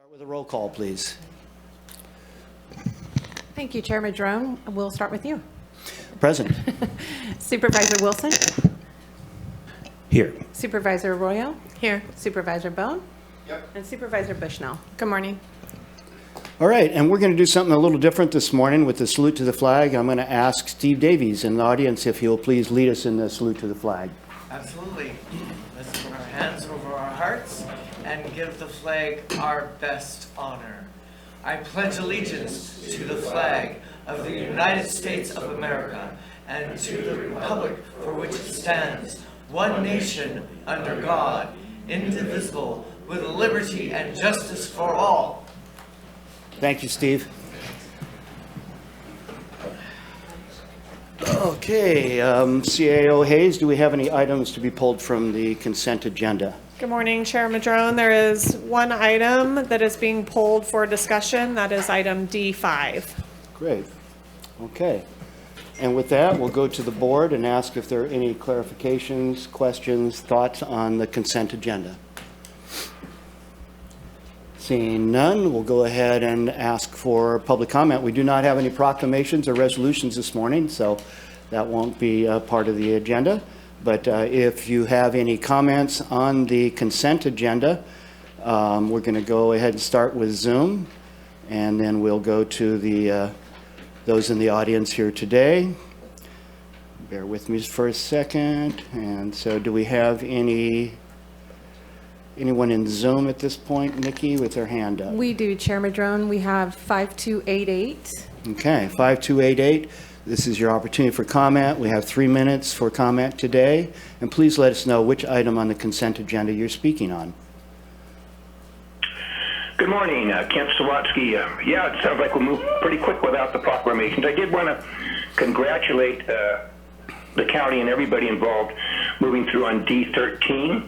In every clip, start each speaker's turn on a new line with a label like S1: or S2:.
S1: Start with a roll call, please.
S2: Thank you, Chair Madrone. We'll start with you.
S1: Present.
S2: Supervisor Wilson?
S1: Here.
S2: Supervisor Arroyo? Here. Supervisor Bohn? Yep. And Supervisor Bushnell. Good morning.
S1: All right, and we're going to do something a little different this morning with the salute to the flag. I'm going to ask Steve Davies in the audience if he'll please lead us in the salute to the flag.
S3: Absolutely. Let's put our hands over our hearts and give the flag our best honor. I pledge allegiance to the flag of the United States of America and to the republic for which it stands, one nation under God, indivisible, with liberty and justice for all.
S1: Thank you, Steve. Okay, CAO Hayes, do we have any items to be pulled from the consent agenda?
S4: Good morning, Chair Madrone. There is one item that is being pulled for discussion. That is item D5.
S1: Great. Okay. And with that, we'll go to the board and ask if there are any clarifications, questions, thoughts on the consent agenda. Seeing none, we'll go ahead and ask for public comment. We do not have any proclamations or resolutions this morning, so that won't be part of the agenda. But if you have any comments on the consent agenda, we're going to go ahead and start with Zoom, and then we'll go to the those in the audience here today. Bear with me for a second. And so do we have anyone in Zoom at this point, Nikki, with their hand up?
S2: We do, Chair Madrone. We have 5288.
S1: Okay, 5288. This is your opportunity for comment. We have 3 minutes for comment today. And please let us know which item on the consent agenda you're speaking on.
S5: Good morning, Kent Sawatsky. Yeah, it sounds like we'll move pretty quick without the proclamations. I did want to congratulate the county and everybody involved moving through on D13.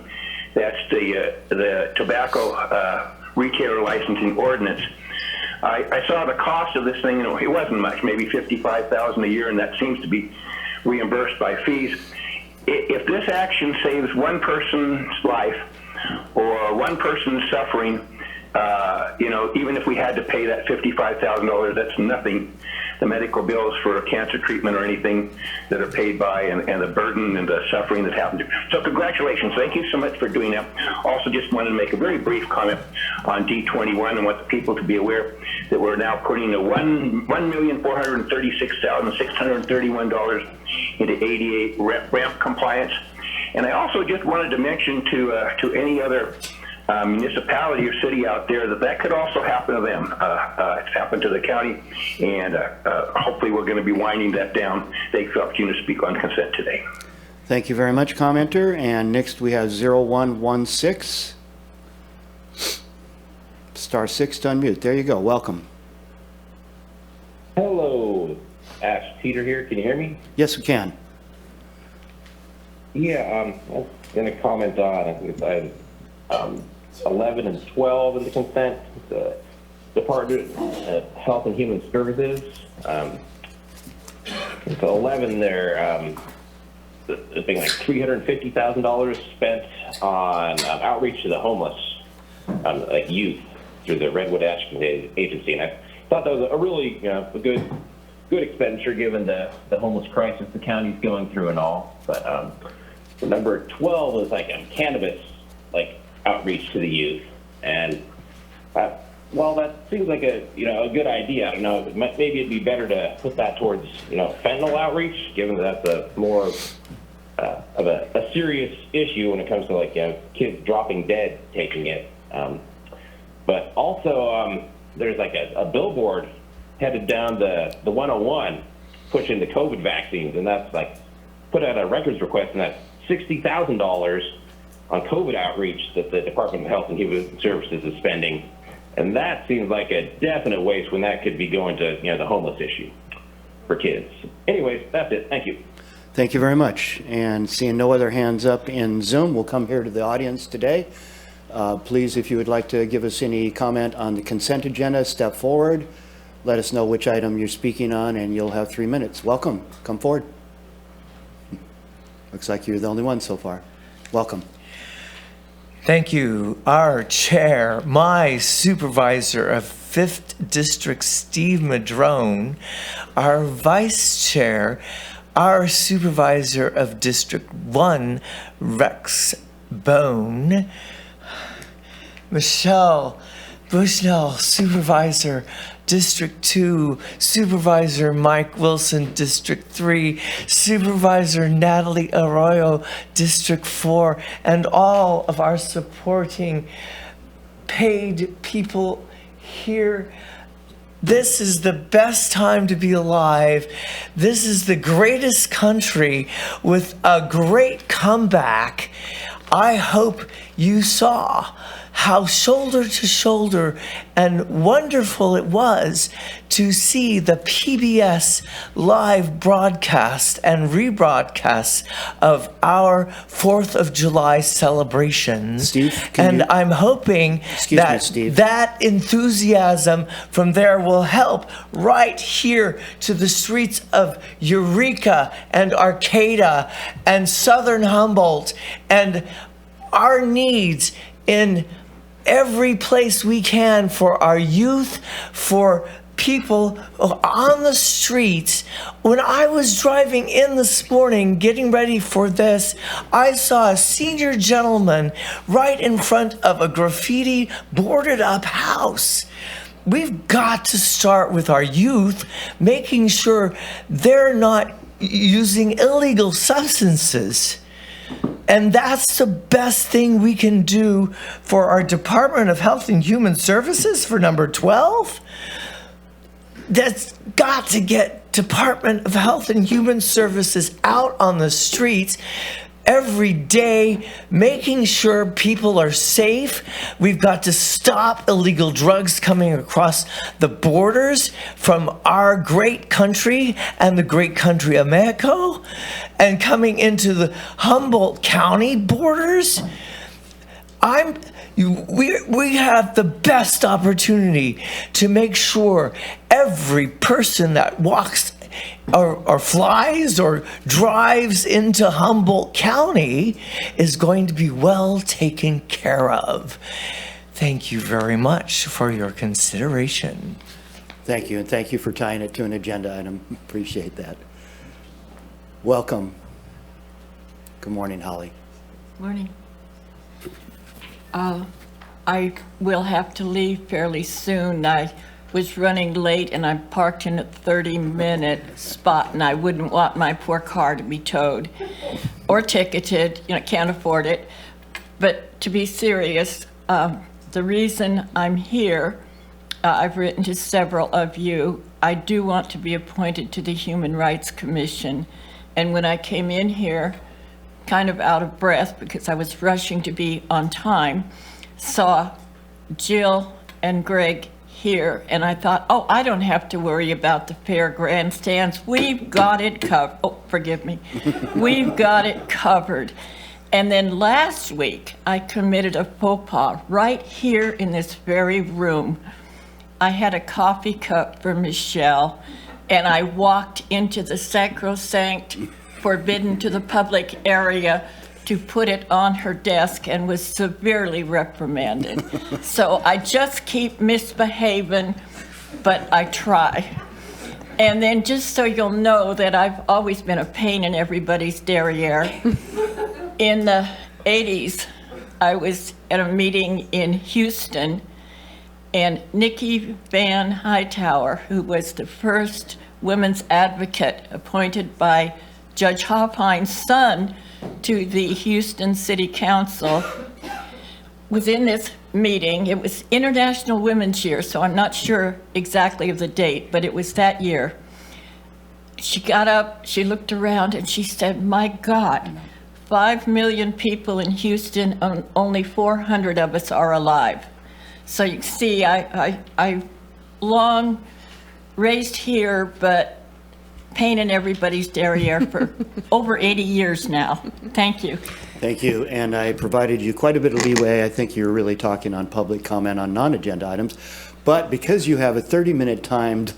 S5: That's the tobacco retailer licensing ordinance. I saw the cost of this thing. It wasn't much, maybe $55,000 a year, and that seems to be reimbursed by fees. If this action saves one person's life or one person's suffering, even if we had to pay that $55,000, that's nothing. The medical bills for cancer treatment or anything that are paid by, and the burden and the suffering that happened. So congratulations. Thank you so much for doing that. Also just wanted to make a very brief comment on D21 and want the people to be aware that we're now putting a $1,436,631 into ADA ramp compliance. And I also just wanted to mention to any other municipality or city out there that could also happen to them. It's happened to the county, and hopefully we're going to be winding that down. Thanks for the opportunity to speak on consent today.
S1: Thank you very much, commenter. And next we have 0116. *6 to unmute. There you go. Welcome.
S6: Hello, Ash Teeter here. Can you hear me?
S1: Yes, we can.
S6: Yeah, I was going to comment on, I think it's 11 and 12 in the consent. The Department of Health and Human Services. So 11 there, there's been like $350,000 spent on outreach to the homeless, like youth, through the Redwood Action Agency. And I thought that was a really a good expenditure given the homeless crisis the county's going through and all. But number 12 is like cannabis, like outreach to the youth. And well, that seems like a good idea. I don't know, maybe it'd be better to put that towards fentanyl outreach, given that that's a more of a serious issue when it comes to like kids dropping dead taking it. But also there's like a billboard headed down the 101 pushing the COVID vaccines, and that's like put out a records request, and that's $60,000 on COVID outreach that the Department of Health and Human Services is spending. And that seems like a definite waste when that could be going to the homeless issue for kids. Anyways, that's it. Thank you.
S1: Thank you very much. And seeing no other hands up in Zoom, we'll come here to the audience today. Please, if you would like to give us any comment on the consent agenda, step forward. Let us know which item you're speaking on, and you'll have 3 minutes. Welcome. Come forward. Looks like you're the only one so far. Welcome.
S3: Thank you. Our chair, my supervisor of 5th District, Steve Madrone, our vice chair, our supervisor of District 1, Rex Bohn, Michelle Bushnell, supervisor, District 2, Supervisor Mike Wilson, District 3, Supervisor Natalie Arroyo, District 4, and all of our supporting paid people here. This is the best time to be alive. This is the greatest country with a great comeback. I hope you saw how shoulder to shoulder and wonderful it was to see the PBS live broadcast and rebroadcast of our 4th of July celebrations.
S1: Steve,
S3: and I'm hoping that
S1: Steve.
S3: that enthusiasm from there will help right here to the streets of Eureka and Arcata and Southern Humboldt and our needs in every place we can for our youth, for people on the streets. When I was driving in this morning, getting ready for this, I saw a senior gentleman right in front of a graffiti boarded up house. We've got to start with our youth, making sure they're not using illegal substances. And that's the best thing we can do for our Department of Health and Human Services for number 12. That's got to get Department of Health and Human Services out on the streets every day, making sure people are safe. We've got to stop illegal drugs coming across the borders from our great country and the great country of Mexico and coming into the Humboldt County borders. We have the best opportunity to make sure every person that walks or flies or drives into Humboldt County is going to be well taken care of. Thank you very much for your consideration.
S1: Thank you, and thank you for tying it to an agenda item. Appreciate that. Welcome. Good morning, Holly.
S7: Morning. I will have to leave fairly soon. I was running late and I parked in a 30-minute spot and I wouldn't want my poor car to be towed or ticketed. Can't afford it. But to be serious, the reason I'm here, I've written to several of you. I do want to be appointed to the Human Rights Commission. And when I came in here, kind of out of breath because I was rushing to be on time, saw Jill and Greg here, and I thought, oh, I don't have to worry about the fair grandstands. We've got it covered. Oh, forgive me. We've got it covered. And then last week, I committed a faux pas right here in this very room. I had a coffee cup for Michelle, and I walked into the sacrosanct, forbidden to the public area to put it on her desk and was severely reprimanded. So I just keep misbehaving, but I try. And then just so you'll know that I've always been a pain in everybody's derriere. In the 80s, I was at a meeting in Houston, and Nikki Van Hightower, who was the first women's advocate appointed by Judge Hoffine's son to the Houston City Council, was in this meeting. It was International Women's Year, so I'm not sure exactly of the date, but it was that year. She got up, she looked around, and she said, my God, 5 million people in Houston, and only 400 of us are alive. So you see, I long raised here, but pain in everybody's derriere for over 80 years now. Thank you.
S1: Thank you, and I provided you quite a bit of leeway. I think you're really talking on public comment on non-agenda items, but because you have a 30-minute timed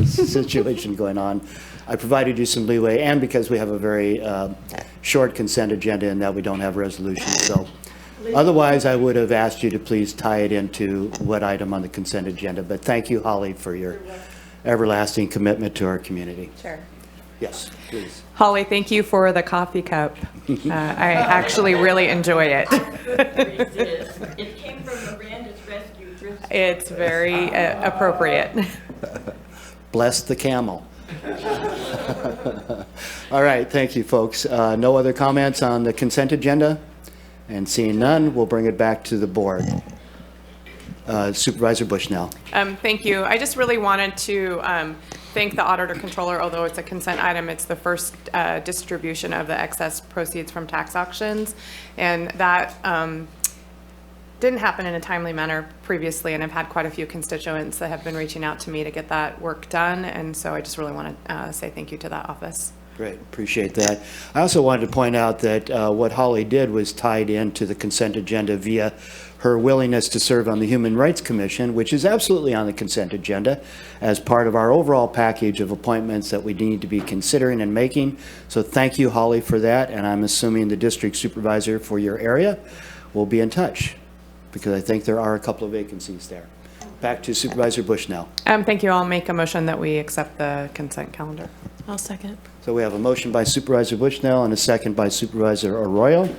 S1: situation going on, I provided you some leeway, and because we have a very short consent agenda in that we don't have resolutions. So Otherwise, I would have asked you to please tie it into what item on the consent agenda. But thank you, Holly, for your everlasting commitment to our community.
S2: Sure.
S1: Yes, please.
S2: Holly, thank you for the coffee cup. I actually really enjoy it.
S7: It came from Miranda's Rescue Thrift Store.
S2: It's very appropriate.
S1: Bless the camel. All right, thank you, folks. No other comments on the consent agenda? And seeing none, we'll bring it back to the board. Supervisor Bushnell.
S2: Thank you. I just really wanted to thank the auditor controller, although it's a consent item, it's the first distribution of the excess proceeds from tax auctions. And that didn't happen in a timely manner previously, and I've had quite a few constituents that have been reaching out to me to get that work done. And so I just really want to say thank you to that office.
S1: Great, appreciate that. I also wanted to point out that what Holly did was tied into the consent agenda via her willingness to serve on the Human Rights Commission, which is absolutely on the consent agenda as part of our overall package of appointments that we need to be considering and making. So thank you, Holly, for that. And I'm assuming the district supervisor for your area will be in touch, because I think there are a couple of vacancies there. Back to Supervisor Bushnell.
S2: Thank you. I'll make a motion that we accept the consent calendar.
S8: I'll second.
S1: So we have a motion by Supervisor Bushnell and a second by Supervisor Arroyo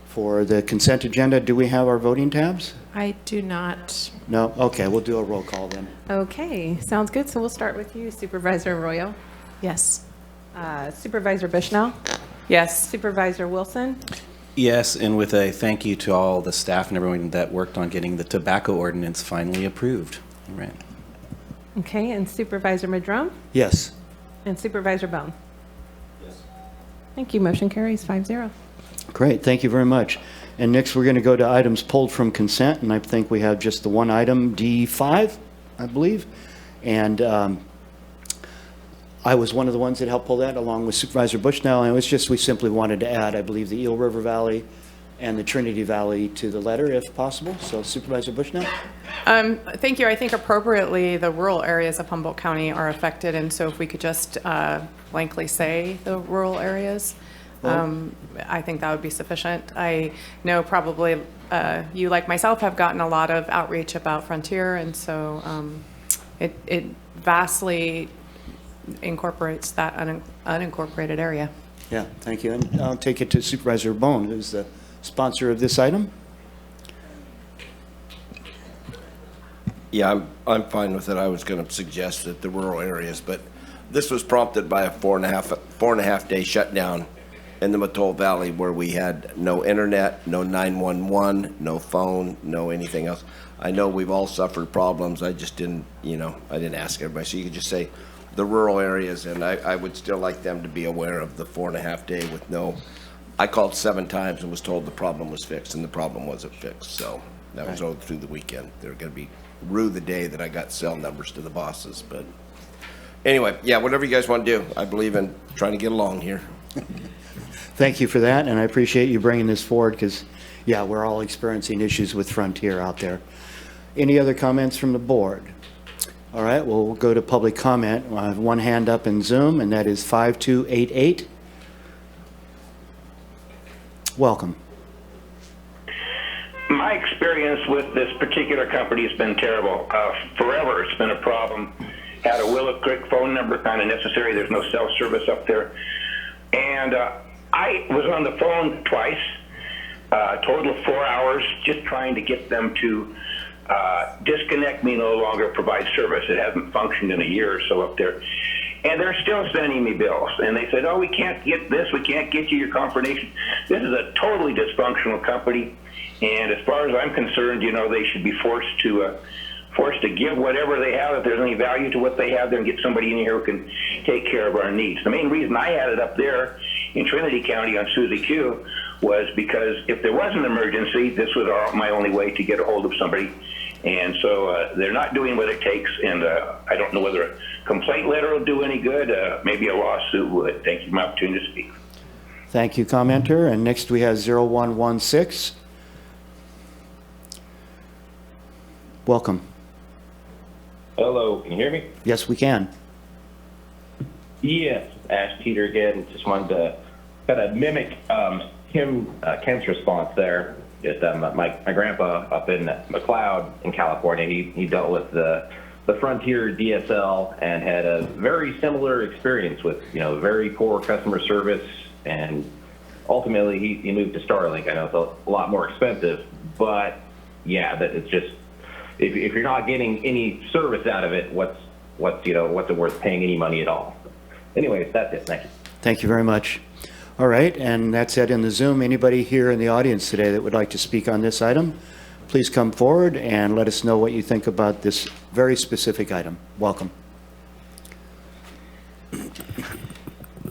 S1: for the consent agenda. Do we have our voting tabs?
S8: I do not.
S1: No? Okay, we'll do a roll call then.
S2: Okay, sounds good. So we'll start with you, Supervisor Arroyo.
S8: Yes.
S2: Supervisor Bushnell? Yes. Supervisor Wilson?
S9: Yes, and with a thank you to all the staff and everyone that worked on getting the tobacco ordinance finally approved. All right.
S2: Okay, and Supervisor Madrone?
S1: Yes.
S2: And Supervisor Bohn? Yes. Thank you. Motion carries 5-0.
S1: Great, thank you very much. And next, we're going to go to items pulled from consent, and I think we have just the one item, D5, I believe. And I was one of the ones that helped pull that, along with Supervisor Bushnell, and it was just, we simply wanted to add, I believe, the Eel River Valley and the Trinity Valley to the letter, if possible. So Supervisor Bushnell?
S2: Thank you. I think appropriately, the rural areas of Humboldt County are affected, and so if we could just blankly say the rural areas, I think that would be sufficient. I know probably you, like myself, have gotten a lot of outreach about Frontier, and so it vastly incorporates that unincorporated area.
S1: Yeah, thank you. And I'll take it to Supervisor Bohn, who's the sponsor of this item.
S10: Yeah, I'm fine with it. I was going to suggest that the rural areas, but this was prompted by a four and a half day shutdown in the Madrone Valley, where we had no internet, no 911, no phone, no anything else. I know we've all suffered problems. I just didn't, I didn't ask everybody. So you could just say the rural areas, and I would still like them to be aware of the 4.5 day with no. I called 7 times and was told the problem was fixed, and the problem wasn't fixed. So that was over through the weekend. They're going to be rue the day that I got cell numbers to the bosses. But anyway, yeah, whatever you guys want to do. I believe in trying to get along here.
S1: Thank you for that, and I appreciate you bringing this forward, because, yeah, we're all experiencing issues with Frontier out there. Any other comments from the board? All right, well, we'll go to public comment. I have one hand up in Zoom, and that is 5288. Welcome.
S5: My experience with this particular company has been terrible. Forever, it's been a problem. Had a Willow Creek phone number, kind of necessary. There's no cell service up there. And I was on the phone twice, total of 4 hours, just trying to get them to disconnect me, no longer provide service. It hasn't functioned in a year or so up there. And they're still sending me bills. And they said, oh, we can't get this, we can't get you your confirmation. This is a totally dysfunctional company. And as far as I'm concerned, they should be forced to give whatever they have. If there's any value to what they have, then get somebody in here who can take care of our needs. The main reason I had it up there in Trinity County on Susie Q was because if there was an emergency, this was my only way to get a hold of somebody. And so they're not doing what it takes, and I don't know whether a complaint letter will do any good. Maybe a lawsuit would. Thank you for my opportunity to speak.
S1: Thank you, commenter. And next we have 0116. Welcome.
S6: Hello, can you hear me?
S1: Yes, we can.
S6: Yes, Ash Peter again. Just wanted to kind of mimic Ken's response there. Just my grandpa up in McLeod in California, he dealt with the Frontier DSL and had a very similar experience with, very poor customer service, and ultimately he moved to Starlink. I know it's a lot more expensive, but yeah, that it's just, if you're not getting any service out of it, what's it worth paying any money at all? Anyways, that's it. Thank you.
S1: Thank you very much. All right, and that's it in the Zoom. Anybody here in the audience today that would like to speak on this item, please come forward and let us know what you think about this very specific item. Welcome.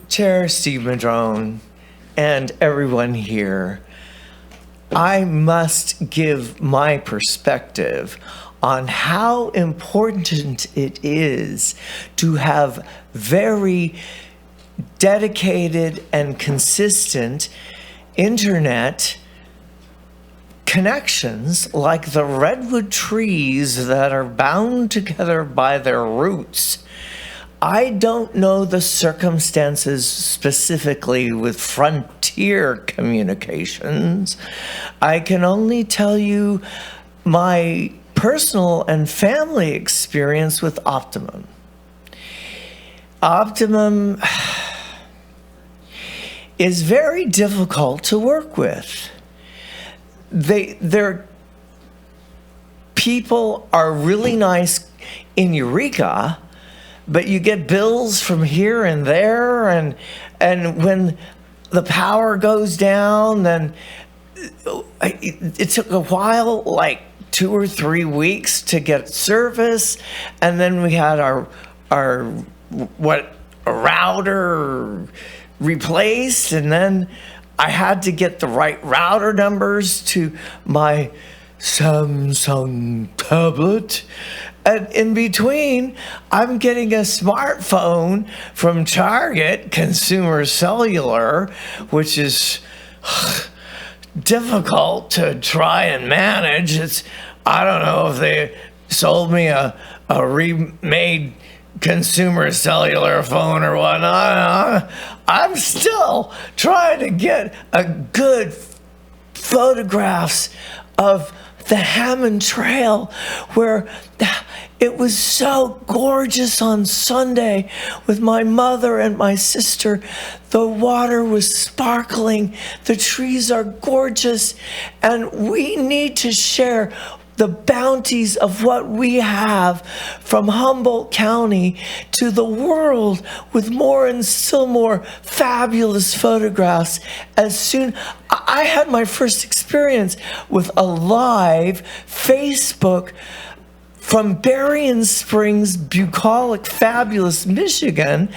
S3: Chair Steve Madrone and everyone here, I must give my perspective on how important it is to have very dedicated and consistent internet connections like the redwood trees that are bound together by their roots. I don't know the circumstances specifically with Frontier Communications. I can only tell you my personal and family experience with Optimum. Optimum is very difficult to work with. Their people are really nice in Eureka, but you get bills from here and there, and when the power goes down, then it took a while, like 2 or 3 weeks to get service, and then we had our router replaced, and then I had to get the right router numbers to my Samsung tablet. And in between, I'm getting a smartphone from Target Consumer Cellular, which is difficult to try and manage. I don't know if they sold me a remade Consumer Cellular phone or whatnot. I'm still trying to get a good photographs of the Hammond Trail, where it was so gorgeous on Sunday with my mother and my sister. The water was sparkling, the trees are gorgeous, and we need to share the bounties of what we have from Humboldt County to the world with more and still more fabulous photographs. I had my first experience with a live Facebook from Berrien Springs, bucolic, fabulous Michigan,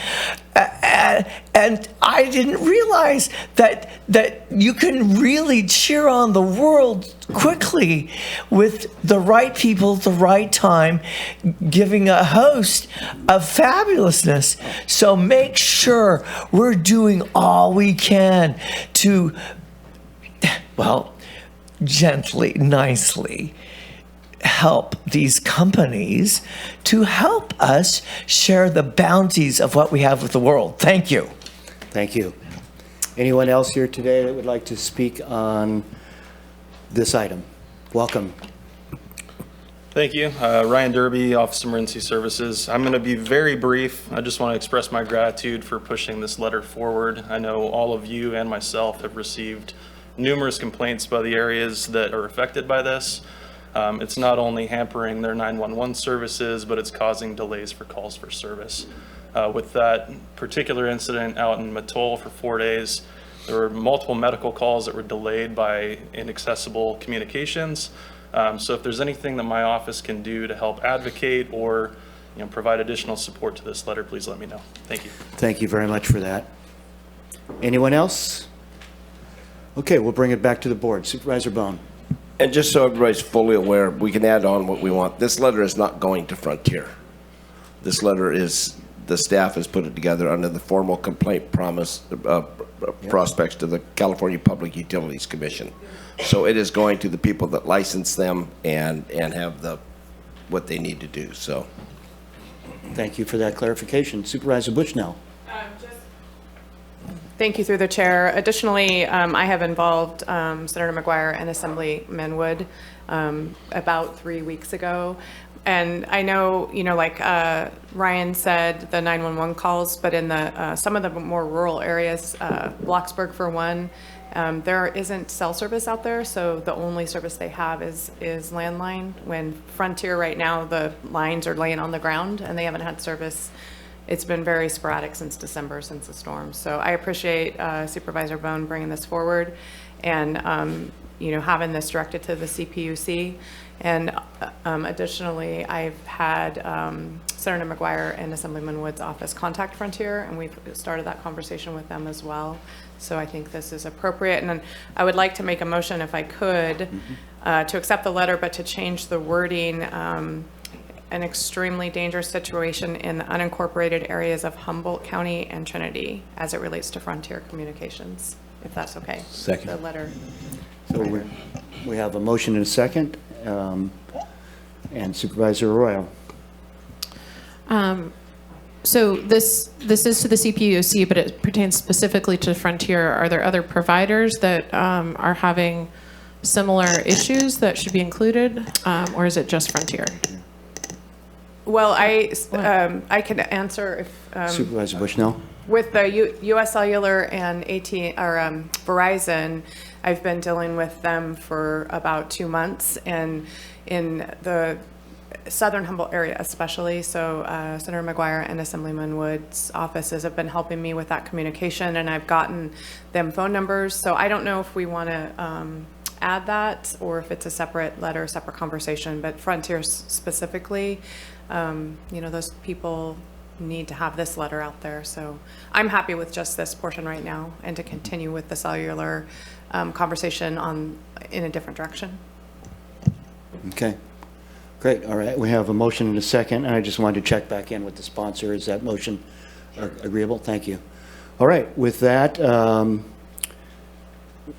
S3: and I didn't realize that you can really cheer on the world quickly with the right people at the right time, giving a host of fabulousness. So make sure we're doing all we can to, well, gently, nicely help these companies to help us share the bounties of what we have with the world. Thank you.
S1: Thank you. Anyone else here today that would like to speak on this item? Welcome.
S11: Thank you. Ryan Derby, Office of Emergency Services. I'm going to be very brief. I just want to express my gratitude for pushing this letter forward. I know all of you and myself have received numerous complaints by the areas that are affected by this. It's not only hampering their 911 services, but it's causing delays for calls for service. With that particular incident out in Madrone for 4 days, there were multiple medical calls that were delayed by inaccessible communications. So if there's anything that my office can do to help advocate or provide additional support to this letter, please let me know. Thank you.
S1: Thank you very much for that. Anyone else? Okay, we'll bring it back to the board. Supervisor Bohn.
S10: And just so everybody's fully aware, we can add on what we want. This letter is not going to Frontier. This letter is, the staff has put it together under the formal complaint prospects to the California Public Utilities Commission. So it is going to the people that license them and have what they need to do. So,
S1: thank you for that clarification. Supervisor Bushnell.
S2: Thank you through the chair. Additionally, I have involved Senator McGuire and Assemblyman Wood about 3 weeks ago. And I know, like Ryan said, the 911 calls, but in the some of the more rural areas, Bloxburg for one, there isn't cell service out there, so the only service they have is landline. When Frontier right now, the lines are laying on the ground and they haven't had service. It's been very sporadic since December, since the storm. So I appreciate Supervisor Bohn bringing this forward and having this directed to the CPUC. And additionally, I've had Senator McGuire and Assemblyman Wood's office contact Frontier, and we've started that conversation with them as well. So I think this is appropriate. And then I would like to make a motion, if I could, to accept the letter, but to change the wording, an extremely dangerous situation in the unincorporated areas of Humboldt County and Trinity as it relates to Frontier Communications, if that's okay.
S9: Second.
S2: The letter.
S1: So we have a motion and a second. And Supervisor Arroyo.
S8: So this is to the CPUC, but it pertains specifically to Frontier. Are there other providers that are having similar issues that should be included, or is it just Frontier?
S2: Well, I can answer if
S1: Supervisor Bushnell.
S2: with the U.S. Cellular and Verizon, I've been dealing with them for about 2 months, and in the southern Humboldt area especially. So Senator McGuire and Assemblyman Wood's offices have been helping me with that communication, and I've gotten them phone numbers. So I don't know if we want to add that or if it's a separate letter, separate conversation, but Frontier specifically, those people need to have this letter out there. So I'm happy with just this portion right now and to continue with the cellular conversation in a different direction.
S1: Okay, great. All right, we have a motion and a second, and I just wanted to check back in with the sponsor. Is that motion agreeable? Thank you. All right, with that,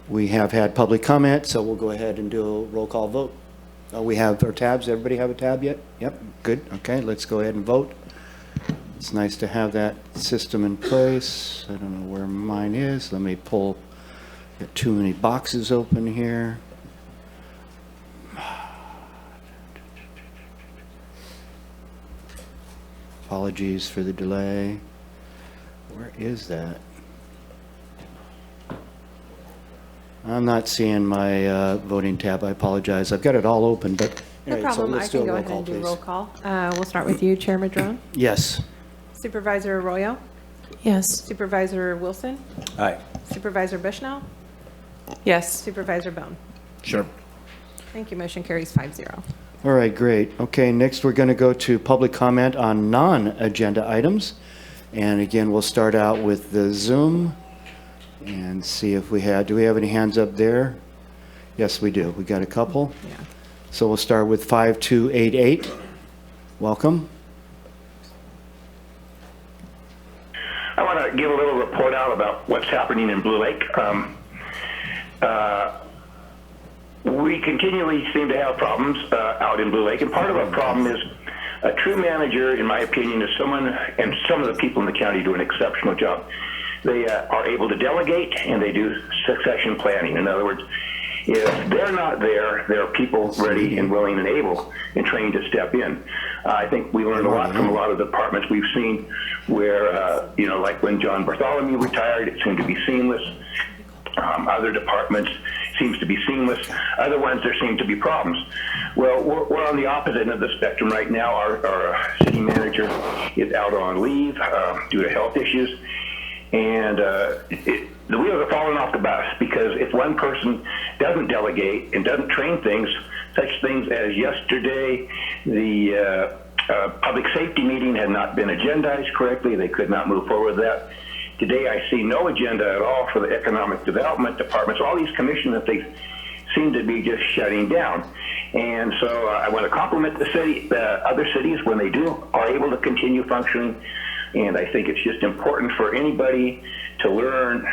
S1: we have had public comment, so we'll go ahead and do a roll call vote. We have our tabs. Everybody have a tab yet? Yep, good. Okay, let's go ahead and vote. It's nice to have that system in place. I don't know where mine is. Let me pull. Got too many boxes open here. Apologies for the delay. Where is that? I'm not seeing my voting tab. I apologize. I've got it all open, but
S12: No
S1: anyway, so
S12: problem. I
S1: let's do
S12: can
S1: a
S12: go
S1: roll
S12: ahead
S1: call,
S12: and do
S1: please.
S12: roll call. We'll start with you, Chair Madrone.
S1: Yes.
S12: Supervisor Arroyo.
S8: Yes.
S12: Supervisor Wilson.
S9: Aye.
S12: Supervisor Bushnell.
S2: Yes.
S12: Supervisor Bohn.
S10: Sure.
S12: Thank you. Motion carries 5-0.
S1: All right, great. Okay, next we're going to go to public comment on non-agenda items. And again, we'll start out with the Zoom and see if do we have any hands up there? Yes, we do. We got a couple.
S12: Yeah.
S1: So we'll start with 5288. Welcome.
S5: I want to give a little report out about what's happening in Blue Lake. We continually seem to have problems out in Blue Lake, and part of our problem is a true manager, in my opinion, is someone, and some of the people in the county do an exceptional job. They are able to delegate, and they do succession planning. In other words, if they're not there, there are people ready and willing and able and trained to step in. I think we learned a lot from a lot of the departments we've seen where, like when John Bartholomew retired, it seemed to be seamless. Other departments seems to be seamless. Other ones, there seem to be problems. Well, we're on the opposite end of the spectrum right now. Our city manager is out on leave due to health issues. And the wheels are falling off the bus because if one person doesn't delegate and doesn't train things, such things as yesterday, the public safety meeting had not been agendized correctly. They could not move forward with that. Today, I see no agenda at all for the economic development department. So all these commissions that they seem to be just shutting down. And so I want to compliment the city, other cities when they are able to continue functioning. And I think it's just important for anybody to learn,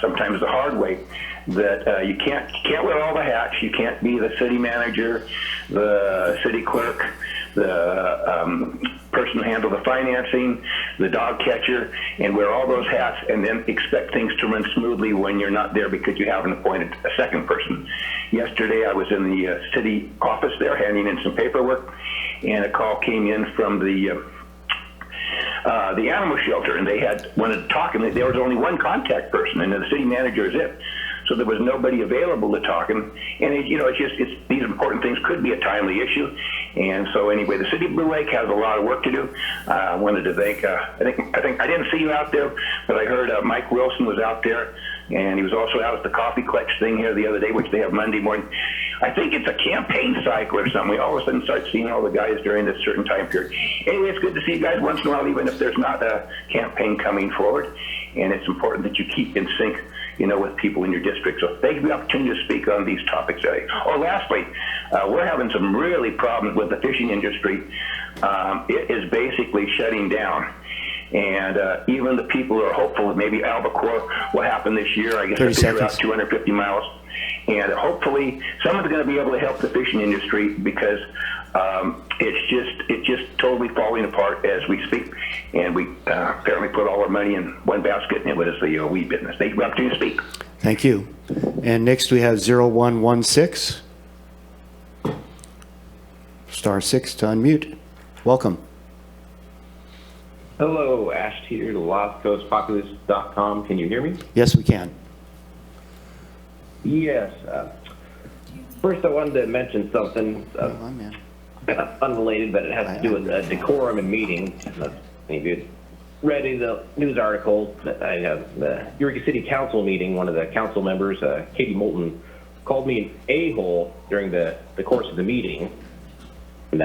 S5: sometimes the hard way, that you can't wear all the hats. You can't be the city manager, the city clerk, the person handle the financing, the dog catcher, and wear all those hats, and then expect things to run smoothly when you're not there because you haven't appointed a second person. Yesterday, I was in the city office there handing in some paperwork, and a call came in from the animal shelter, and they wanted to talk, and there was only one contact person, and the city manager is it. So there was nobody available to talk, and it's these important things could be a timely issue. And so anyway, the city of Blue Lake has a lot of work to do. I wanted to thank, I think I didn't see you out there, but I heard Mike Wilson was out there, and he was also out at the coffee clutch thing here the other day, which they have Monday morning. I think it's a campaign cycle or something. We all of a sudden start seeing all the guys during this certain time period. Anyway, it's good to see you guys once in a while, even if there's not a campaign coming forward. And it's important that you keep in sync, with people in your district. So thank you for the opportunity to speak on these topics today. Oh, lastly, we're having some really problems with the fishing industry. It is basically shutting down. And even the people who are hopeful that maybe albacore will happen this year, I guess the fish are out 250 miles. And hopefully someone's going to be able to help the fishing industry because it's just totally falling apart as we speak. And we apparently put all our money in one basket, and it was the weed business. Thank you for the opportunity to speak.
S1: Thank you. And next we have 0116. *6 to unmute. Welcome.
S6: Hello, Ash here, LostCoastPopulist.com. Can you hear me?
S1: Yes, we can.
S6: Yes. First, I wanted to mention something unrelated, but it has to do with decorum in meetings. If you read the news article, I have the Eureka City Council meeting. One of the council members, Katie Moulton, called me an a-hole during the course of the meeting. And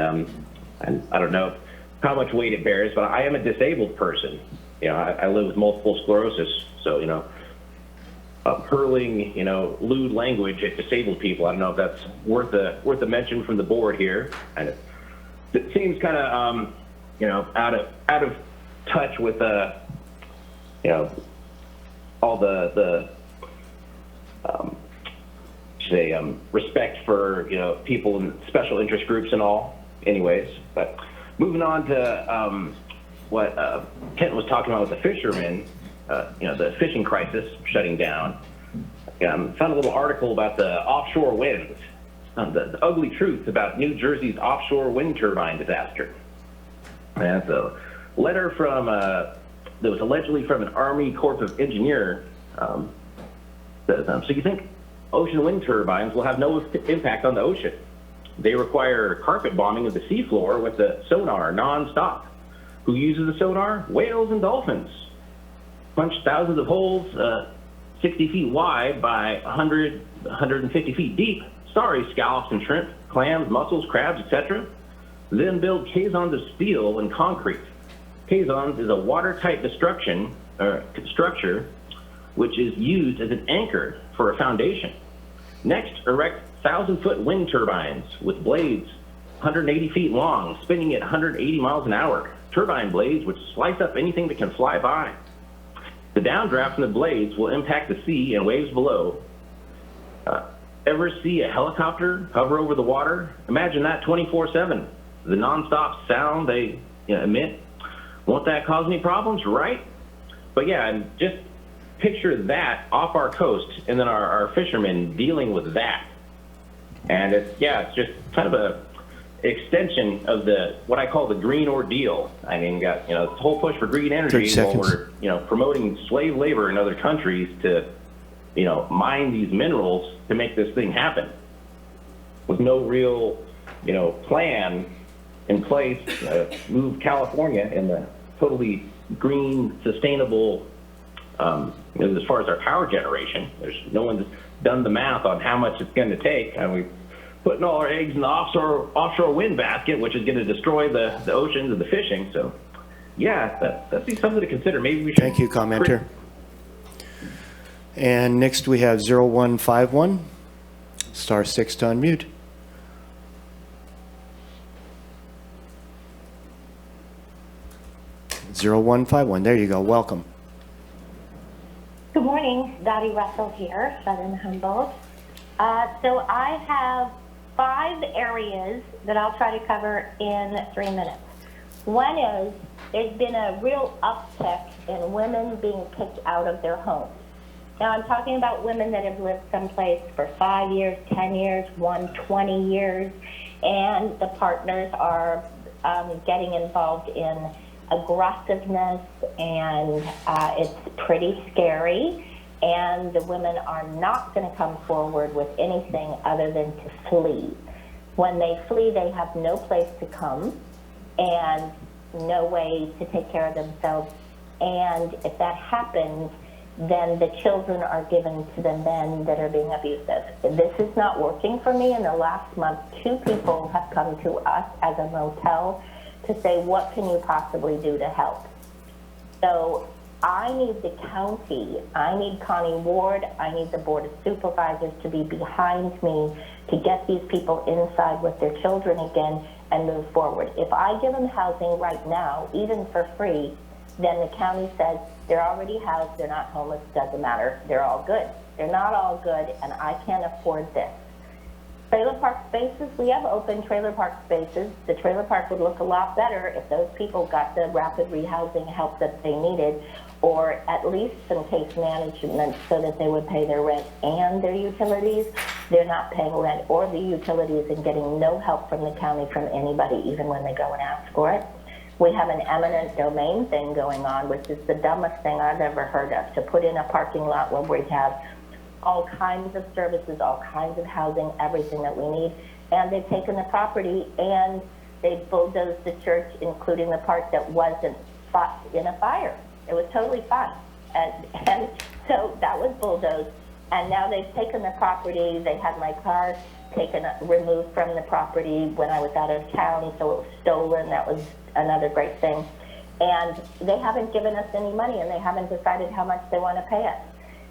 S6: I don't know how much weight it bears, but I am a disabled person. I live with multiple sclerosis, so hurling, lewd language at disabled people. I don't know if that's worth a mention from the board here. And it seems kind of, out of touch with all the respect for people in special interest groups and all. Anyways, but moving on to what Kent was talking about with the fishermen. The fishing crisis shutting down. Found a little article about the offshore winds, the ugly truth about New Jersey's offshore wind turbine disaster. And it's a letter from, that was allegedly from an Army Corps of Engineer. So you think ocean wind turbines will have no impact on the ocean? They require carpet bombing of the seafloor with the sonar nonstop. Who uses the sonar? Whales and dolphins. Punch thousands of holes 60 feet wide by 150 feet deep. Sorry, scallops and shrimp, clams, mussels, crabs, etc. Then build caissons of steel and concrete. Caissons is a watertight structure which is used as an anchor for a foundation. Next, erect 1,000-foot wind turbines with blades 180 feet long, spinning at 180 miles an hour. Turbine blades which slice up anything that can fly by. The downdraft from the blades will impact the sea and waves below. Ever see a helicopter hover over the water? Imagine that 24/7. The nonstop sound they emit. Won't that cause any problems, right? But yeah, and just picture that off our coast, and then our fishermen dealing with that. And it's just kind of a extension of what I call the green ordeal. I mean, got the whole push for green energy while we're promoting slave labor in other countries to mine these minerals to make this thing happen, with no real plan in place to move California in the totally green, sustainable. As far as our power generation, there's no one's done the math on how much it's going to take, and we're putting all our eggs in the offshore wind basket, which is going to destroy the oceans and the fishing. So, yeah, that'd be something to consider. Maybe we should.
S1: Thank you, commenter. And next we have 0151, *6 to unmute. *0151. There you go. Welcome.
S13: Good morning. Dottie Russell here, Southern Humboldt. So I have 5 areas that I'll try to cover in 3 minutes. One is there's been a real uptick in women being kicked out of their homes. Now, I'm talking about women that have lived someplace for 5 years, 10 years, 20 years, and the partners are getting involved in aggressiveness, and it's pretty scary, and the women are not going to come forward with anything other than to flee. When they flee, they have no place to come and no way to take care of themselves, and if that happens, then the children are given to the men that are being abusive. This is not working for me. In the last month, 2 people have come to us as a motel to say, what can you possibly do to help? So I need the county, I need Connie Ward, I need the Board of Supervisors to be behind me to get these people inside with their children again and move forward. If I give them housing right now, even for free, then the county says they're already housed, they're not homeless, doesn't matter, they're all good. They're not all good, and I can't afford this. Trailer park spaces, we have open trailer park spaces. The trailer park would look a lot better if those people got the rapid rehousing help that they needed, or at least some case management so that they would pay their rent and their utilities. They're not paying rent or the utilities and getting no help from the county, from anybody, even when they go and ask for it. We have an eminent domain thing going on, which is the dumbest thing I've ever heard of, to put in a parking lot where we have all kinds of services, all kinds of housing, everything that we need. And they've taken the property and they've bulldozed the church, including the part that wasn't fought in a fire. It was totally fine. And so that was bulldozed. And now they've taken the property. They had my car removed from the property when I was out of town, so it was stolen. That was another great thing. And they haven't given us any money, and they haven't decided how much they want to pay us.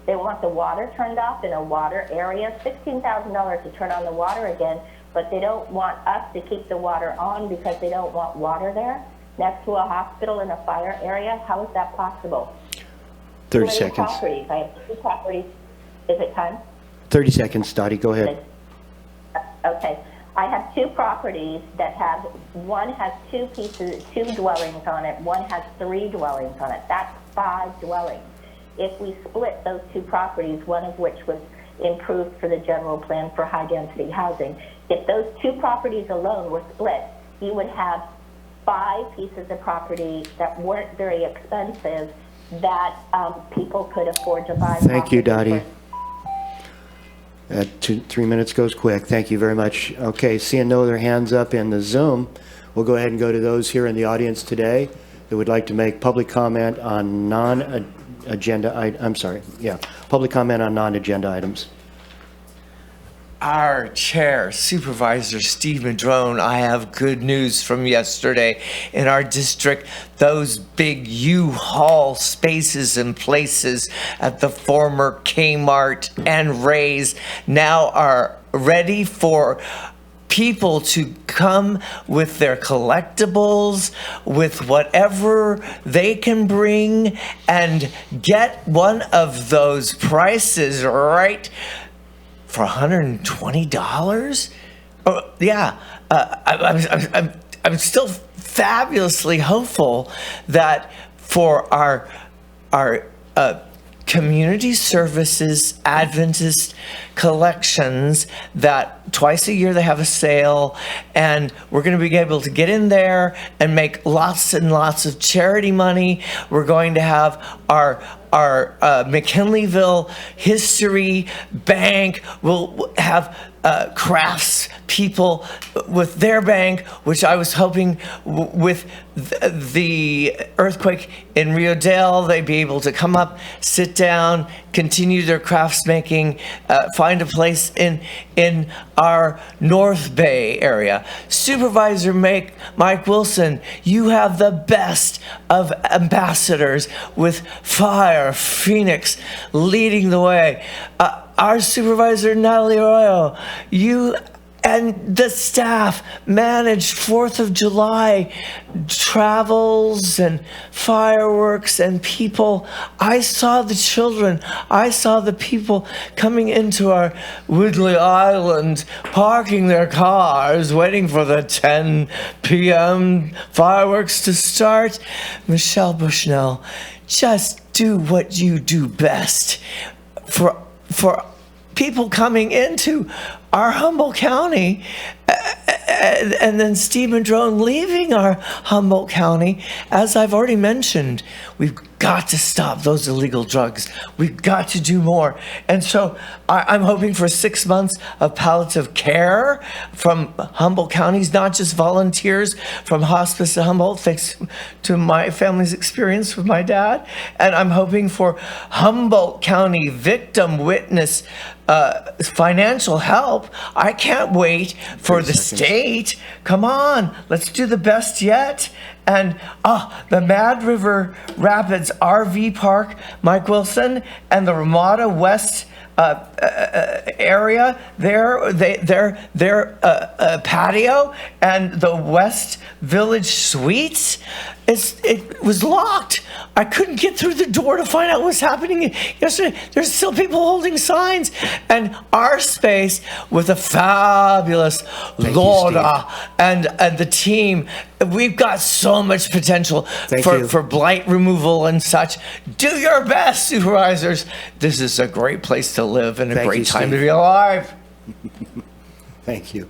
S13: They want the water turned off in a water area, $16,000 to turn on the water again, but they don't want us to keep the water on because they don't want water there next to a hospital in a fire area. How is that possible?
S1: 30 seconds.
S13: Properties. I have 2 properties. Is it time?
S1: 30 seconds, Dottie, go ahead.
S13: Okay. I have 2 properties that have, one has 2 dwellings on it, one has 3 dwellings on it. That's 5 dwellings. If we split those 2 properties, one of which was improved for the general plan for high-density housing, if those 2 properties alone were split, you would have 5 pieces of property that weren't very expensive that people could afford to buy.
S1: Thank you, Dottie. 3 minutes goes quick. Thank you very much. Okay, seeing no other hands up in the Zoom, we'll go ahead and go to those here in the audience today that would like to make public comment on public comment on non-agenda items.
S3: Our chair, Supervisor Steve Madrone, I have good news from yesterday. In our district, those big U-Haul spaces and places at the former Kmart and Ray's now are ready for people to come with their collectibles, with whatever they can bring, and get one of those prices right for $120? Oh, yeah, I'm still fabulously hopeful that for our community services Adventist collections, that twice a year they have a sale, and we're going to be able to get in there and make lots and lots of charity money. We're going to have our McKinleyville History Bank. We'll have crafts people with their bank, which I was hoping with the earthquake in Rio Dale, they'd be able to come up, sit down, continue their crafts making, find a place in our North Bay area. Supervisor Mike Wilson, you have the best of ambassadors with Fire Phoenix leading the way. Our supervisor, Natalie Arroyo, you And the staff managed 4th of July travels and fireworks and people. I saw the children. I saw the people coming into our Woodley Island, parking their cars, waiting for the 10 p.m. fireworks to start. Michelle Bushnell, just do what you do best for people coming into our Humboldt County, and then Steve Madrone leaving our Humboldt County. As I've already mentioned, we've got to stop those illegal drugs. We've got to do more. And so I'm hoping for 6 months of palliative care from Humboldt counties, not just volunteers from hospice at Humboldt, thanks to my family's experience with my dad. And I'm hoping for Humboldt County victim witness financial help. I can't wait for the state. Come on, let's do the best yet. And the Mad River Rapids RV Park, Mike Wilson, and the Ramada West area, their patio and the West Village Suites, it was locked. I couldn't get through the door to find out what was happening yesterday. There's still people holding signs. And our space with a fabulous Laura and the team, we've got so much potential for blight removal and such. Do your best, supervisors. This is a great place to live and a great time to be alive.
S1: Thank you.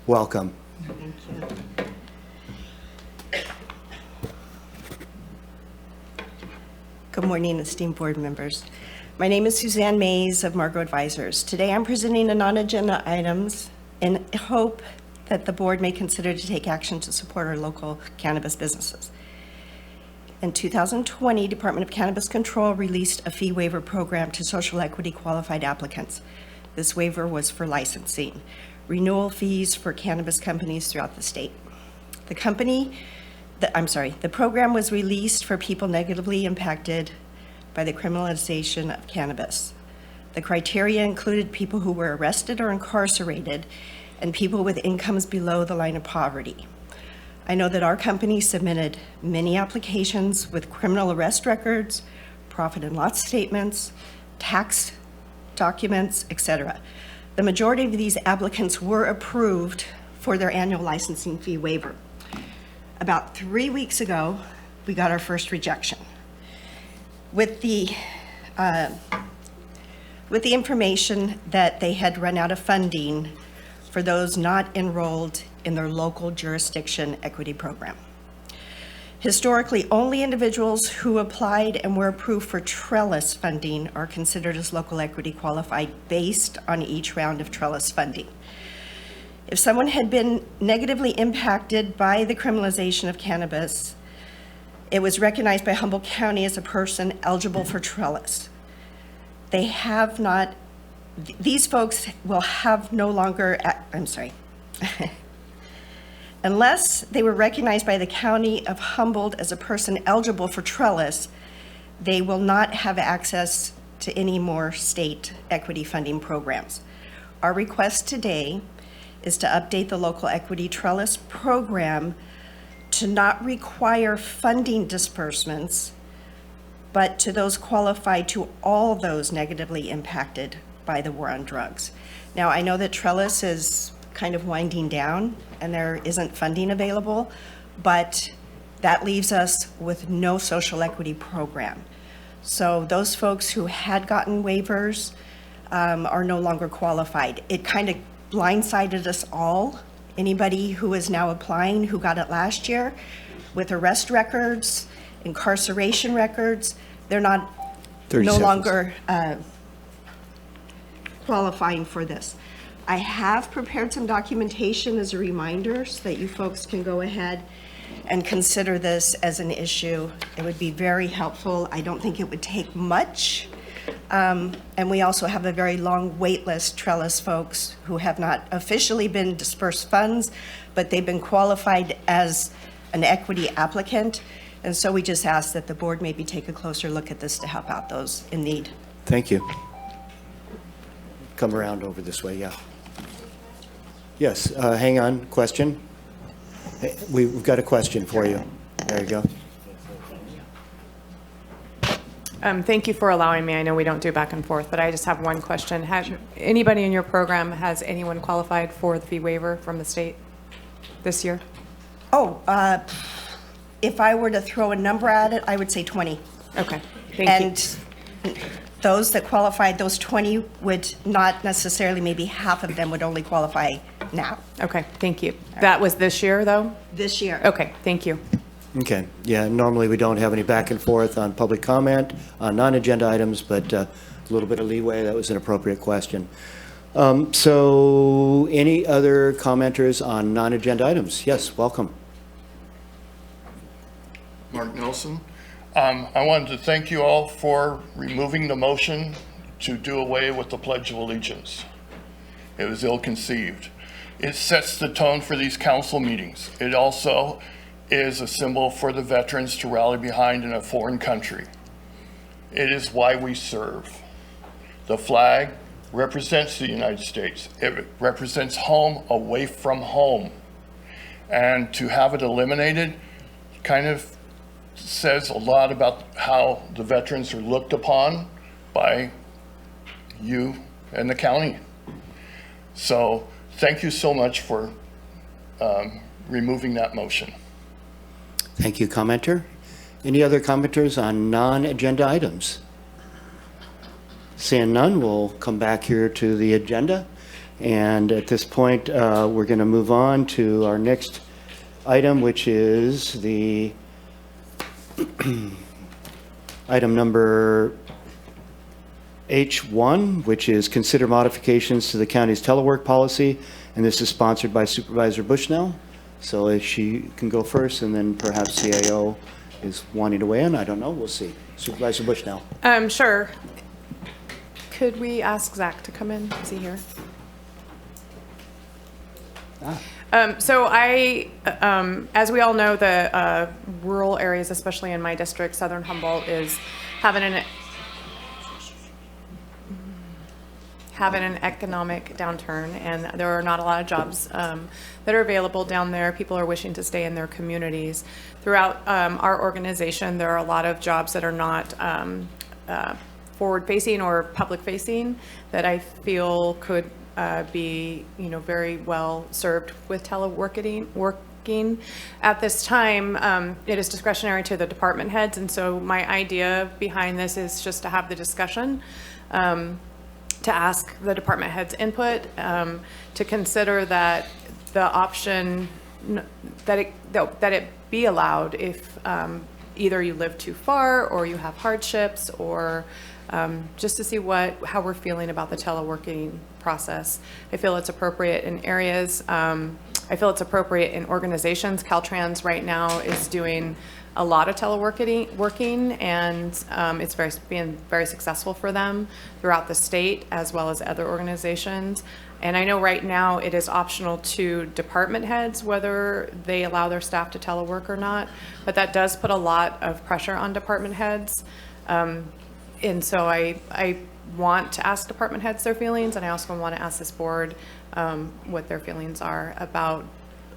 S1: Welcome.
S14: Thank you. Good morning, esteemed board members. My name is Suzanne Mays of Margot Advisors. Today I'm presenting the non-agenda items in hope that the board may consider to take action to support our local cannabis businesses. In 2020, Department of Cannabis Control released a fee waiver program to social equity qualified applicants. This waiver was for licensing, renewal fees for cannabis companies throughout the state. The program was released for people negatively impacted by the criminalization of cannabis. The criteria included people who were arrested or incarcerated and people with incomes below the line of poverty. I know that our company submitted many applications with criminal arrest records, profit and loss statements, tax documents, etc. The majority of these applicants were approved for their annual licensing fee waiver. About 3 weeks ago, we got our first rejection. With the information that they had run out of funding for those not enrolled in their local jurisdiction equity program. Historically, only individuals who applied and were approved for trellis funding are considered as local equity qualified based on each round of trellis funding. If someone had been negatively impacted by the criminalization of cannabis, it was recognized by Humboldt County as a person eligible for trellis. They have not, these folks will have no longer, unless they were recognized by the County of Humboldt as a person eligible for trellis, they will not have access to any more state equity funding programs. Our request today is to update the local equity trellis program to not require funding disbursements, but to those qualified to all those negatively impacted by the war on drugs. Now, I know that trellis is kind of winding down and there isn't funding available, but that leaves us with no social equity program. So those folks who had gotten waivers are no longer qualified. It kind of blindsided us all. Anybody who is now applying who got it last year with arrest records, incarceration records, they're no longer qualifying for this. I have prepared some documentation as a reminder so that you folks can go ahead and consider this as an issue. It would be very helpful. I don't think it would take much. And we also have a very long wait list, trellis folks who have not officially been dispersed funds, but they've been qualified as an equity applicant. And so we just ask that the board maybe take a closer look at this to help out those in need.
S1: Thank you. Come around over this way, yeah. Yes, hang on, question. Hey, we've got a question for you. There you go.
S2: Thank you for allowing me. I know we don't do back and forth, but I just have one question. Anybody in your program, has anyone qualified for the fee waiver from the state this year?
S14: Oh, if I were to throw a number at it, I would say 20.
S2: Okay, thank you.
S14: And those that qualified, those 20 would not necessarily, maybe half of them would only qualify now,
S2: Okay, thank you. That was this year, though?
S14: this year.
S2: Okay, thank you.
S1: Okay, yeah, normally we don't have any back and forth on public comment on non-agenda items, but a little bit of leeway, that was an appropriate question. So any other commenters on non-agenda items? Yes, welcome.
S15: Mark Nelson. I wanted to thank you all for removing the motion to do away with the Pledge of Allegiance. It was ill-conceived. It sets the tone for these council meetings. It also is a symbol for the veterans to rally behind in a foreign country. It is why we serve. The flag represents the United States. It represents home away from home. And to have it eliminated kind of says a lot about how the veterans are looked upon by you and the county. So thank you so much for removing that motion.
S1: Thank you, commenter. Any other commenters on non-agenda items? Seeing none, we'll come back here to the agenda. And at this point, we're going to move on to our next item, which is the item number H1, which is consider modifications to the county's telework policy. And this is sponsored by Supervisor Bushnell. So if she can go first, and then perhaps CAO is wanting to weigh in. I don't know. We'll see. Supervisor Bushnell.
S2: Sure. Could we ask Zach to come in? Is he here? So as we all know, the rural areas, especially in my district, Southern Humboldt, is having an economic downturn, and there are not a lot of jobs that are available down there. People are wishing to stay in their communities. Throughout our organization, there are a lot of jobs that are not forward-facing or public-facing that I feel could be, very well served with teleworking. At this time, it is discretionary to the department heads, and so my idea behind this is just to have the discussion, to ask the department heads input, to consider that the option that it be allowed if either you live too far or you have hardships, or just to see how we're feeling about the teleworking process. I feel it's appropriate in areas. I feel it's appropriate in organizations. Caltrans right now is doing a lot of teleworking, and it's being very successful for them throughout the state as well as other organizations. And I know right now it is optional to department heads whether they allow their staff to telework or not, but that does put a lot of pressure on department heads. And so I want to ask department heads their feelings, and I also want to ask this board what their feelings are about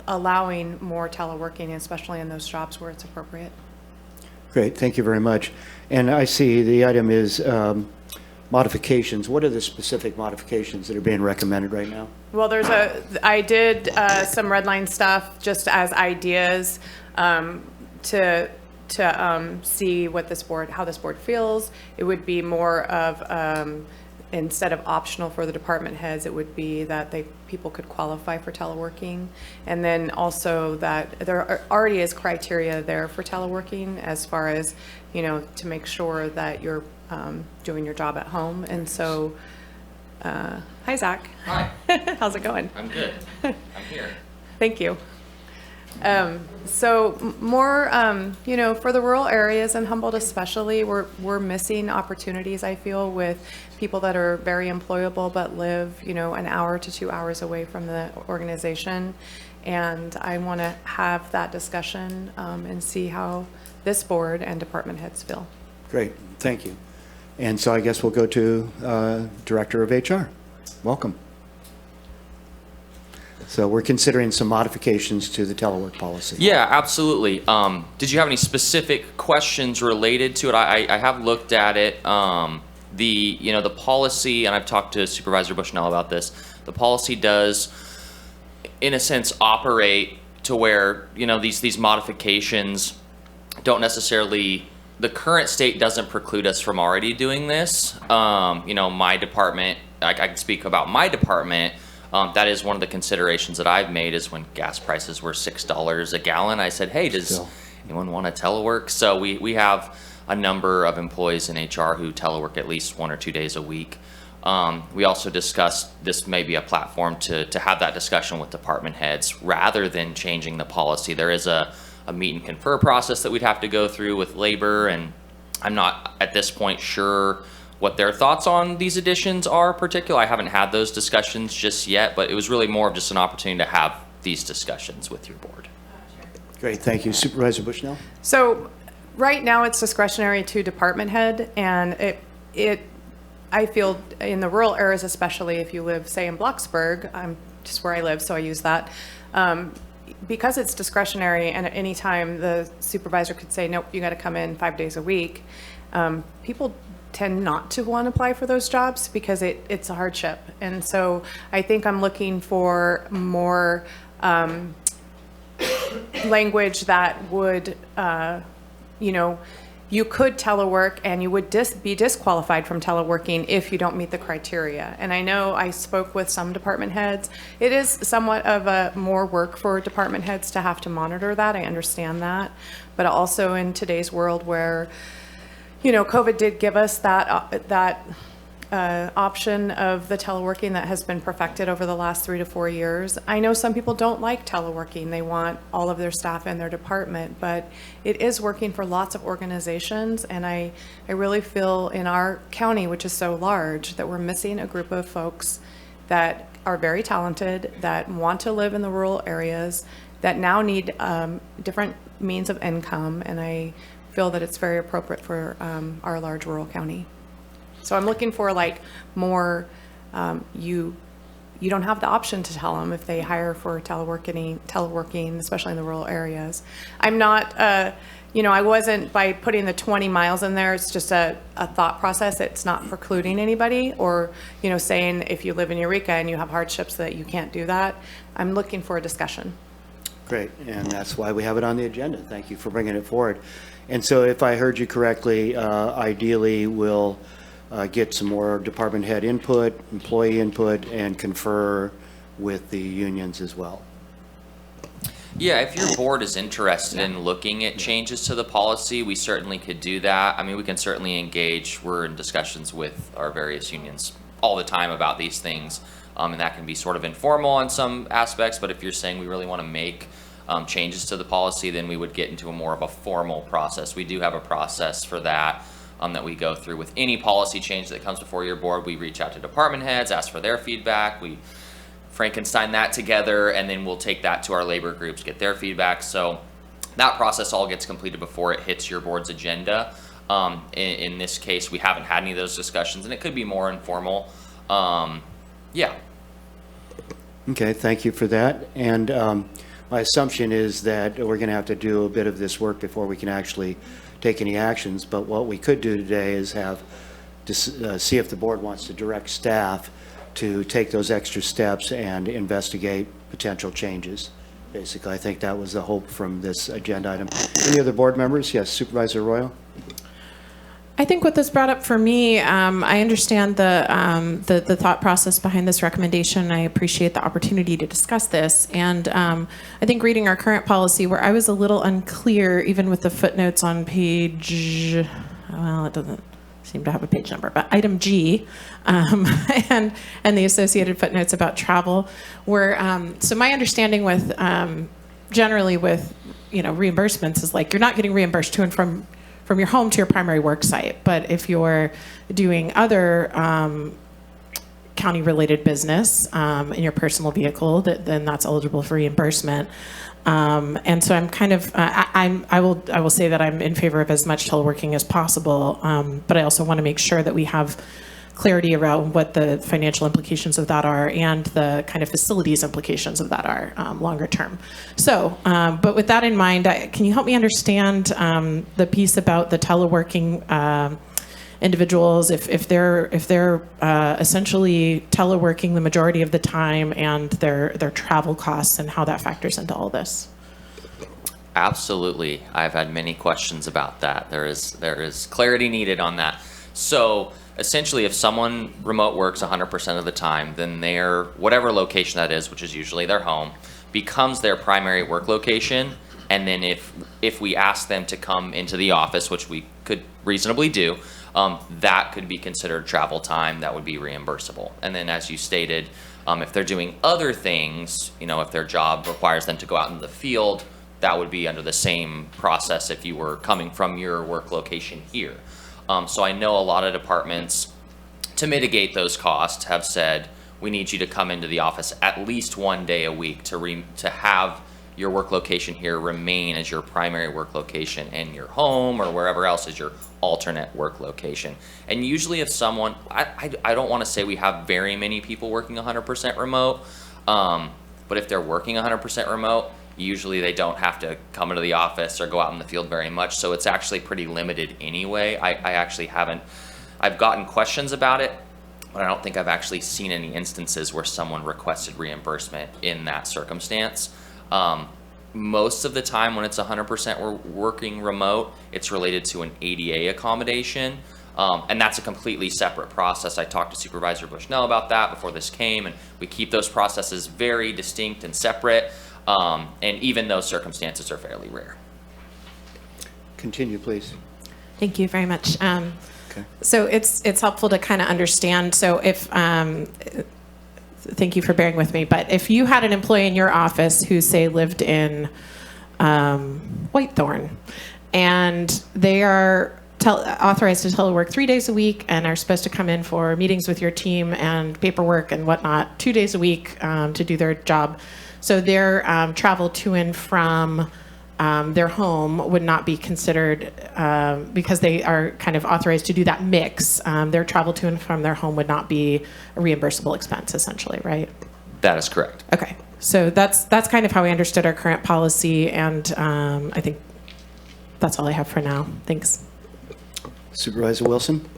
S2: allowing more teleworking, especially in those jobs where it's appropriate.
S1: Great, thank you very much. And I see the item is modifications. What are the specific modifications that are being recommended right now?
S2: Well, I did some red line stuff just as ideas to see what how this board feels. It would be more of instead of optional for the department heads, it would be that people could qualify for teleworking, and then also that there already is criteria there for teleworking as far as to make sure that you're doing your job at home. And so, hi Zach.
S16: Hi.
S2: How's it going?
S16: I'm good. I'm here.
S2: Thank you. So more, for the rural areas and Humboldt especially, we're missing opportunities, I feel, with people that are very employable but live, an hour to 2 hours away from the organization. And I want to have that discussion and see how this board and department heads feel.
S1: Great, thank you. And so I guess we'll go to Director of HR. Welcome. So we're considering some modifications to the telework policy.
S16: Yeah, absolutely. Did you have any specific questions related to it? I have looked at it. The policy, and I've talked to Supervisor Bushnell about this. The policy does, in a sense, operate to where these modifications don't necessarily. The current state doesn't preclude us from already doing this. My department, I can speak about my department. That is one of the considerations that I've made is when gas prices were $6 a gallon. I said, hey, does anyone want to telework? So we have a number of employees in HR who telework at least 1 or 2 days a week. We also discussed this may be a platform to have that discussion with department heads rather than changing the policy. There is a meet and confer process that we'd have to go through with labor, and I'm not at this point sure what their thoughts on these additions are particular. I haven't had those discussions just yet, but it was really more of just an opportunity to have these discussions with your board.
S1: Great, thank you. Supervisor Bushnell?
S2: So right now it's discretionary to department head, and I feel in the rural areas, especially if you live, say, in Bloxburg, I'm just where I live, so I use that. Because it's discretionary, and at any time the supervisor could say, nope, you got to come in 5 days a week, people tend not to want to apply for those jobs because it's a hardship. And so I think I'm looking for more language that would, you could telework and you would be disqualified from teleworking if you don't meet the criteria. And I know I spoke with some department heads. It is somewhat of more work for department heads to have to monitor that. I understand that. But also in today's world where COVID did give us that option of the teleworking that has been perfected over the last 3 to 4 years. I know some people don't like teleworking. They want all of their staff in their department, but it is working for lots of organizations. And I really feel in our county, which is so large, that we're missing a group of folks that are very talented, that want to live in the rural areas, that now need different means of income. And I feel that it's very appropriate for our large rural county. So I'm looking for more, you don't have the option to tell them if they hire for teleworking, especially in the rural areas. I'm not, I wasn't, by putting the 20 miles in there, it's just a thought process. It's not precluding anybody or, saying if you live in Eureka and you have hardships that you can't do that. I'm looking for a discussion.
S1: Great, and that's why we have it on the agenda. Thank you for bringing it forward. And so if I heard you correctly, ideally we'll get some more department head input, employee input, and confer with the unions as well.
S16: Yeah, if your board is interested in looking at changes to the policy, we certainly could do that. I mean, we can certainly engage. We're in discussions with our various unions all the time about these things, and that can be sort of informal on some aspects, but if you're saying we really want to make changes to the policy, then we would get into more of a formal process. We do have a process for that that we go through with any policy change that comes before your board. We reach out to department heads, ask for their feedback. We Frankenstein that together, and then we'll take that to our labor groups, get their feedback. So that process all gets completed before it hits your board's agenda. In this case, we haven't had any of those discussions, and it could be more informal. Yeah.
S1: Okay, thank you for that. And my assumption is that we're going to have to do a bit of this work before we can actually take any actions. But what we could do today is have to see if the board wants to direct staff to take those extra steps and investigate potential changes. Basically, I think that was the hope from this agenda item. Any other board members? Yes, Supervisor Arroyo.
S8: I think what this brought up for me, I understand the thought process behind this recommendation. I appreciate the opportunity to discuss this. And I think reading our current policy, where I was a little unclear, even with the footnotes on page, well, it doesn't seem to have a page number, but item G, and the associated footnotes about travel were, so my understanding with, generally with, reimbursements is like, you're not getting reimbursed to and from your home to your primary work site. But if you're doing other county-related business in your personal vehicle, then that's eligible for reimbursement. And so I'm kind of, I will say that I'm in favor of as much teleworking as possible, but I also want to make sure that we have clarity around what the financial implications of that are and the kind of facilities implications of that are longer term. So, but with that in mind, can you help me understand the piece about the teleworking individuals, if they're essentially teleworking the majority of the time, and their travel costs, and how that factors into all this?
S16: Absolutely. I've had many questions about that. There is clarity needed on that. So essentially, if someone remote works 100% of the time, then their whatever location that is, which is usually their home, becomes their primary work location. And then if we ask them to come into the office, which we could reasonably do, that could be considered travel time that would be reimbursable. And then, as you stated, if they're doing other things, if their job requires them to go out in the field, that would be under the same process if you were coming from your work location here. So I know a lot of departments, to mitigate those costs, have said, we need you to come into the office at least one day a week to have your work location here remain as your primary work location, and your home or wherever else is your alternate work location. And usually if someone, I don't want to say we have very many people working 100% remote, but if they're working 100% remote, usually they don't have to come into the office or go out in the field very much, so it's actually pretty limited anyway. I actually haven't, I've gotten questions about it, but I don't think I've actually seen any instances where someone requested reimbursement in that circumstance. Most of the time when it's 100% we're working remote, it's related to an ADA accommodation, and that's a completely separate process. I talked to Supervisor Bushnell about that before this came, and we keep those processes very distinct and separate, and even those circumstances are fairly rare.
S1: Continue, please.
S8: Thank you very much.
S1: Okay.
S8: So it's helpful to kind of understand. So if thank you for bearing with me, but if you had an employee in your office who, say, lived in Whitethorn, and they are authorized to telework 3 days a week and are supposed to come in for meetings with your team and paperwork and whatnot 2 days a week to do their job, so their travel to and from their home would not be considered, because they are kind of authorized to do that mix. Their travel to and from their home would not be a reimbursable expense, essentially, right?
S16: That is correct.
S8: Okay, so that's kind of how I understood our current policy, and I think that's all I have for now. Thanks.
S1: Supervisor Wilson?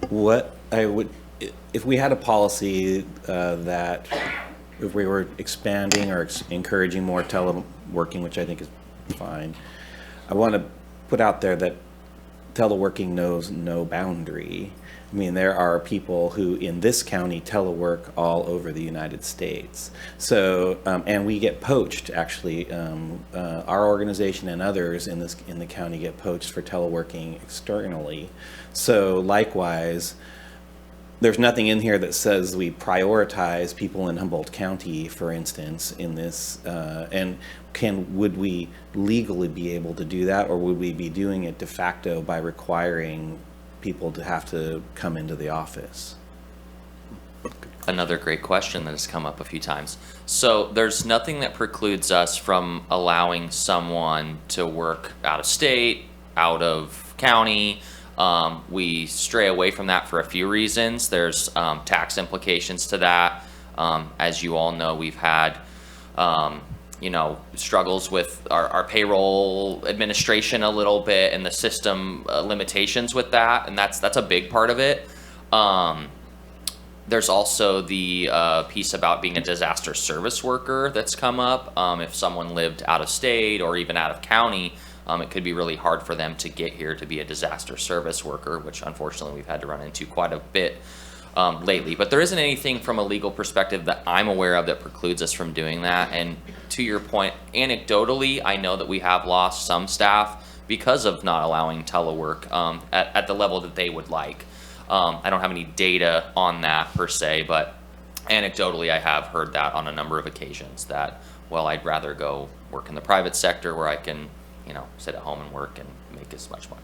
S9: What I would, if we had a policy that if we were expanding or encouraging more teleworking, which I think is fine, I want to put out there that teleworking knows no boundary. I mean, there are people who in this county telework all over the United States. So, and we get poached, actually. Our organization and others in the county get poached for teleworking externally. So likewise, there's nothing in here that says we prioritize people in Humboldt County, for instance, in this, and would we legally be able to do that, or would we be doing it de facto by requiring people to have to come into the office?
S16: Another great question that has come up a few times. So there's nothing that precludes us from allowing someone to work out of state, out of county. We stray away from that for a few reasons. There's tax implications to that. As you all know, we've had struggles with our payroll administration a little bit, and the system limitations with that, and that's a big part of it. There's also the piece about being a disaster service worker that's come up. If someone lived out of state or even out of county, it could be really hard for them to get here to be a disaster service worker, which unfortunately we've had to run into quite a bit lately. But there isn't anything from a legal perspective that I'm aware of that precludes us from doing that. And to your point, anecdotally, I know that we have lost some staff because of not allowing telework at the level that they would like. I don't have any data on that per se, but anecdotally I have heard that on a number of occasions that, well, I'd rather go work in the private sector where I can, sit at home and work and make as much money.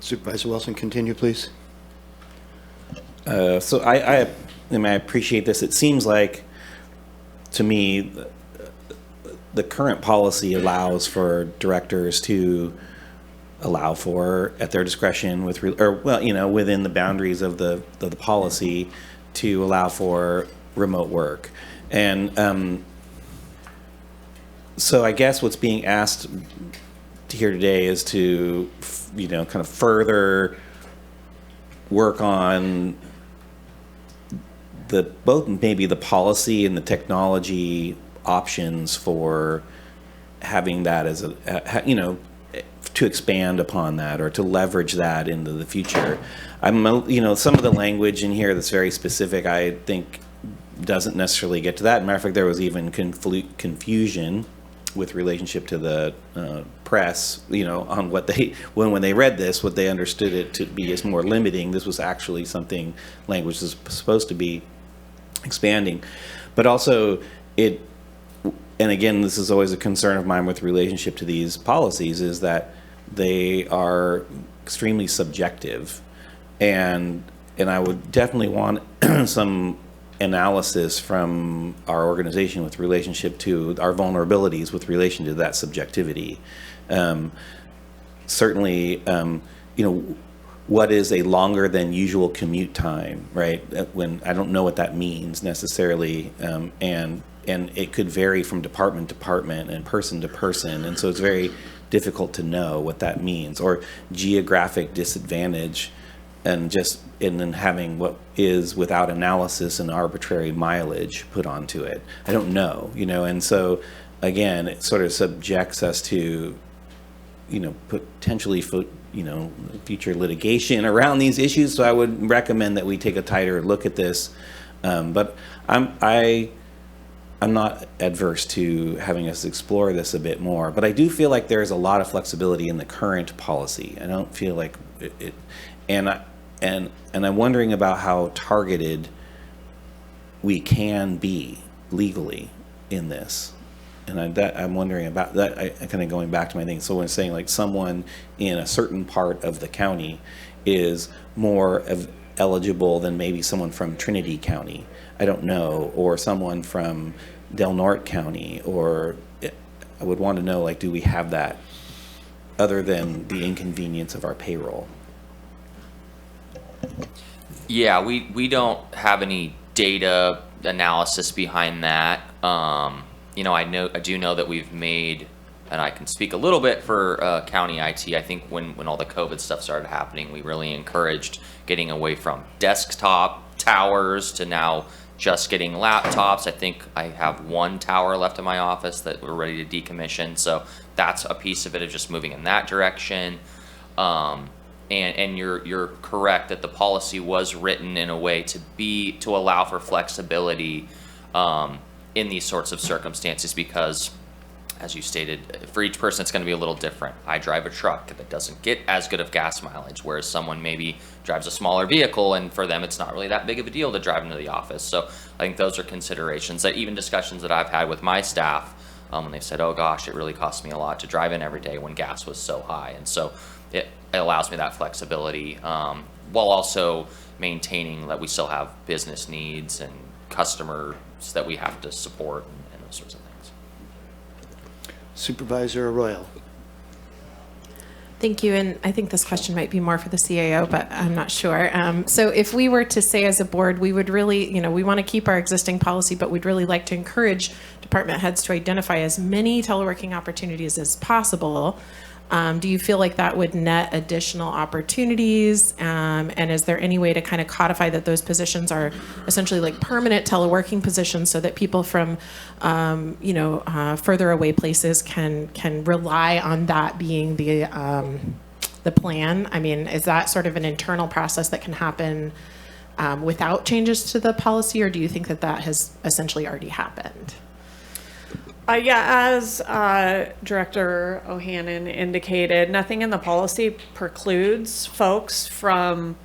S1: Supervisor Wilson, continue, please.
S9: So I appreciate this. It seems like, to me, the current policy allows for directors to allow for, at their discretion, within the boundaries of the policy, to allow for remote work. And so I guess what's being asked here today is to, kind of further work on both maybe the policy and the technology options for having that as to expand upon that or to leverage that into the future. Some of the language in here that's very specific, I think, doesn't necessarily get to that. As a matter of fact, there was even confusion with relationship to the press, on what when they read this, what they understood it to be as more limiting. This was actually something language is supposed to be expanding, but also and again, this is always a concern of mine with relationship to these policies, is that they are extremely subjective, and I would definitely want some analysis from our organization with relationship to our vulnerabilities with relation to that subjectivity. Certainly, what is a longer than usual commute time, right? When I don't know what that means necessarily, and it could vary from department to department and person to person, and so it's very difficult to know what that means. Or geographic disadvantage, and then having what is without analysis and arbitrary mileage put onto it. I don't know, and so again, it sort of subjects us to, potentially future litigation around these issues. So I would recommend that we take a tighter look at this. But I'm not adverse to having us explore this a bit more. But I do feel like there's a lot of flexibility in the current policy. I don't feel like it, and I'm wondering about how targeted we can be legally in this. And I'm wondering about that. I kind of going back to my thing. So when I'm saying like someone in a certain part of the county is more eligible than maybe someone from Trinity County, I don't know, or someone from Del Norte County, or I would want to know, like, do we have that other than the inconvenience of our payroll?
S16: Yeah, we don't have any data analysis behind that. I do know that we've made, and I can speak a little bit for county IT. I think when all the COVID stuff started happening, we really encouraged getting away from desktop towers to now just getting laptops. I think I have one tower left in my office that we're ready to decommission. So that's a piece of it, of just moving in that direction. And you're correct that the policy was written in a way to allow for flexibility in these sorts of circumstances, because, as you stated, for each person it's going to be a little different. I drive a truck that doesn't get as good of gas mileage, whereas someone maybe drives a smaller vehicle, and for them it's not really that big of a deal to drive into the office. So I think those are considerations that even discussions that I've had with my staff, when they've said, oh gosh, it really costs me a lot to drive in every day when gas was so high. And so it allows me that flexibility, while also maintaining that we still have business needs and customers that we have to support and those sorts of things.
S1: Supervisor Arroyo.
S8: Thank you, and I think this question might be more for the CAO, but I'm not sure. So if we were to say as a board, we would really, we want to keep our existing policy, but we'd really like to encourage department heads to identify as many teleworking opportunities as possible. Do you feel like that would net additional opportunities? And is there any way to kind of codify that those positions are essentially like permanent teleworking positions, so that people from, further away places can rely on that being the plan? I mean, is that sort of an internal process that can happen without changes to the policy, or do you think that that has essentially already happened?
S4: As Director O'Hannon indicated, nothing in the policy precludes folks from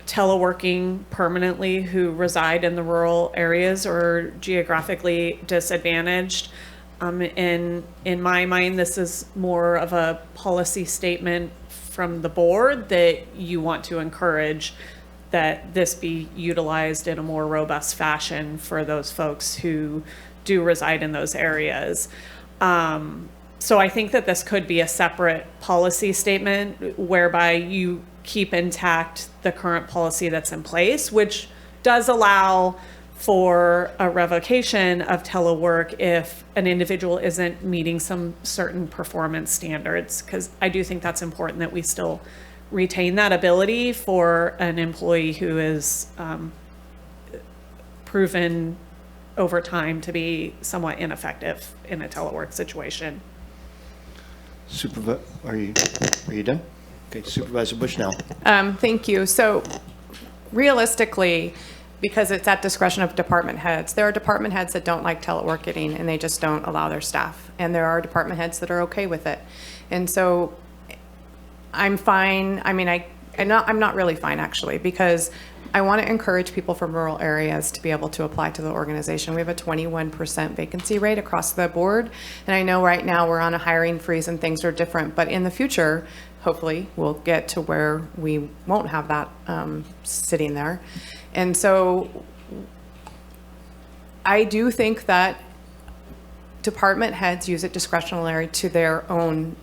S4: teleworking permanently who reside in the rural areas or geographically disadvantaged. In my mind, this is more of a policy statement from the board that you want to encourage that this be utilized in a more robust fashion for those folks who do reside in those areas. So I think that this could be a separate policy statement whereby you keep intact the current policy that's in place, which does allow for a revocation of telework if an individual isn't meeting some certain performance standards, because I do think that's important that we still retain that ability for an employee who is proven over time to be somewhat ineffective in a telework situation.
S1: Are you done? Okay, Supervisor Bushnell.
S2: Thank you. So realistically, because it's at discretion of department heads, there are department heads that don't like teleworking and they just don't allow their staff. And there are department heads that are okay with it. And so I'm fine. I mean, I'm not really fine actually, because I want to encourage people from rural areas to be able to apply to the organization. We have a 21% vacancy rate across the board. And I know right now we're on a hiring freeze and things are different, but in the future, hopefully we'll get to where we won't have that sitting there. And so I do think that department heads use it discretionary to their own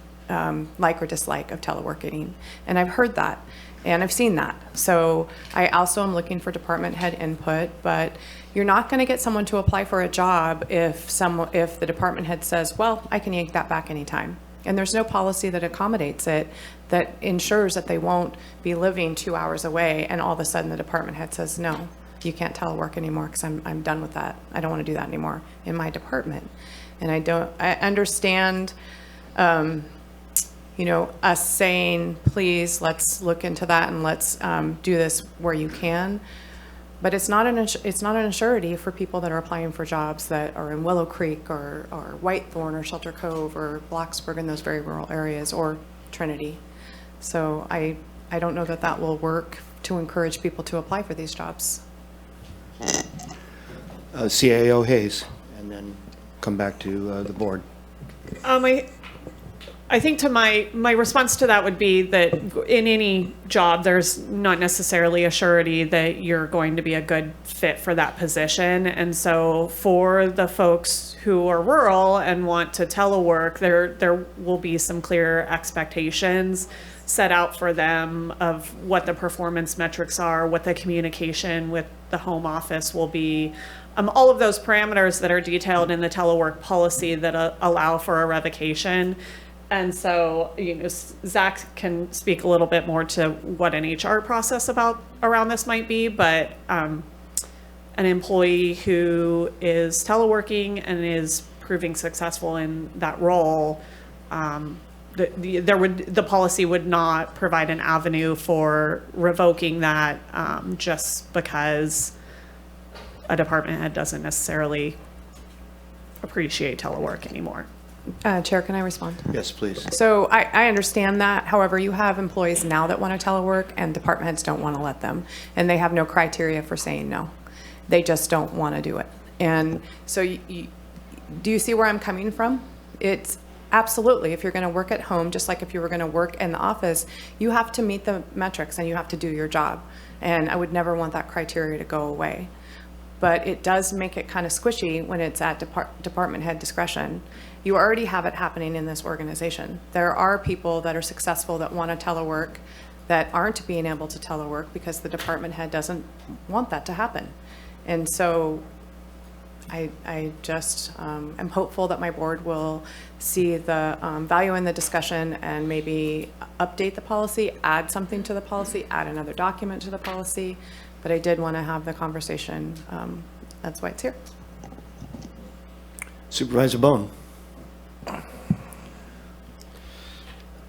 S2: like or dislike of teleworking. And I've heard that. And I've seen that. So I also am looking for department head input, but you're not going to get someone to apply for a job if the department head says, well, I can yank that back anytime. And there's no policy that accommodates it, that ensures that they won't be living 2 hours away and all of a sudden the department head says, no, you can't telework anymore because I'm done with that. I don't want to do that anymore in my department. And I understand us saying, please, let's look into that and let's do this where you can. But it's not an assurity for people that are applying for jobs that are in Willow Creek or Whitethorn or Shelter Cove or Blacksburg in those very rural areas, or Trinity. So I don't know that that will work to encourage people to apply for these jobs.
S1: CAO Hayes, and then come back to the board.
S4: I think to my response to that would be that in any job, there's not necessarily a surety that you're going to be a good fit for that position. And so for the folks who are rural and want to telework, there will be some clear expectations set out for them of what the performance metrics are, what the communication with the home office will be. All of those parameters that are detailed in the telework policy that allow for a revocation. And so, Zach can speak a little bit more to what an HR process around this might be, but an employee who is teleworking and is proving successful in that role, the policy would not provide an avenue for revoking that just because a department head doesn't necessarily appreciate telework anymore.
S2: Chair, can I respond?
S1: Yes, please.
S2: So I understand that. However, you have employees now that want to telework and department heads don't want to let them. And they have no criteria for saying no. They just don't want to do it. And so do you see where I'm coming from? It's absolutely, if you're going to work at home, just like if you were going to work in the office, you have to meet the metrics and you have to do your job. And I would never want that criteria to go away. But it does make it kind of squishy when it's at department head discretion. You already have it happening in this organization. There are people that are successful that want to telework that aren't being able to telework because the department head doesn't want that to happen. And so I just am hopeful that my board will see the value in the discussion and maybe update the policy, add something to the policy, add another document to the policy. But I did want to have the conversation. That's why it's here.
S1: Supervisor Bohn.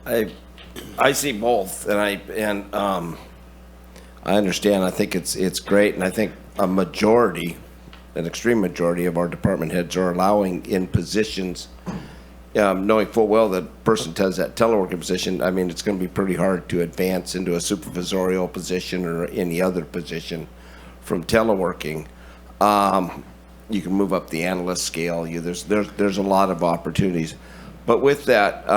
S10: I see both, and I understand. I think it's great, and I think an extreme majority of our department heads are allowing in positions, knowing full well that person has that teleworking position. I mean, it's going to be pretty hard to advance into a supervisorial position or any other position from teleworking. You can move up the analyst scale. There's a lot of opportunities, but with that,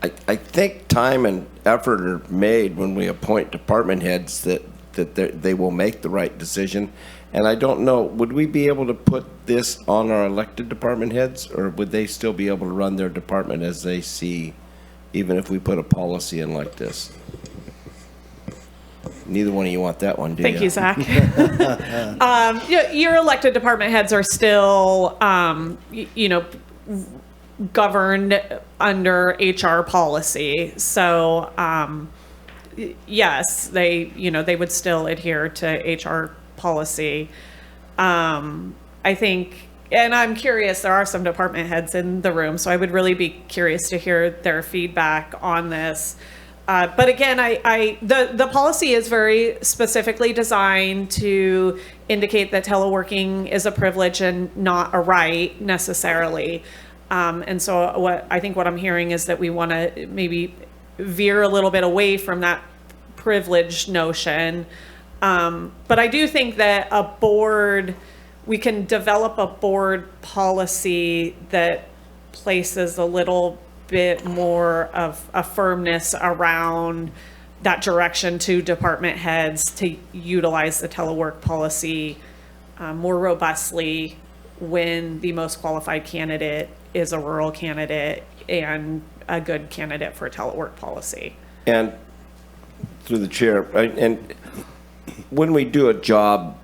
S10: I think time and effort are made when we appoint department heads that that they will make the right decision. And I don't know, would we be able to put this on our elected department heads, or would they still be able to run their department as they see, even if we put a policy in like this? Neither one of you want that one, do you?
S4: Thank you, Zach. Your elected department heads are still, governed under HR policy. So, yes, they would still adhere to HR policy. I think, and I'm curious, there are some department heads in the room, so I would really be curious to hear their feedback on this. But again, the policy is very specifically designed to indicate that teleworking is a privilege and not a right necessarily. And so what I'm hearing is that we want to maybe veer a little bit away from that privilege notion. But I do think that we can develop a board policy that places a little bit more of a firmness around that direction to department heads to utilize the telework policy more robustly when the most qualified candidate is a rural candidate and a good candidate for a telework policy.
S10: And through the chair, and when we do a job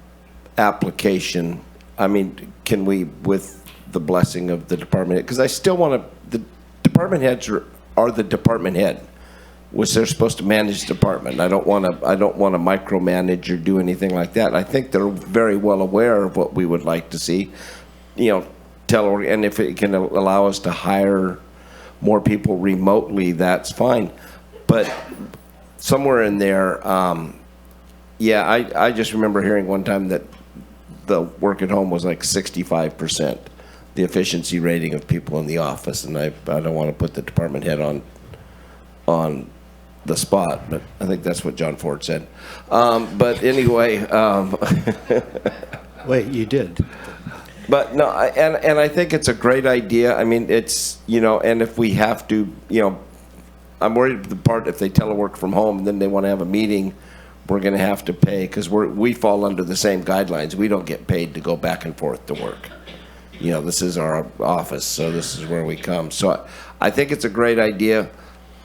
S10: application, I mean, can we, with the blessing of the department head, because I still want to, the department heads are the department head, which they're supposed to manage the department. I don't want to micromanage or do anything like that. I think they're very well aware of what we would like to see, and if it can allow us to hire more people remotely, that's fine. But somewhere in there, I just remember hearing one time that the work at home was like 65%, the efficiency rating of people in the office. And I don't want to put the department head on the spot, but I think that's what John Ford said. But anyway.
S1: Wait, you did.
S10: But no, and I think it's a great idea. I mean, it's, and if we have to, I'm worried the part if they telework from home, then they want to have a meeting, we're going to have to pay, because we fall under the same guidelines. We don't get paid to go back and forth to work. This is our office, so this is where we come. So I think it's a great idea.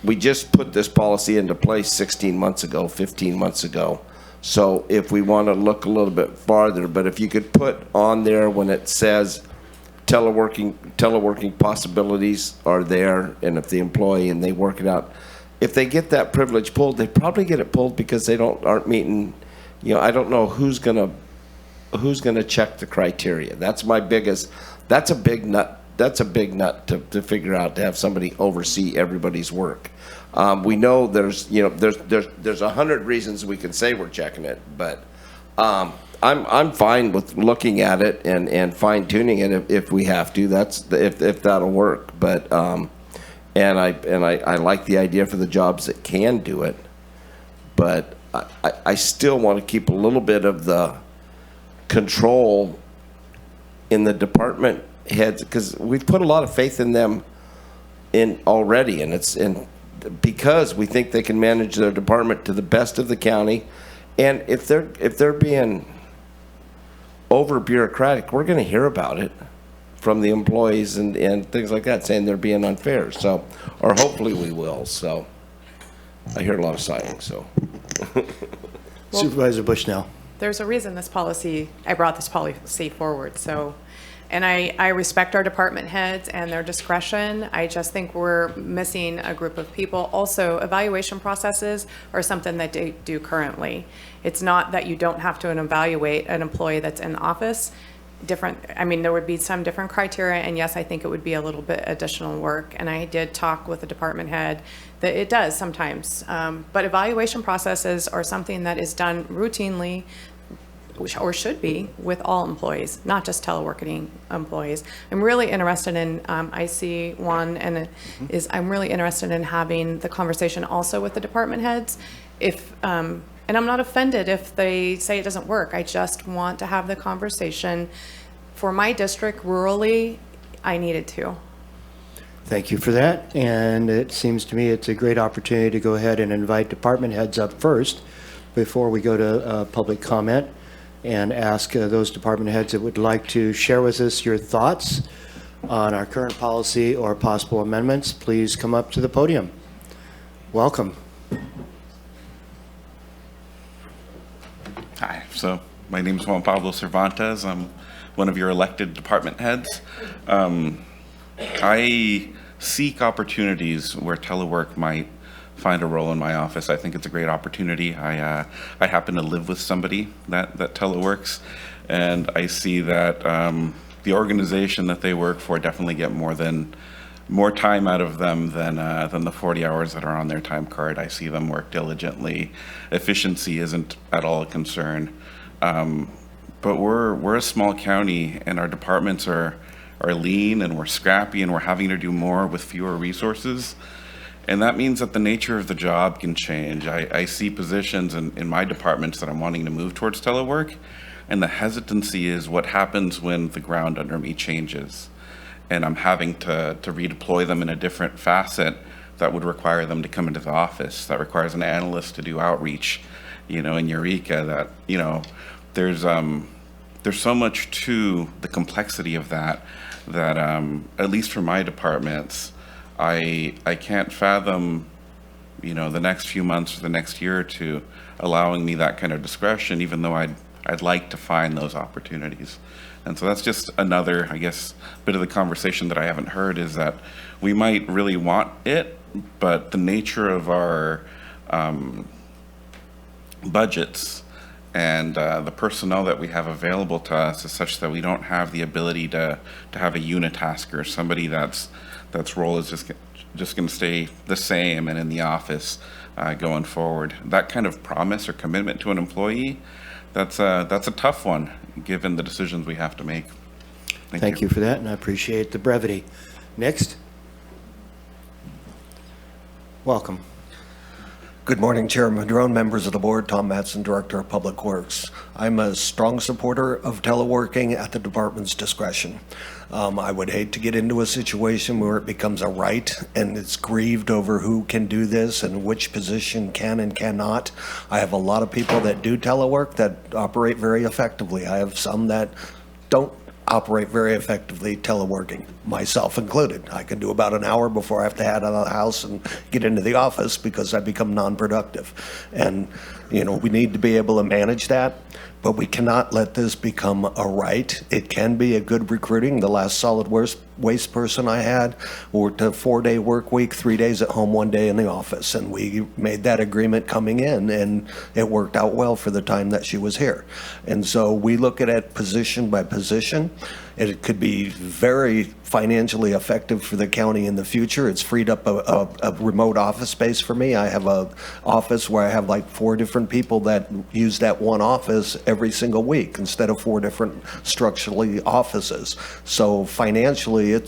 S10: We just put this policy into place 16 months ago, 15 months ago. So if we want to look a little bit farther, but if you could put on there when it says teleworking possibilities are there, and if the employee and they work it out, if they get that privilege pulled, they probably get it pulled because they aren't meeting. I don't know who's gonna check the criteria. That's my biggest. That's a big nut. That's a big nut to figure out, to have somebody oversee everybody's work. We know there's 100 reasons we can say we're checking it, but I'm fine with looking at it and fine tuning it if we have to. If that'll work. But and I like the idea for the jobs that can do it, but I still want to keep a little bit of the control in the department heads, because we've put a lot of faith in them already, and because we think they can manage their department to the best of the county. And if they're being over bureaucratic, we're going to hear about it from the employees and things like that, saying they're being unfair. So, or hopefully we will. So I hear a lot of sighing. So
S1: Supervisor Bushnell.
S2: There's a reason I brought this policy forward. So, and I respect our department heads and their discretion. I just think we're missing a group of people. Also, evaluation processes are something that they do currently. It's not that you don't have to evaluate an employee that's in office. There would be some different criteria, and yes, I think it would be a little bit additional work. And I did talk with the department head that it does sometimes. But evaluation processes are something that is done routinely, or should be, with all employees, not just teleworking employees. I'm really interested in, I see one, and I'm really interested in having the conversation also with the department heads. And I'm not offended if they say it doesn't work. I just want to have the conversation. For my district, rurally, I needed to.
S1: Thank you for that. And it seems to me it's a great opportunity to go ahead and invite department heads up first before we go to public comment and ask those department heads that would like to share with us your thoughts on our current policy or possible amendments, please come up to the podium. Welcome.
S17: Hi, so my name is Juan Pablo Cervantes. I'm one of your elected department heads. I seek opportunities where telework might find a role in my office. I think it's a great opportunity. I happen to live with somebody that teleworks, and I see that the organization that they work for definitely get more time out of them than the 40 hours that are on their time card. I see them work diligently. Efficiency isn't at all a concern. But we're a small county, and our departments are lean, and we're scrappy, and we're having to do more with fewer resources. And that means that the nature of the job can change. I see positions in my departments that I'm wanting to move towards telework, and the hesitancy is what happens when the ground under me changes. And I'm having to redeploy them in a different facet that would require them to come into the office, that requires an analyst to do outreach, in Eureka, that, there's so much to the complexity of that at least for my departments, I can't fathom, the next few months or the next year or two allowing me that kind of discretion, even though I'd like to find those opportunities. And so that's just another, I guess, bit of the conversation that I haven't heard, is that we might really want it, but the nature of our budgets and the personnel that we have available to us is such that we don't have the ability to have a unitasker, somebody that's role is just going to stay the same and in the office going forward. That kind of promise or commitment to an employee, that's a tough one, given the decisions we have to make.
S1: Thank you for that, and I appreciate the brevity. Next. Welcome.
S18: Good morning, Chair Madrone, members of the board, Tom Matson, Director of Public Works. I'm a strong supporter of teleworking at the department's discretion. I would hate to get into a situation where it becomes a right and it's grieved over who can do this and which position can and cannot. I have a lot of people that do telework that operate very effectively. I have some that don't operate very effectively teleworking, myself included. I can do about an hour before I have to head out of the house and get into the office because I become non-productive. And, we need to be able to manage that, but we cannot let this become a right. It can be a good recruiting. The last solid waste person I had worked a 4-day work week, 3 days at home, 1 day in the office. And we made that agreement coming in, and it worked out well for the time that she was here. And so we look at it position by position. It could be very financially effective for the county in the future. It's freed up a remote office space for me. I have an office where I have like 4 different people that use that one office every single week instead of 4 different structurally offices. So financially,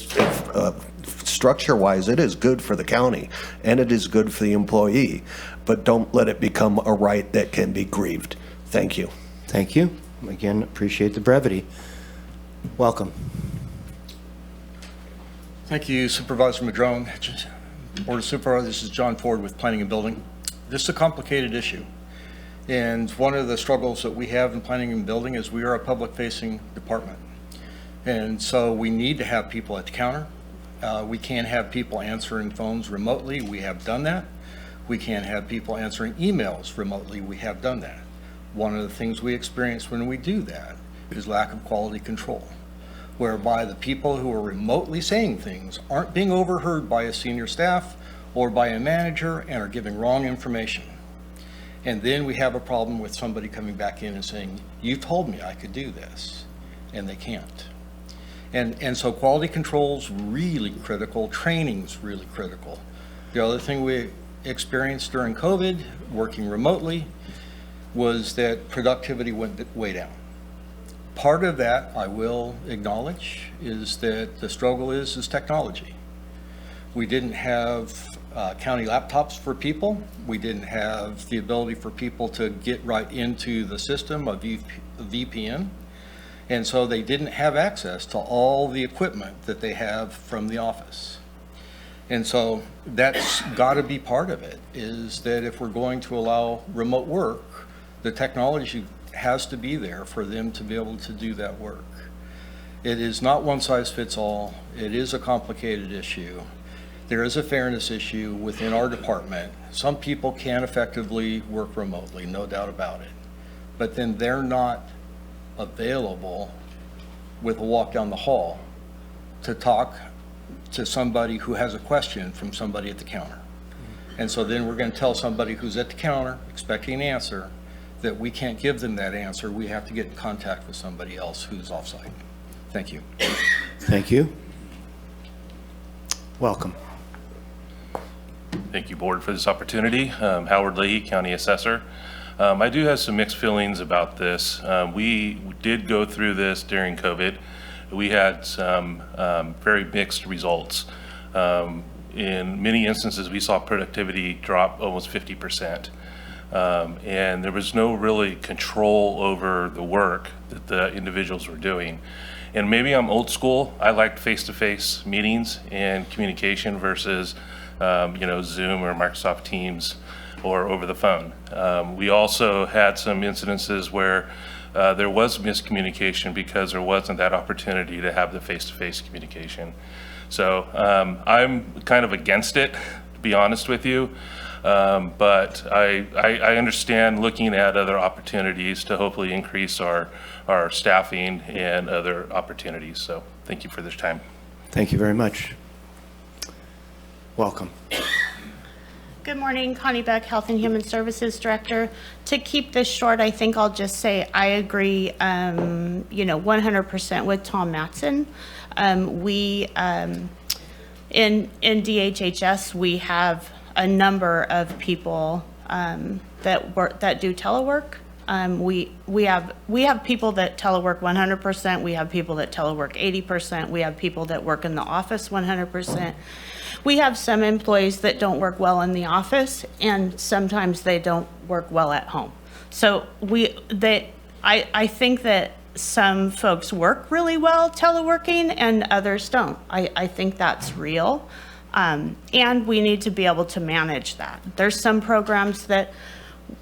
S18: structure-wise, it is good for the county and it is good for the employee, but don't let it become a right that can be grieved. Thank you.
S1: Thank you. Again, appreciate the brevity. Welcome.
S19: Thank you, Supervisor Madrone. Board of Supervisors, this is John Ford with Planning and Building. This is a complicated issue. And one of the struggles that we have in planning and building is we are a public-facing department. And so we need to have people at the counter. We can't have people answering phones remotely. We have done that. We can't have people answering emails remotely. We have done that. One of the things we experience when we do that is lack of quality control, whereby the people who are remotely saying things aren't being overheard by a senior staff or by a manager and are giving wrong information. And then we have a problem with somebody coming back in and saying, you told me I could do this, and they can't. And so quality control's really critical, training's really critical. The other thing we experienced during COVID, working remotely, was that productivity went way down. Part of that, I will acknowledge, is that the struggle is technology. We didn't have county laptops for people. We didn't have the ability for people to get right into the system of VPN. And so they didn't have access to all the equipment that they have from the office. And so that's got to be part of it, is that if we're going to allow remote work, The technology has to be there for them to be able to do that work. It is not one size fits all. It is a complicated issue. There is a fairness issue within our department. Some people can effectively work remotely, no doubt about it. But then they're not available with a walk down the hall to talk to somebody who has a question from somebody at the counter. And so then we're going to tell somebody who's at the counter expecting an answer that we can't give them that answer. We have to get in contact with somebody else who's offsite. Thank you.
S1: Thank you. Welcome.
S20: Thank you, Board, for this opportunity. Howard Leahy, County Assessor. I do have some mixed feelings about this. We did go through this during COVID. We had some very mixed results. In many instances, we saw productivity drop almost 50%. And there was no really control over the work that the individuals were doing. And maybe I'm old school. I liked face-to-face meetings and communication versus Zoom or Microsoft Teams or over the phone. We also had some incidences where there was miscommunication because there wasn't that opportunity to have the face-to-face communication. So I'm kind of against it, to be honest with you. But I understand looking at other opportunities to hopefully increase our staffing and other opportunities. So thank you for this time.
S1: Thank you very much. Welcome.
S21: Good morning, Connie Beck, Health and Human Services Director. To keep this short, I think I'll just say I agree, 100% with Tom Mattson. In DHHS, we have a number of people that do telework. We have people that telework 100%. We have people that telework 80%. We have people that work in the office 100%. We have some employees that don't work well in the office, and sometimes they don't work well at home. So I think that some folks work really well teleworking and others don't. I think that's real. And we need to be able to manage that. There's some programs that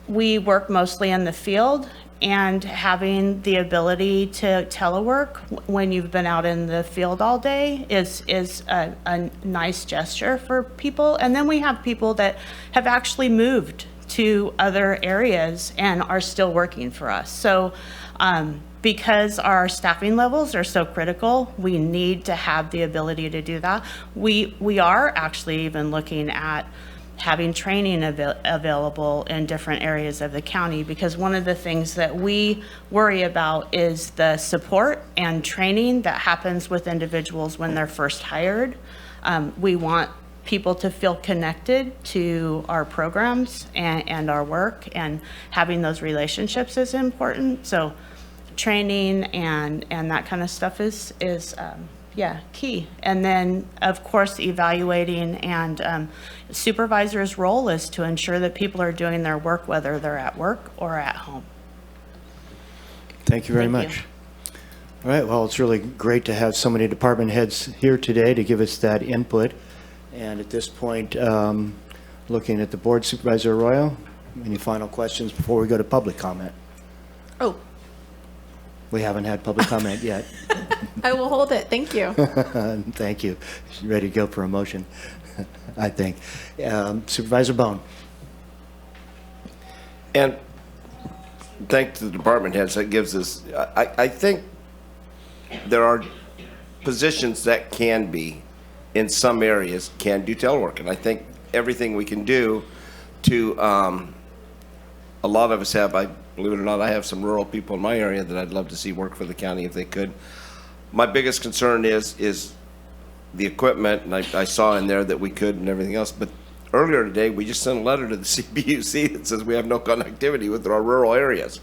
S21: we work mostly in the field, and having the ability to telework when you've been out in the field all day is a nice gesture for people. And then we have people that have actually moved to other areas and are still working for us. So because our staffing levels are so critical, we need to have the ability to do that. We are actually even looking at having training available in different areas of the county, because one of the things that we worry about is the support and training that happens with individuals when they're first hired. We want people to feel connected to our programs and our work, and having those relationships is important. So training and that kind of stuff is key. And then, of course, evaluating, and supervisor's role is to ensure that people are doing their work, whether they're at work or at home.
S1: Thank you very much. All right, well, it's really great to have so many department heads here today to give us that input. And at this point, looking at the board, Supervisor Arroyo, any final questions before we go to public comment?
S8: Oh.
S1: We haven't had public comment yet.
S8: I will hold it. Thank you.
S1: Thank you. She's ready to go for a motion, I think. Supervisor Bohn.
S10: And thank the department heads. That gives us, I think there are positions that can be, in some areas, can do telework. And I think everything we can do to, a lot of us have, believe it or not, I have some rural people in my area that I'd love to see work for the county if they could. My biggest concern is the equipment, and I saw in there that we could and everything else, but earlier today, we just sent a letter to the CPUC that says we have no connectivity with our rural areas.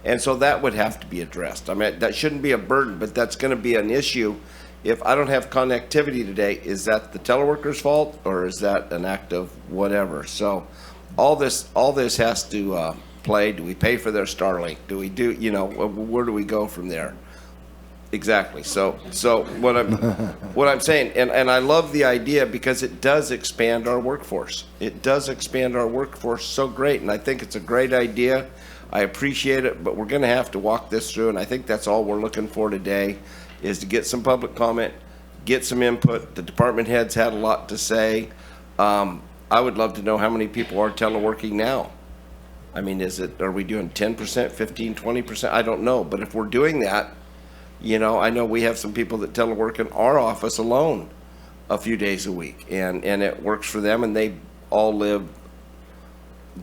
S10: And so that would have to be addressed. I mean, that shouldn't be a burden, but that's going to be an issue. If I don't have connectivity today, is that the teleworker's fault, or is that an act of whatever? So all this has to play. Do we pay for their Starlink? Do we do, where do we go from there? Exactly. So what I'm saying, and I love the idea because it does expand our workforce. It does expand our workforce so great, and I think it's a great idea. I appreciate it, but we're going to have to walk this through, and I think that's all we're looking for today, is to get some public comment, get some input. The department heads had a lot to say. I would love to know how many people are teleworking now. I mean, are we doing 10%, 15, 20%? I don't know, but if we're doing that, you know, I know we have some people that telework in our office alone a few days a week, and it works for them, and they all live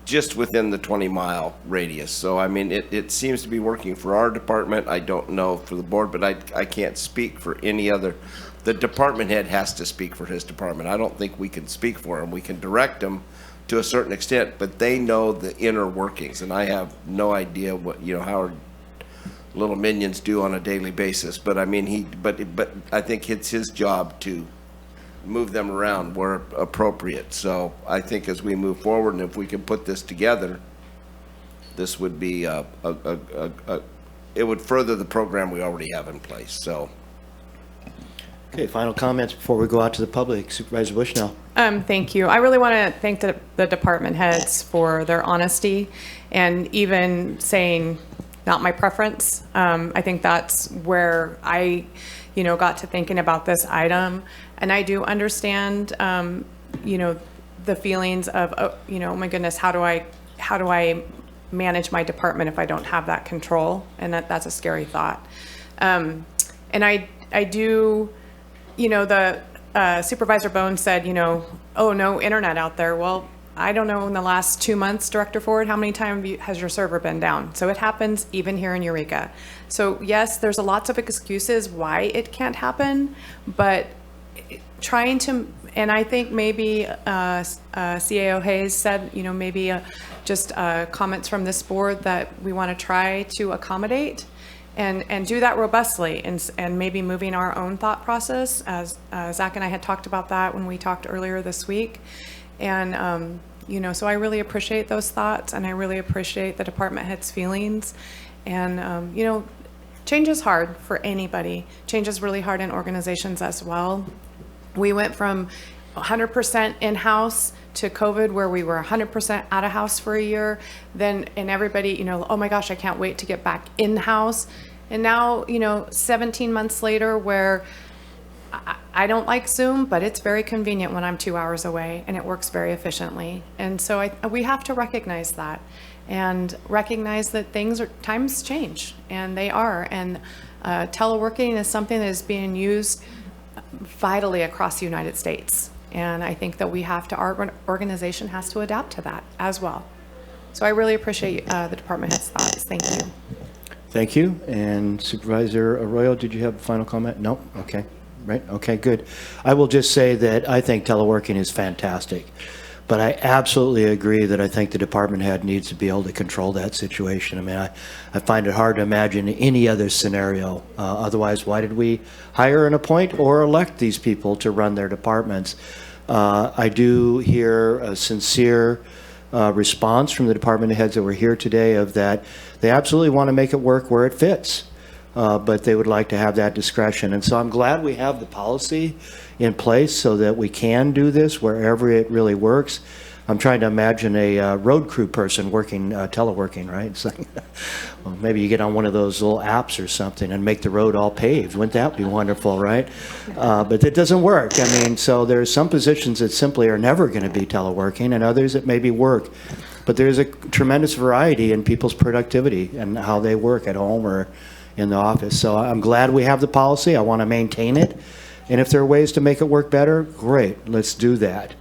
S10: just within the 20-mile radius. So, I mean, it seems to be working for our department. I don't know for the board, but I can't speak for any other. The department head has to speak for his department. I don't think we can speak for him. We can direct them to a certain extent, but they know the inner workings, and I have no idea what, you know, how our little minions do on a daily basis. But I mean, but I think it's his job to move them around where appropriate. So I think as we move forward, and if we can put this together, this would be it would further the program we already have in place. So.
S1: Okay, final comments before we go out to the public. Supervisor Bushnell.
S2: Thank you. I really want to thank the department heads for their honesty and even saying, not my preference. I think that's where I, you know, got to thinking about this item. And I do understand, you know, the feelings of, oh, you know, oh my goodness, how do I manage my department if I don't have that control? And that's a scary thought. And I do, you know, the Supervisor Bohn said, you know, oh, no internet out there. Well, I don't know, in the last 2 months, Director Ford, how many times has your server been down? So it happens even here in Eureka. So yes, there's lots of excuses why it can't happen, but trying to, and I think maybe CAO Hayes said, you know, maybe just comments from this board that we want to try to accommodate and do that robustly, and maybe moving our own thought process, as Zach and I had talked about that when we talked earlier this week. And, you know, so I really appreciate those thoughts, and I really appreciate the department head's feelings. And, you know, change is hard for anybody. Change is really hard in organizations as well. We went from 100% in-house to COVID, where we were 100% out of house for a year. Then, and everybody, you know, oh my gosh, I can't wait to get back in-house. And now, you know, 17 months later, where I don't like Zoom, but it's very convenient when I'm 2 hours away, and it works very efficiently. And so we have to recognize that, and recognize that times change, and they are. And teleworking is something that is being used vitally across the United States. And I think that our organization has to adapt to that as well. So I really appreciate the department head's thoughts. Thank you.
S1: Thank you. And Supervisor Arroyo, did you have a final comment? No? Okay. Right? Okay, good. I will just say that I think teleworking is fantastic, but I absolutely agree that I think the department head needs to be able to control that situation. I mean, I find it hard to imagine any other scenario. Otherwise, why did we hire and appoint or elect these people to run their departments? I do hear a sincere response from the department heads that were here today of that they absolutely want to make it work where it fits. But they would like to have that discretion. And so I'm glad we have the policy in place so that we can do this wherever it really works. I'm trying to imagine a road crew person working, teleworking, right? It's like, well, maybe you get on one of those little apps or something and make the road all paved. Wouldn't that be wonderful, right? But it doesn't work. I mean, so there's some positions that simply are never going to be teleworking, and others that maybe work. But there's a tremendous variety in people's productivity and how they work at home or in the office. So I'm glad we have the policy. I want to maintain it. And if there are ways to make it work better, great, let's do that.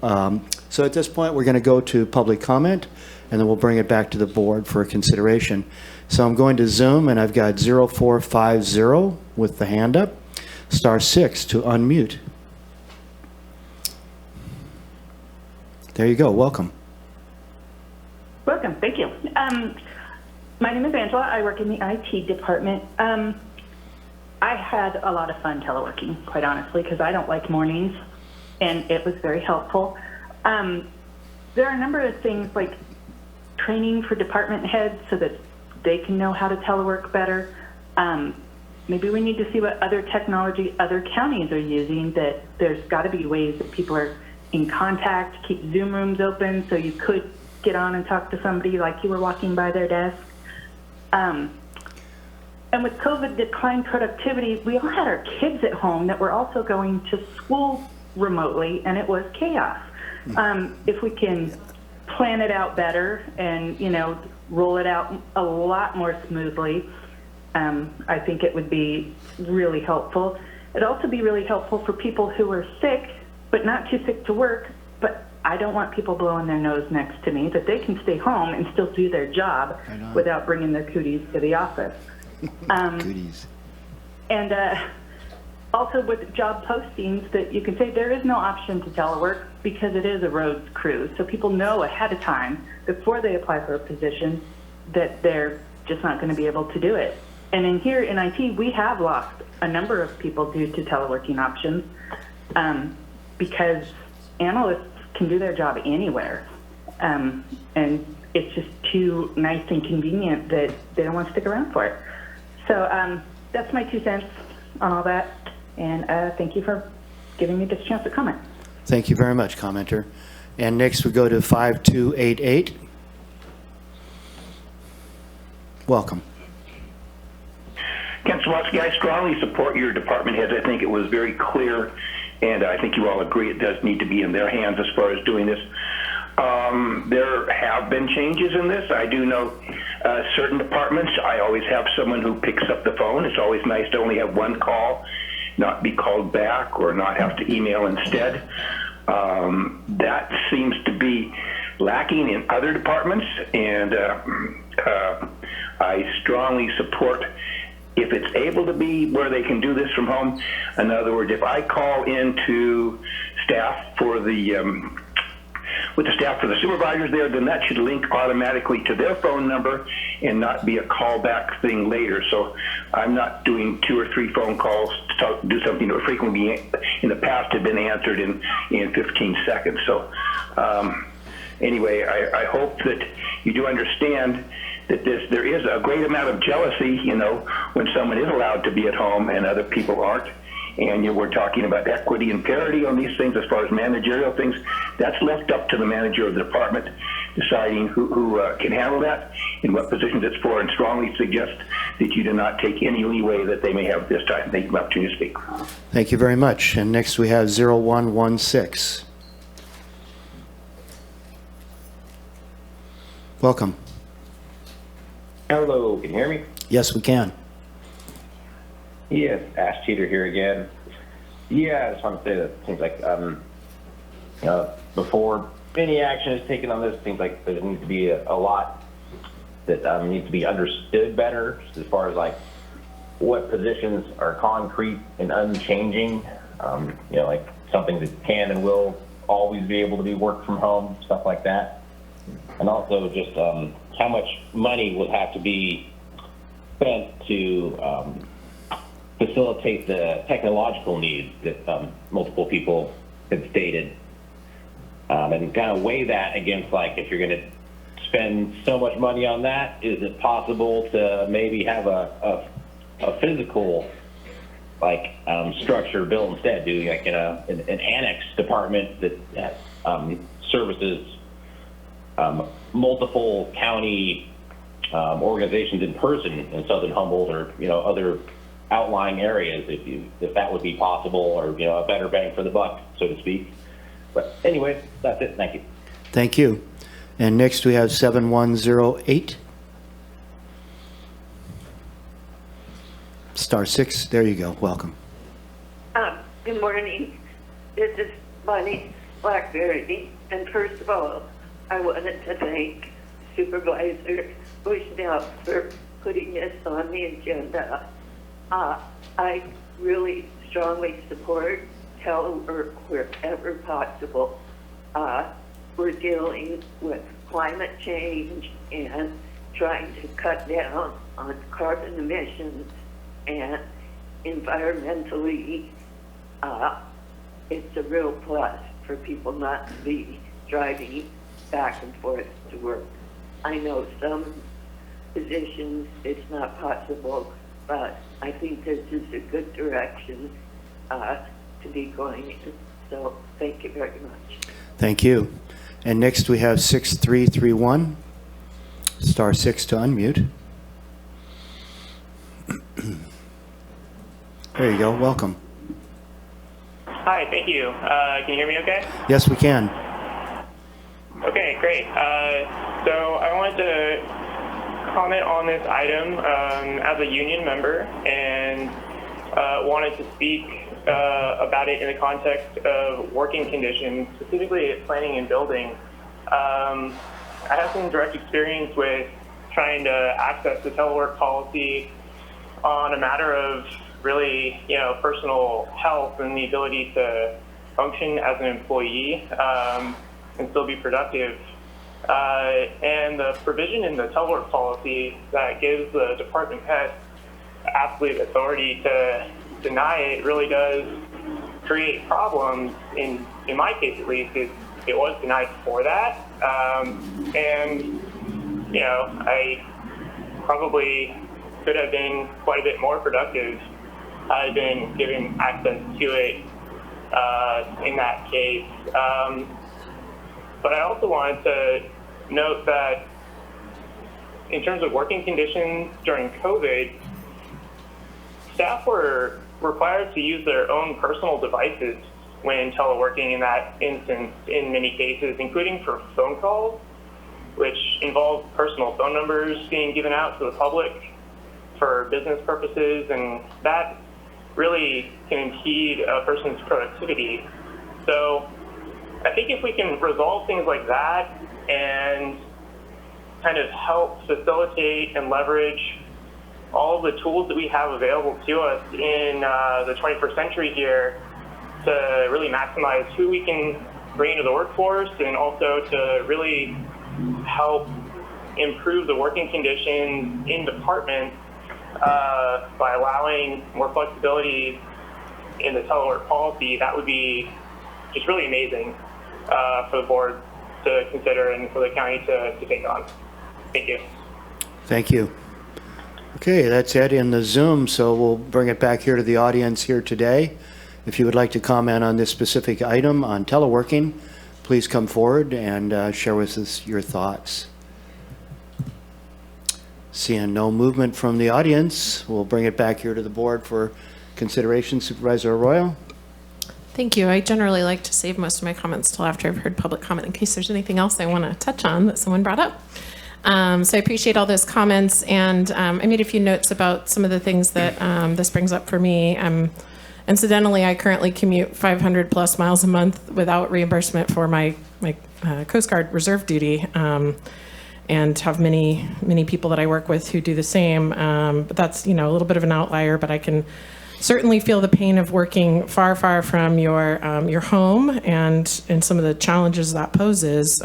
S1: So at this point, we're going to go to public comment, and then we'll bring it back to the board for consideration. So I'm going to Zoom, and I've got 0450 with the hand up, *6 to unmute. There you go. Welcome.
S7: Welcome. Thank you. My name is Angela. I work in the IT department. I had a lot of fun teleworking, quite honestly, because I don't like mornings, and it was very helpful. There are a number of things like training for department heads so that they can know how to telework better. maybe we need to see what other technology other counties are using, that there's got to be ways that people are in contact, keep Zoom rooms open so you could get on and talk to somebody like you were walking by their desk. And with COVID declined productivity, we all had our kids at home that were also going to school remotely, and it was chaos. If we can plan it out better and, roll it out a lot more smoothly, I think it would be really helpful. It'd also be really helpful for people who are sick, but not too sick to work, but I don't want people blowing their nose next to me, that they can stay home and still do their job without bringing their cooties to the office.
S1: Cooties.
S7: And also with job postings, that you can say there is no option to telework because it is a roads crew. So people know ahead of time, before they apply for a position, that they're just not going to be able to do it. And in here in IT, we have lost a number of people due to teleworking options because analysts can do their job anywhere. And it's just too nice and convenient that they don't want to stick around for it. So that's my 2 cents on all that. And thank you for giving me this chance to comment.
S1: Thank you very much, commenter. And next we go to 5288. Welcome.
S5: Ken Sawatsky, I strongly support your department heads. I think it was very clear, and I think you all agree it does need to be in their hands as far as doing this. There have been changes in this. I do know certain departments, I always have someone who picks up the phone. It's always nice to only have one call, not be called back or not have to email instead. That seems to be lacking in other departments, and I strongly support if it's able to be where they can do this from home. In other words, if I call into staff for the with the staff for the supervisors there, then that should link automatically to their phone number and not be a callback thing later. So I'm not doing 2 or 3 phone calls to do something that frequently in the past had been answered in 15 seconds. So anyway, I hope that you do understand that there is a great amount of jealousy, when someone is allowed to be at home and other people aren't. And we're talking about equity and parity on these things as far as managerial things. That's left up to the manager of the department deciding who can handle that and what positions it's for, and strongly suggest that you do not take any leeway that they may have this time. Thank you for the opportunity to speak.
S1: Thank you very much. And next we have 0116. Welcome.
S6: Hello, can you hear me?
S1: Yes, we can.
S6: Yes, Ash Cheater here again. Yeah, I just want to say that it seems like before any action is taken on this, it seems like there needs to be a lot that needs to be understood better as far as like what positions are concrete and unchanging. Like something that can and will always be able to be worked from home, stuff like that. And also just how much money would have to be spent to facilitate the technological needs that multiple people had stated, and kind of weigh that against, like, if you're going to spend so much money on that, is it possible to maybe have a physical structure built instead, do like an annex department that services multiple county organizations in person in southern Humboldt or other outlying areas, if that would be possible, or a better bang for the buck, so to speak. But anyway, that's it. Thank you.
S1: Thank you. And next we have 7108. *6. There you go. Welcome.
S11: Good morning. This is Bonnie Blackberry. And first of all, I wanted to thank Supervisor Bushnell for putting this on the agenda. I really strongly support telework wherever possible. We're dealing with climate change and trying to cut down on carbon emissions, and environmentally, it's a real plus for people not to be driving back and forth to work. I know some positions it's not possible, but I think this is a good direction to be going in. So thank you very much.
S1: Thank you. And next we have 6331, *6 to unmute. There you go, welcome.
S12: Hi, thank you. Can you hear me okay?
S1: Yes, we can.
S12: Okay, great. So I wanted to comment on this item as a union member and wanted to speak about it in the context of working conditions, specifically at planning and building. I have some direct experience with trying to access the telework policy on a matter of really, personal health and the ability to function as an employee and still be productive. And the provision in the telework policy that gives the department head absolute authority to deny it really does create problems. In my case, at least, it was denied for that. And I probably could have been quite a bit more productive had I been given access to it in that case. But I also wanted to note that in terms of working conditions during COVID, staff were required to use their own personal devices when teleworking in that instance in many cases, including for phone calls, which involve personal phone numbers being given out to the public for business purposes, and that really can impede a person's productivity. So I think if we can resolve things like that and kind of help facilitate and leverage all of the tools that we have available to us in the 21st century here to really maximize who we can bring into the workforce, and also to really help improve the working conditions in departments by allowing more flexibility in the telework policy, that would be just really amazing for the board to consider and for the county to take on. Thank you.
S1: Thank you. Okay, that's it in the Zoom, so we'll bring it back here to the audience here today. If you would like to comment on this specific item on teleworking, please come forward and share with us your thoughts. Seeing no movement from the audience, we'll bring it back here to the board for consideration. Supervisor Arroyo?
S8: Thank you. I generally like to save most of my comments till after I've heard public comment in case there's anything else I want to touch on that someone brought up. So I appreciate all those comments, and I made a few notes about some of the things that this brings up for me. Incidentally, I currently commute 500 plus miles a month without reimbursement for my Coast Guard reserve duty, and have many people that I work with who do the same. But that's a little bit of an outlier, but I can certainly feel the pain of working far, far from your home, and some of the challenges that poses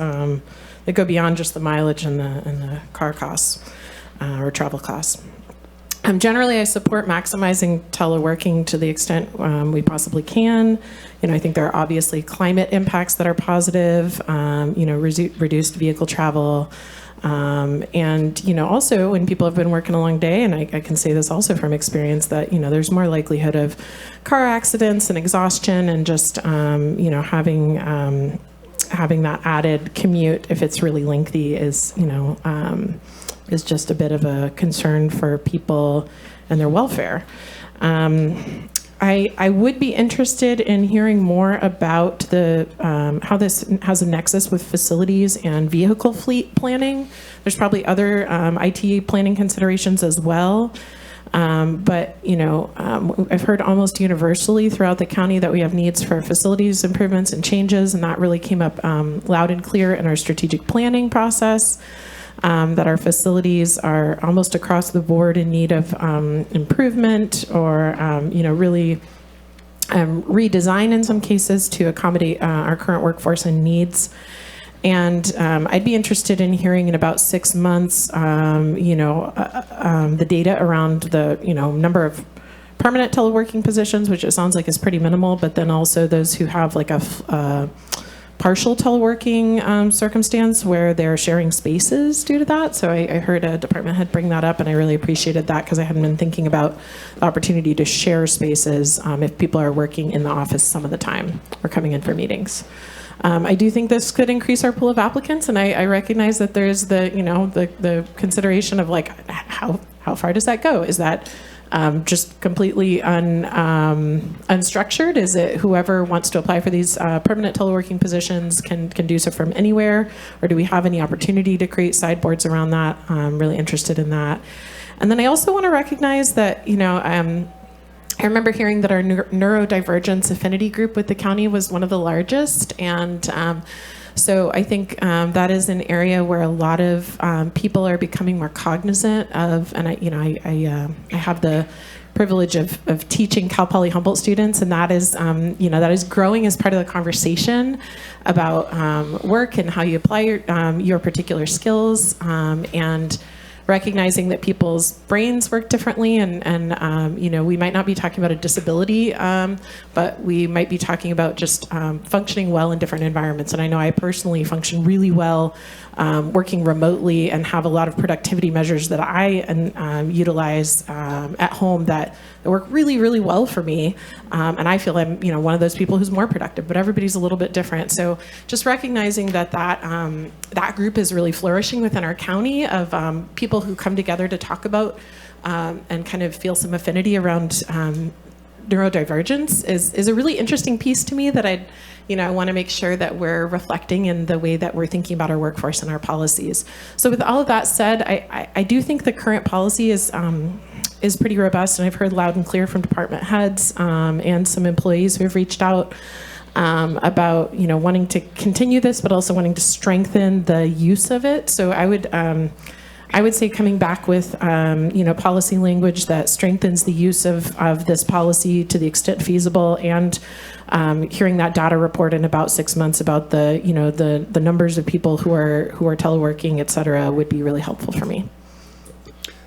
S8: that go beyond just the mileage and the car costs or travel costs. Generally, I support maximizing teleworking to the extent we possibly can. I think there are obviously climate impacts that are positive, reduced vehicle travel, and also when people have been working a long day, and I can say this also from experience, that there's more likelihood of car accidents and exhaustion, and just having that added commute, if it's really lengthy, is just a bit of a concern for people and their welfare. I would be interested in hearing more about how this has a nexus with facilities and vehicle fleet planning. There's probably other IT planning considerations as well. But I've heard almost universally throughout the county that we have needs for facilities improvements and changes, and that really came up loud and clear in our strategic planning process. That our facilities are almost across the board in need of improvement, or really redesign in some cases to accommodate our current workforce and needs. And I'd be interested in hearing in about 6 months, the data around the number of permanent teleworking positions, which it sounds like is pretty minimal, but then also those who have like a partial teleworking circumstance where they're sharing spaces due to that. So I heard a department head bring that up, and I really appreciated that because I hadn't been thinking about the opportunity to share spaces if people are working in the office some of the time or coming in for meetings. I do think this could increase our pool of applicants, and I recognize that there's the consideration of like how far does that go? Is that just completely unstructured? Is it whoever wants to apply for these permanent teleworking positions can do so from anywhere? Or do we have any opportunity to create sideboards around that? I'm really interested in that. And then I also want to recognize that, I remember hearing that our neurodivergence affinity group with the county was one of the largest. And so I think that is an area where a lot of people are becoming more cognizant of, and I have the privilege of teaching Cal Poly Humboldt students, and that is, that is growing as part of the conversation about work and how you apply your particular skills, and recognizing that people's brains work differently, and we might not be talking about a disability, but we might be talking about just functioning well in different environments. And I know I personally function really well working remotely and have a lot of productivity measures that I utilize at home that work really, really well for me. And I feel I'm one of those people who's more productive, but everybody's a little bit different. So just recognizing that group is really flourishing within our county of people who come together to talk about and kind of feel some affinity around neurodivergence is a really interesting piece to me that I want to make sure that we're reflecting in the way that we're thinking about our workforce and our policies. So with all of that said, I do think the current policy is pretty robust, and I've heard loud and clear from department heads and some employees who have reached out about wanting to continue this, but also wanting to strengthen the use of it. So I would say coming back with policy language that strengthens the use of this policy to the extent feasible, and hearing that data report in about 6 months about the numbers of people who are teleworking, et cetera, would be really helpful for me.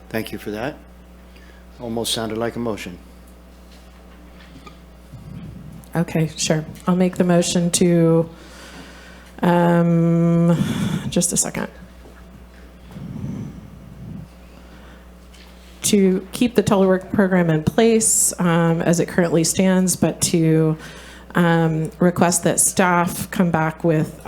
S1: Thank you for that. Almost sounded like a motion.
S8: Okay, sure. I'll make the motion to, just a second. To keep the telework program in place as it currently stands, but to request that staff come back with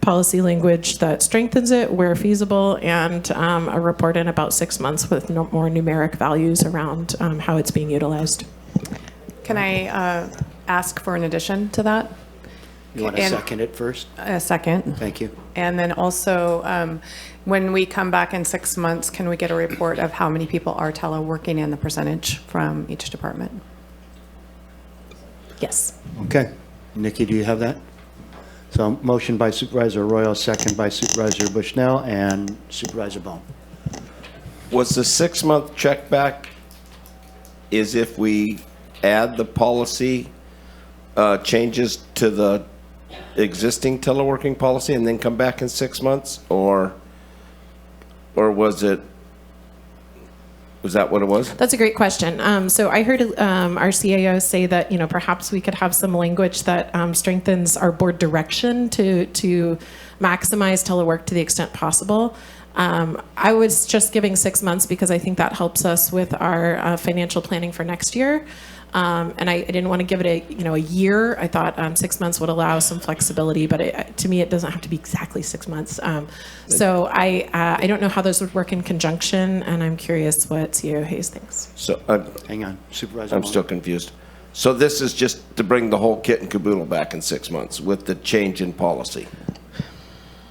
S8: policy language that strengthens it where feasible, and a report in about 6 months with more numeric values around how it's being utilized.
S2: Can I ask for an addition to that?
S1: You want to second it first?
S2: A second.
S1: Thank you.
S2: And then also, when we come back in 6 months, can we get a report of how many people are teleworking and the percentage from each department? Yes.
S1: Okay. Nikki, do you have that? So motion by Supervisor Arroyo, second by Supervisor Bushnell and Supervisor Bohn.
S10: Was the 6-month check back is if we add the policy changes to the existing teleworking policy and then come back in 6 months, or was that what it was?
S8: That's a great question. So I heard our CAO say that perhaps we could have some language that strengthens our board direction to maximize telework to the extent possible. I was just giving 6 months because I think that helps us with our financial planning for next year. And I didn't want to give it a year. I thought 6 months would allow some flexibility, but to me, it doesn't have to be exactly 6 months. So I don't know how those would work in conjunction, and I'm curious what CAO Hayes thinks.
S10: So
S1: hang on, Supervisor.
S10: I'm still confused. So this is just to bring the whole kit and caboodle back in 6 months with the change in policy.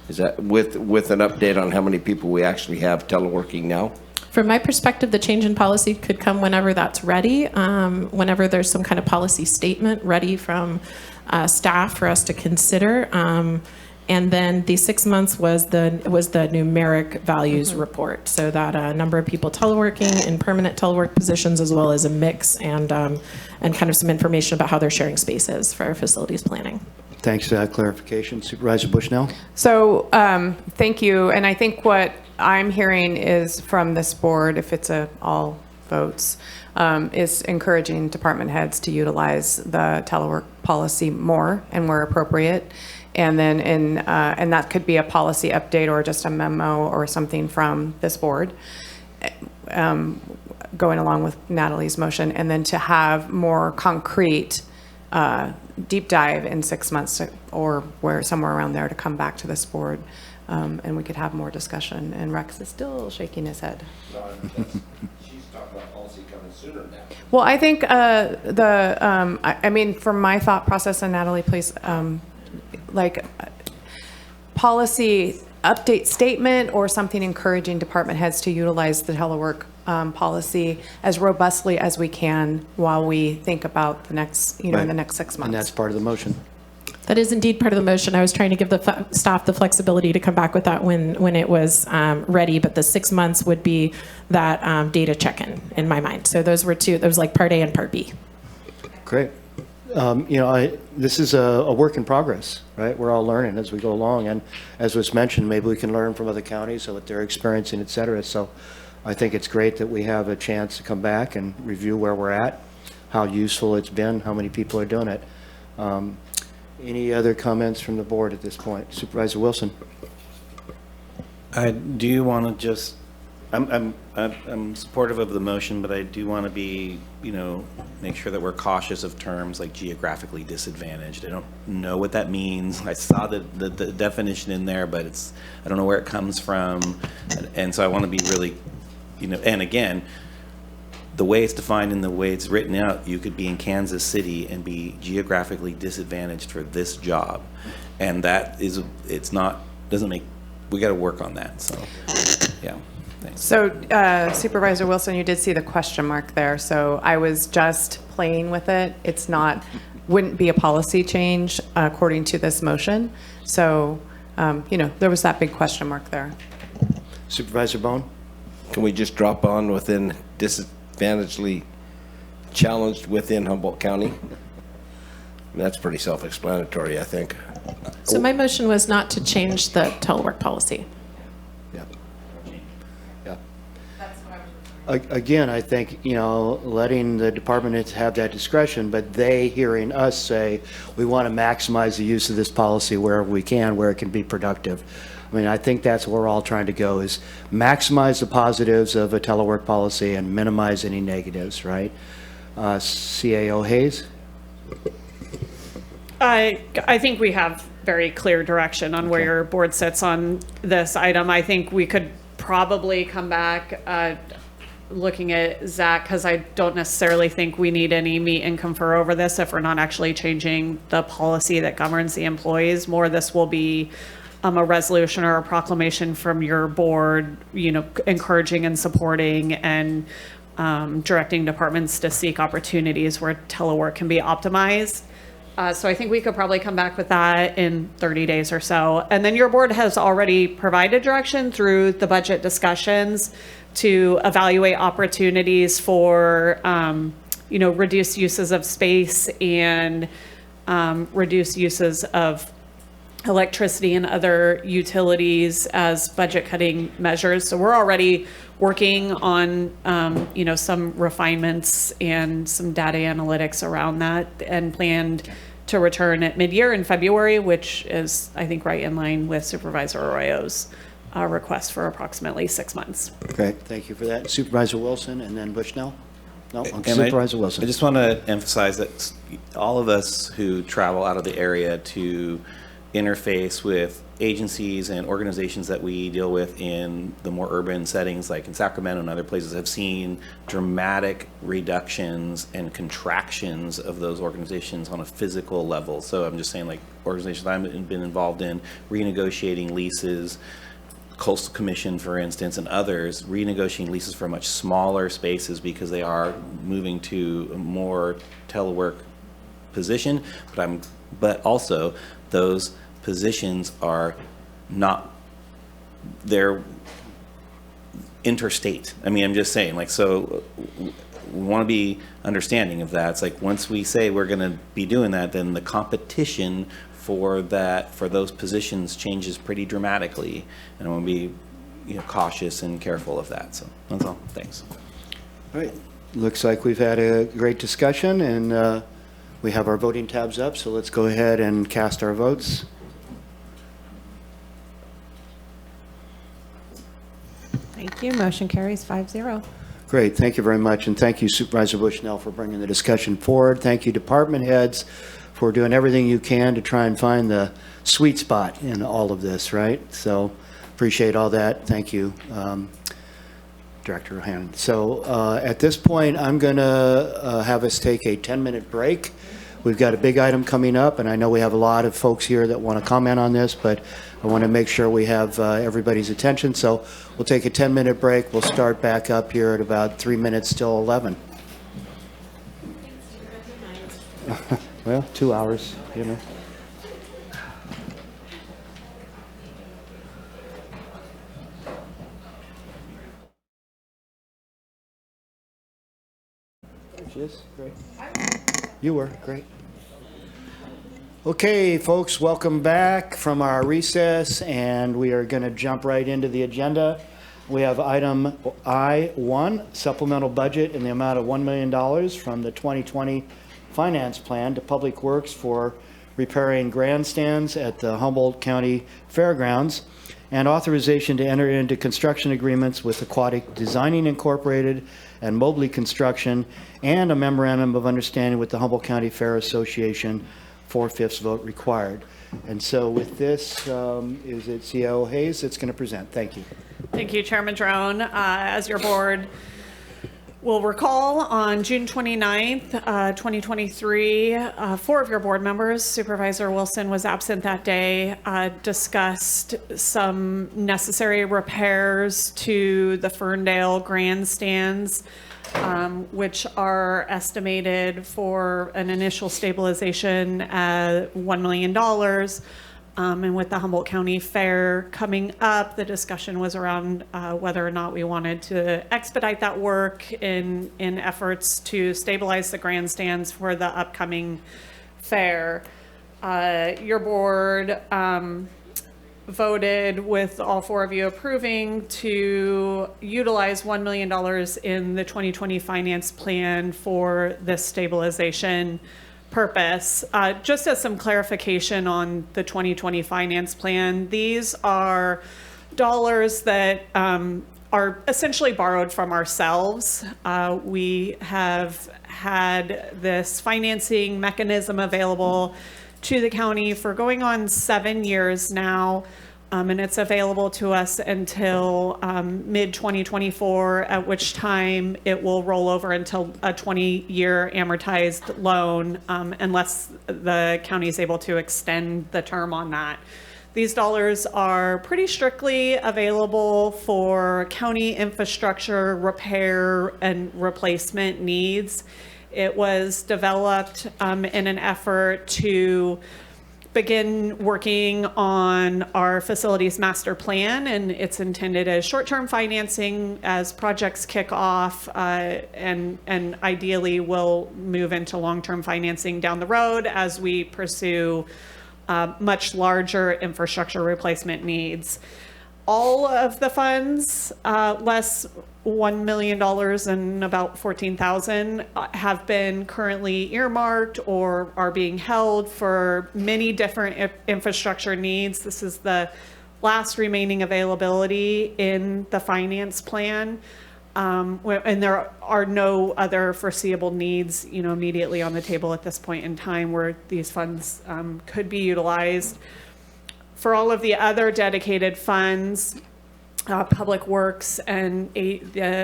S10: Is that with an update on how many people we actually have teleworking now?
S8: From my perspective, the change in policy could come whenever that's ready, whenever there's some kind of policy statement ready from staff for us to consider. And then the 6 months was the numeric values report, so that a number of people teleworking in permanent telework positions, as well as a mix and kind of some information about how they're sharing spaces for our facilities planning.
S1: Thanks for that clarification. Supervisor Bushnell?
S2: So thank you. And I think what I'm hearing is from this board, if it's a all votes, is encouraging department heads to utilize the telework policy more and where appropriate. And then and that could be a policy update or just a memo or something from this board, going along with Natalie's motion, and then to have more concrete deep dive in 6 months or somewhere around there to come back to this board, and we could have more discussion. And Rex is still shaking his head.
S10: She's talking about policy coming sooner than that.
S2: Well, I think I mean, from my thought process, and Natalie, please, like policy update statement or something encouraging department heads to utilize the telework policy as robustly as we can while we think about the next, in the next 6 months.
S1: And that's part of the motion.
S8: That is indeed part of the motion. I was trying to give the staff the flexibility to come back with that when it was ready, but the 6 months would be that data check-in in my mind. So those were two, there was like part A and part B.
S1: Great. This is a work in progress, right? We're all learning as we go along. And as was mentioned, maybe we can learn from other counties, so what they're experiencing, et cetera. So I think it's great that we have a chance to come back and review where we're at, how useful it's been, how many people are doing it. Any other comments from the board at this point? Supervisor Wilson.
S9: I do want to just, I'm supportive of the motion, but I do want to be, make sure that we're cautious of terms like geographically disadvantaged. I don't know what that means. I saw the definition in there, but I don't know where it comes from. And so I want to be really, and again, the way it's defined and the way it's written out, you could be in Kansas City and be geographically disadvantaged for this job. And that is, we got to work on that. So, yeah. Thanks.
S2: So Supervisor Wilson, you did see the question mark there. So I was just playing with it. It's not, wouldn't be a policy change according to this motion. So, there was that big question mark there.
S1: Supervisor Bohn?
S10: Can we just drop on within disadvantagedly challenged within Humboldt County? That's pretty self-explanatory, I think.
S8: So my motion was not to change the telework policy.
S1: Again, I think, letting the department heads have that discretion, but they hearing us say, we want to maximize the use of this policy wherever we can, where it can be productive. I mean, I think that's where we're all trying to go, is maximize the positives of a telework policy and minimize any negatives, right? CAO Hayes?
S4: I think we have very clear direction on where your board sits on this item. I think we could probably come back looking at Zach, because I don't necessarily think we need any meet and confer over this if we're not actually changing the policy that governs the employees. More, this will be a resolution or a proclamation from your board, encouraging and supporting and directing departments to seek opportunities where telework can be optimized. So I think we could probably come back with that in 30 days or so. And then your board has already provided direction through the budget discussions to evaluate opportunities for, reduced uses of space and reduced uses of electricity and other utilities as budget cutting measures. So we're already working on, some refinements and some data analytics around that, and planned to return at mid-year in February, which is, I think, right in line with Supervisor Arroyo's request for approximately 6 months.
S1: Great, thank you for that. Supervisor Wilson and then Bushnell? No,
S9: And
S1: Supervisor Wilson.
S9: I just want to emphasize that all of us who travel out of the area to interface with agencies and organizations that we deal with in the more urban settings, like in Sacramento and other places, have seen dramatic reductions and contractions of those organizations on a physical level. So I'm just saying, like, organizations I've been involved in, renegotiating leases, Coastal Commission, for instance, and others, renegotiating leases for much smaller spaces because they are moving to a more telework position. But also those positions are not, they're interstate. I mean, I'm just saying, like, so we want to be understanding of that. It's like, once we say we're going to be doing that, then the competition for those positions changes pretty dramatically, and I want to be cautious and careful of that. So that's all. Thanks.
S1: All right, looks like we've had a great discussion, and we have our voting tabs up, so let's go ahead and cast our votes.
S13: Thank you. Motion carries 5-0.
S1: Great, thank you very much, and thank you Supervisor Bushnell for bringing the discussion forward. Thank you department heads for doing everything you can to try and find the sweet spot in all of this, right? So appreciate all that. Thank you, Director O'Hannon. So at this point, I'm going to have us take a 10-minute break. We've got a big item coming up, and I know we have a lot of folks here that want to comment on this, but I want to make sure we have everybody's attention. So we'll take a 10-minute break. We'll start back up here at about 3 minutes till 11. Well, 2 hours, you know. There she is. Great. You were. Great. Okay, folks, welcome back from our recess, and we are going to jump right into the agenda. We have item I-1, supplemental budget in the amount of $1 million from the 2020 finance plan to Public Works for repairing grandstands at the Humboldt County Fairgrounds, and authorization to enter into construction agreements with Aquatic Designing Incorporated and Mobley Construction, and a memorandum of understanding with the Humboldt County Fair Association. 4/5 vote required. And so with this, is it CIO Hayes that's going to present? Thank you.
S4: Thank you, Chair Madrone. As your board will recall, on June 29th, 2023, 4 of your board members, Supervisor Wilson was absent that day, discussed some necessary repairs to the Ferndale grandstands, which are estimated for an initial stabilization at $1 million. And with the Humboldt County Fair coming up, the discussion was around whether or not we wanted to expedite that work in efforts to stabilize the grandstands for the upcoming fair. Your board voted with all 4 of you approving to utilize $1 million in the 2020 finance plan for this stabilization purpose. Just as some clarification on the 2020 finance plan, these are dollars that are essentially borrowed from ourselves. We have had this financing mechanism available to the county for going on 7 years now, and it's available to us until mid-2024, at which time it will roll over until a 20-year amortized loan, unless the county is able to extend the term on that. These dollars are pretty strictly available for county infrastructure repair and replacement needs. It was developed in an effort to begin working on our facilities master plan, and it's intended as short-term financing as projects kick off, and ideally will move into long-term financing down the road as we pursue much larger infrastructure replacement needs. All of the funds, less $1 million and about $14,000, have been currently earmarked or are being held for many different infrastructure needs. This is the last remaining availability in the finance plan. And there are no other foreseeable needs, immediately on the table at this point in time where these funds could be utilized. For all of the other dedicated funds, Public Works and the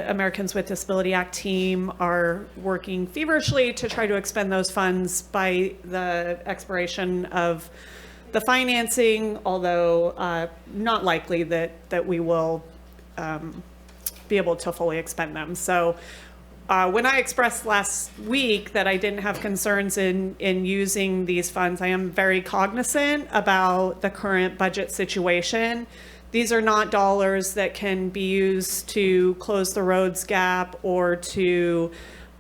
S4: Americans with Disability Act team are working feverishly to try to expend those funds by the expiration of the financing, although not likely that we will be able to fully expend them. So when I expressed last week that I didn't have concerns in using these funds, I am very cognizant about the current budget situation. These are not dollars that can be used to close the roads gap or to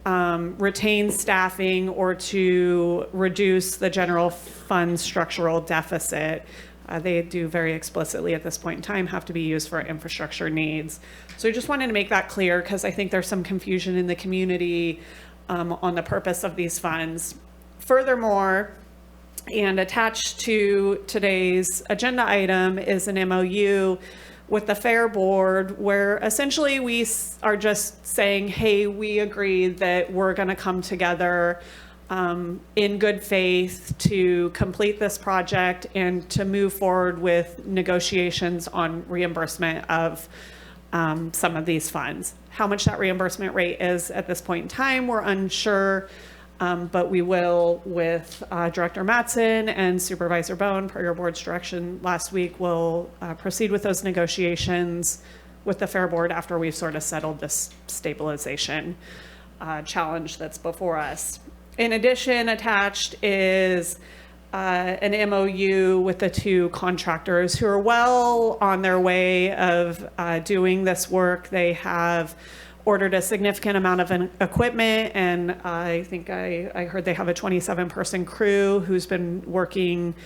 S4: retain staffing or to reduce the general fund structural deficit. they do very explicitly at this point in time have to be used for infrastructure needs. So I just wanted to make that clear because I think there's some confusion in the community on the purpose of these funds. Furthermore, and attached to today's agenda item is an MOU with the Fair Board, where essentially we are just saying, hey, we agree that we're going to come together in good faith to complete this project and to move forward with negotiations on reimbursement of some of these funds. How much that reimbursement rate is at this point in time, we're unsure, but we will with Director Mattson and Supervisor Bohn, per your board's direction last week, will proceed with those negotiations with the Fair Board after we've sort of settled this stabilization challenge that's before us. In addition, attached is an MOU with the two contractors who are well on their way of doing this work. They have ordered a significant amount of equipment, and I think I heard they have a 27-person crew who's been working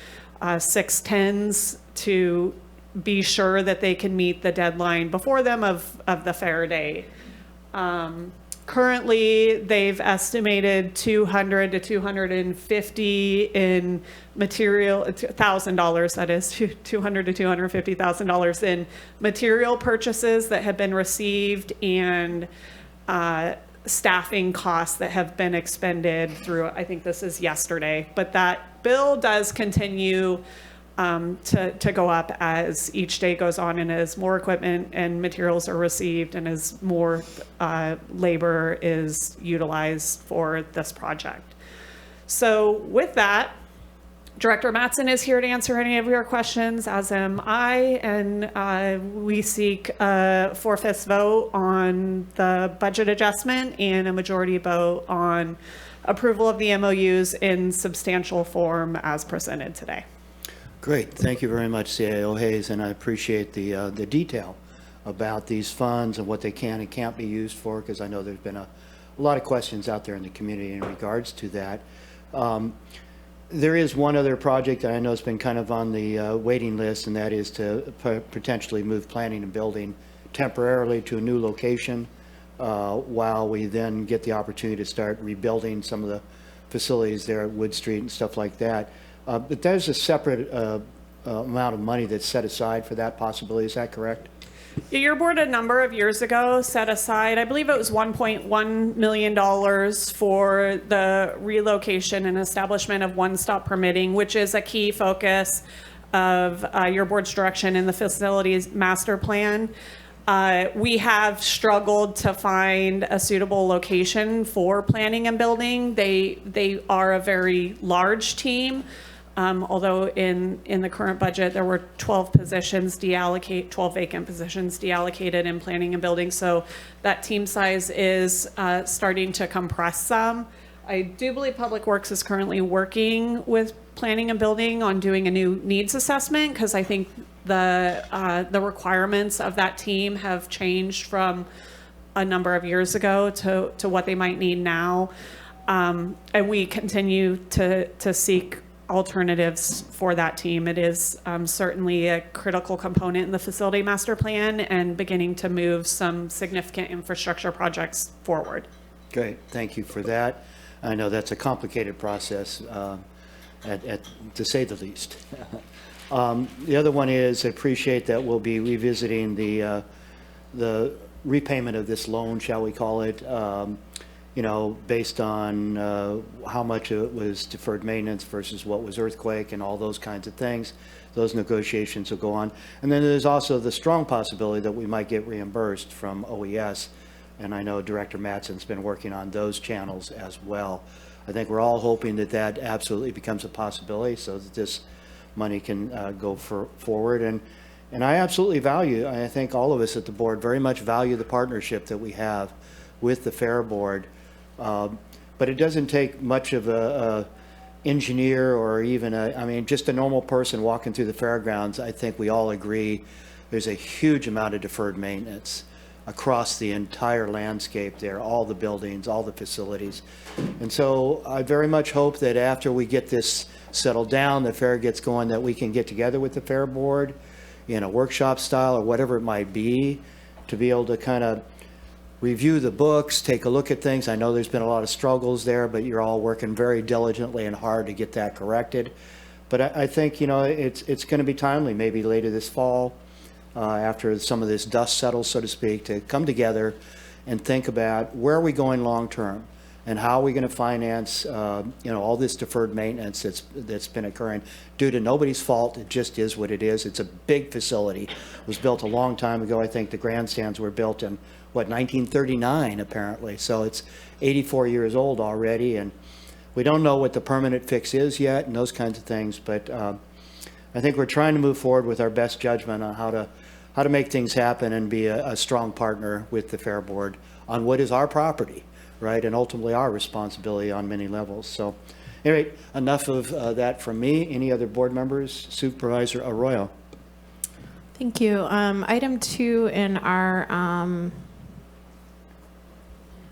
S4: 6/10s to be sure that they can meet the deadline before them of the fair day. Currently, they've estimated $200 to $250 in material, $1,000, that is, $200 to $250,000 in material purchases that have been received and staffing costs that have been expended through, I think this is yesterday. But that bill does continue to go up as each day goes on and as more equipment and materials are received and as more labor is utilized for this project. So with that, Director Mattson is here to answer any of your questions, as am I, and we seek a 4/5 vote on the budget adjustment and a majority vote on approval of the MOUs in substantial form as presented today.
S1: Great, thank you very much, CAO Hayes, and I appreciate the detail about these funds and what they can and can't be used for, because I know there's been a lot of questions out there in the community in regards to that. There is one other project that I know has been kind of on the waiting list, and that is to potentially move planning and building temporarily to a new location while we then get the opportunity to start rebuilding some of the facilities there at Wood Street and stuff like that. But there's a separate amount of money that's set aside for that possibility. Is that correct?
S4: Your board a number of years ago set aside, I believe it was $1.1 million for the relocation and establishment of one-stop permitting, which is a key focus of your board's direction in the facilities master plan. We have struggled to find a suitable location for planning and building. They are a very large team. Although in the current budget, there were 12 vacant positions deallocated in planning and building. So that team size is starting to compress some. I do believe Public Works is currently working with planning and building on doing a new needs assessment, because I think the requirements of that team have changed from a number of years ago to what they might need now. And we continue to seek alternatives for that team. It is certainly a critical component in the facility master plan and beginning to move some significant infrastructure projects forward.
S1: Great, thank you for that. I know that's a complicated process, to say the least. The other one is, I appreciate that we'll be revisiting the repayment of this loan, shall we call it, based on how much it was deferred maintenance versus what was earthquake and all those kinds of things. Those negotiations will go on. And then there's also the strong possibility that we might get reimbursed from OES. And I know Director Mattson's been working on those channels as well. I think we're all hoping that that absolutely becomes a possibility so that this money can go forward. And I absolutely value, I think all of us at the board very much value the partnership that we have with the Fair Board. But it doesn't take much of a engineer or even just a normal person walking through the fairgrounds. I think we all agree there's a huge amount of deferred maintenance across the entire landscape there, all the buildings, all the facilities. And so I very much hope that after we get this settled down, the fair gets going, that we can get together with the fair board in a workshop style or whatever it might be, to be able to kind of review the books, take a look at things. I know there's been a lot of struggles there, but you're all working very diligently and hard to get that corrected. But I think, you know, it's going to be timely, maybe later this fall, after some of this dust settles, so to speak, to come together and think about where are we going long-term and how are we going to finance, you know, all this deferred maintenance that's been occurring due to nobody's fault. It just is what it is. It's a big facility. It was built a long time ago. I think the grandstands were built in, what, 1939, apparently. So it's 84 years old already, and we don't know what the permanent fix is yet and those kinds of things, but I think we're trying to move forward with our best judgment on how to make things happen and be a strong partner with the Fair Board on what is our property, right, and ultimately our responsibility on many levels. So, anyway, enough of that from me. Any other board members? Supervisor Arroyo.
S8: Thank you. Item 2 in our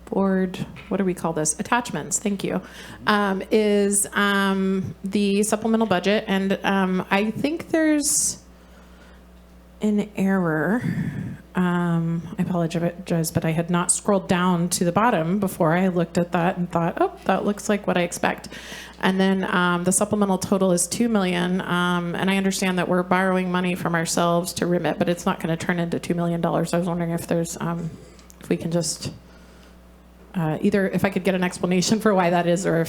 S8: board, what do we call this? Attachments, thank you, is the supplemental budget. And I think there's an error. I apologize, but I had not scrolled down to the bottom before I looked at that and thought, oh, that looks like what I expect. And then the supplemental total is $2 million. And I understand that we're borrowing money from ourselves to remit, but it's not going to turn into $2 million. I was wondering if there's, if we can just, either if I could get an explanation for why that is, or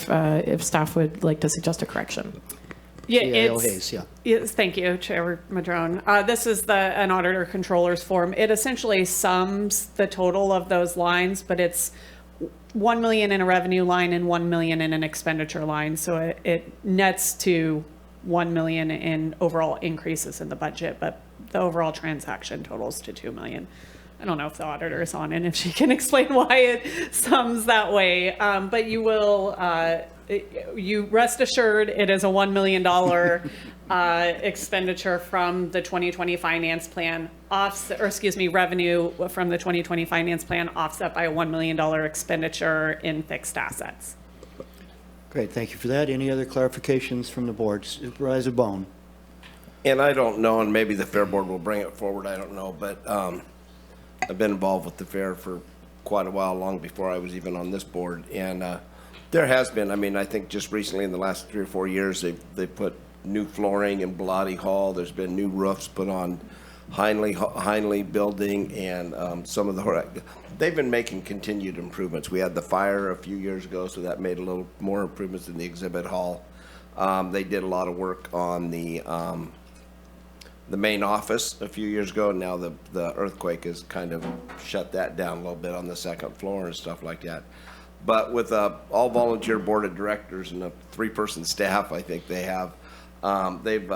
S8: if staff would like to suggest a correction.
S4: Yeah,
S1: Hayes, yeah.
S4: Yes, thank you, Chair Madrone. This is an auditor controller's form. It essentially sums the total of those lines, but it's $1 million in a revenue line and $1 million in an expenditure line. So it nets to $1 million in overall increases in the budget, but the overall transaction totals to $2 million. I don't know if the auditor is on and if she can explain why it sums that way, but you will. You rest assured, it is a $1 million expenditure from the 2020 finance plan, revenue from the 2020 finance plan, offset by a $1 million expenditure in fixed assets.
S1: Great, thank you for that. Any other clarifications from the board? Supervisor Bohn.
S10: And I don't know, and maybe the Fair Board will bring it forward, I don't know, but I've been involved with the fair for quite a while, long before I was even on this board, and there has been, I mean, I think just recently in the last 3 or 4 years, they've put new flooring in Bellotti Hall. There's been new roofs put on Heinley building, and some of they've been making continued improvements. We had the fire a few years ago, so that made a little more improvements in the exhibit hall. They did a lot of work on the main office a few years ago, and now the earthquake has kind of shut that down a little bit on the second floor and stuff like that. But with all volunteer board of directors and a 3-person staff, I think they have, they've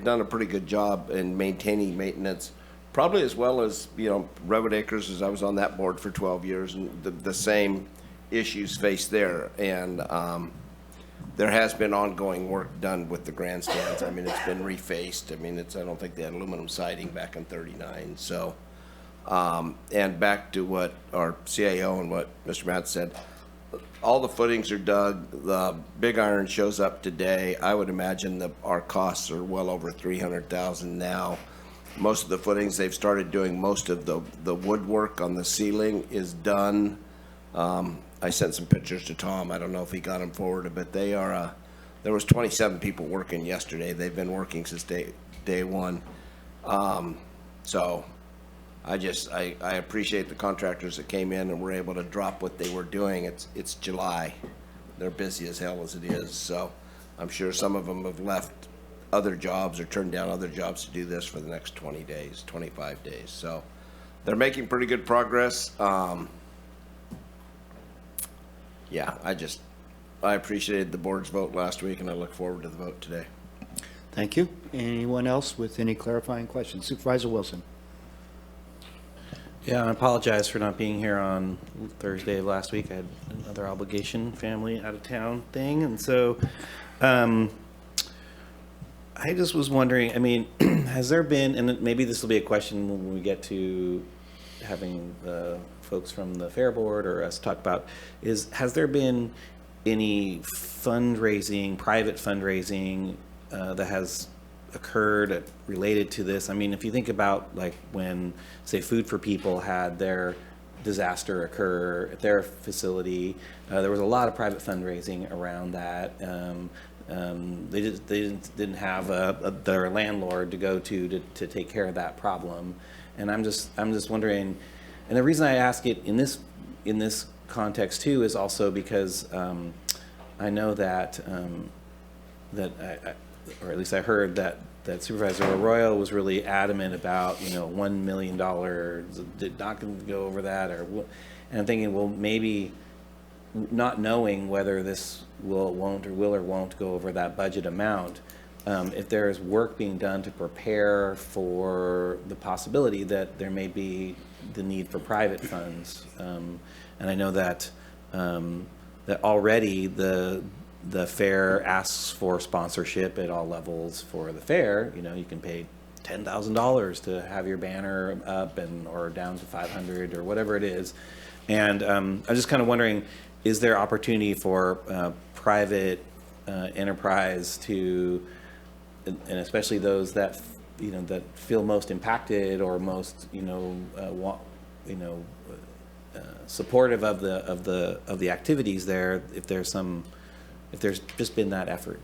S10: done a pretty good job in maintaining maintenance, probably as well as, you know, Redwood Acres, as I was on that board for 12 years, and the same issues faced there. And there has been ongoing work done with the grandstands. I mean, it's been refaced. I mean, I don't think they had aluminum siding back in '39. So. And back to what our CAO and what Mr. Matt said, all the footings are dug. The big iron shows up today. I would imagine that our costs are well over $300,000 now. Most of the footings, they've started doing most of the woodwork on the ceiling is done. I sent some pictures to Tom. I don't know if he got them forwarded, but they are. There was 27 people working yesterday. They've been working since day one. So. I appreciate the contractors that came in and were able to drop what they were doing. It's July. They're busy as hell as it is. So I'm sure some of them have left other jobs or turned down other jobs to do this for the next 20 days, 25 days. So they're making pretty good progress. Yeah, I appreciated the board's vote last week, and I look forward to the vote today.
S1: Thank you. Anyone else with any clarifying questions? Supervisor Wilson.
S9: Yeah, I apologize for not being here on Thursday of last week. I had another obligation, family out of town thing. And so I just was wondering, I mean, has there been, and maybe this will be a question when we get to having the folks from the Fair Board or us talk about is, has there been any fundraising, private fundraising that has occurred related to this? I mean, if you think about like when, say, Food for People had their disaster occur at their facility, there was a lot of private fundraising around that. They didn't have their landlord to go to take care of that problem, and I'm just wondering. And the reason I ask it in this context too is also because I know that or at least I heard that Supervisor Arroyo was really adamant about, $1 million, not going to go over that, and I'm thinking, well, maybe not knowing whether this will or won't go over that budget amount, if there is work being done to prepare for the possibility that there may be the need for private funds, and I know that that already the fair asks for sponsorship at all levels for the fair. You can pay $10,000 to have your banner up or down to $500 or whatever it is. And I'm just kind of wondering, is there opportunity for private enterprise to, and especially those that that feel most impacted or most supportive of the activities there, if there's just been that effort.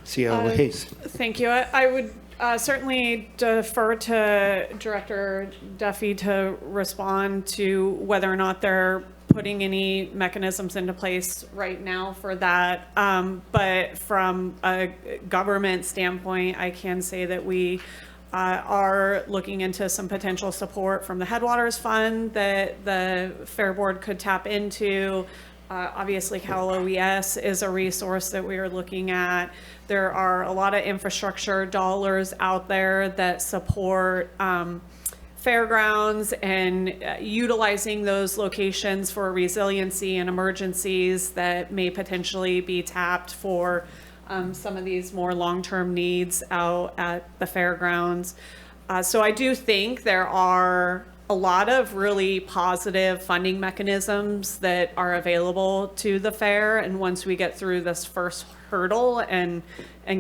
S1: COA Hayes.
S4: Thank you. I would certainly defer to Director Duffy to respond to whether or not they're putting any mechanisms into place right now for that. But from a government standpoint, I can say that we are looking into some potential support from the Headwaters Fund that the Fair Board could tap into. Obviously, Cal OES is a resource that we are looking at. There are a lot of infrastructure dollars out there that support fairgrounds and utilizing those locations for resiliency and emergencies that may potentially be tapped for some of these more long-term needs out at the fairgrounds. So I do think there are a lot of really positive funding mechanisms that are available to the fair, and once we get through this first hurdle and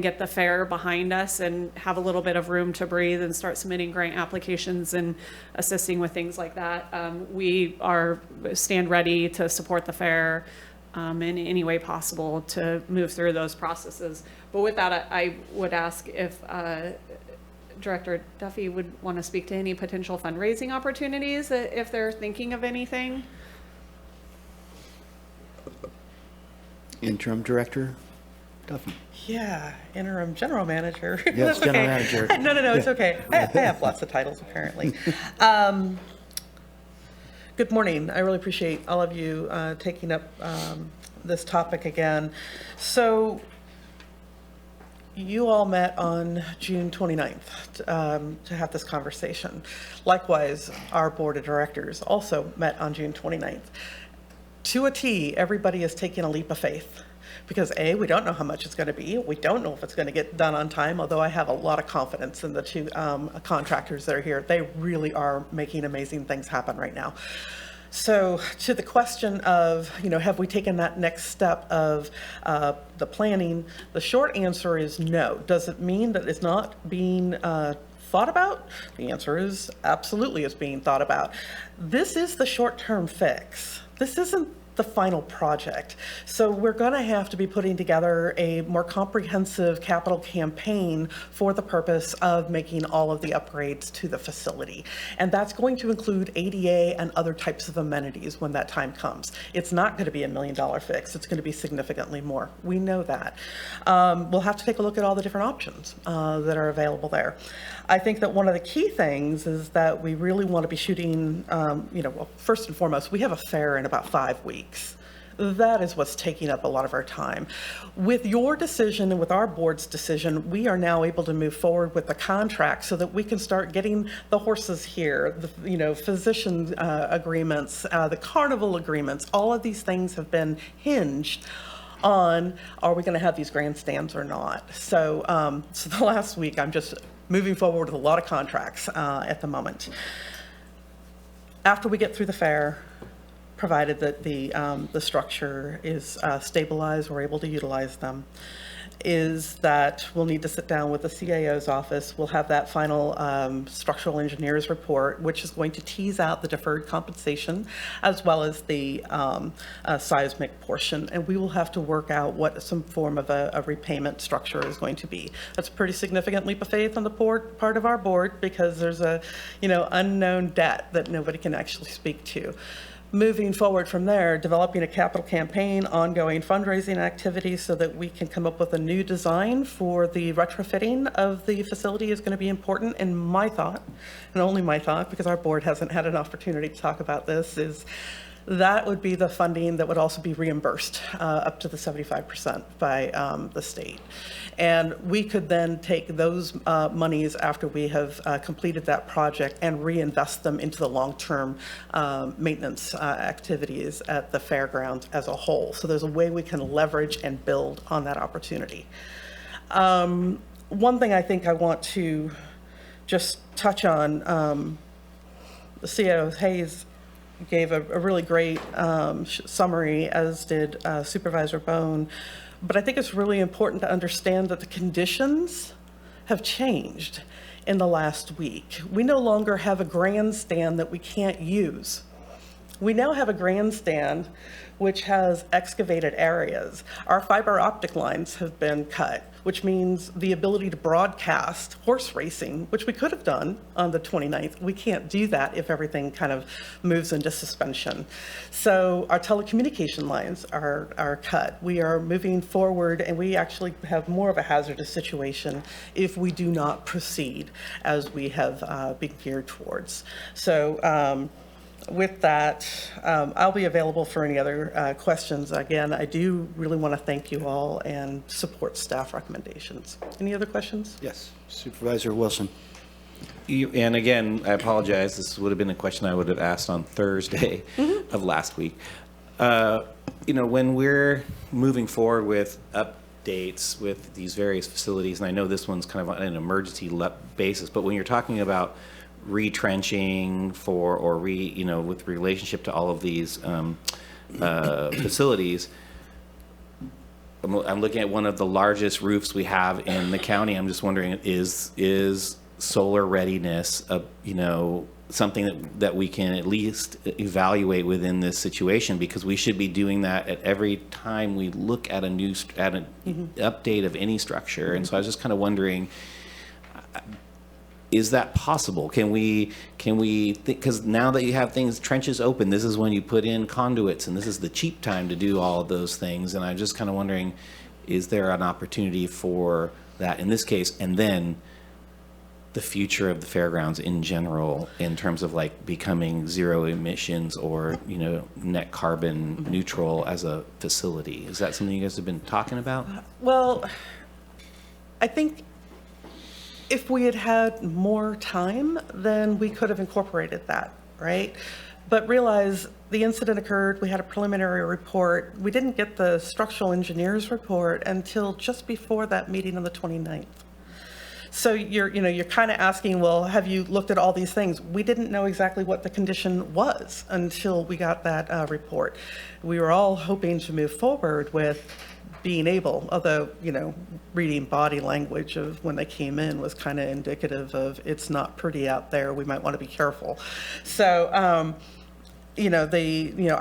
S4: get the fair behind us and have a little bit of room to breathe and start submitting grant applications and assisting with things like that, we stand ready to support the fair in any way possible to move through those processes. But with that, I would ask if Director Duffy would want to speak to any potential fundraising opportunities if they're thinking of anything.
S1: Interim Director Duffy.
S3: Yeah, interim general manager.
S1: Yes,
S3: That's
S1: general
S3: okay.
S1: manager.
S3: No, it's okay. I have lots of titles apparently. Good morning. I really appreciate all of you taking up this topic again. So you all met on June 29th to have this conversation. Likewise, our board of directors also met on June 29th. To a T, everybody is taking a leap of faith because A, we don't know how much it's going to be. We don't know if it's going to get done on time, although I have a lot of confidence in the two contractors that are here. They really are making amazing things happen right now. So to the question of, have we taken that next step of the planning, the short answer is no. Does it mean that it's not being thought about? The answer is absolutely it's being thought about. This is the short-term fix. This isn't the final project. So we're going to have to be putting together a more comprehensive capital campaign for the purpose of making all of the upgrades to the facility. And that's going to include ADA and other types of amenities when that time comes. It's not going to be $1 million fix. It's going to be significantly more. We know that. We'll have to take a look at all the different options that are available there. I think that one of the key things is that we really want to be shooting, well, first and foremost, we have a fair in about 5 weeks. That is what's taking up a lot of our time. With your decision and with our board's decision, we are now able to move forward with the contract so that we can start getting the horses here, the physician agreements, the carnival agreements. All of these things have been hinged on, are we going to have these grandstands or not? So, so the last week, I'm just moving forward with a lot of contracts at the moment. After we get through the fair, provided that the structure is stabilized, we're able to utilize them, is that we'll need to sit down with the CAO's office. We'll have that final structural engineer's report, which is going to tease out the deferred compensation as well as the seismic portion. And we will have to work out what some form of a repayment structure is going to be. That's a pretty significant leap of faith on the part of our board, because there's a unknown debt that nobody can actually speak to. Moving forward from there, developing a capital campaign, ongoing fundraising activities so that we can come up with a new design for the retrofitting of the facility is going to be important. And my thought, and only my thought, because our board hasn't had an opportunity to talk about this, is that would be the funding that would also be reimbursed up to the 75% by the state. And we could then take those monies after we have completed that project and reinvest them into the long-term maintenance activities at the fairgrounds as a whole. So there's a way we can leverage and build on that opportunity. One thing I think I want to just touch on, the CAO Hayes gave a really great summary, as did Supervisor Bohn. But I think it's really important to understand that the conditions have changed in the last week. We no longer have a grandstand that we can't use. We now have a grandstand which has excavated areas. Our fiber optic lines have been cut, which means the ability to broadcast horse racing, which we could have done on the 29th. We can't do that if everything kind of moves into suspension. So our telecommunication lines are cut. We are moving forward, and we actually have more of a hazardous situation if we do not proceed as we have been geared towards. So with that, I'll be available for any other questions. Again, I do really want to thank you all and support staff recommendations. Any other questions?
S1: Yes, Supervisor Wilson.
S9: And again, I apologize. This would have been a question I would have asked on Thursday of last week. When we're moving forward with updates with these various facilities, and I know this one's kind of on an emergency basis, but when you're talking about retrenching with relationship to all of these facilities, I'm looking at one of the largest roofs we have in the county. I'm just wondering, is solar readiness something that we can at least evaluate within this situation? Because we should be doing that at every time we look at an update of any structure. And so I was just kind of wondering, is that possible? Can we because now that you have trenches open, this is when you put in conduits, and this is the cheap time to do all of those things. And I'm just kind of wondering, is there an opportunity for that in this case? And then the future of the fairgrounds in general, in terms of like becoming zero emissions or, net carbon neutral as a facility. Is that something you guys have been talking about?
S3: Well, I think if we had had more time, then we could have incorporated that, right? But realize the incident occurred, we had a preliminary report. We didn't get the structural engineer's report until just before that meeting on the 29th. So you're kind of asking, well, have you looked at all these things? We didn't know exactly what the condition was until we got that report. We were all hoping to move forward with being able, although, reading body language of when they came in was kind of indicative of it's not pretty out there. We might want to be careful. So, I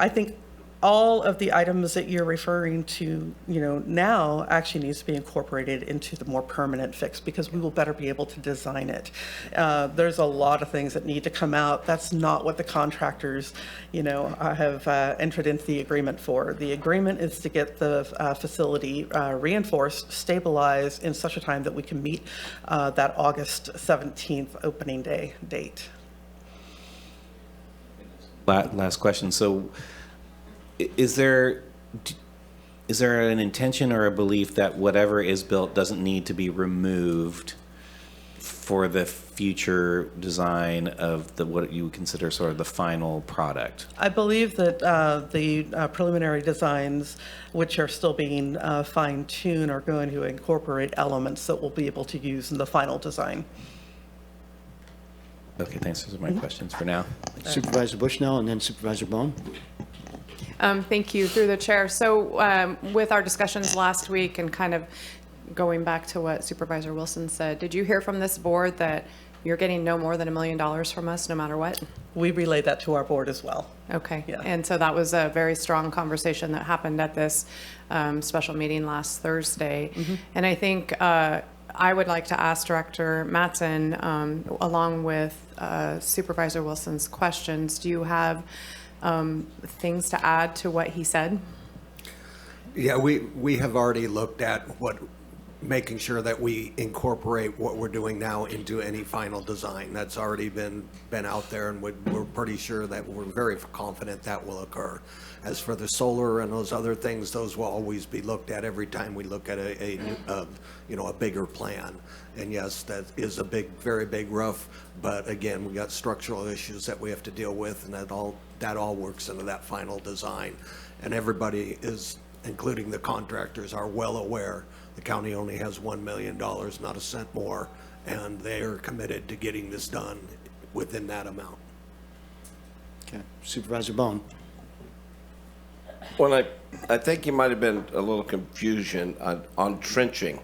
S3: think all of the items that you're referring to, now actually needs to be incorporated into the more permanent fix, because we will better be able to design it. There's a lot of things that need to come out. That's not what the contractors, have entered into the agreement for. The agreement is to get the facility reinforced, stabilized in such a time that we can meet that August 17th opening day date.
S9: Last question. So, is there an intention or a belief that whatever is built doesn't need to be removed for the future design of what you would consider sort of the final product?
S3: I believe that the preliminary designs, which are still being fine-tuned, are going to incorporate elements that we'll be able to use in the final design.
S9: Okay, thanks. Those are my questions for now.
S1: Supervisor Bushnell and then Supervisor Bohn.
S2: Thank you, through the chair. So with our discussions last week and kind of going back to what Supervisor Wilson said, did you hear from this board that you're getting no more than $1 million from us no matter what?
S3: We relayed that to our board as well.
S2: Okay.
S3: Yeah.
S2: And so that was a very strong conversation that happened at this special meeting last Thursday. And I think I would like to ask Director Mattson, along with Supervisor Wilson's questions, do you have things to add to what he said?
S18: Yeah, we have already looked at making sure that we incorporate what we're doing now into any final design. That's already been out there, and we're pretty sure that we're very confident that will occur. As for the solar and those other things, those will always be looked at every time we look at a bigger plan. And yes, that is a very big roof, but again, we got structural issues that we have to deal with, and that all works into that final design. And everybody is, including the contractors, are well aware the county only has $1 million, not a cent more, and they are committed to getting this done within that amount.
S1: Okay, Supervisor Bohn.
S10: Well, I think you might have been a little confusion on trenching.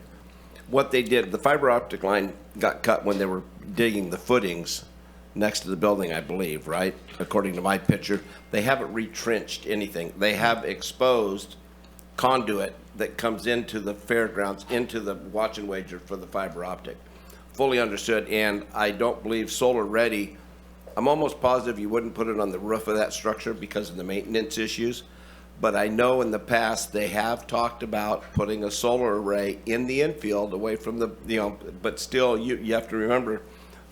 S10: What they did, the fiber optic line got cut when they were digging the footings next to the building, I believe, right? According to my picture. They haven't retrenched anything. They have exposed conduit that comes into the fairgrounds, into the watch and wager for the fiber optic. Fully understood, and I don't believe solar ready. I'm almost positive you wouldn't put it on the roof of that structure because of the maintenance issues. But I know in the past they have talked about putting a solar array in the infield away from the, but still you have to remember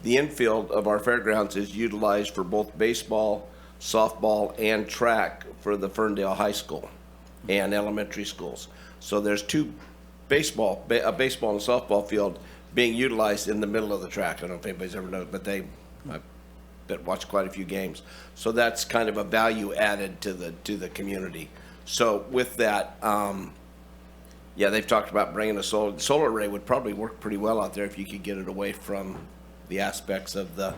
S10: the infield of our fairgrounds is utilized for both baseball, softball, and track for the Ferndale High School and elementary schools. So there's a baseball and a softball field being utilized in the middle of the track. I don't know if anybody's ever known, but I've watched quite a few games. So that's kind of a value added to the community. So with that, yeah, they've talked about bringing a solar array would probably work pretty well out there if you could get it away from the aspects of the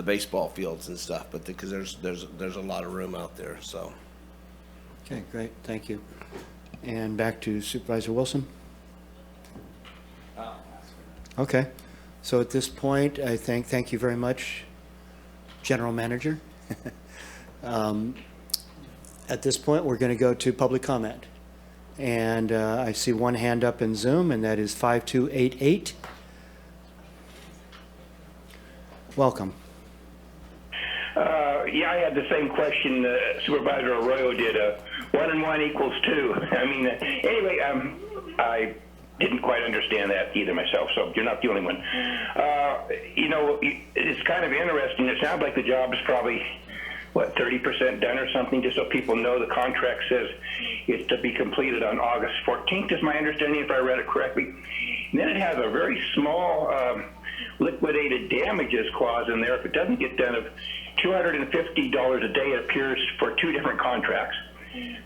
S10: baseball fields and stuff. But because there's a lot of room out there, so.
S1: Okay, great, thank you. And back to Supervisor Wilson. Okay, so at this point, I thank you very much, General Manager. At this point, we're going to go to public comment. And I see one hand up in Zoom, and that is 5288. Welcome.
S5: Yeah, I had the same question Supervisor Arroyo did. 1 and 1 equals 2. I mean, anyway, I didn't quite understand that either myself, so you're not the only one. It's kind of interesting. It sounds like the job is probably, 30% done or something, just so people know the contract says it's to be completed on August 14th, is my understanding, if I read it correctly. And then it has a very small liquidated damages clause in there if it doesn't get done of $250 a day. It appears for 2 different contracts,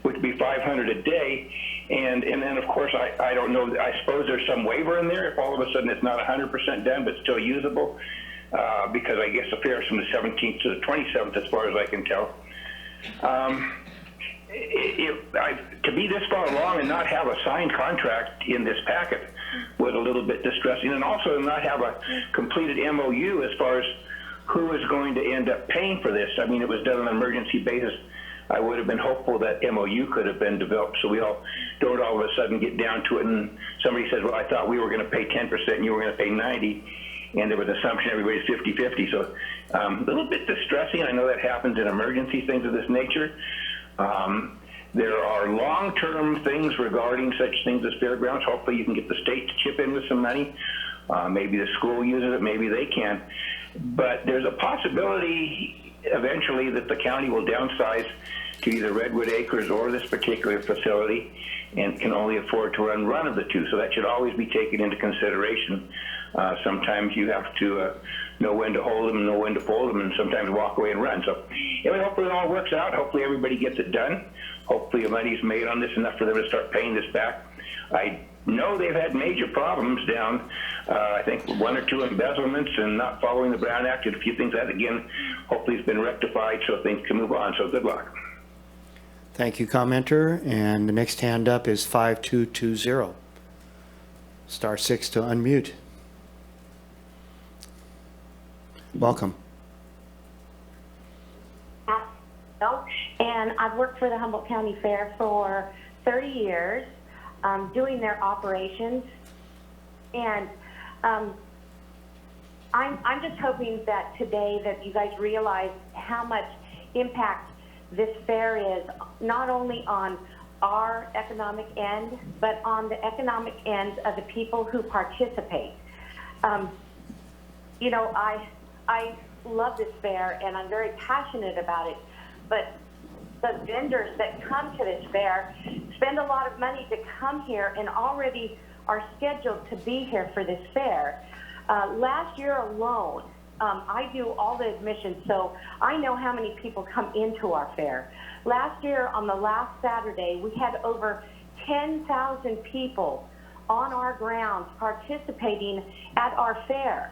S5: which would be $500 a day. And then, of course, I don't know, I suppose there's some waiver in there if all of a sudden it's not 100% done but still usable, because I guess the fair is from the 17th to the 27th as far as I can tell. To be this far along and not have a signed contract in this packet was a little bit distressing, and also not have a completed MOU as far as who is going to end up paying for this. I mean, it was done on an emergency basis. I would have been hopeful that MOU could have been developed so we all don't all of a sudden get down to it and somebody says, well, I thought we were going to pay 10% and you were going to pay 90%, and there was an assumption everybody's 50-50. So a little bit distressing. I know that happens in emergency things of this nature. There are long-term things regarding such things as fairgrounds. Hopefully you can get the state to chip in with some money. Maybe the school uses it, maybe they can. But there's a possibility eventually that the county will downsize to either Redwood Acres or this particular facility and can only afford to run of the two. So that should always be taken into consideration. Sometimes you have to know when to hold them and know when to fold them, and sometimes walk away and run. So anyway, hopefully it all works out. Hopefully everybody gets it done. Hopefully the money's made on this enough for them to start paying this back. I know they've had major problems down I think one or two embezzlements and not following the Brown Act, and a few things that, again, hopefully has been rectified so things can move on. So good luck.
S1: Thank you, commenter. And the next hand up is 5220. Star 6 to unmute. Welcome.
S14: And I've worked for the Humboldt County Fair for 30 years, doing their operations. And I'm just hoping that today that you guys realize how much impact this fair is, not only on our economic end, but on the economic end of the people who participate. You know, I love this fair and I'm very passionate about it, but the vendors that come to this fair spend a lot of money to come here and already are scheduled to be here for this fair. Last year alone, I do all the admissions, so I know how many people come into our fair. Last year, on the last Saturday, we had over 10,000 people on our grounds participating at our fair.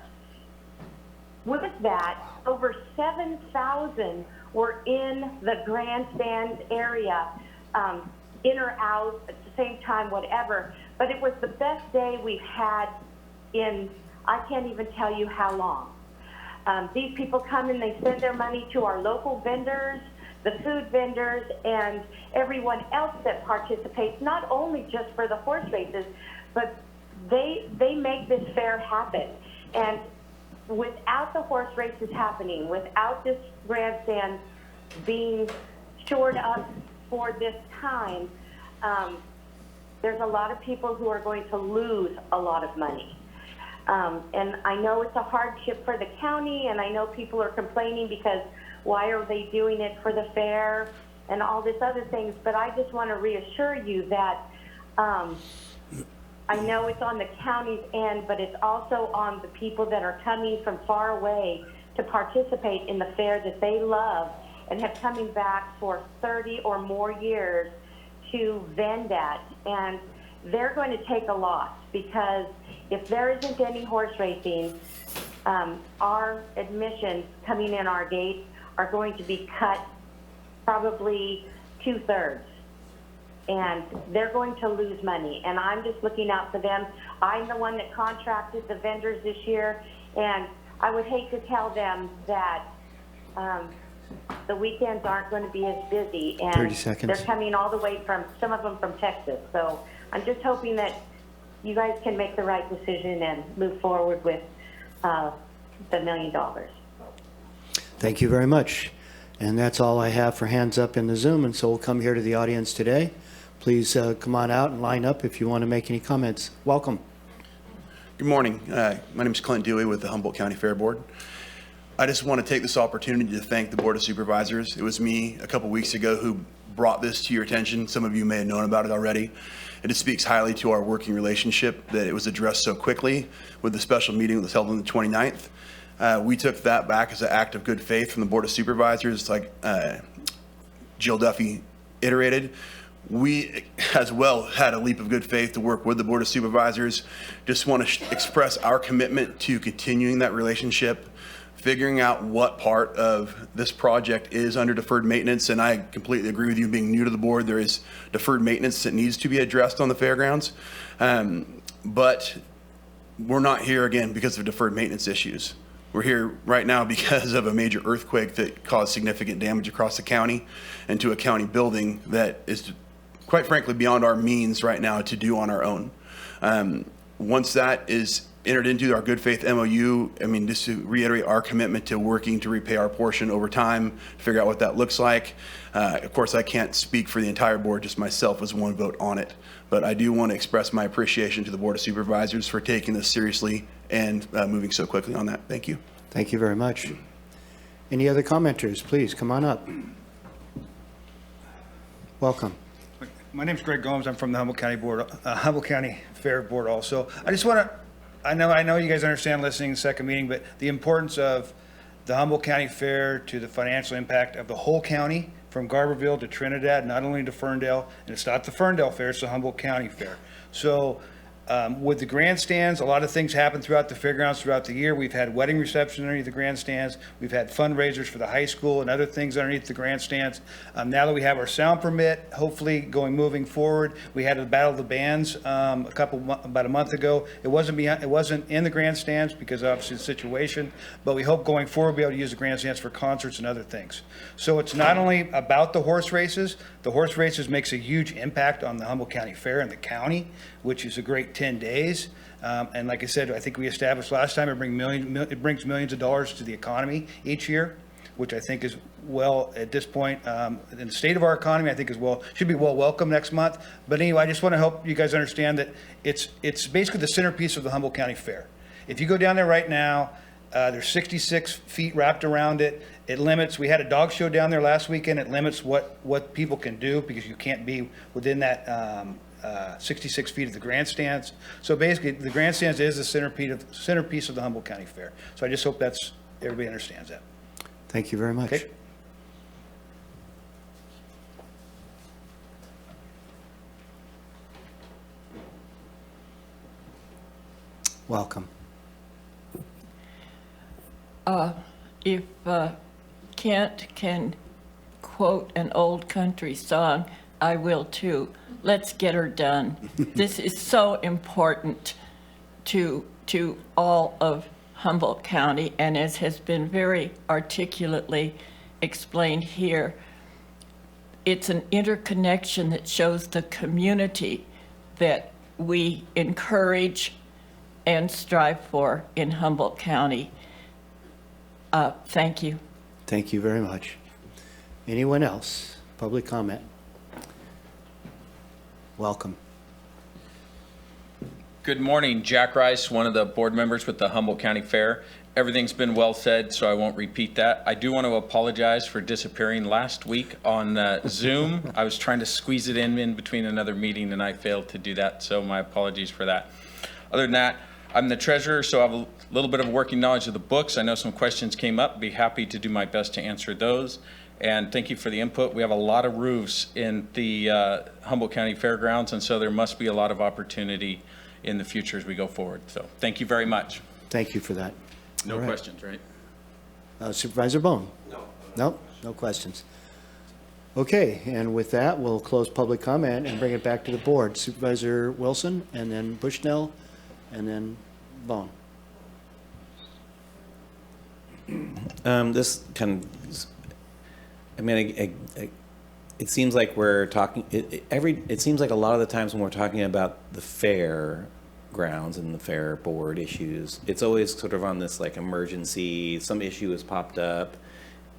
S14: With that, over 7,000 were in the grandstand area, in or out at the same time, whatever. But it was the best day we've had in, I can't even tell you how long. These people come and they send their money to our local vendors, the food vendors, and everyone else that participates, not only just for the horse races, but they make this fair happen. And without the horse races happening, without this grandstand being shored up for this time, there's a lot of people who are going to lose a lot of money. And I know it's a hardship for the county, and I know people are complaining because why are they doing it for the fair and all this other things, but I just want to reassure you that I know it's on the county's end, but it's also on the people that are coming from far away to participate in the fair that they love and have coming back for 30 or more years to vend at. And they're going to take a loss because if there isn't any horse racing, our admissions coming in our gates are going to be cut probably 2/3. And they're going to lose money. And I'm just looking out for them. I'm the one that contracted the vendors this year, and I would hate to tell them that the weekends aren't going to be as busy. And
S1: 30 seconds.
S14: They're coming all the way from, some of them from Texas. So I'm just hoping that you guys can make the right decision and move forward with the $1 million.
S1: Thank you very much. And that's all I have for hands up in the Zoom, and so we'll come here to the audience today. Please come on out and line up if you want to make any comments. Welcome.
S22: Good morning. My name is Clint Dewey with the Humboldt County Fair Board. I just want to take this opportunity to thank the Board of Supervisors. It was me a couple weeks ago who brought this to your attention. Some of you may have known about it already. It just speaks highly to our working relationship that it was addressed so quickly with the special meeting that was held on the 29th. We took that back as an act of good faith from the Board of Supervisors, like Jill Duffy iterated. We as well had a leap of good faith to work with the Board of Supervisors. Just want to express our commitment to continuing that relationship, figuring out what part of this project is under deferred maintenance. And I completely agree with you, being new to the board, there is deferred maintenance that needs to be addressed on the fairgrounds. But we're not here again because of deferred maintenance issues. We're here right now because of a major earthquake that caused significant damage across the county and to a county building that is, quite frankly, beyond our means right now to do on our own. Once that is entered into our good faith MOU, I mean, just to reiterate our commitment to working to repay our portion over time, figure out what that looks like. Of course, I can't speak for the entire board, just myself as one vote on it. But I do want to express my appreciation to the Board of Supervisors for taking this seriously and moving so quickly on that. Thank you.
S1: Thank you very much. Any other commenters? Please come on up. Welcome.
S23: My name is Greg Gomes. I'm from the Humboldt County Board, Humboldt County Fair Board also. I just want to, I know you guys understand listening to the second meeting, but the importance of the Humboldt County Fair to the financial impact of the whole county, from Garberville to Trinidad, not only to Ferndale, and it's not the Ferndale Fair, it's the Humboldt County Fair. So With the grandstands, a lot of things happen throughout the fairgrounds throughout the year. We've had wedding receptions underneath the grandstands. We've had fundraisers for the high school and other things underneath the grandstands. Now that we have our sound permit, hopefully moving forward, we had a Battle of the Bands about a month ago. It wasn't in the grandstands because obviously the situation, but we hope going forward we'll be able to use the grandstands for concerts and other things. So it's not only about the horse races. The horse races makes a huge impact on the Humboldt County Fair and the county, which is a great 10 days. And like I said, I think we established last time, it brings millions of dollars to the economy each year, which I think is well, at this point, in the state of our economy, I think should be well welcome next month. But anyway, I just want to help you guys understand that it's basically the centerpiece of the Humboldt County Fair. If you go down there right now, there's 66 feet wrapped around it. It limits, we had a dog show down there last weekend. It limits what people can do because you can't be within that 66 feet of the grandstands. So basically, the grandstands is the centerpiece of the Humboldt County Fair. So I just hope everybody understands that.
S1: Thank you very much.
S23: Okay.
S1: Welcome.
S15: If Kent can quote an old country song, I will too. Let's get her done. This is so important to all of Humboldt County, and as has been very articulately explained here, it's an interconnection that shows the community that we encourage and strive for in Humboldt County. Thank you.
S1: Thank you very much. Anyone else? Public comment? Welcome.
S16: Good morning, Jack Rice, one of the board members with the Humboldt County Fair. Everything's been well said, so I won't repeat that. I do want to apologize for disappearing last week on Zoom. I was trying to squeeze it in between another meeting and I failed to do that, so my apologies for that. Other than that, I'm the treasurer, so I have a little bit of working knowledge of the books. I know some questions came up. Be happy to do my best to answer those. And thank you for the input. We have a lot of roofs in the Humboldt County Fairgrounds, and so there must be a lot of opportunity in the future as we go forward. So thank you very much.
S1: Thank you for that.
S16: No
S1: All right.
S16: questions, right?
S1: Supervisor Bohn? No? No questions. Okay, and with that, we'll close public comment and bring it back to the board. Supervisor Wilson, and then Bushnell, and then Bohn.
S9: This kind of, I mean, it seems like we're talking, it seems like a lot of the times when we're talking about the fair grounds and the fair board issues, it's always sort of on this like emergency, some issue has popped up,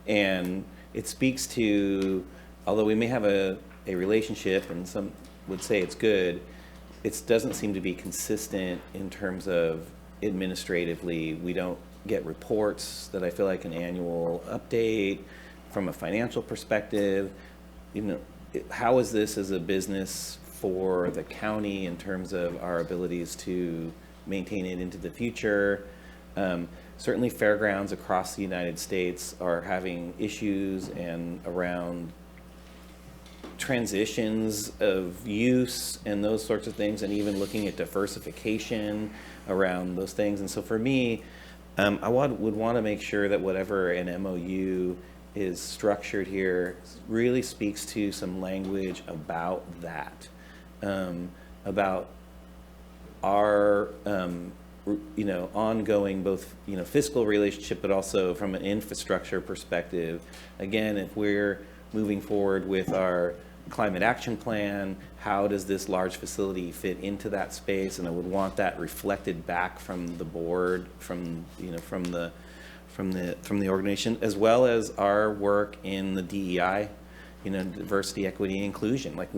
S9: and it speaks to, although we may have a relationship and some would say it's good, it doesn't seem to be consistent in terms of administratively. We don't get reports that I feel like an annual update from a financial perspective. You know, how is this as a business for the county in terms of our abilities to maintain it into the future? Certainly fairgrounds across the United States are having issues and around transitions of use and those sorts of things, and even looking at diversification around those things. And so for me, I would want to make sure that whatever an MOU is structured here really speaks to some language about that, about our ongoing both fiscal relationship, but also from an infrastructure perspective. Again, if we're moving forward with our climate action plan, how does this large facility fit into that space? And I would want that reflected back from the board, from the organization, as well as our work in the DEI, diversity, equity, and inclusion. Like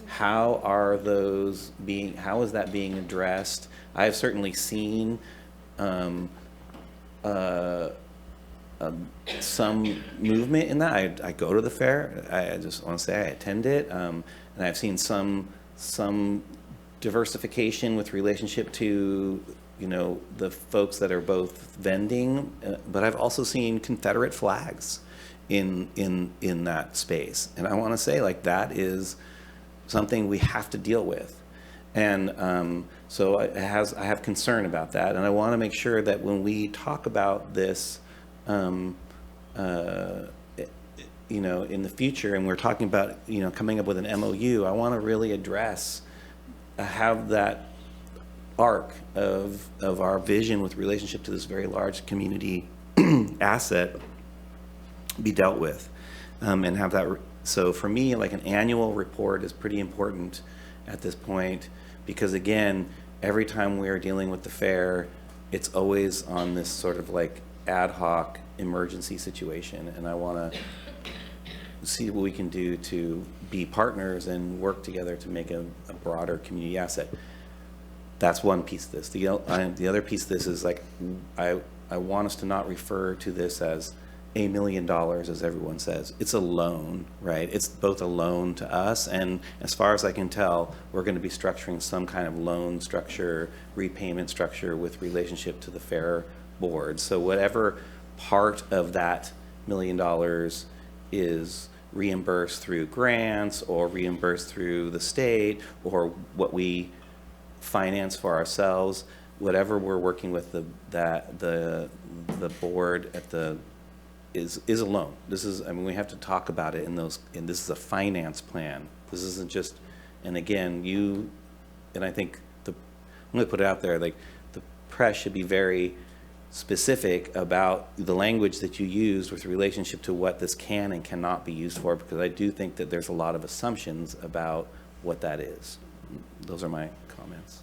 S9: how is that being addressed? I have certainly seen some movement in that. I go to the fair. I just want to say I attend it, and I've seen some diversification with relationship to the folks that are both vending, but I've also seen Confederate flags in that space, and I want to say like that is something we have to deal with. And so I have concern about that, and I want to make sure that when we talk about this, in the future, and we're talking about, coming up with an MOU, I want to really address, have that arc of our vision with relationship to this very large community asset be dealt with, and have that. So for me, like an annual report is pretty important at this point, because again, every time we're dealing with the fair, it's always on this sort of like ad hoc emergency situation, and I want to see what we can do to be partners and work together to make a broader community asset. That's one piece of this. The other piece of this is like, I want us to not refer to this as $1 million, as everyone says. It's a loan, right? It's both a loan to us, and as far as I can tell, we're going to be structuring some kind of loan structure, repayment structure with relationship to the fair board. So whatever part of that $1 million is reimbursed through grants or reimbursed through the state, or what we finance for ourselves, whatever we're working with the board at the is a loan. This is, I mean, we have to talk about it in those, and this is a finance plan. This isn't just, and again, and I think I'm going to put it out there, like the press should be very specific about the language that you use with relationship to what this can and cannot be used for, because I do think that there's a lot of assumptions about what that is. Those are my comments.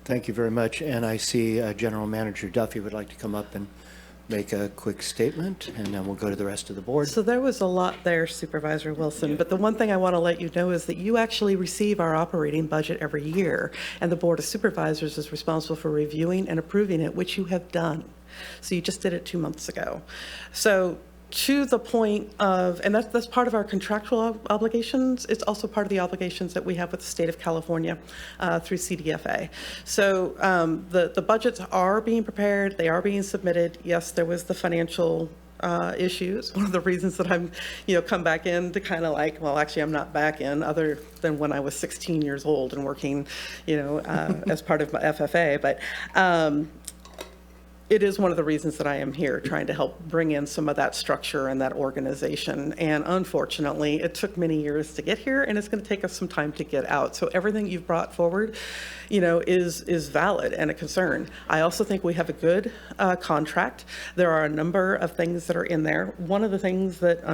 S1: Thank you very much. And I see General Manager Duffy would like to come up and make a quick statement, and then we'll go to the rest of the board.
S3: So there was a lot there, Supervisor Wilson, but the one thing I want to let you know is that you actually receive our operating budget every year, and the Board of Supervisors is responsible for reviewing and approving it, which you have done. So you just did it 2 months ago. So to the point of, and that's part of our contractual obligations, it's also part of the obligations that we have with the state of California through CDFA. So the budgets are being prepared, they are being submitted. Yes, there was the financial issues. One of the reasons that I'm, come back in to kind of like, well, actually I'm not back in, other than when I was 16 years old and working, as part of my FFA, but it is one of the reasons that I am here, trying to help bring in some of that structure and that organization. And unfortunately, it took many years to get here, and it's going to take us some time to get out. So everything you've brought forward, is valid and a concern. I also think we have a good contract. There are a number of things that are in there. One of the things that,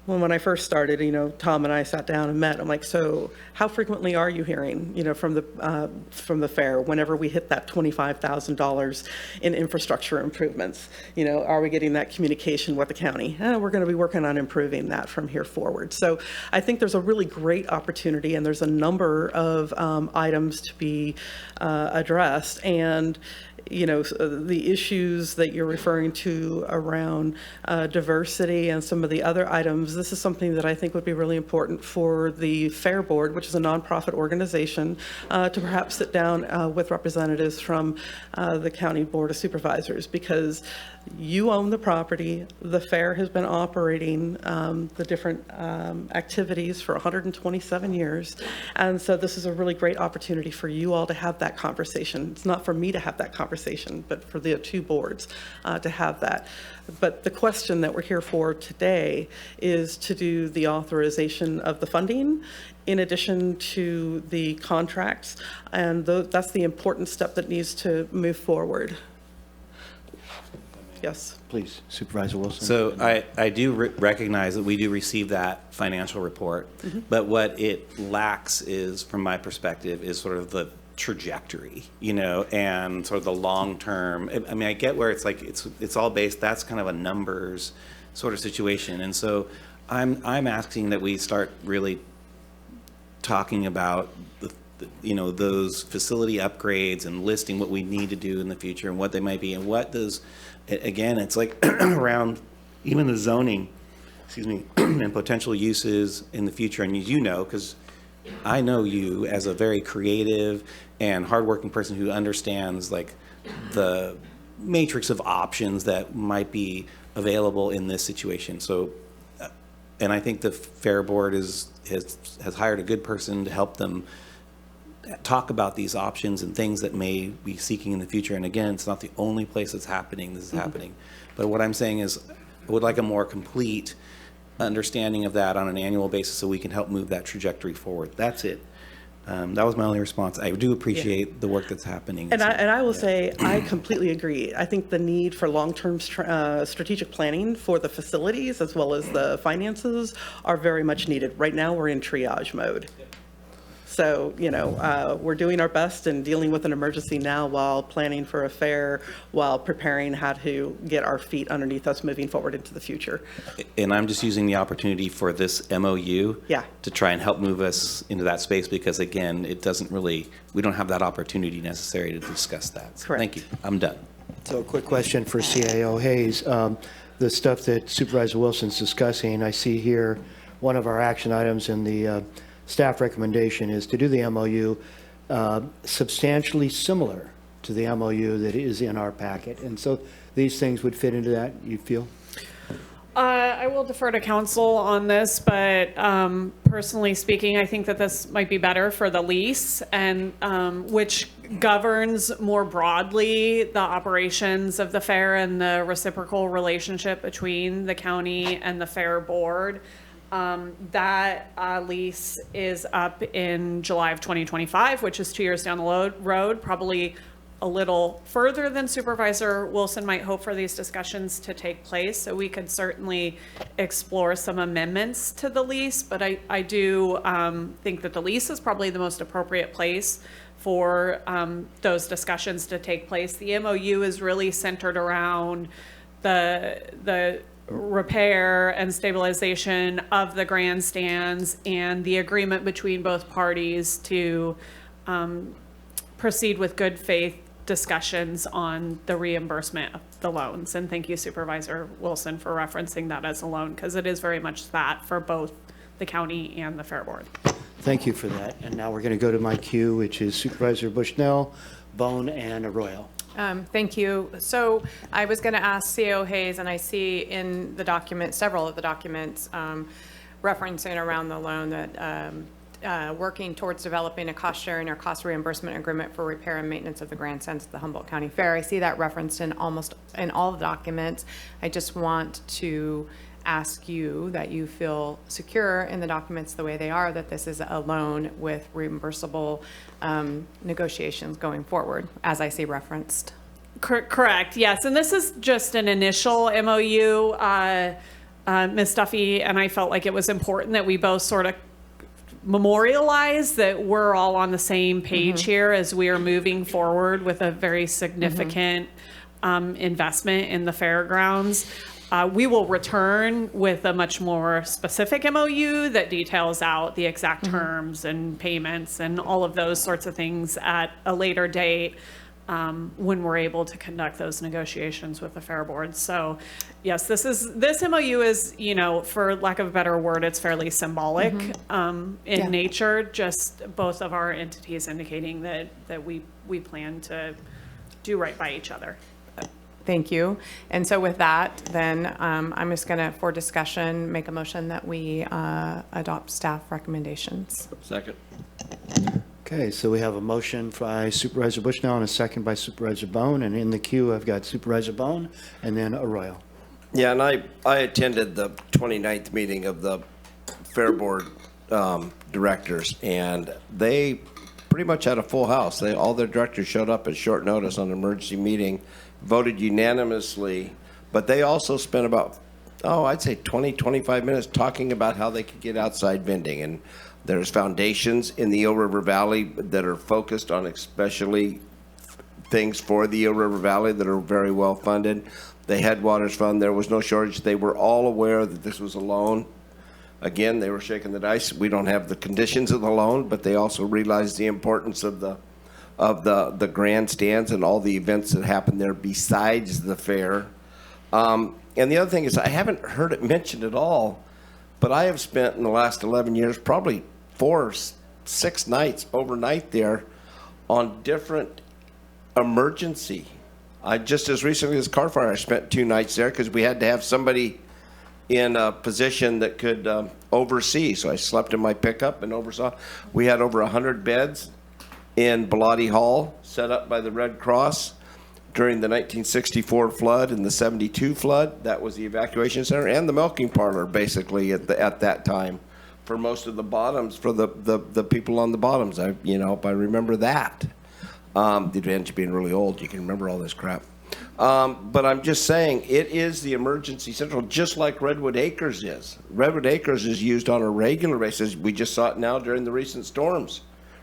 S3: when I first started, Tom and I sat down and met. I'm like, so how frequently are you hearing, from the fair whenever we hit that $25,000 in infrastructure improvements? Are we getting that communication with the county? We're going to be working on improving that from here forward. So I think there's a really great opportunity, and there's a number of items to be addressed. And the issues that you're referring to around diversity and some of the other items, this is something that I think would be really important for the Fair Board, which is a nonprofit organization, to perhaps sit down with representatives from the County Board of Supervisors, because you own the property. The fair has been operating the different activities for 127 years. And so this is a really great opportunity for you all to have that conversation. It's not for me to have that conversation, but for the two boards to have that. But the question that we're here for today is to do the authorization of the funding in addition to the contracts. And that's the important step that needs to move forward. Yes.
S1: Please, Supervisor Wilson.
S9: So I do recognize that we do receive that financial report, but what it lacks is, from my perspective, is sort of the trajectory, and sort of the long term. I mean, I get where it's like it's all based. That's kind of a numbers sort of situation, and so I'm asking that we start really talking about those facility upgrades and listing what we need to do in the future and what they might be, and what does. Again, it's like around even the zoning, and potential uses in the future. And because I know you as a very creative and hardworking person who understands like the matrix of options that might be available in this situation. So And I think the Fair Board has hired a good person to help them talk about these options and things that may be seeking in the future. And again, it's not the only place that's happening. This is happening. But what I'm saying is I would like a more complete understanding of that on an annual basis so we can help move that trajectory forward. That's it. That was my only response. I do appreciate the work that's happening.
S3: And I will say, I completely agree. I think the need for long-term strategic planning for the facilities as well as the finances are very much needed. Right now, we're in triage mode. So, we're doing our best and dealing with an emergency now while planning for a fair, while preparing how to get our feet underneath us moving forward into the future.
S9: And I'm just using the opportunity for this MOU to try and help move us into that space because, again, we don't have that opportunity necessary to discuss that. So thank you. I'm done.
S1: So a quick question for CAO Hayes. The stuff that Supervisor Wilson's discussing, I see here, one of our action items in the staff recommendation is to do the MOU substantially similar to the MOU that is in our packet. And so these things would fit into that, you feel?
S4: I will defer to council on this, but personally speaking, I think that this might be better for the lease, and which governs more broadly the operations of the fair and the reciprocal relationship between the county and the fair board. That lease is up in July of 2025, which is 2 years down the road, probably a little further than Supervisor Wilson might hope for these discussions to take place. So we could certainly explore some amendments to the lease, but I do think that the lease is probably the most appropriate place for those discussions to take place. The MOU is really centered around the repair and stabilization of the grandstands and the agreement between both parties to proceed with good faith discussions on the reimbursement of the loans. And thank you, Supervisor Wilson, for referencing that as a loan, because it is very much that for both the county and the Fair Board.
S1: Thank you for that. And now we're going to go to my queue, which is Supervisor Bushnell, Bohn, and Arroyo.
S2: Thank you. So I was going to ask CAO Hayes, and I see in the document, several of the documents referencing around the loan that working towards developing a cost sharing or cost reimbursement agreement for repair and maintenance of the grandstands at the Humboldt County Fair. I see that referenced in almost in all the documents. I just want to ask you that you feel secure in the documents the way they are, that this is a loan with reimbursable negotiations going forward, as I see referenced.
S4: Correct, yes. And this is just an initial MOU. Ms. Duffy and I felt like it was important that we both sort of memorialize that we're all on the same page here as we are moving forward with a very significant investment in the fairgrounds. We will return with a much more specific MOU that details out the exact terms and payments and all of those sorts of things at a later date when we're able to conduct those negotiations with the Fair Board. So yes, this MOU is, for lack of a better word, it's fairly symbolic in nature, just both of our entities indicating that we plan to do right by each other.
S2: Thank you. And so with that, then I'm just going to, for discussion, make a motion that we adopt staff recommendations.
S10: Second.
S1: Okay, so we have a motion by Supervisor Bushnell and a second by Supervisor Bohn. And in the queue, I've got Supervisor Bohn and then Arroyo.
S10: Yeah, and I attended the 29th meeting of the Fair Board directors, and they pretty much had a full house. All their directors showed up at short notice on an emergency meeting, voted unanimously, but they also spent about, I'd say 20, 25 minutes talking about how they could get outside vending. And there's foundations in the Eel River Valley that are focused on especially things for the Eel River Valley that are very well funded. The Headwaters Fund, there was no shortage. They were all aware that this was a loan. Again, they were shaking the dice. We don't have the conditions of the loan, but they also realized the importance of the grandstands and all the events that happen there besides the fair. And the other thing is, I haven't heard it mentioned at all, but I have spent in the last 11 years probably 4 or 6 nights overnight there on different emergency. I just as recently as car fire, I spent 2 nights there because we had to have somebody in a position that could oversee. So I slept in my pickup and oversaw. We had over 100 beds in Bilotti Hall set up by the Red Cross during the 1964 flood and the 72 flood. That was the evacuation center and the milking parlor, basically, at that time for most of the bottoms, for the people on the bottoms. I remember that. The advantage of being really old, you can remember all this crap. But I'm just saying, it is the emergency central, just like Redwood Acres is. Redwood Acres is used on a regular basis. We just saw it now during the recent storms.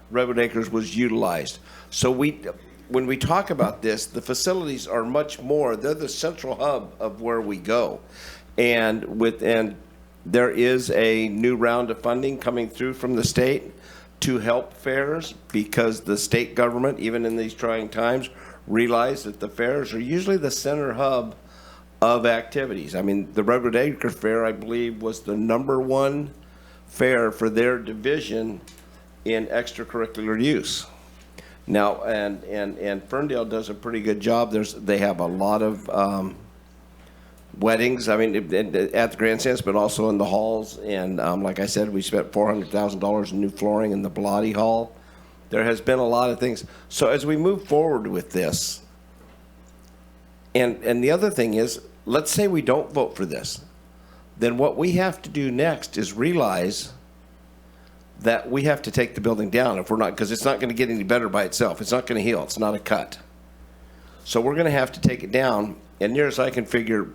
S10: Redwood Acres was utilized. So when we talk about this, the facilities are much more, they're the central hub of where we go. And there is a new round of funding coming through from the state to help fairs, because the state government, even in these trying times, realize that the fairs are usually the center hub of activities. I mean, the Redwood Acre Fair, I believe, was the #1 fair for their division in extracurricular use. Now, and Ferndale does a pretty good job. They have a lot of weddings, I mean, at the grandstands, but also in the halls. And like I said, we spent $400,000 in new flooring in the Bilotti Hall. There has been a lot of things. So as we move forward with this, and the other thing is, let's say we don't vote for this, then what we have to do next is realize that we have to take the building down if we're not, because it's not going to get any better by itself. It's not going to heal. It's not a cut. So we're going to have to take it down. And near as I can figure,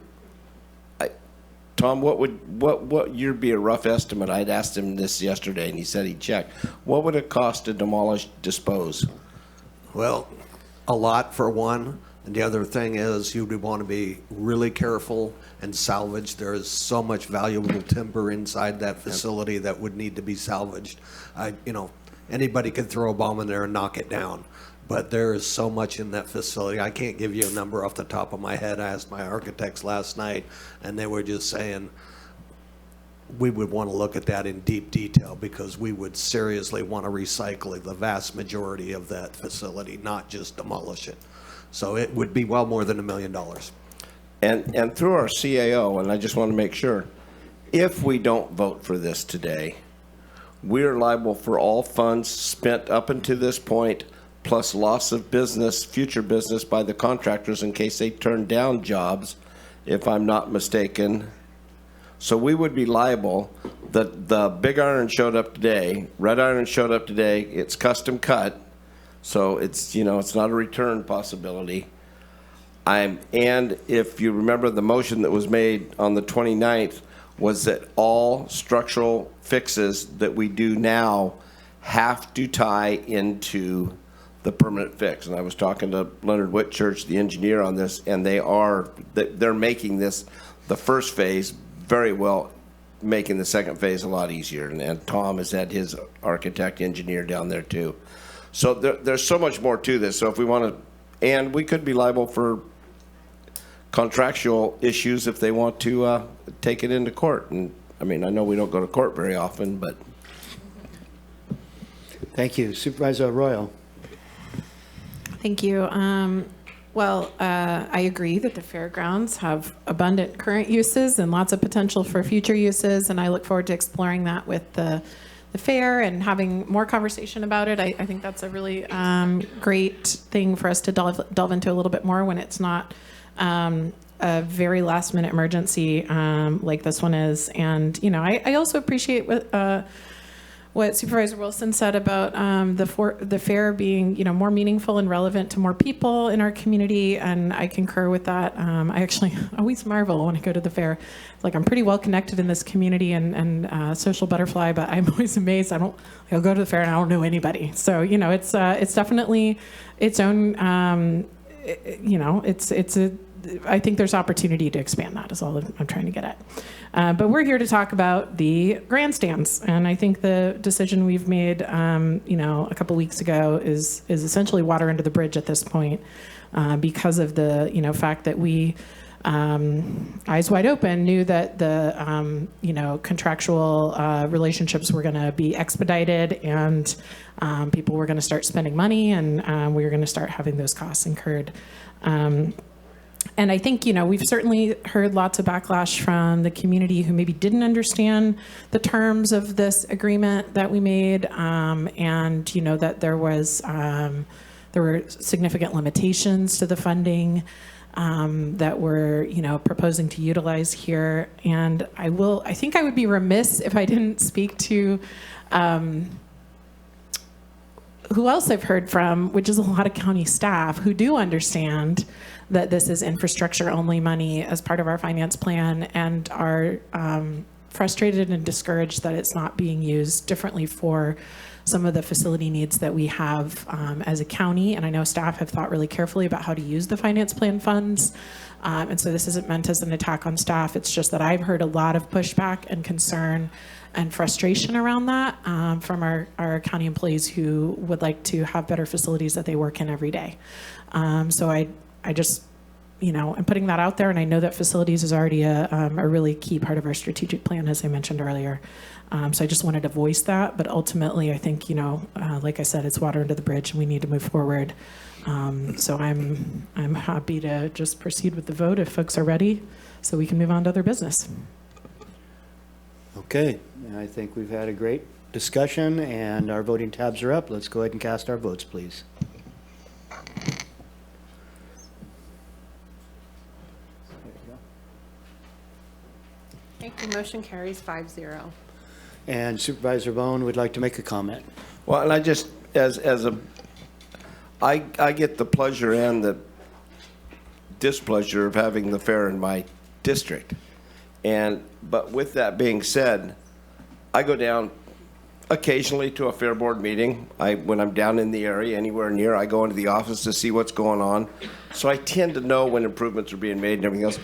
S10: Tom, what would be a rough estimate? I'd asked him this yesterday, and he said he'd check. What would it cost to demolish, dispose?
S18: Well, a lot for one. And the other thing is you would want to be really careful and salvage. There is so much valuable timber inside that facility that would need to be salvaged. Anybody could throw a bomb in there and knock it down. But there is so much in that facility. I can't give you a number off the top of my head. I asked my architects last night, and they were just saying we would want to look at that in deep detail, because we would seriously want to recycle the vast majority of that facility, not just demolish it. So it would be well more than $1 million.
S10: And through our CAO, and I just want to make sure, if we don't vote for this today, we are liable for all funds spent up until this point, plus loss of business, future business by the contractors in case they turn down jobs, if I'm not mistaken. So we would be liable. The big iron showed up today, red iron showed up today, it's custom cut, so it's not a return possibility. And if you remember, the motion that was made on the 29th was that all structural fixes that we do now have to tie into the permanent fix. And I was talking to Leonard Whitchurch, the engineer, on this, and they're making this, the first phase, very well, making the second phase a lot easier. And Tom has had his architect engineer down there too. So there's so much more to this. So if we want to, and we could be liable for contractual issues if they want to take it into court. And I mean, I know we don't go to court very often, but.
S1: Thank you. Supervisor Arroyo.
S8: Thank you. I agree that the fairgrounds have abundant current uses and lots of potential for future uses, and I look forward to exploring that with the fair and having more conversation about it. I think that's a really great thing for us to delve into a little bit more when it's not a very last minute emergency like this one is. And, I also appreciate what Supervisor Wilson said about the fair being, more meaningful and relevant to more people in our community, and I concur with that. I actually always marvel when I go to the fair. Like, I'm pretty well connected in this community and social butterfly, but I'm always amazed. I'll go to the fair and I don't know anybody. So, it's definitely its own. I think there's opportunity to expand that, is all I'm trying to get at. But we're here to talk about the grandstands. And I think the decision we've made, a couple weeks ago is essentially water under the bridge at this point, because of the, fact that we, eyes wide open, knew that the, contractual relationships were going to be expedited, and people were going to start spending money, and we were going to start having those costs incurred. And I think, we've certainly heard lots of backlash from the community who maybe didn't understand the terms of this agreement that we made, and, that there were significant limitations to the funding that we're, proposing to utilize here. And I think I would be remiss if I didn't speak to who else I've heard from, which is a lot of county staff who do understand that this is infrastructure only money as part of our finance plan, and are frustrated and discouraged that it's not being used differently for some of the facility needs that we have as a county. And I know staff have thought really carefully about how to use the finance plan funds. And so this isn't meant as an attack on staff. It's just that I've heard a lot of pushback and concern and frustration around that from our county employees who would like to have better facilities that they work in every day. So I just, I'm putting that out there, and I know that facilities is already a really key part of our strategic plan, as I mentioned earlier. So I just wanted to voice that, but ultimately I think, like I said, it's water under the bridge and we need to move forward. So I'm happy to just proceed with the vote if folks are ready, so we can move on to other business.
S1: Okay, I think we've had a great discussion and our voting tabs are up. Let's go ahead and cast our votes, please.
S13: Thank you. Motion carries 5-0.
S1: And Supervisor Bohn would like to make a comment.
S10: Well, and I just, I get the pleasure and the displeasure of having the fair in my district. But with that being said, I go down occasionally to a fair board meeting. When I'm down in the area, anywhere near, I go into the office to see what's going on. So I tend to know when improvements are being made and everything else.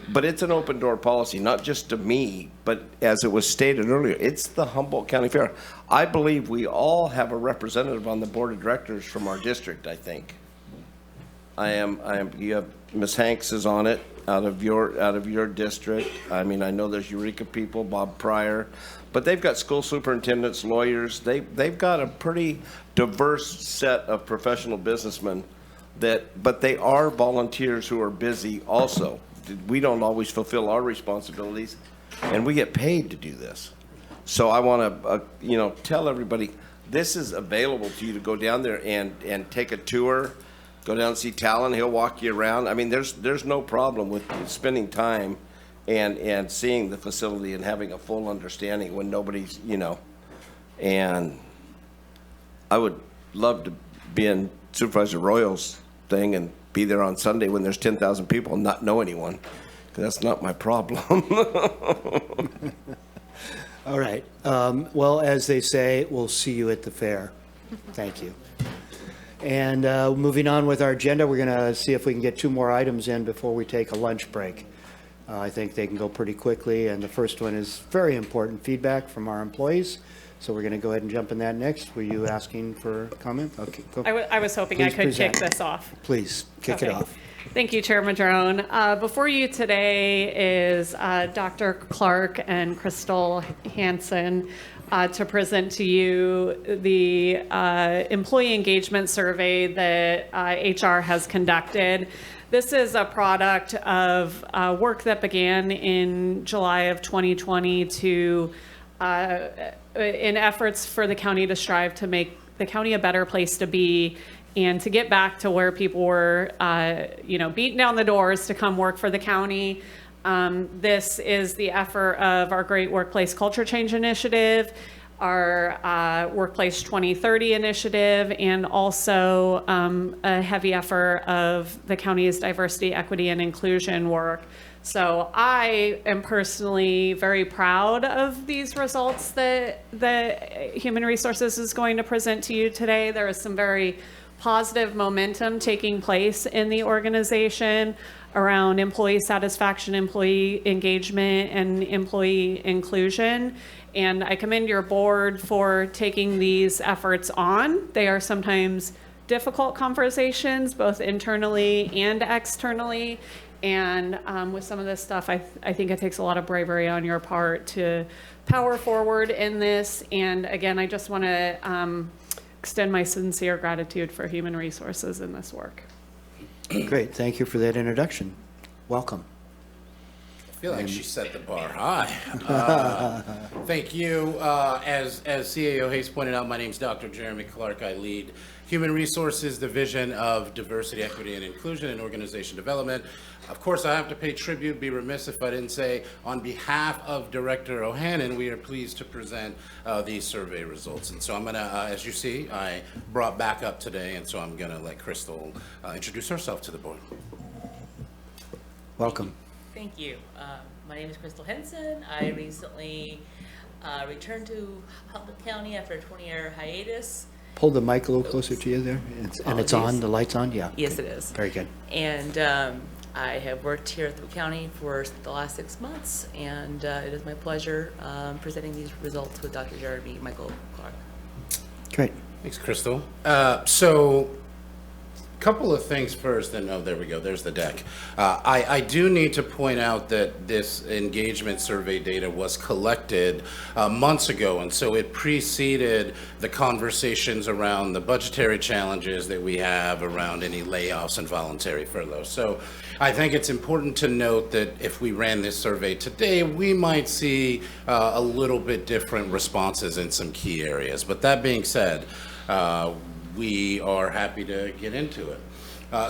S10: But it's an open door policy, not just to me, but as it was stated earlier, it's the Humboldt County Fair. I believe we all have a representative on the board of directors from our district, I think. You have Ms. Hanks is on it out of your district. I mean, I know there's Eureka people, Bob Pryor, but they've got school superintendents, lawyers. They've got a pretty diverse set of professional businessmen but they are volunteers who are busy also. We don't always fulfill our responsibilities, and we get paid to do this. So I want to, tell everybody, this is available to you to go down there and take a tour, go down and see Talon. He'll walk you around. I mean, there's no problem with spending time and seeing the facility and having a full understanding when nobody's, and I would love to be in Supervisor Royal's thing and be there on Sunday when there's 10,000 people and not know anyone, because that's not my problem.
S1: All right. Well, as they say, we'll see you at the fair. Thank you. And moving on with our agenda, we're going to see if we can get 2 more items in before we take a lunch break. I think they can go pretty quickly, and the first one is very important feedback from our employees. So we're going to go ahead and jump in that next. Were you asking for comment? Okay, go.
S4: I was hoping I could kick this off.
S1: Please, kick it off.
S4: Thank you, Chair Madrone. Before you today is Dr. Clark and Crystal Hansen to present to you the employee engagement survey that HR has conducted. This is a product of work that began in July of 2020 in efforts for the county to strive to make the county a better place to be and to get back to where people were, beating down the doors to come work for the county. This is the effort of our Great Workplace Culture Change Initiative, our Workplace 2030 initiative, and also a heavy effort of the county's diversity, equity, and inclusion work. So I am personally very proud of these results that Human Resources is going to present to you today. There is some very positive momentum taking place in the organization around employee satisfaction, employee engagement, and employee inclusion. And I commend your board for taking these efforts on. They are sometimes difficult conversations, both internally and externally. And with some of this stuff, I think it takes a lot of bravery on your part to power forward in this. And again, I just want to extend my sincere gratitude for Human Resources in this work.
S1: Great. Thank you for that introduction. welcome.
S17: I feel like she set the bar high. Thank you. As CAO Hayes pointed out, my name is Dr. Jeremy Clark. I lead Human Resources Division of Diversity, Equity, and Inclusion and Organization Development. Of course, I have to pay tribute, be remiss if I didn't say, on behalf of Director O'Hannon, we are pleased to present these survey results. And so I'm gonna, as you see, I brought back up today, and so I'm gonna let Crystal introduce herself to the board.
S1: Welcome.
S19: Thank you. My name is Crystal Henson. I recently returned to Humboldt County after a 20-year hiatus.
S1: Pull the mic a little closer to you there. And it's on, the light's on? Yeah.
S19: Yes, it is.
S1: Very good.
S19: And I have worked here at the county for the last 6 months, and it is my pleasure presenting these results with Dr. Jeremy Michael Clark.
S1: Great.
S17: Thanks, Crystal. So, couple of things first, and oh, there we go, there's the deck. I do need to point out that this engagement survey data was collected months ago, and so it preceded the conversations around the budgetary challenges that we have around any layoffs and voluntary furloughs. So I think it's important to note that if we ran this survey today, we might see a little bit different responses in some key areas. But that being said, we are happy to get into it.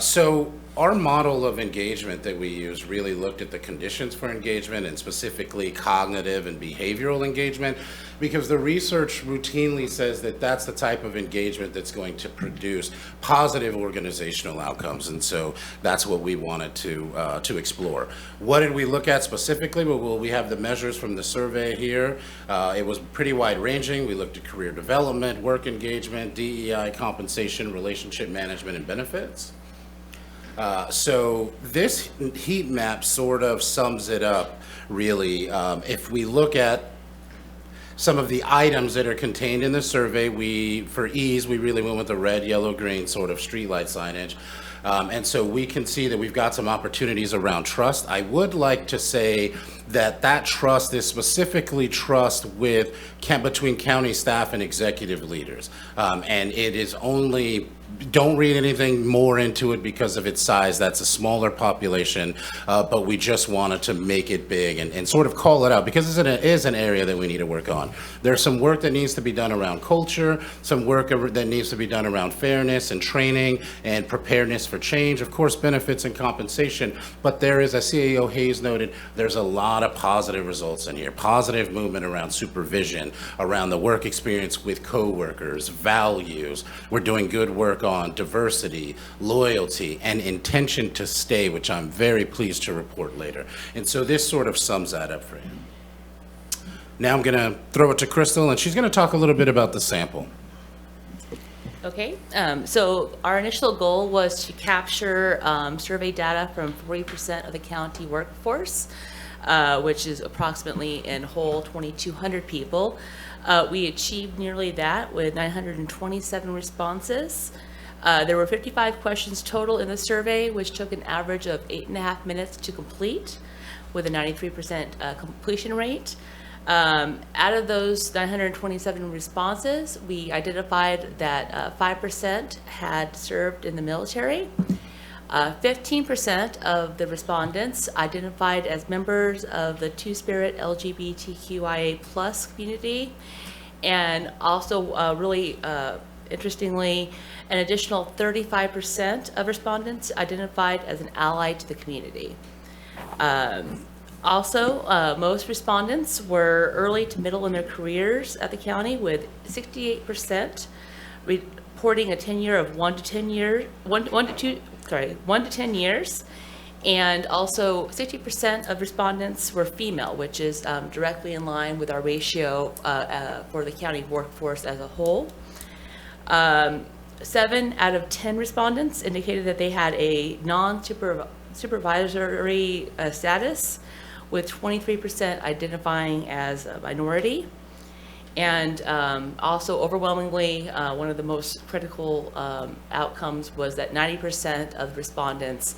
S17: So our model of engagement that we use really looked at the conditions for engagement and specifically cognitive and behavioral engagement, because the research routinely says that that's the type of engagement that's going to produce positive organizational outcomes. And so that's what we wanted to explore. What did we look at specifically? Well, we have the measures from the survey here. It was pretty wide ranging. We looked at career development, work engagement, DEI, compensation, relationship management, and benefits. So this heat map sort of sums it up, really. If we look at some of the items that are contained in the survey, for ease, we really went with the red, yellow, green sort of streetlight signage. And so we can see that we've got some opportunities around trust. I would like to say that trust is specifically trust between county staff and executive leaders. And it is only, don't read anything more into it because of its size. That's a smaller population, but we just wanted to make it big and sort of call it out because it is an area that we need to work on. There's some work that needs to be done around culture, some work that needs to be done around fairness and training and preparedness for change, of course, benefits and compensation, but there is, as CAO Hayes noted, there's a lot of positive results in here. Positive movement around supervision, around the work experience with coworkers, values. We're doing good work on diversity, loyalty, and intention to stay, which I'm very pleased to report later. And so this sort of sums that up for you. Now I'm going to throw it to Crystal, and she's going to talk a little bit about the sample.
S19: Okay, so our initial goal was to capture survey data from 40% of the county workforce, which is approximately in whole 2,200 people. We achieved nearly that with 927 responses. There were 55 questions total in the survey, which took an average of 8.5 minutes to complete, with a 93% completion rate. Out of those 927 responses, we identified that 5% had served in the military. 15% of the respondents identified as members of the Two-Spirit LGBTQIA+ community, and also really interestingly, an additional 35% of respondents identified as an ally to the community. Also, most respondents were early to middle in their careers at the county, with 68% reporting a tenure of 1 to 10 years, and also 60% of respondents were female, which is directly in line with our ratio for the county workforce as a whole. 7 out of 10 respondents indicated that they had a non-supervisory status, with 23% identifying as a minority. And also overwhelmingly, one of the most critical outcomes was that 90% of respondents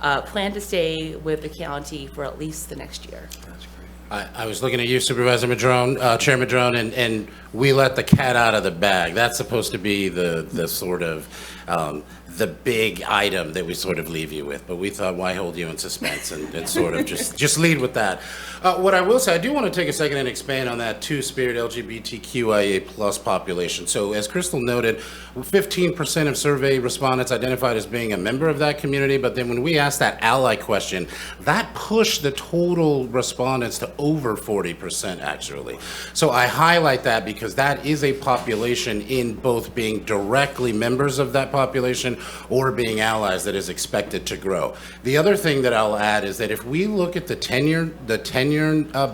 S19: plan to stay with the county for at least the next year.
S17: I was looking at you, Supervisor Madrone, Chair Madrone, and we let the cat out of the bag. That's supposed to be the sort of the big item that we sort of leave you with. But we thought, why hold you in suspense and sort of just lead with that. What I will say, I do want to take a second and expand on that two-spirit LGBTQIA plus population. So as Crystal noted, 15% of survey respondents identified as being a member of that community, but then when we asked that ally question, that pushed the total respondents to over 40% actually. So I highlight that because that is a population in both being directly members of that population or being allies that is expected to grow. The other thing that I'll add is that if we look at the tenure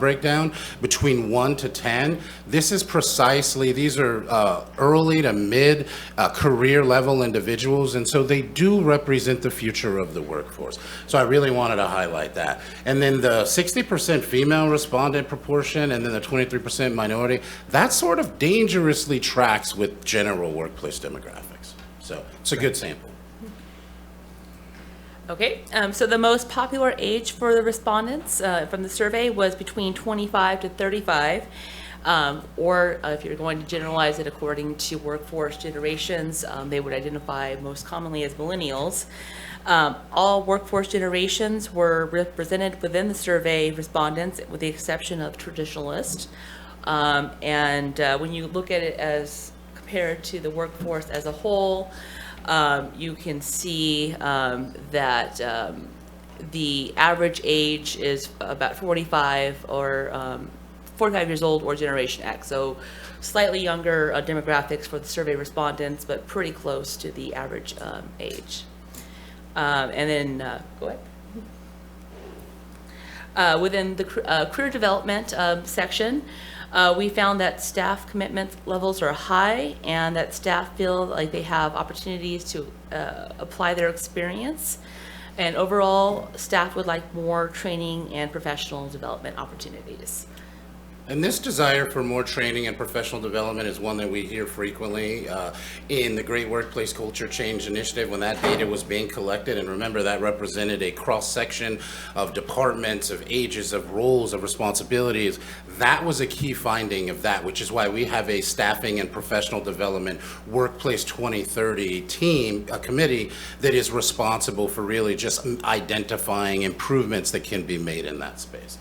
S17: breakdown between 1 to 10, this is precisely, these are early to mid career level individuals, and so they do represent the future of the workforce. So I really wanted to highlight that. And then the 60% female respondent proportion and then the 23% minority, that sort of dangerously tracks with general workplace demographics. So it's a good sample.
S19: Okay, so the most popular age for the respondents from the survey was between 25 to 35, or if you're going to generalize it according to workforce generations, they would identify most commonly as millennials. All workforce generations were represented within the survey respondents, with the exception of traditionalists. And when you look at it as compared to the workforce as a whole, you can see that the average age is about 45 or 45 years old or Generation X. So slightly younger demographics for the survey respondents, but pretty close to the average age. And then, go ahead. Within the career development section, we found that staff commitment levels are high and that staff feel like they have opportunities to apply their experience. And overall, staff would like more training and professional development opportunities.
S17: And this desire for more training and professional development is one that we hear frequently in the Great Workplace Culture Change Initiative when that data was being collected. And remember, that represented a cross-section of departments, of ages, of roles, of responsibilities. That was a key finding of that, which is why we have a staffing and professional development Workplace 2030 team, a committee that is responsible for really just identifying improvements that can be made in that space.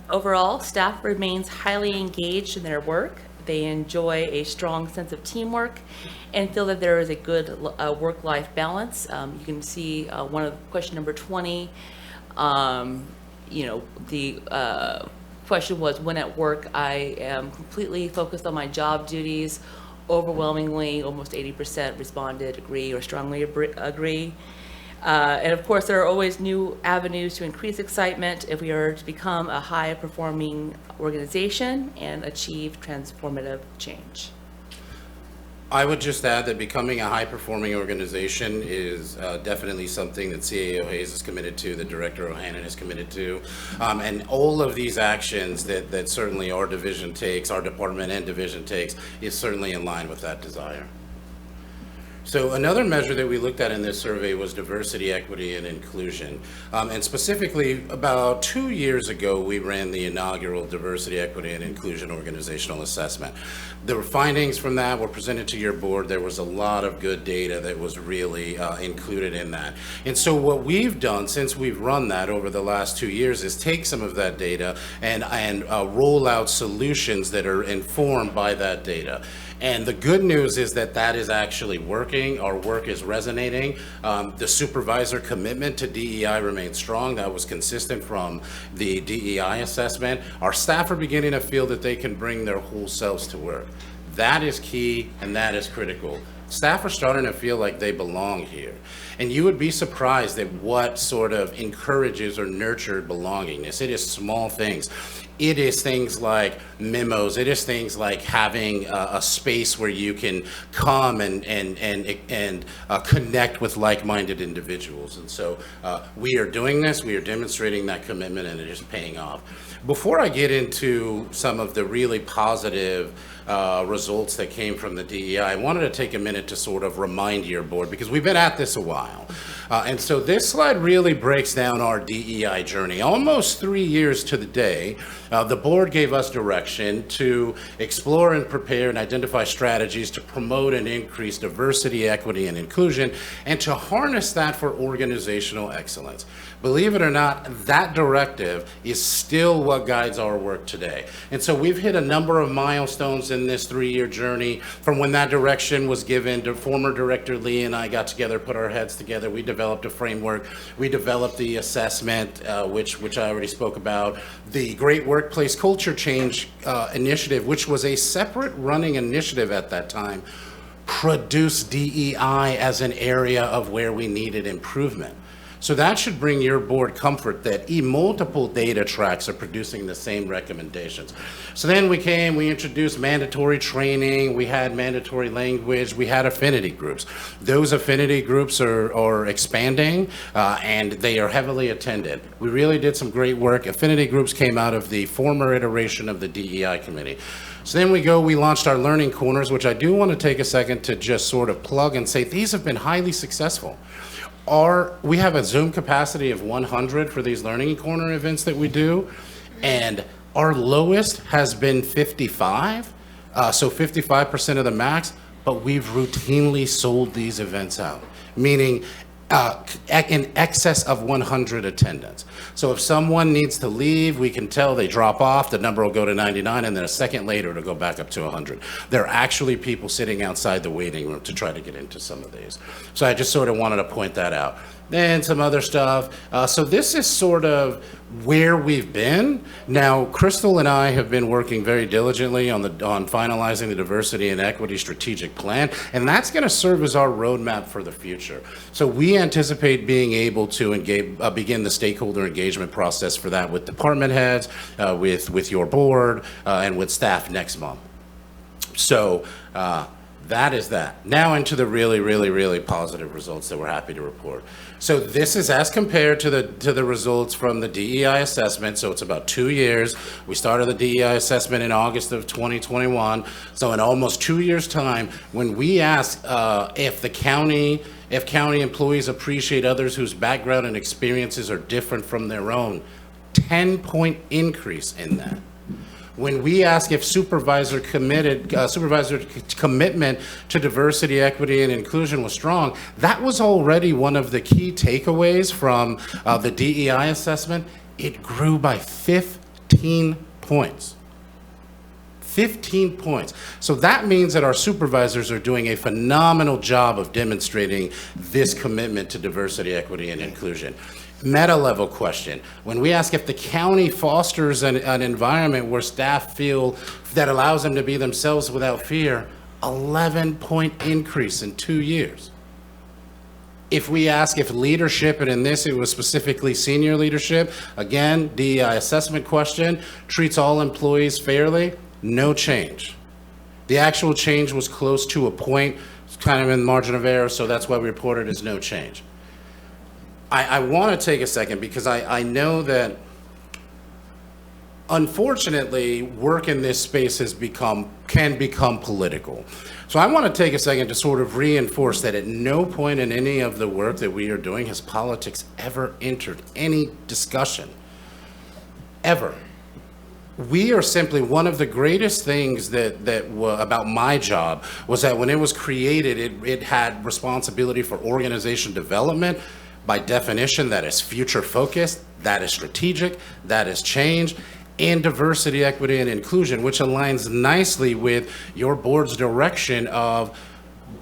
S19: Overall, staff remains highly engaged in their work. They enjoy a strong sense of teamwork and feel that there is a good work-life balance. You can see one of question number 20, the question was, when at work, I am completely focused on my job duties. Overwhelmingly, almost 80% responded agree or strongly agree. And of course, there are always new avenues to increase excitement if we are to become a high-performing organization and achieve transformative change.
S17: I would just add that becoming a high-performing organization is definitely something that CAO Hayes is committed to, that Director O'Hannon is committed to, and all of these actions that certainly our division takes, our department and division takes, is certainly in line with that desire. So another measure that we looked at in this survey was diversity, equity, and inclusion. And specifically, about 2 years ago, we ran the inaugural Diversity, Equity, and Inclusion Organizational Assessment. The findings from that were presented to your board. There was a lot of good data that was really included in that. And so what we've done since we've run that over the last 2 years is take some of that data and roll out solutions that are informed by that data. And the good news is that that is actually working. Our work is resonating. The supervisor commitment to DEI remains strong. That was consistent from the DEI assessment. Our staff are beginning to feel that they can bring their whole selves to work. That is key and that is critical. Staff are starting to feel like they belong here. And you would be surprised at what sort of encourages or nurtured belongingness. It is small things. It is things like memos. It is things like having a space where you can come and connect with like-minded individuals. And so we are doing this. We are demonstrating that commitment, and it is paying off. Before I get into some of the really positive results that came from the DEI, I wanted to take a minute to sort of remind your board, because we've been at this a while. And so this slide really breaks down our DEI journey. Almost 3 years to the day, The board gave us direction to explore and prepare and identify strategies to promote and increase diversity, equity, and inclusion, and to harness that for organizational excellence. Believe it or not, that directive is still what guides our work today. And so we've hit a number of milestones in this 3-year journey from when that direction was given to former Director Lee and I got together, put our heads together. We developed a framework. We developed the assessment, which I already spoke about. The Great Workplace Culture Change Initiative, which was a separate running initiative at that time, produced DEI as an area of where we needed improvement. So that should bring your board comfort that multiple data tracks are producing the same recommendations. So then we introduced mandatory training, we had mandatory language, we had affinity groups. Those affinity groups are expanding and they are heavily attended. We really did some great work. Affinity groups came out of the former iteration of the DEI committee. So then we launched our learning corners, which I do want to take a second to just sort of plug and say these have been highly successful. We have a Zoom capacity of 100 for these learning corner events that we do, and our lowest has been 55, so 55% of the max, but we've routinely sold these events out, meaning in excess of 100 attendance. So if someone needs to leave, we can tell they drop off, the number will go to 99, and then a second later it'll go back up to 100. There are actually people sitting outside the waiting room to try to get into some of these. So I just sort of wanted to point that out. Then some other stuff. So this is sort of where we've been. Now, Crystal and I have been working very diligently on finalizing the diversity and equity strategic plan, and that's going to serve as our roadmap for the future. So we anticipate being able to begin the stakeholder engagement process for that with department heads, with your board, and with staff next month. So that is that. Now into the really, really, really positive results that we're happy to report. So this is as compared to the results from the DEI assessment. So it's about 2 years. We started the DEI assessment in August of 2021. So in almost 2 years' time, when we ask if county employees appreciate others whose background and experiences are different from their own, 10-point increase in that. When we ask if supervisor commitment to diversity, equity, and inclusion was strong, that was already one of the key takeaways from the DEI assessment. It grew by 15 points. 15 points. So that means that our supervisors are doing a phenomenal job of demonstrating this commitment to diversity, equity, and inclusion. Meta level question. When we ask if the county fosters an environment where staff feel that allows them to be themselves without fear, 11-point increase in 2 years. If we ask if leadership, and in this it was specifically senior leadership, again, DEI assessment question, treats all employees fairly, no change. The actual change was close to a point, it's kind of in the margin of error, so that's why we reported as no change. I want to take a second because I know that unfortunately work in this space can become political. So I want to take a second to sort of reinforce that at no point in any of the work that we are doing has politics ever entered any discussion, ever. We are simply, one of the greatest things about my job was that when it was created, it had responsibility for organization development. By definition, that is future focused, that is strategic, that is change, and diversity, equity, and inclusion, which aligns nicely with your board's direction of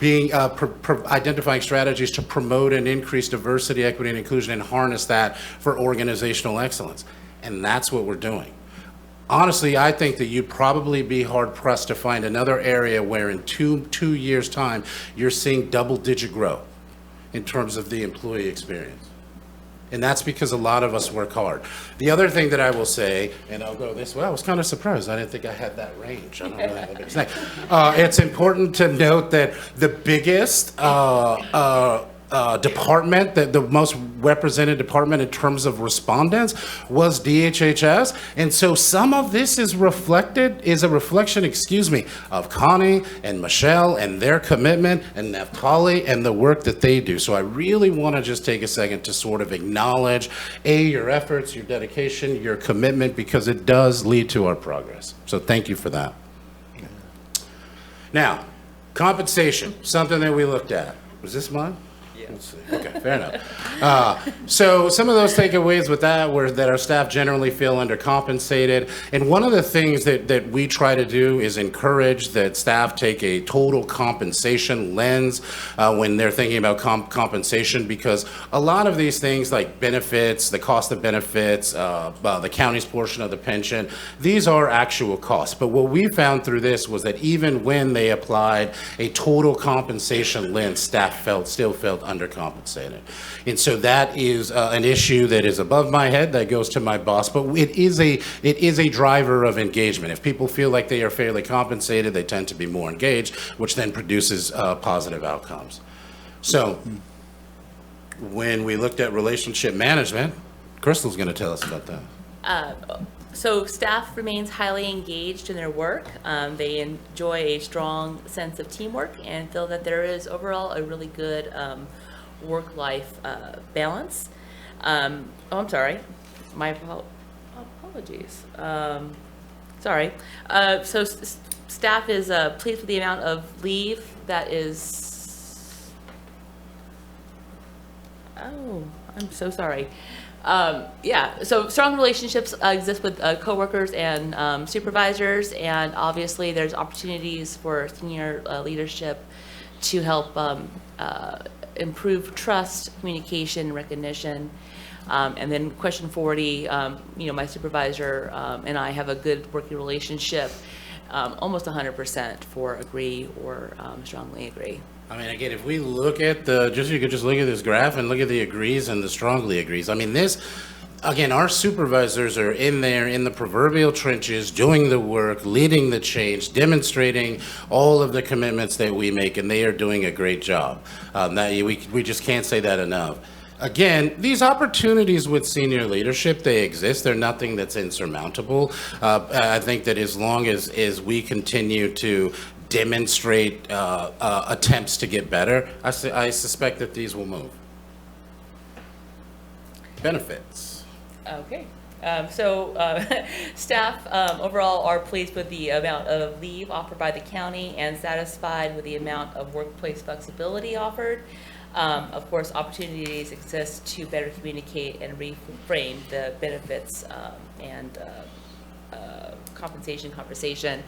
S17: identifying strategies to promote and increase diversity, equity, and inclusion, and harness that for organizational excellence. And that's what we're doing. Honestly, I think that you'd probably be hard-pressed to find another area where in two years' time, you're seeing double-digit growth in terms of the employee experience. And that's because a lot of us work hard. The other thing that I will say, and I'll go this way, I was kind of surprised. I didn't think I had that range. I don't really have a big snake. It's important to note that the biggest department, the most represented department in terms of respondents was DHHS. And so some of this is a reflection, of Connie and Michelle and their commitment, and Natalie and the work that they do. So I really want to just take a second to sort of acknowledge, your efforts, your dedication, your commitment, because it does lead to our progress. So thank you for that. Now, compensation, something that we looked at. Was this mine? Yeah. Let's see. Okay, fair enough. So some of those takeaways with that were that our staff generally feel undercompensated. And one of the things that we try to do is encourage that staff take a total compensation lens when they're thinking about compensation, because a lot of these things like benefits, the cost of benefits, the county's portion of the pension, these are actual costs. But what we found through this was that even when they applied a total compensation lens, staff still felt undercompensated. And so that is an issue that is above my head, that goes to my boss, but it is a driver of engagement. If people feel like they are fairly compensated, they tend to be more engaged, which then produces positive outcomes. So when we looked at relationship management, Crystal's going to tell us about that.
S19: So staff remains highly engaged in their work. They enjoy a strong sense of teamwork and feel that there is overall a really good work-life balance. I'm sorry. My apologies. Sorry. So staff is pleased with the amount of leave that is... Oh, I'm so sorry. So strong relationships exist with coworkers and supervisors, and obviously there's opportunities for senior leadership to help improve trust, communication, recognition. And then question 40, my supervisor and I have a good working relationship, almost 100% for agree or strongly agree.
S17: I mean, again, if we look at you could just look at this graph and look at the agrees and the strongly agrees. I mean, again, our supervisors are in there in the proverbial trenches, doing the work, leading the change, demonstrating all of the commitments that we make, and they are doing a great job. We just can't say that enough. Again, these opportunities with senior leadership, they exist. They're nothing that's insurmountable. I think that as long as we continue to demonstrate attempts to get better, I suspect that these will move. Benefits.
S19: Okay. Staff overall are pleased with the amount of leave offered by the county and satisfied with the amount of workplace flexibility offered. Of course, opportunities exist to better communicate and reframe the benefits and compensation conversation.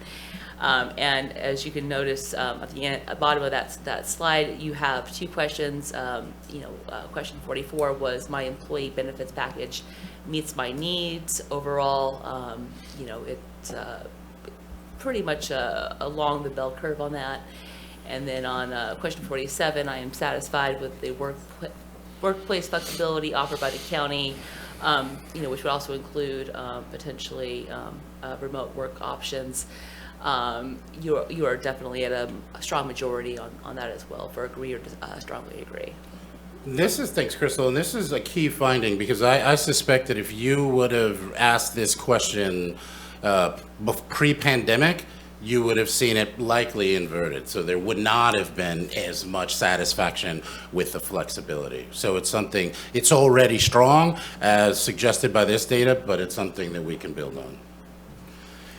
S19: And as you can notice at the bottom of that slide, you have two questions. Question 44 was, my employee benefits package meets my needs overall. It's pretty much along the bell curve on that. And then on question 47, I am satisfied with the workplace flexibility offered by the county, which would also include potentially remote work options. You are definitely at a strong majority on that as well, for agree or strongly agree.
S17: Thanks, Crystal, and this is a key finding, because I suspect that if you would have asked this question pre-pandemic, you would have seen it likely inverted. So there would not have been as much satisfaction with the flexibility. So it's already strong, as suggested by this data, but it's something that we can build on.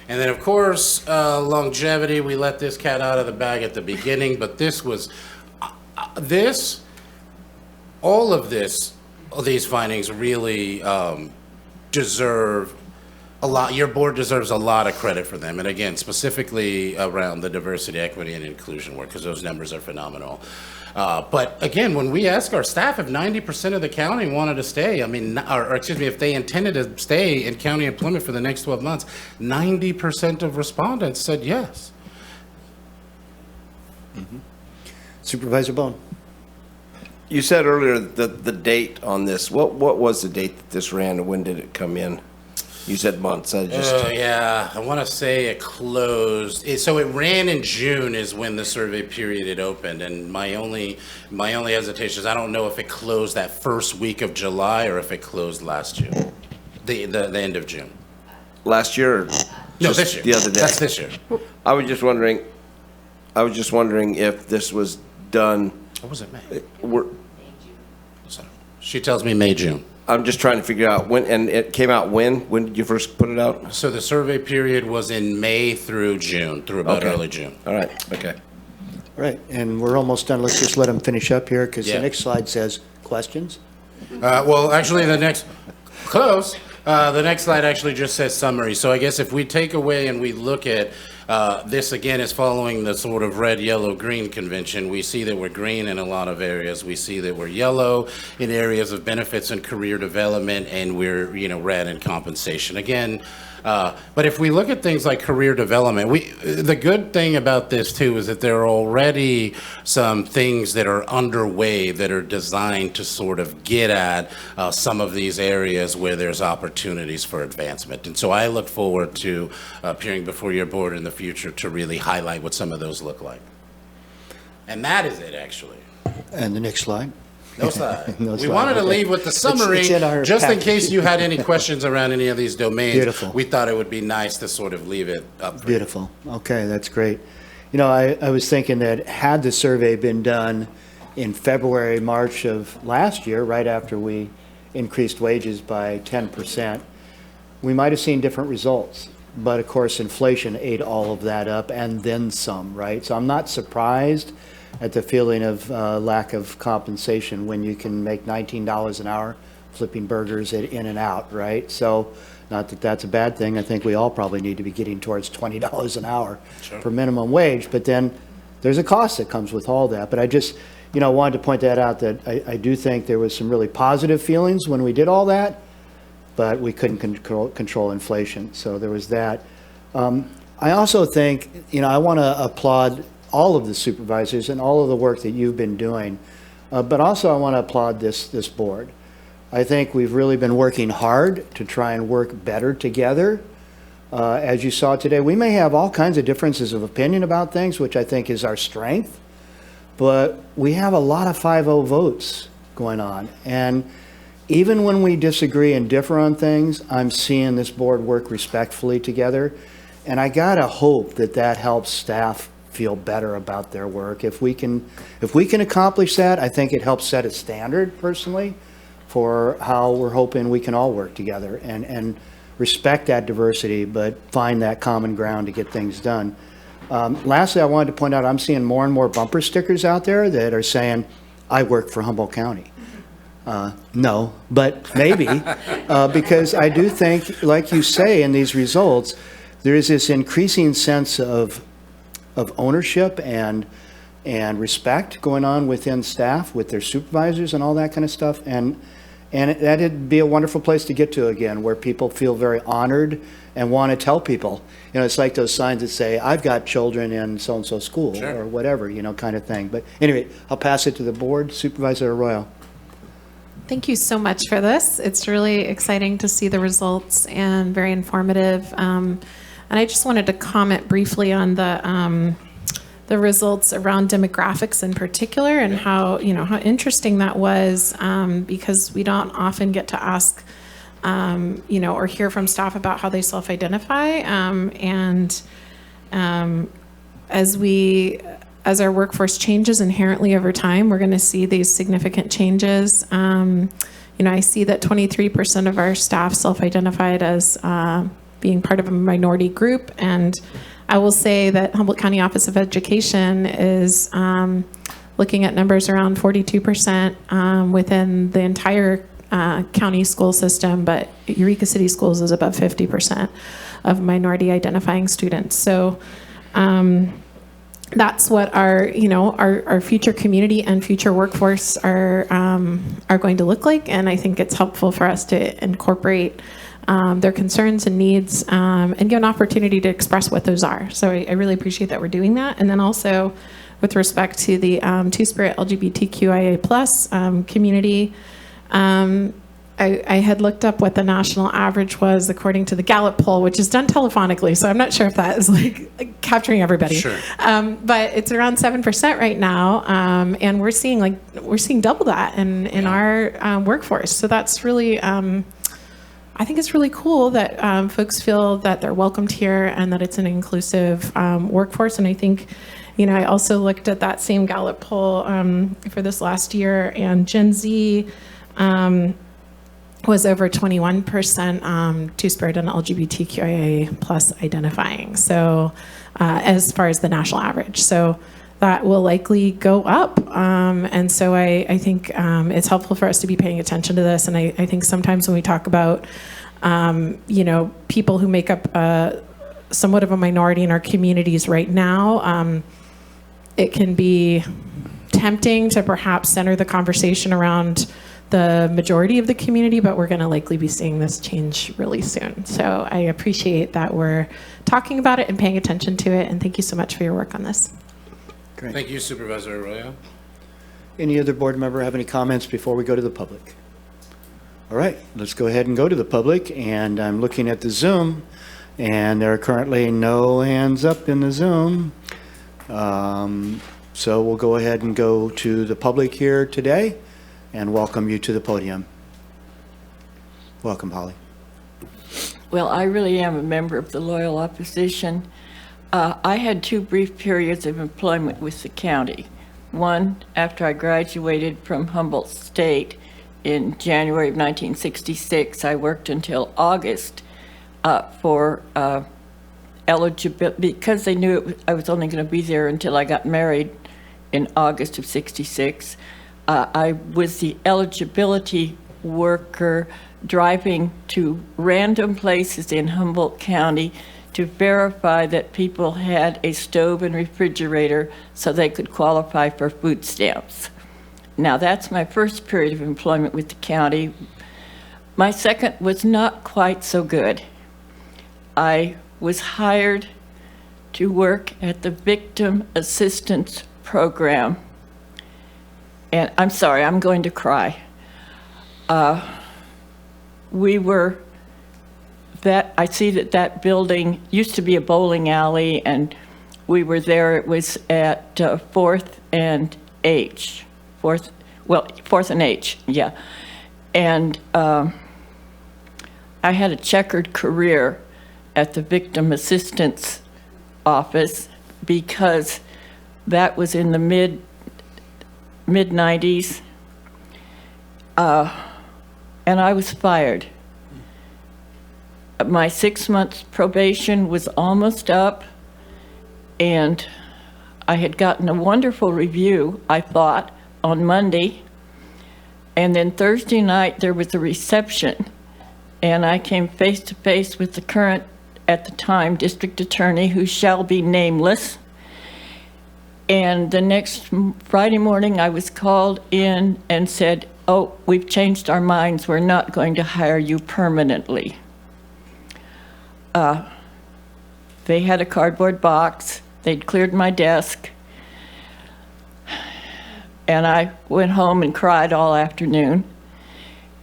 S17: And then, of course, longevity, we let this cat out of the bag at the beginning, but all of these findings really deserve a lot. Your board deserves a lot of credit for them. And again, specifically around the diversity, equity, and inclusion work, because those numbers are phenomenal. But again, when we ask our staff if 90% of the county wanted to stay, if they intended to stay in county employment for the next 12 months, 90% of respondents said yes.
S1: Mm-hmm. Supervisor Bohn.
S10: You said earlier the date on this. What was the date that this ran, and when did it come in? You said months.
S17: Yeah, I want to say it closed. So it ran in June is when the survey period had opened, and my only hesitation is I don't know if it closed that first week of July or if it closed last June, the end of June.
S10: Last year? Or
S17: No,
S10: just
S17: this year.
S10: The other day.
S17: That's this year.
S10: I was just wondering if this was done.
S17: What was it, May?
S10: We're,
S17: She tells me May, June.
S10: I'm just trying to figure out when, and it came out when? When did you first put it out?
S17: So the survey period was in May through June, through about
S10: Okay.
S17: early June.
S10: All right, okay.
S1: Right, and we're almost done. Let's just let them finish up here, because
S17: Yeah.
S1: the next slide says questions.
S17: Well, actually, the next slide actually just says summary. So I guess if we take away and we look at, this again is following the sort of red, yellow, green convention. We see that we're green in a lot of areas. We see that we're yellow in areas of benefits and career development, and we're, red in compensation. Again, but if we look at things like career development, the good thing about this too is that there are already some things that are underway that are designed to sort of get at some of these areas where there's opportunities for advancement. And so I look forward to appearing before your board in the future to really highlight what some of those look like. And that is it, actually.
S1: And the next slide.
S17: No slide.
S1: No
S17: We
S1: slide,
S17: wanted to
S1: okay.
S17: leave with the summary,
S1: It's in our
S17: just in
S1: package.
S17: case you had any questions around any of these domains.
S1: Beautiful.
S17: We thought it would be nice to sort of leave it up for you.
S1: Beautiful. Okay, that's great. I was thinking that had the survey been done in February, March of last year, right after we increased wages by 10%, we might have seen different results. But of course, inflation ate all of that up and then some, right? So I'm not surprised at the feeling of lack of compensation when you can make $19 an hour flipping burgers at In-N-Out, right? So not that that's a bad thing. I think we all probably need to be getting towards $20 an hour for minimum wage. But then there's a cost that comes with all that. But I just, wanted to point that out, that I do think there was some really positive feelings when we did all that, but we couldn't control inflation. So there was that. I also think, I want to applaud all of the supervisors and all of the work that you've been doing, but also I want to applaud this board. I think we've really been working hard to try and work better together. As you saw today, we may have all kinds of differences of opinion about things, which I think is our strength, but we have a lot of 5-0 votes going on. And even when we disagree and differ on things, I'm seeing this board work respectfully together. And I gotta hope that that helps staff feel better about their work. If we can accomplish that, I think it helps set a standard personally for how we're hoping we can all work together and respect that diversity, but find that common ground to get things done. Lastly, I wanted to point out, I'm seeing more and more bumper stickers out there that are saying, I work for Humboldt County. No, but maybe, because I do think, like you say in these results, there is this increasing sense of ownership and respect going on within staff with their supervisors and all that kind of stuff. And that'd be a wonderful place to get to again, where people feel very honored and want to tell people. It's like those signs that say, I've got children in so-and-so school, or whatever, kind of thing. But anyway, I'll pass it to the board. Supervisor Arroyo.
S8: Thank you so much for this. It's really exciting to see the results and very informative. And I just wanted to comment briefly on the results around demographics in particular, and how interesting that was, because we don't often get to ask or hear from staff about how they self-identify. As our workforce changes inherently over time, we're going to see these significant changes. I see that 23% of our staff self-identified as being part of a minority group, and I will say that Humboldt County Office of Education is looking at numbers around 42% within the entire county school system, but Eureka City Schools is above 50% of minority identifying students. So that's what our future community and future workforce are going to look like, and I think it's helpful for us to incorporate their concerns and needs, and give an opportunity to express what those are. So I really appreciate that we're doing that. And then also with respect to the Two-Spirit LGBTQIA+ community, I had looked up what the national average was according to the Gallup poll, which is done telephonically, so I'm not sure if that is like capturing everybody.
S17: Sure.
S8: But it's around 7% right now, and we're seeing double that in our workforce. So that's really, I think it's really cool that folks feel that they're welcomed here and that it's an inclusive workforce. And I think, I also looked at that same Gallup poll for this last year, and Gen Z was over 21% Two-Spirit and LGBTQIA plus identifying. So as far as the national average. So that will likely go up. And so I think it's helpful for us to be paying attention to this. And I think sometimes when we talk about, people who make up somewhat of a minority in our communities right now, it can be tempting to perhaps center the conversation around the majority of the community, but we're going to likely be seeing this change really soon. So I appreciate that we're talking about it and paying attention to it. And thank you so much for your work on this.
S1: Great.
S17: Thank you, Supervisor Arroyo.
S1: Any other board member have any comments before we go to the public? All right, let's go ahead and go to the public. And I'm looking at the Zoom, and there are currently no hands up in the Zoom. So we'll go ahead and go to the public here today and welcome you to the podium. Welcome, Holly.
S15: Well, I really am a member of the loyal opposition. I had 2 brief periods of employment with the county. One after I graduated from Humboldt State in January of 1966. I worked until August for eligibility, because they knew I was only going to be there until I got married in August of 66. I was the eligibility worker driving to random places in Humboldt County to verify that people had a stove and refrigerator so they could qualify for food stamps. Now, that's my first period of employment with the county. My second was not quite so good. I was hired to work at the Victim Assistance Program. And I'm sorry, I'm going to cry. I see that building used to be a bowling alley, and we were there. It was at 4th and H. 4th and H, yeah. And I had a checkered career at the Victim Assistance Office because that was in the mid-90s, and I was fired. My 6 months probation was almost up, and I had gotten a wonderful review, I thought, on Monday, and then Thursday night there was a reception, and I came face to face with the current, at the time, district attorney, who shall be nameless. And the next Friday morning, I was called in and said, "Oh, we've changed our minds. We're not going to hire you permanently." They had a cardboard box. They'd cleared my desk. And I went home and cried all afternoon.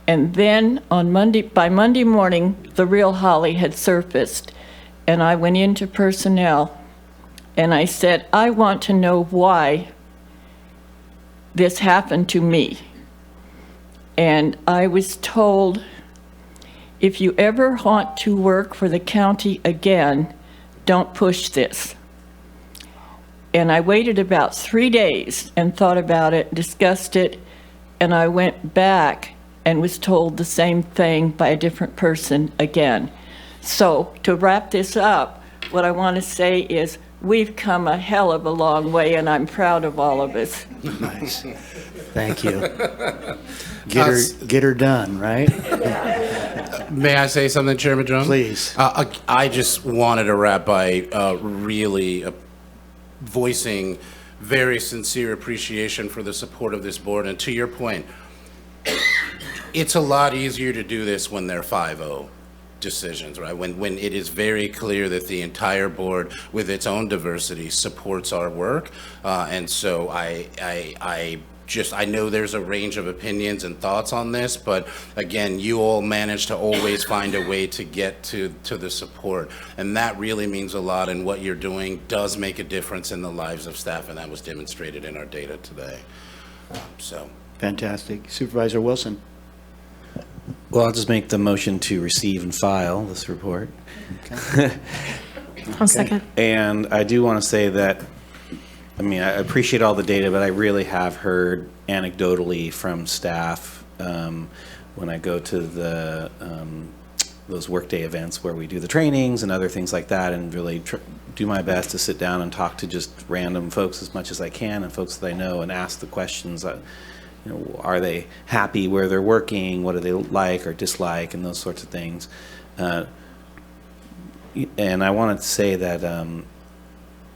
S15: And then by Monday morning, the real Holly had surfaced. And I went into personnel. And I said, "I want to know why this happened to me." And I was told, "If you ever want to work for the county again, don't push this." And I waited about 3 days and thought about it, discussed it, and I went back and was told the same thing by a different person again. So to wrap this up, what I want to say is, we've come a hell of a long way, and I'm proud of all of us.
S1: Nice. Thank you. Get her done, right?
S17: May I say something, Chairman Madrone?
S1: Please.
S17: I just wanted to wrap by really voicing very sincere appreciation for the support of this board. And to your point, it's a lot easier to do this when they're 5-0 decisions, right? When it is very clear that the entire board, with its own diversity, supports our work. And so I I know there's a range of opinions and thoughts on this, but again, you all managed to always find a way to get to the support. And that really means a lot, and what you're doing does make a difference in the lives of staff, and that was demonstrated in our data today. So.
S1: Fantastic. Supervisor Wilson.
S9: Well, I'll just make the motion to receive and file this report.
S1: Okay.
S8: I'll second.
S9: And I do want to say that, I mean, I appreciate all the data, but I really have heard anecdotally from staff when I go to the those workday events where we do the trainings and other things like that, and really do my best to sit down and talk to just random folks as much as I can, and folks that I know, and ask the questions. You know, are they happy where they're working? What do they like or dislike, and those sorts of things. And I wanted to say that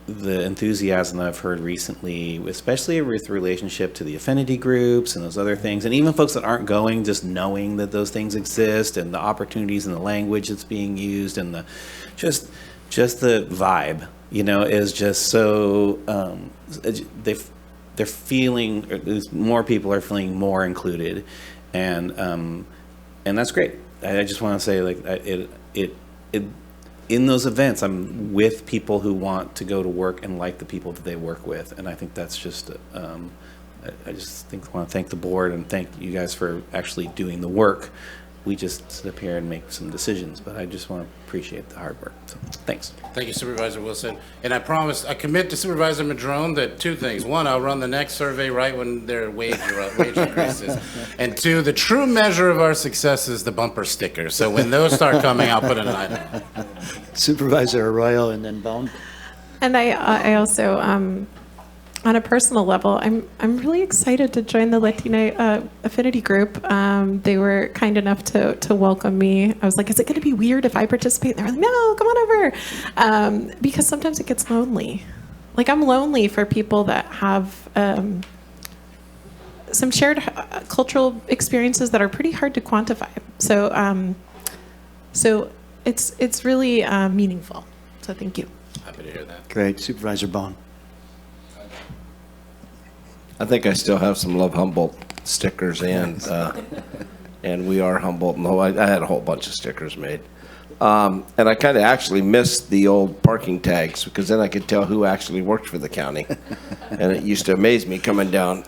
S9: the enthusiasm that I've heard recently, especially with relationship to the affinity groups and those other things, and even folks that aren't going, just knowing that those things exist, and the opportunities and the language that's being used, and the just the vibe, you know, is just so they're feeling, or at least more people are feeling more included, and that's great. I just want to say, like, it in those events, I'm with people who want to go to work and like the people that they work with, and I think that's just, I just want to thank the board and thank you guys for actually doing the work. We just sit up here and make some decisions, but I just want to appreciate the hard work. So, thanks.
S17: Thank you, Supervisor Wilson. And I promise, I commit to Supervisor Madrone that two things. One, I'll run the next survey right when their wage increases. And two, the true measure of our success is the bumper sticker. So when those start coming, I'll put an eye.
S1: Supervisor Arroyo and then Bohn.
S8: And I also, on a personal level, I'm really excited to join the Latina affinity group. They were kind enough to welcome me. I was like, is it going to be weird if I participate? And they're like, no, come on over. Because sometimes it gets lonely. Like, I'm lonely for people that have some shared cultural experiences that are pretty hard to quantify. So it's really meaningful. So thank you.
S17: Happy to hear that.
S1: Great. Supervisor Bohn.
S10: I think I still have some Love Humboldt stickers, and we are Humboldt. No, I had a whole bunch of stickers made. And I kind of actually missed the old parking tags, because then I could tell who actually worked for the county. And it used to amaze me coming down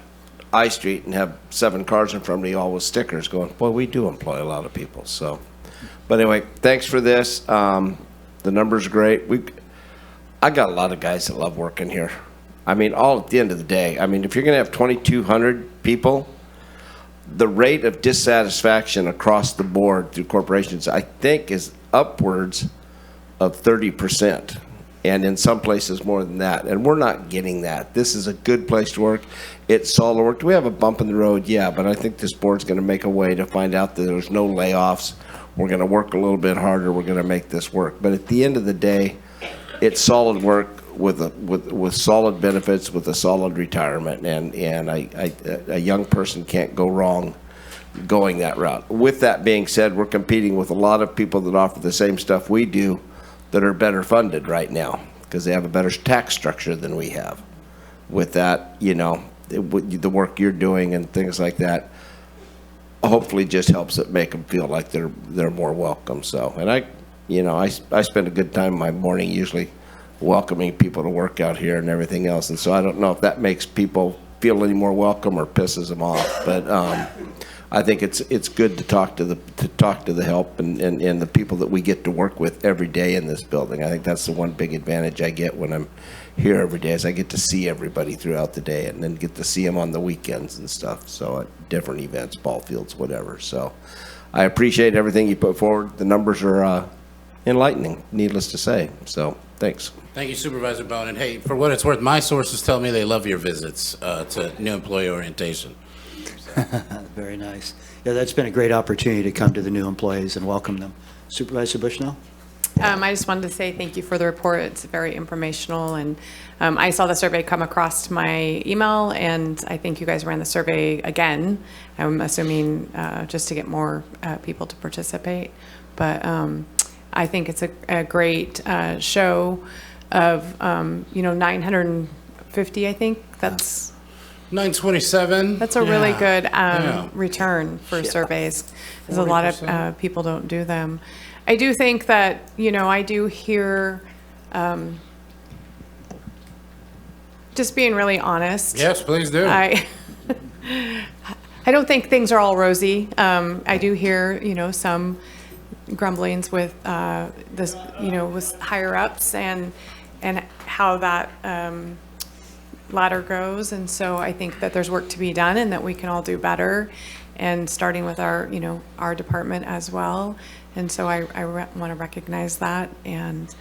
S10: I Street and have 7 cars in front of me all with stickers going, boy, we do employ a lot of people. So, but anyway, thanks for this. The number's great. I got a lot of guys that love working here. I mean, all at the end of the day, I mean, if you're going to have 2,200 people, the rate of dissatisfaction across the board through corporations, I think, is upwards of 30%, and in some places more than that. And we're not getting that. This is a good place to work. It's solid work. Do we have a bump in the road? Yeah, but I think this board's going to make a way to find out that there's no layoffs. We're going to work a little bit harder. We're going to make this work. But at the end of the day, it's solid work with solid benefits, with a solid retirement, and a young person can't go wrong going that route. With that being said, we're competing with a lot of people that offer the same stuff we do that are better funded right now because they have a better tax structure than we have. With that, you know, the work you're doing and things like that hopefully just helps it make them feel like they're more welcome. So, and I spend a good time in my morning usually welcoming people to work out here and everything else. And so I don't know if that makes people feel any more welcome or pisses them off. But I think it's good to talk to the help and the people that we get to work with every day in this building. I think that's the one big advantage I get when I'm here every day, is I get to see everybody throughout the day and then get to see them on the weekends and stuff. So at different events, ball fields, whatever. So I appreciate everything you put forward. The numbers are enlightening, needless to say. So thanks.
S17: Thank you, Supervisor Bohn. And hey, for what it's worth, my sources tell me they love your visits to new employee orientation.
S1: Very nice. Yeah, that's been a great opportunity to come to the new employees and welcome them. Supervisor Bushnell?
S2: I just wanted to say thank you for the report. It's very informational, and I saw the survey come across my email, and I think you guys ran the survey again. I'm assuming just to get more people to participate. But I think it's a great show of 950. I think that's
S17: 927.
S2: That's a really
S17: Yeah.
S2: good
S17: Yeah.
S2: return for surveys, because a lot
S17: 40%.
S2: of people don't do them. I do think that, I do hear, just being really honest.
S17: Yes, please do.
S2: I don't think things are all rosy. I do hear, some grumblings with this, with higher ups and how that ladder goes. And so I think that there's work to be done and that we can all do better, and starting with our, our department as well. And so I want to recognize that. And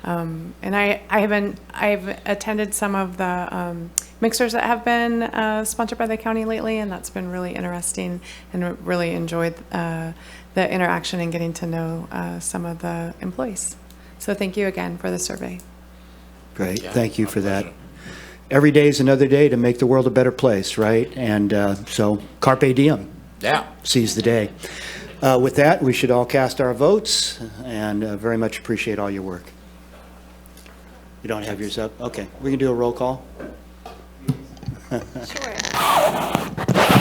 S2: I've attended some of the mixers that have been sponsored by the county lately, and that's been really interesting, and really enjoyed the interaction and getting to know some of the employees. So thank you again for the survey.
S1: Great, thank you for that. Every day is another day to make the world a better place, right? And so carpe diem.
S17: Yeah.
S1: Seize the day. With that, we should all cast our votes, and very much appreciate all your work. You don't have yours up? Okay, we can do a roll call.
S7: Sure.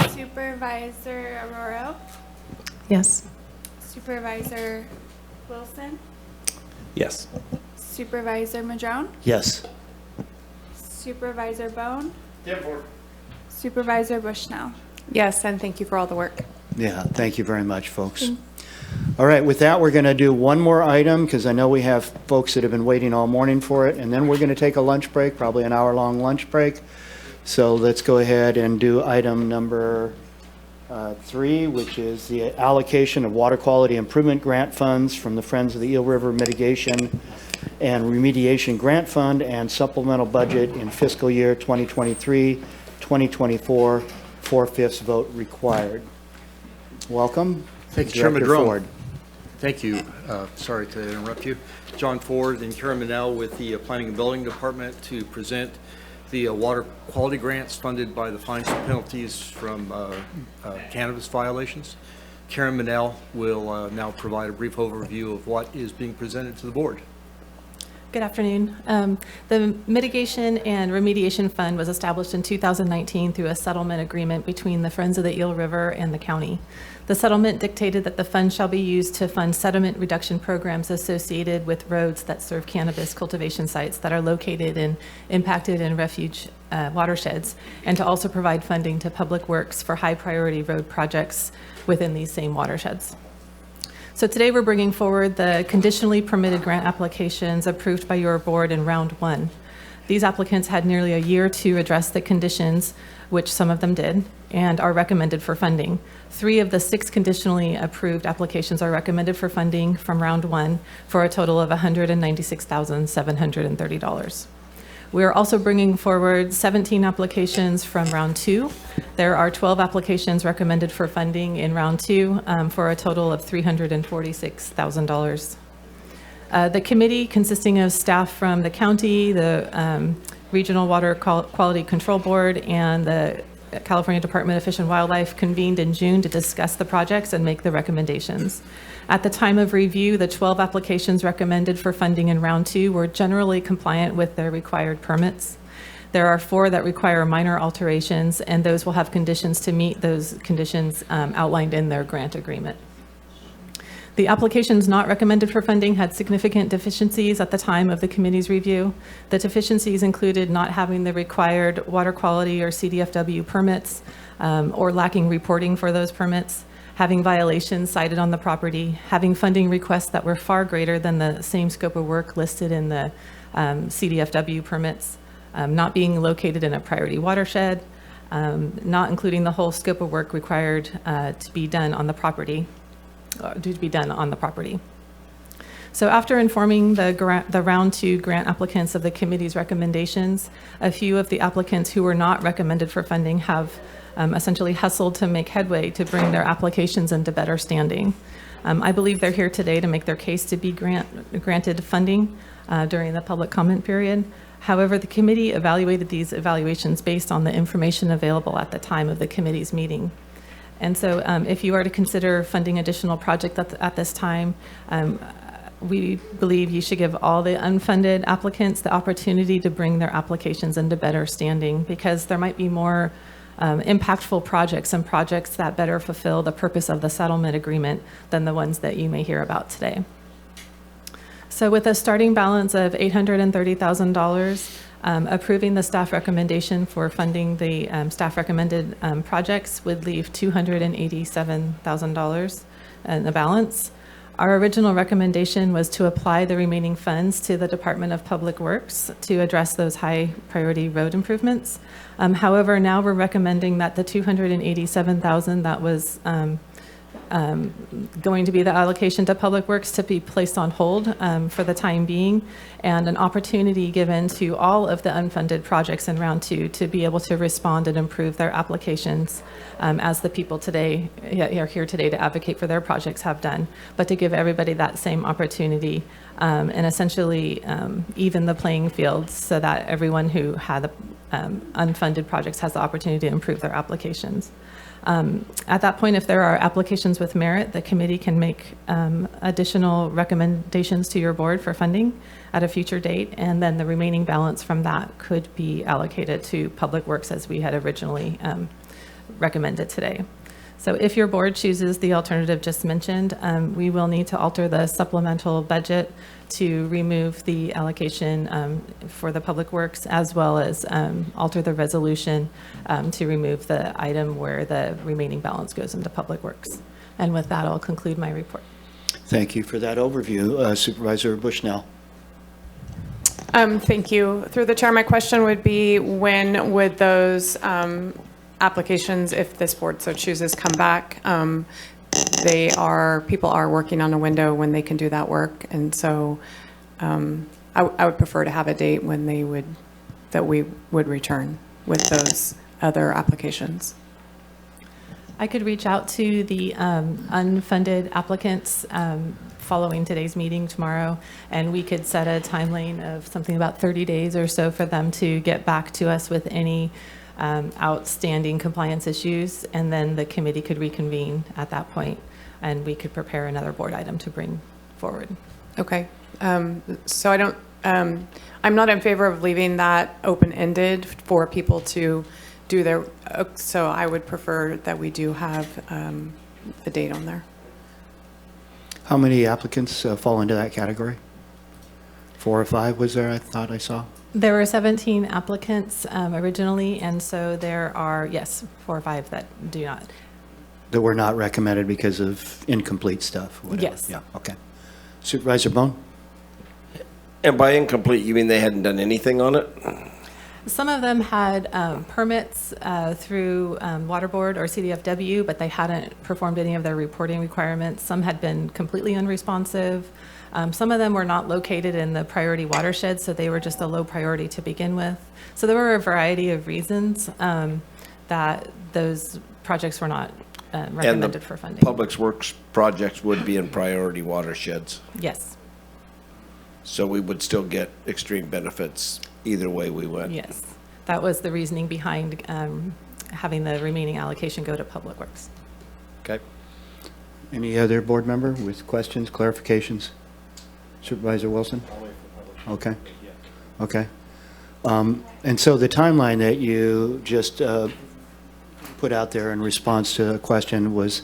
S7: Supervisor Arroyo,
S8: Yes.
S7: Supervisor Wilson,
S9: Yes.
S7: Supervisor Madrone,
S1: Yes.
S7: Supervisor Bohn, Supervisor Bushnell.
S2: Yes, and thank you for all the work.
S1: Yeah, thank you very much, folks. All right, with that, we're going to do one more item, because I know we have folks that have been waiting all morning for it, and then we're going to take a lunch break, probably an hour-long lunch break. So let's go ahead and do item number 3, which is the allocation of water quality improvement grant funds from the Friends of the Eel River Mitigation and Remediation Grant Fund and supplemental budget in fiscal year 2023, 2024, 4/5 vote required. Welcome.
S20: Thank you, Chairman
S1: Director
S20: Madrone.
S1: Ford.
S20: Thank you. Sorry to interrupt you. John Ford and Karen Manel with the Planning and Building Department to present the water quality grants funded by the fines and penalties from cannabis violations. Karen Manel will now provide a brief overview of what is being presented to the board.
S21: Good afternoon. The Mitigation and Remediation Fund was established in 2019 through a settlement agreement between the Friends of the Eel River and the county. The settlement dictated that the fund shall be used to fund sediment reduction programs associated with roads that serve cannabis cultivation sites that are located in impacted and refuge watersheds, and to also provide funding to public works for high priority road projects within these same watersheds. So today we're bringing forward the conditionally permitted grant applications approved by your board in round 1. These applicants had nearly a year to address the conditions, which some of them did, and are recommended for funding. 3 of the 6 conditionally approved applications are recommended for funding from round 1 for a total of $196,730. We are also bringing forward 17 applications from round 2. There are 12 applications recommended for funding in round 2 for a total of $346,000. The committee, consisting of staff from the county, the Regional Water Quality Control Board, and the California Department of Fish and Wildlife, convened in June to discuss the projects and make the recommendations. At the time of review, the 12 applications recommended for funding in round 2 were generally compliant with their required permits. There are 4 that require minor alterations, and those will have conditions to meet those conditions outlined in their grant agreement. The applications not recommended for funding had significant deficiencies at the time of the committee's review. The deficiencies included not having the required water quality or CDFW permits, or lacking reporting for those permits, having violations cited on the property, having funding requests that were far greater than the same scope of work listed in the CDFW permits, not being located in a priority watershed, not including the whole scope of work required to be done on the property. So after informing the round 2 grant applicants of the committee's recommendations, a few of the applicants who were not recommended for funding have essentially hustled to make headway to bring their applications into better standing. I believe they're here today to make their case to be granted funding during the public comment period. However, the committee evaluated these evaluations based on the information available at the time of the committee's meeting. And so if you are to consider funding additional projects at this time, we believe you should give all the unfunded applicants the opportunity to bring their applications into better standing, because there might be more impactful projects and projects that better fulfill the purpose of the settlement agreement than the ones that you may hear about today. So with a starting balance of $830,000, approving the staff recommendation for funding the staff recommended projects would leave $287,000 in the balance. Our original recommendation was to apply the remaining funds to the Department of Public Works to address those high priority road improvements. However, now we're recommending that the $287,000 that was going to be the allocation to Public Works to be placed on hold for the time being, and an opportunity given to all of the unfunded projects in round 2 to be able to respond and improve their applications as the people today are here today to advocate for their projects have done, but to give everybody that same opportunity and essentially even the playing field so that everyone who had unfunded projects has the opportunity to improve their applications. At that point, if there are applications with merit, the committee can make additional recommendations to your board for funding at a future date, and then the remaining balance from that could be allocated to Public Works as we had originally recommended today. So if your board chooses the alternative just mentioned, we will need to alter the supplemental budget to remove the allocation for the Public Works, as well as alter the resolution to remove the item where the remaining balance goes into Public Works. And with that, I'll conclude my report.
S1: Thank you for that overview. Supervisor Bushnell.
S2: Thank you. Through the chair, my question would be, when would those applications, if this board so chooses, come back? People are working on a window when they can do that work, and so I would prefer to have a date when we would return with those other applications.
S21: I could reach out to the unfunded applicants following today's meeting tomorrow, and we could set a timeline of something about 30 days or so for them to get back to us with any outstanding compliance issues, and then the committee could reconvene at that point, and we could prepare another board item to bring forward.
S2: Okay. So I'm not in favor of leaving that open-ended for people to do their, so I would prefer that we do have the date on there.
S1: How many applicants fall into that category? 4 or 5 was there, I thought I saw?
S21: There were 17 applicants originally, and so there are, yes, 4 or 5 that do not.
S1: That were not recommended because of incomplete stuff? Whatever.
S21: Yes.
S1: Yeah, okay. Supervisor Bohn?
S10: And by incomplete, you mean they hadn't done anything on it?
S21: Some of them had permits through Water Board or CDFW, but they hadn't performed any of their reporting requirements. Some had been completely unresponsive. Some of them were not located in the priority watershed, so they were just a low priority to begin with. So there were a variety of reasons that those projects were not recommended for funding.
S10: Public Works projects would be in priority watersheds.
S21: Yes.
S10: So we would still get extreme benefits either way we went.
S21: Yes. That was the reasoning behind having the remaining allocation go to Public Works.
S1: Okay. Any other board member with questions, clarifications? Supervisor Wilson? Okay. Okay. And so the timeline that you just put out there in response to a question was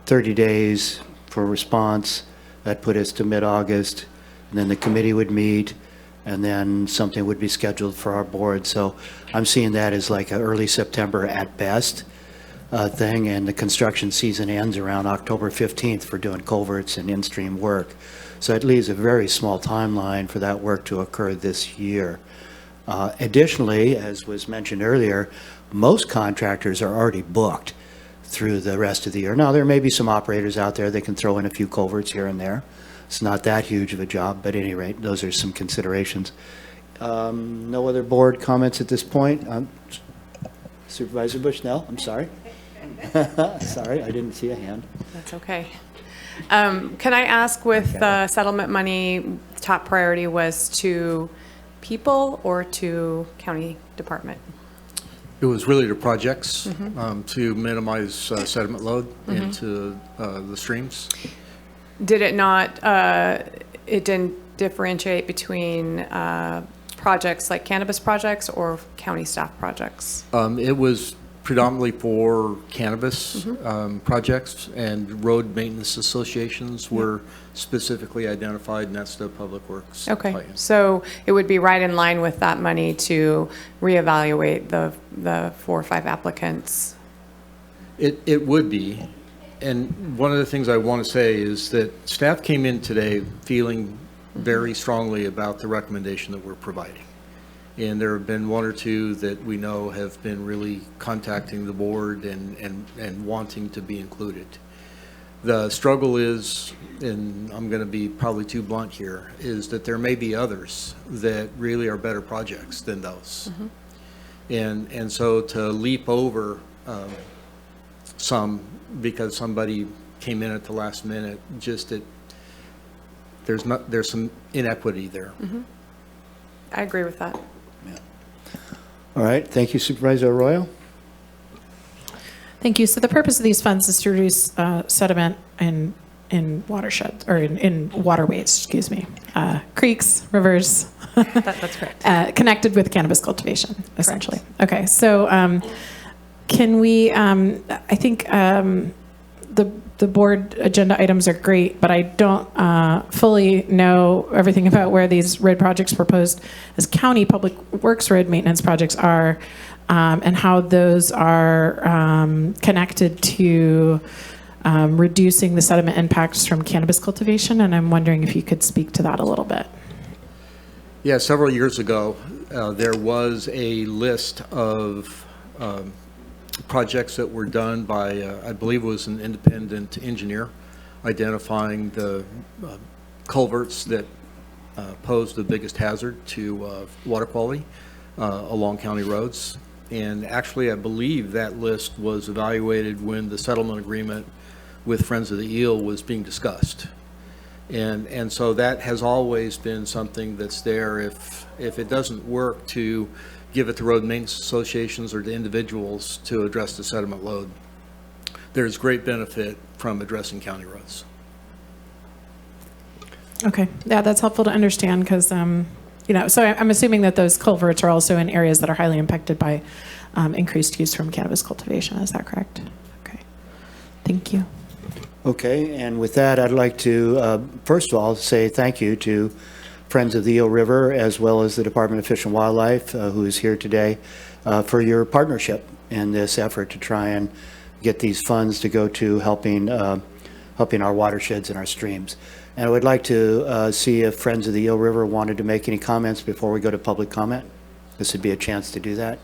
S1: 30 days for response. That put us to mid-August. And then the committee would meet, and then something would be scheduled for our board. So I'm seeing that as like an early September at best thing, and the construction season ends around October 15th for doing culverts and in-stream work. So it leaves a very small timeline for that work to occur this year. Additionally, as was mentioned earlier, most contractors are already booked through the rest of the year. Now, there may be some operators out there that can throw in a few culverts here and there. It's not that huge of a job, but at any rate, those are some considerations. No other board comments at this point. Supervisor Bushnell, I'm sorry. Sorry, I didn't see a hand.
S2: That's okay. Can I ask, with the settlement money, top priority was to people or to county department?
S20: It was really to projects to minimize sediment load into the streams.
S2: Did it not, it didn't differentiate between projects like cannabis projects or county staff projects?
S20: It was predominantly for cannabis projects, and road maintenance associations were specifically identified, and that's the Public Works.
S2: Okay,
S20: plan.
S2: so it would be right in line with that money to reevaluate the 4 or 5 applicants.
S20: It would be, and one of the things I want to say is that staff came in today feeling very strongly about the recommendation that we're providing. And there have been 1 or 2 that we know have been really contacting the board and wanting to be included. The struggle is, and I'm going to be probably too blunt here, is that there may be others that really are better projects than those. And so to leap over some because somebody came in at the last minute, there's some inequity there.
S2: I agree with that.
S1: All right, thank you, Supervisor Arroyo.
S8: Thank you. So the purpose of these funds is to reduce sediment in watersheds, or in waterways, excuse me, creeks, rivers.
S21: That's correct.
S8: Connected with cannabis cultivation, essentially. Correct. Okay, so can we, I think the board agenda items are great, but I don't fully know everything about where these road projects proposed as county public works road maintenance projects are, and how those are connected to reducing the sediment impacts from cannabis cultivation. And I'm wondering if you could speak to that a little bit.
S20: Yeah, several years ago, there was a list of projects that were done by, I believe it was an independent engineer, identifying the culverts that pose the biggest hazard to water quality along county roads. And actually, I believe that list was evaluated when the settlement agreement with Friends of the Eel was being discussed. And so that has always been something that's there. If it doesn't work, to give it to road maintenance associations or to individuals to address the sediment load, there's great benefit from addressing county roads.
S8: Okay, yeah, that's helpful to understand because, so I'm assuming that those culverts are also in areas that are highly impacted by increased use from cannabis cultivation. Is that correct? Okay, thank you.
S1: Okay, and with that, I'd like to, first of all, say thank you to Friends of the Eel River, as well as the Department of Fish and Wildlife, who is here today, for your partnership in this effort to try and get these funds to go to helping our watersheds and our streams. And I would like to see if Friends of the Eel River wanted to make any comments before we go to public comment. This would be a chance to do that.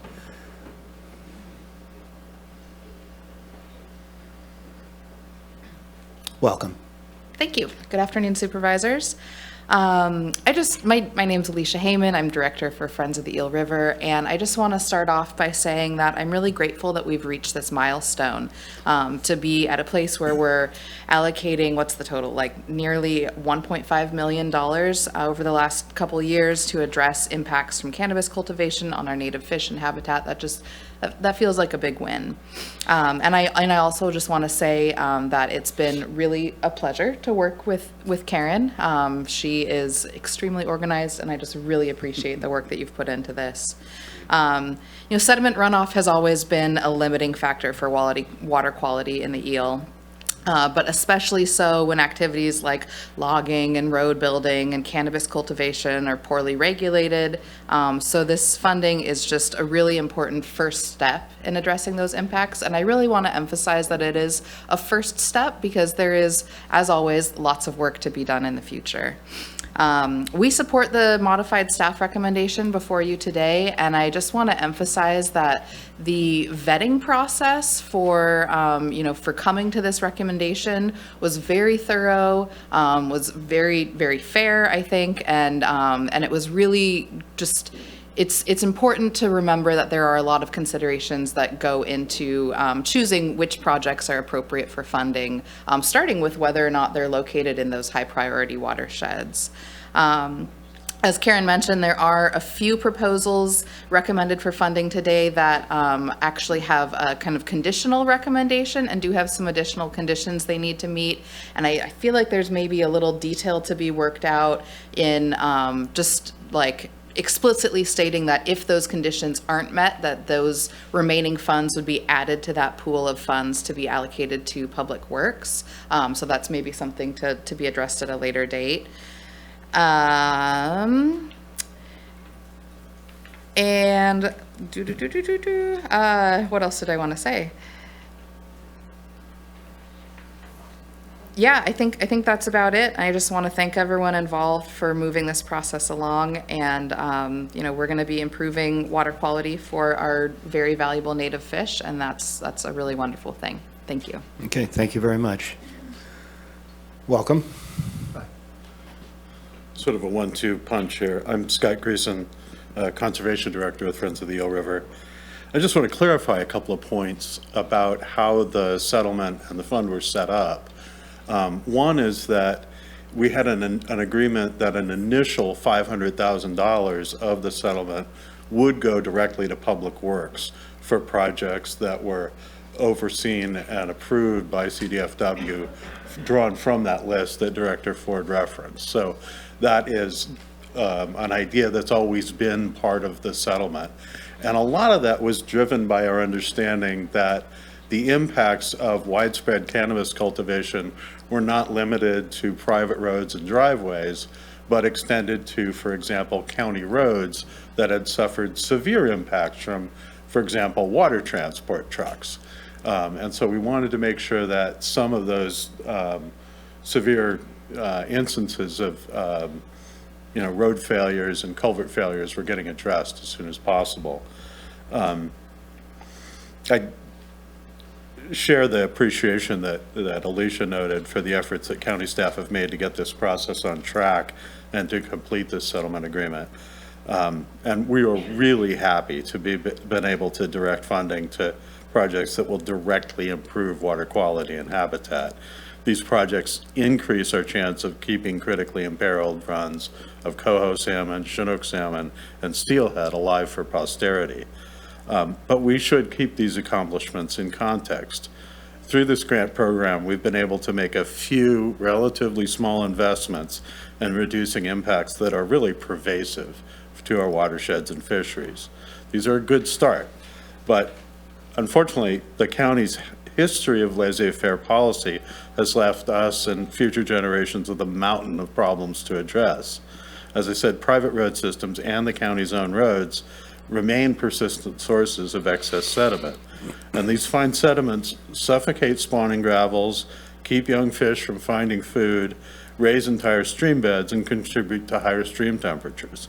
S1: Welcome.
S6: Thank you. Good afternoon, Supervisors. My name's Alicia Heyman. I'm director for Friends of the Eel River, and I just want to start off by saying that I'm really grateful that we've reached this milestone, to be at a place where we're allocating, what's the total, like nearly $1.5 million over the last couple of years to address impacts from cannabis cultivation on our native fish and habitat. That feels like a big win. And I also just want to say that it's been really a pleasure to work with Karen. She is extremely organized, and I just really appreciate the work that you've put into this. Sediment runoff has always been a limiting factor for water quality in the eel. But especially so when activities like logging and road building and cannabis cultivation are poorly regulated. So this funding is just a really important first step in addressing those impacts. And I really want to emphasize that it is a first step because there is, as always, lots of work to be done in the future. We support the modified staff recommendation before you today, and I just want to emphasize that the vetting process for coming to this recommendation was very thorough, was very, very fair, I think, and it was really just. It's important to remember that there are a lot of considerations that go into choosing which projects are appropriate for funding, starting with whether or not they're located in those high priority watersheds. As Karen mentioned, there are a few proposals recommended for funding today that actually have a kind of conditional recommendation and do have some additional conditions they need to meet. And I feel like there's maybe a little detail to be worked out in just like explicitly stating that if those conditions aren't met, that those remaining funds would be added to that pool of funds to be allocated to Public Works. So that's maybe something to be addressed at a later date. And what else did I want to say? Yeah, I think that's about it. I just want to thank everyone involved for moving this process along, and we're going to be improving water quality for our very valuable native fish, and that's a really wonderful thing. Thank you.
S1: Okay, thank you very much. Welcome.
S5: Sort of a 1-2 punch here. I'm Scott Greason, Conservation Director with Friends of the Eel River. I just want to clarify a couple of points about how the settlement and the fund were set up. One is that we had an agreement that an initial $500,000 of the settlement would go directly to Public Works for projects that were overseen and approved by CDFW, drawn from that list that Director Ford referenced. So that is an idea that's always been part of the settlement. And a lot of that was driven by our understanding that the impacts of widespread cannabis cultivation were not limited to private roads and driveways, but extended to, for example, county roads that had suffered severe impacts from, for example, water transport trucks. And so we wanted to make sure that some of those severe instances of road failures and culvert failures were getting addressed as soon as possible. I share the appreciation that Alicia noted for the efforts that county staff have made to get this process on track and to complete this settlement agreement. And we are really happy to been able to direct funding to projects that will directly improve water quality and habitat. These projects increase our chance of keeping critically imperiled runs of coho salmon, Chinook salmon, and steelhead alive for posterity. But we should keep these accomplishments in context. Through this grant program, we've been able to make a few relatively small investments in reducing impacts that are really pervasive to our watersheds and fisheries. These are a good start, but unfortunately, the county's history of laissez-faire policy has left us and future generations with a mountain of problems to address. As I said, private road systems and the county's own roads remain persistent sources of excess sediment. And these fine sediments suffocate spawning gravels, keep young fish from finding food, raise entire stream beds, and contribute to higher stream temperatures.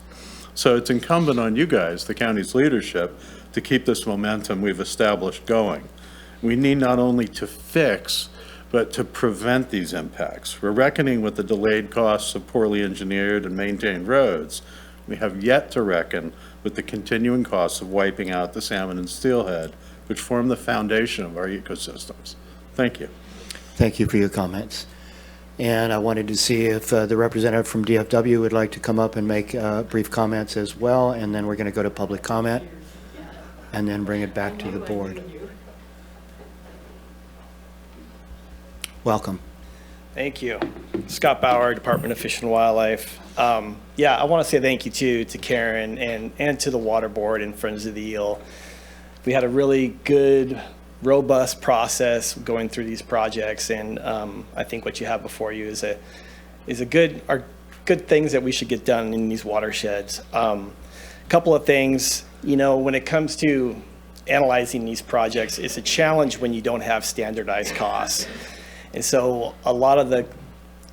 S5: So it's incumbent on you guys, the county's leadership, to keep this momentum we've established going. We need not only to fix, but to prevent these impacts. We're reckoning with the delayed costs of poorly engineered and maintained roads. We have yet to reckon with the continuing costs of wiping out the salmon and steelhead, which form the foundation of our ecosystems. Thank you.
S1: Thank you for your comments. And I wanted to see if the representative from DFW would like to come up and make brief comments as well, and then we're going to go to public comment and then bring it back to the board. Welcome.
S11: Thank you. Scott Bauer, Department of Fish and Wildlife. I want to say thank you to Karen and to the Water Board and Friends of the Eel. We had a really good, robust process going through these projects, and I think what you have before you is are good things that we should get done in these watersheds. Couple of things, when it comes to analyzing these projects, it's a challenge when you don't have standardized costs. And so a lot of the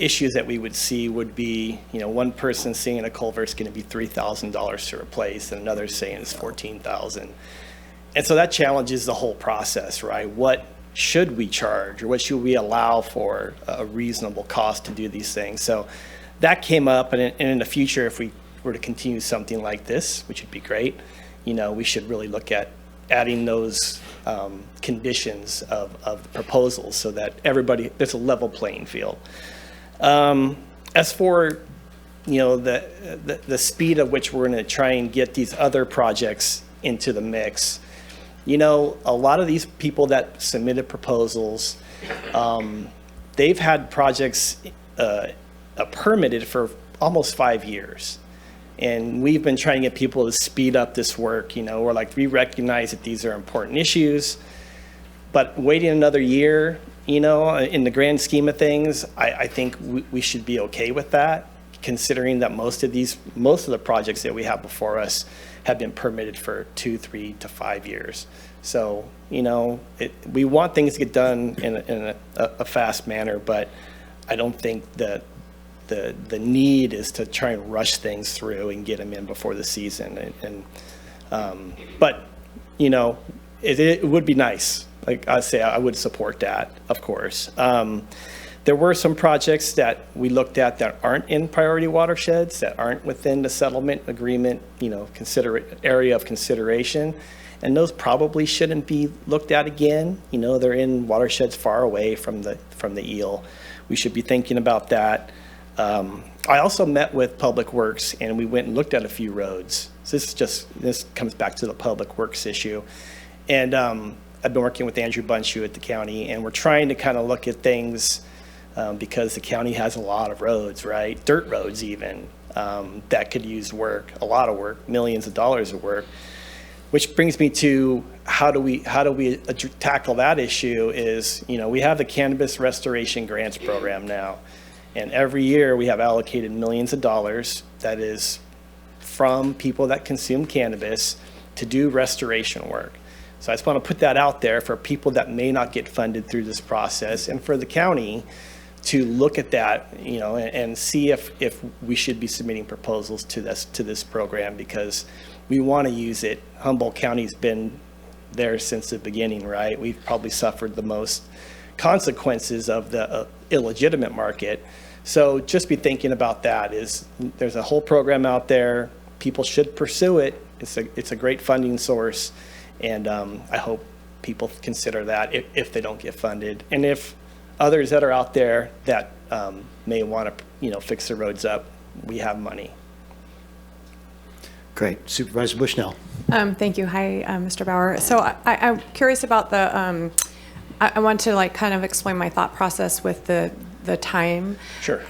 S11: issues that we would see would be, one person saying a culvert's going to be $3,000 to replace, and another saying it's $14,000. And so that challenges the whole process, right? What should we charge, or what should we allow for a reasonable cost to do these things? So that came up, and in the future, if we were to continue something like this, which would be great, we should really look at adding those conditions of the proposals so that there's a level playing field. As for, the speed of which we're going to try and get these other projects into the mix, a lot of these people that submitted proposals, they've had projects permitted for almost 5 years. And we've been trying to get people to speed up this work. We're like, we recognize that these are important issues, but waiting another year, in the grand scheme of things, I think we should be okay with that, considering that most of the projects that we have before us have been permitted for 2, 3 to 5 years. So, we want things to get done in a fast manner, but I don't think that the need is to try and rush things through and get them in before the season. But it would be nice. Like I say, I would support that, of course. There were some projects that we looked at that aren't in priority watersheds, that aren't within the settlement agreement, area of consideration. And those probably shouldn't be looked at again. They're in watersheds far away from the eel. We should be thinking about that. I also met with Public Works, and we went and looked at a few roads. So this comes back to the Public Works issue. And I've been working with Andrew Bunchu at the county, and we're trying to kind of look at things because the county has a lot of roads, right? Dirt roads even, that could use work, a lot of work, millions of dollars of work. Which brings me to how do we tackle that issue is, we have the Cannabis Restoration Grants Program now. And every year we have allocated millions of dollars that is from people that consume cannabis to do restoration work. So I just want to put that out there for people that may not get funded through this process, and for the county to look at that, and see if we should be submitting proposals to this program, because we want to use it. Humboldt County's been there since the beginning, right? We've probably suffered the most consequences of the illegitimate market. So just be thinking about that. There's a whole program out there. People should pursue it. It's a great funding source, and I hope people consider that if they don't get funded, and if others that are out there that may want to fix the roads up, we have money.
S1: Great. Supervisor Bushnell.
S2: Thank you. Hi, Mr. Bauer. So I'm curious about I want to kind of explain my thought process with the time.
S11: Sure.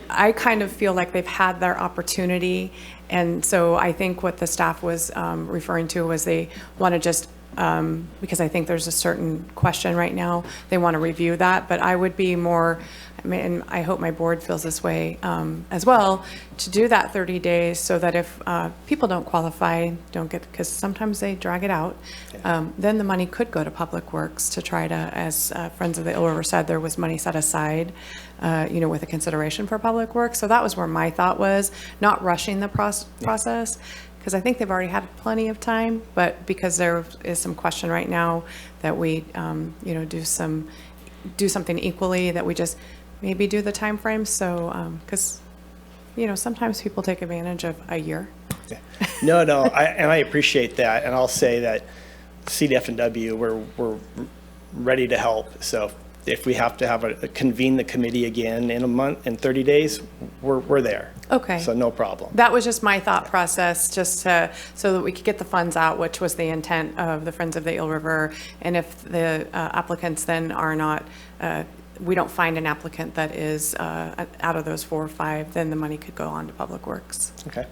S2: I kind of feel like they've had their opportunity, and so I think what the staff was referring to was they want to just, because I think there's a certain question right now, they want to review that, but I would be more, and I hope my board feels this way as well, to do that 30 days so that if people don't qualify, because sometimes they drag it out, then the money could go to Public Works to try to, as Friends of the Eel River said, there was money set aside, with a consideration for Public Works. So that was where my thought was, not rushing the process, because I think they've already had plenty of time, but because there is some question right now that we, do something equally, that we just maybe do the time frame. So, because, sometimes people take advantage of a year.
S11: No, I appreciate that, and I'll say that CDF&W, we're ready to help. So if we have to convene the committee again in a month, in 30 days, we're there.
S2: Okay.
S11: So no problem.
S2: That was just my thought process, just so that we could get the funds out, which was the intent of the Friends of the Eel River. And if the applicants then are not, we don't find an applicant that is out of those 4 or 5, then the money could go on to Public Works.
S11: Okay.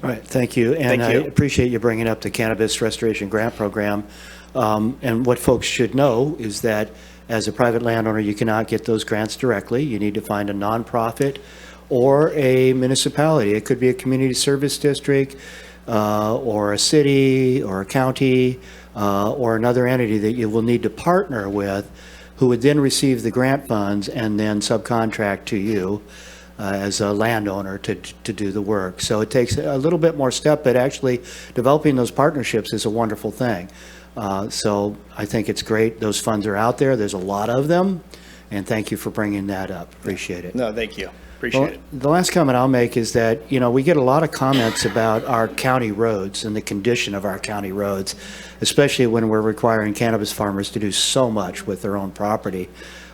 S1: All right, thank you. And I appreciate you bringing up the Cannabis Restoration Grant Program. And what folks should know is that as a private landowner, you cannot get those grants directly. You need to find a nonprofit or a municipality. It could be a community service district or a city or a county or another entity that you will need to partner with, who would then receive the grant funds and then subcontract to you as a landowner to do the work. So it takes a little bit more step, but actually developing those partnerships is a wonderful thing. So I think it's great. Those funds are out there. There's a lot of them. And thank you for bringing that up. Appreciate it.
S11: No, thank you. Appreciate it.
S1: The last comment I'll make is that, we get a lot of comments about our county roads and the condition of our county roads, especially when we're requiring cannabis farmers to do so much with their own property.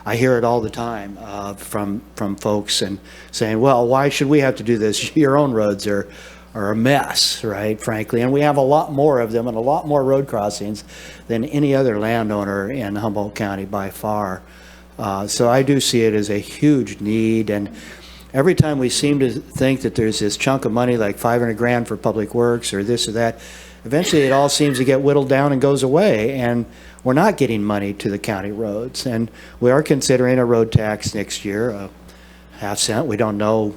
S1: I hear it all the time from folks and saying, well, why should we have to do this? Your own roads are a mess, right, frankly. And we have a lot more of them and a lot more road crossings than any other landowner in Humboldt County by far. So I do see it as a huge need. And every time we seem to think that there's this chunk of money like 500 grand for public works or this or that, eventually it all seems to get whittled down and goes away, and we're not getting money to the county roads. And we are considering a road tax next year, a half cent. We don't know,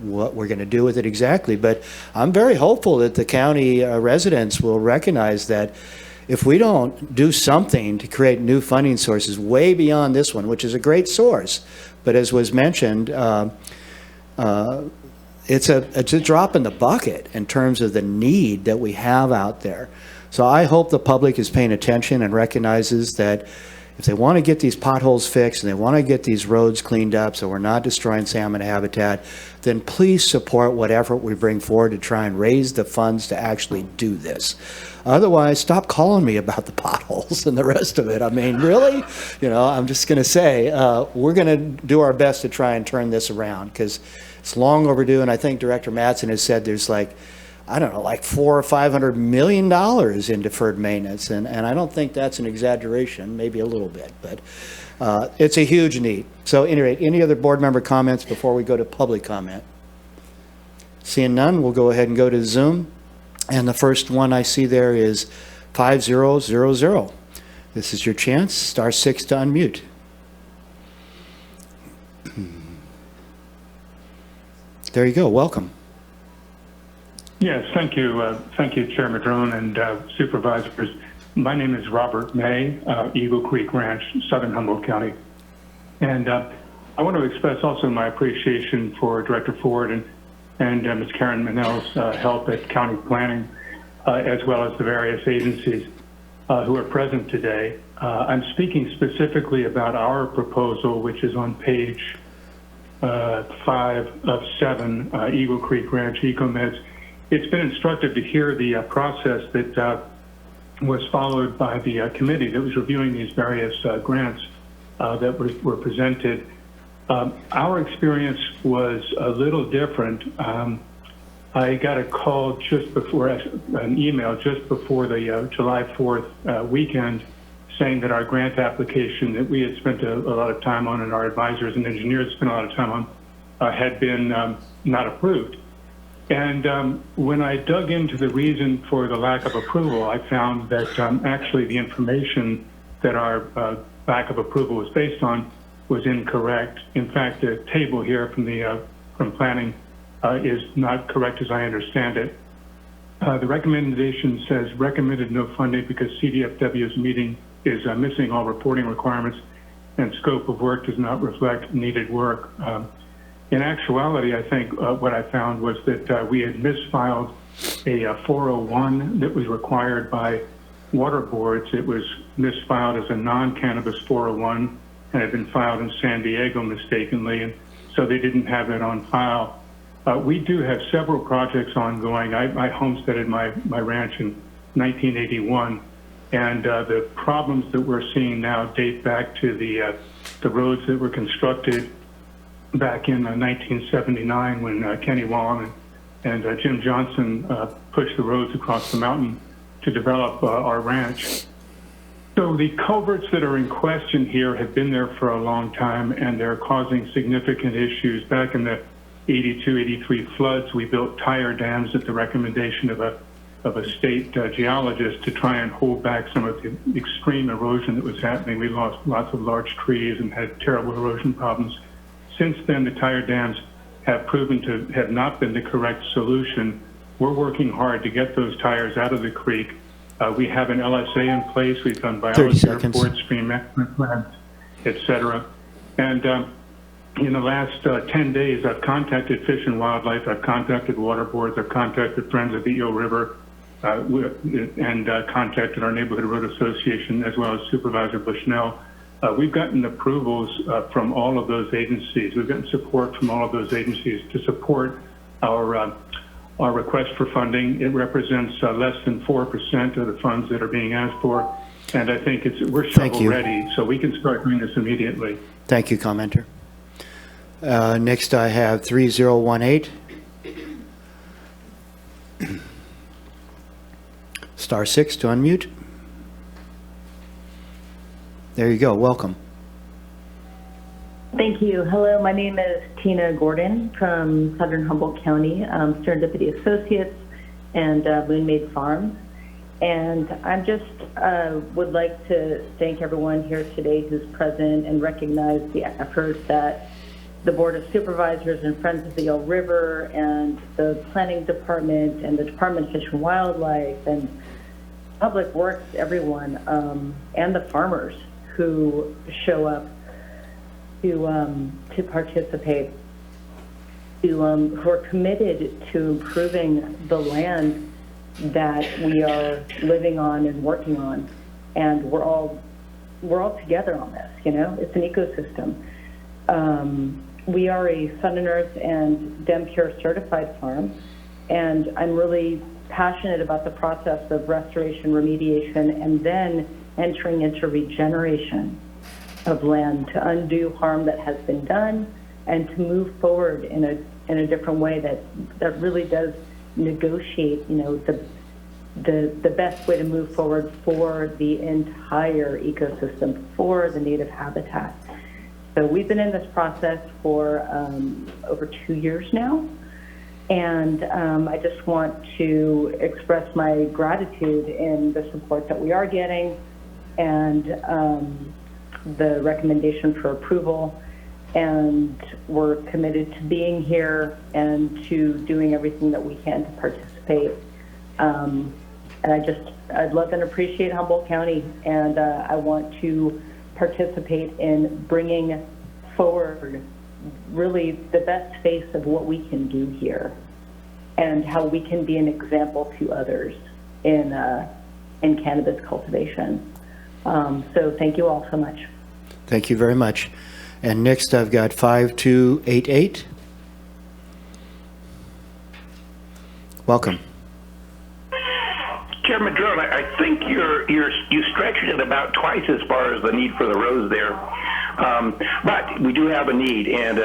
S1: what we're going to do with it exactly, but I'm very hopeful that the county residents will recognize that if we don't do something to create new funding sources way beyond this one, which is a great source, but as was mentioned, it's a drop in the bucket in terms of the need that we have out there. So I hope the public is paying attention and recognizes that if they want to get these potholes fixed and they want to get these roads cleaned up so we're not destroying salmon habitat, then please support what effort we bring forward to try and raise the funds to actually do this. Otherwise, stop calling me about the potholes and the rest of it. I mean, really? I'm just going to say, we're going to do our best to try and turn this around because it's long overdue. And I think Director Mattson has said there's like $400 or $500 million in deferred maintenance. And I don't think that's an exaggeration, maybe a little bit, but it's a huge need. So anyway, any other board member comments before we go to public comment? Seeing none, we'll go ahead and go to Zoom. And the first one I see there is 5000. This is your chance, *6 to unmute. There you go, welcome.
S12: Yes, thank you. Thank you, Chair Madrone and Supervisors. My name is Robert May, Eagle Creek Ranch, Southern Humboldt County. And I want to express also my appreciation for Director Ford and Ms. Karen Manel's help at county planning, as well as the various agencies who are present today. I'm speaking specifically about our proposal, which is on page 5 of 7, Eagle Creek Ranch EcoMeds. It's been instructive to hear the process that was followed by the committee that was reviewing these various grants that were presented. Our experience was a little different. I got a call just before, an email just before the July 4th weekend saying that our grant application that we had spent a lot of time on and our advisors and engineers spent a lot of time on had been not approved. And when I dug into the reason for the lack of approval, I found that actually the information that our lack of approval was based on was incorrect. In fact, the table here from planning is not correct as I understand it. The recommendation says recommended no funding because CDFW's meeting is missing all reporting requirements and scope of work does not reflect needed work. In actuality, I think what I found was that we had misfiled a 401 that was required by water boards. It was misfiled as a non-cannabis 401 and had been filed in San Diego mistakenly, and so they didn't have it on file. We do have several projects ongoing. I homesteaded my ranch in 1981, and the problems that we're seeing now date back to the roads that were constructed back in 1979 when Kenny Wallen and Jim Johnson pushed the roads across the mountain to develop our ranch. So the culverts that are in question here have been there for a long time, and they're causing significant issues. Back in the 82, 83 floods, we built tire dams at the recommendation of a state geologist to try and hold back some of the extreme erosion that was happening. We lost lots of large trees and had terrible erosion problems. Since then, the tire dams have proven to have not been the correct solution. We're working hard to get those tires out of the creek. We have an LSA in place. We've done biology reports, stream management plans, et cetera. And in the last 10 days, I've contacted Fish and Wildlife, I've contacted water boards, I've contacted Friends of the Eel River, and contacted our Neighborhood Road Association, as well as Supervisor Bushnell. We've gotten approvals from all of those agencies. We've gotten support from all of those agencies to support our request for funding. It represents less than 4% of the funds that are being asked for, and I think we're shovel ready, so we can start doing this immediately.
S1: Thank you, commenter. Next, I have 3018. *6 to unmute. There you go. Welcome.
S14: Thank you. Hello, my name is Tina Gordon from Southern Humboldt County, Serendipity Associates and Moonmaid Farms. And I just would like to thank everyone here today who's present and recognize the effort that the Board of Supervisors and Friends of the Eel River and the Planning Department and the Department of Fish and Wildlife and Public Works, everyone, and the farmers who show up to participate, who are committed to improving the land that we are living on and working on, and we're all together on this. You know, it's an ecosystem. We are a Sun and Earth and DemPure certified farm, and I'm really passionate about the process of restoration, remediation, and then entering into regeneration of land to undo harm that has been done and to move forward in a different way that really does negotiate, you know, the best way to move forward for the entire ecosystem, for the native habitat. So we've been in this process for over 2 years now, and I just want to express my gratitude in the support that we are getting and the recommendation for approval. And we're committed to being here and to doing everything that we can to participate. And I'd love and appreciate Humboldt County, and I want to participate in bringing forward really the best face of what we can do here and how we can be an example to others in cannabis cultivation. So thank you all so much.
S1: Thank you very much. And next I've got 5288. Welcome.
S22: Chair Madrone, I think you stretched it about twice as far as the need for the roads there. But we do have a need, and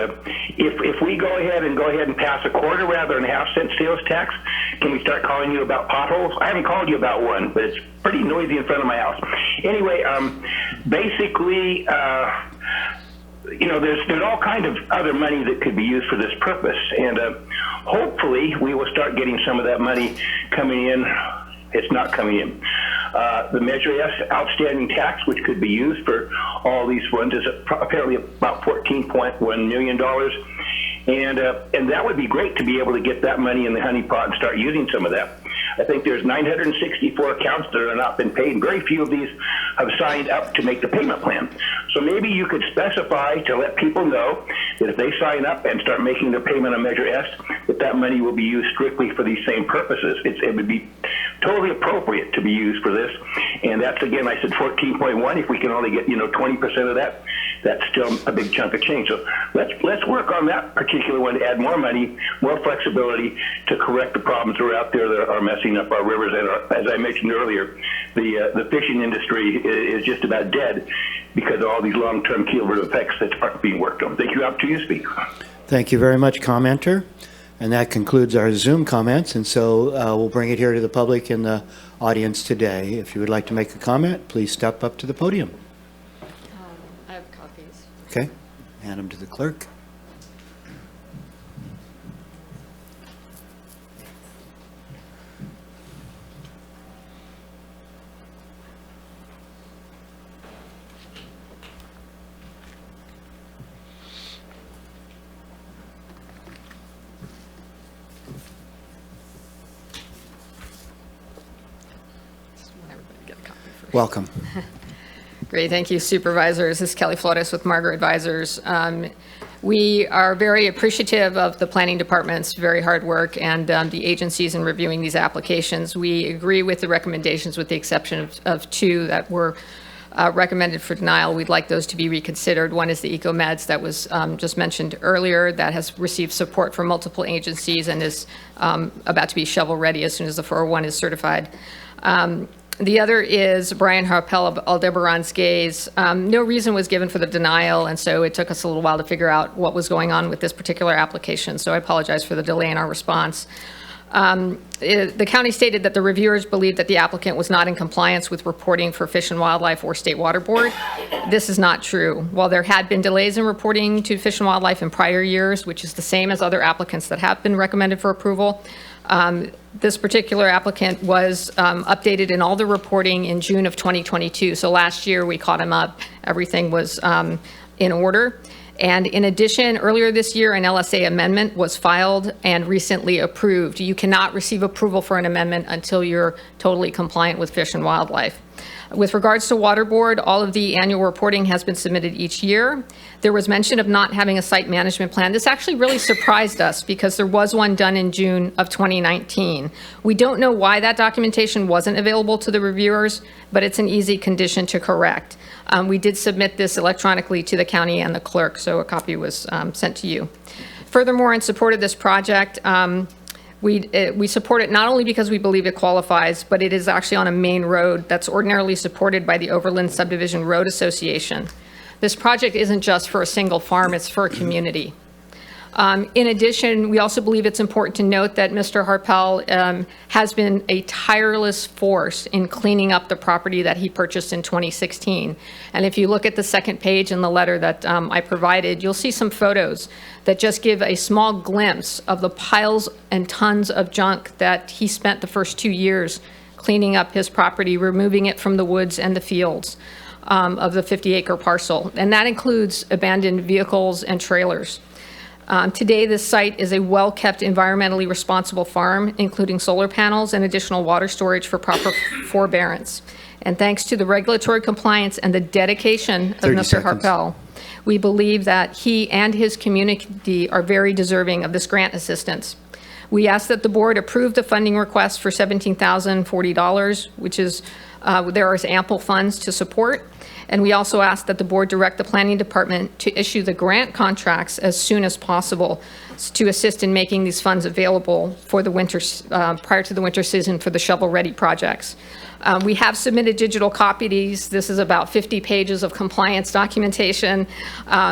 S22: if we go ahead and pass a quarter rather than a half-cent sales tax, can we start calling you about potholes? I haven't called you about one, but it's pretty noisy in front of my house. Anyway, basically, you know, there's all kind of other money that could be used for this purpose, and hopefully we will start getting some of that money coming in. It's not coming in. The Measure S outstanding tax, which could be used for all these funds, is apparently about $14.1 million. And that would be great to be able to get that money in the honey pot and start using some of that. I think there's 964 accounts that have not been paid, and very few of these have signed up to make the payment plan. So maybe you could specify to let people know that if they sign up and start making their payment on Measure S, that money will be used strictly for these same purposes. It would be totally appropriate to be used for this. And that's, again, I said 14.1. If we can only get, 20% of that, that's still a big chunk of change. So let's work on that particular one to add more money, more flexibility to correct the problems that are out there that are messing up our rivers. And as I mentioned earlier, the fishing industry is just about dead because of all these long-term cumulative effects that aren't being worked on. Thank you. Up to you, speak.
S1: Thank you very much, commenter. And that concludes our Zoom comments. And so we'll bring it here to the public in the audience today. If you would like to make a comment, please step up to the podium.
S23: I have copies.
S1: Okay, hand them to the clerk. Welcome.
S23: Great, thank you, Supervisors. This is Kelly Flores with Margaret Advisors. We are very appreciative of the Planning Department's very hard work and the agencies in reviewing these applications. We agree with the recommendations with the exception of two that were recommended for denial. We'd like those to be reconsidered. One is the EcoMeds that was just mentioned earlier that has received support from multiple agencies and is about to be shovel ready as soon as the 401 is certified. The other is Brian Harpel of Aldebaran's Gaze. No reason was given for the denial, and so it took us a little while to figure out what was going on with this particular application, so I apologize for the delay in our response. The county stated that the reviewers believed that the applicant was not in compliance with reporting for Fish and Wildlife or State Water Board. This is not true. While there had been delays in reporting to Fish and Wildlife in prior years, which is the same as other applicants that have been recommended for approval, this particular applicant was updated in all the reporting in June of 2022. So last year, we caught him up. Everything was in order. And in addition, earlier this year, an LSA amendment was filed and recently approved. You cannot receive approval for an amendment until you're totally compliant with Fish and Wildlife. With regards to Water Board, all of the annual reporting has been submitted each year. There was mention of not having a site management plan. This actually really surprised us because there was one done in June of 2019. We don't know why that documentation wasn't available to the reviewers, but it's an easy condition to correct. We did submit this electronically to the county and the clerk, so a copy was sent to you. Furthermore, in support of this project, we support it not only because we believe it qualifies, but it is actually on a main road that's ordinarily supported by the Overland Subdivision Road Association. This project isn't just for a single farm, it's for a community. In addition, we also believe it's important to note that Mr. Harpel has been a tireless force in cleaning up the property that he purchased in 2016. And if you look at the second page in the letter that I provided, you'll see some photos that just give a small glimpse of the piles and tons of junk that he spent the first 2 years cleaning up his property, removing it from the woods and the fields of the 50-acre parcel. And that includes abandoned vehicles and trailers. Today, this site is a well-kept, environmentally responsible farm, including solar panels and additional water storage for proper forbearance. And thanks to the regulatory compliance and the dedication of Mr. Harpel, we believe that he and his community are very deserving of this grant assistance. We ask that the board approve the funding request for $17,040, which is, there is ample funds to support. And we also ask that the board direct the planning department to issue the grant contracts as soon as possible to assist in making these funds available for the winter, prior to the winter season for the shovel-ready projects. We have submitted digital copies. This is about 50 pages of compliance documentation,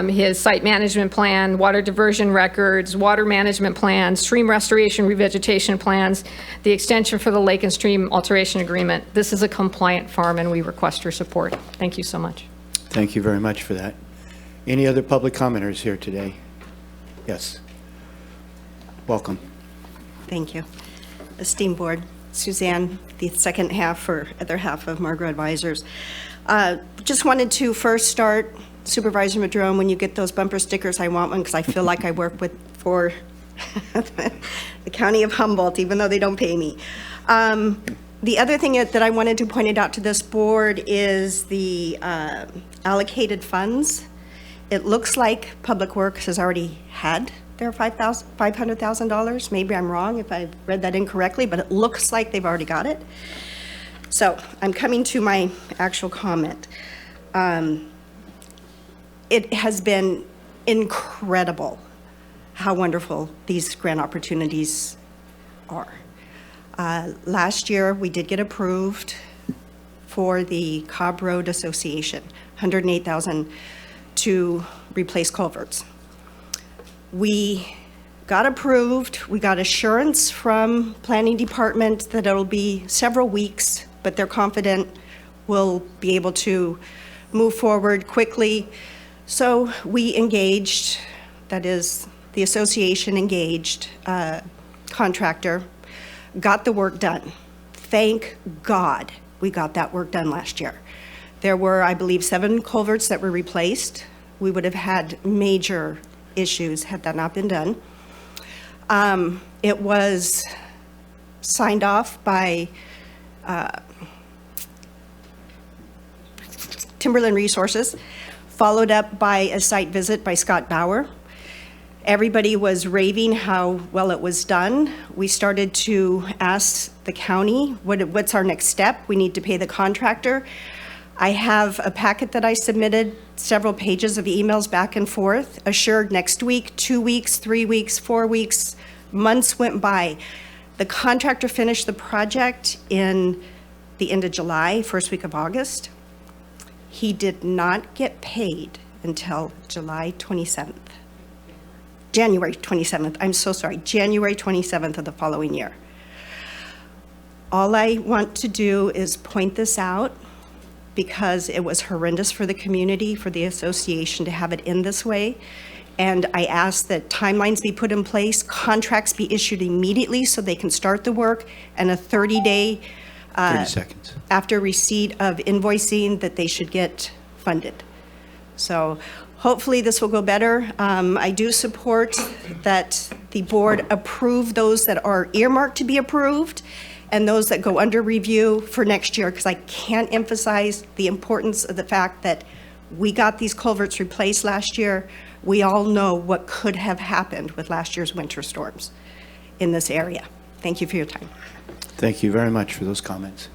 S23: his site management plan, water diversion records, water management plans, stream restoration revegetation plans, the extension for the lake and stream alteration agreement. This is a compliant farm and we request your support. Thank you so much.
S1: Thank you very much for that. Any other public commenters here today? Yes. Welcome.
S3: Thank you. Esteemed board, Suzanne, the second half or other half of Margaret Advisors. Just wanted to first start, Supervisor Madrone, when you get those bumper stickers, I want one because I feel like I work for the county of Humboldt, even though they don't pay me. The other thing that I wanted to point out to this board is the allocated funds. It looks like Public Works has already had their $500,000. Maybe I'm wrong if I read that incorrectly, but it looks like they've already got it. So I'm coming to my actual comment. It has been incredible how wonderful these grant opportunities are. Last year, we did get approved for the Cobb Road Association, $108,000 to replace culverts. We got approved, we got assurance from Planning Department that it'll be several weeks, but they're confident we'll be able to move forward quickly. So we engaged, that is, the association engaged contractor, got the work done. Thank God we got that work done last year. There were, I believe, 7 culverts that were replaced. We would have had major issues had that not been done. It was signed off by Timberland Resources, followed up by a site visit by Scott Bauer. Everybody was raving how well it was done. We started to ask the county, what's our next step? We need to pay the contractor. I have a packet that I submitted, several pages of emails back and forth, assured next week, 2 weeks, 3 weeks, 4 weeks, months went by. The contractor finished the project in the end of July, first week of August. He did not get paid until January 27th. I'm so sorry, January 27th of the following year. All I want to do is point this out because it was horrendous for the community, for the association to have it in this way. And I ask that timelines be put in place, contracts be issued immediately so they can start the work, and a 30-day
S1: 30 seconds.
S3: after receipt of invoicing that they should get funded. So hopefully this will go better. I do support that the board approve those that are earmarked to be approved and those that go under review for next year, because I can't emphasize the importance of the fact that we got these culverts replaced last year. We all know what could have happened with last year's winter storms in this area. Thank you for your time.
S1: Thank you very much for those comments.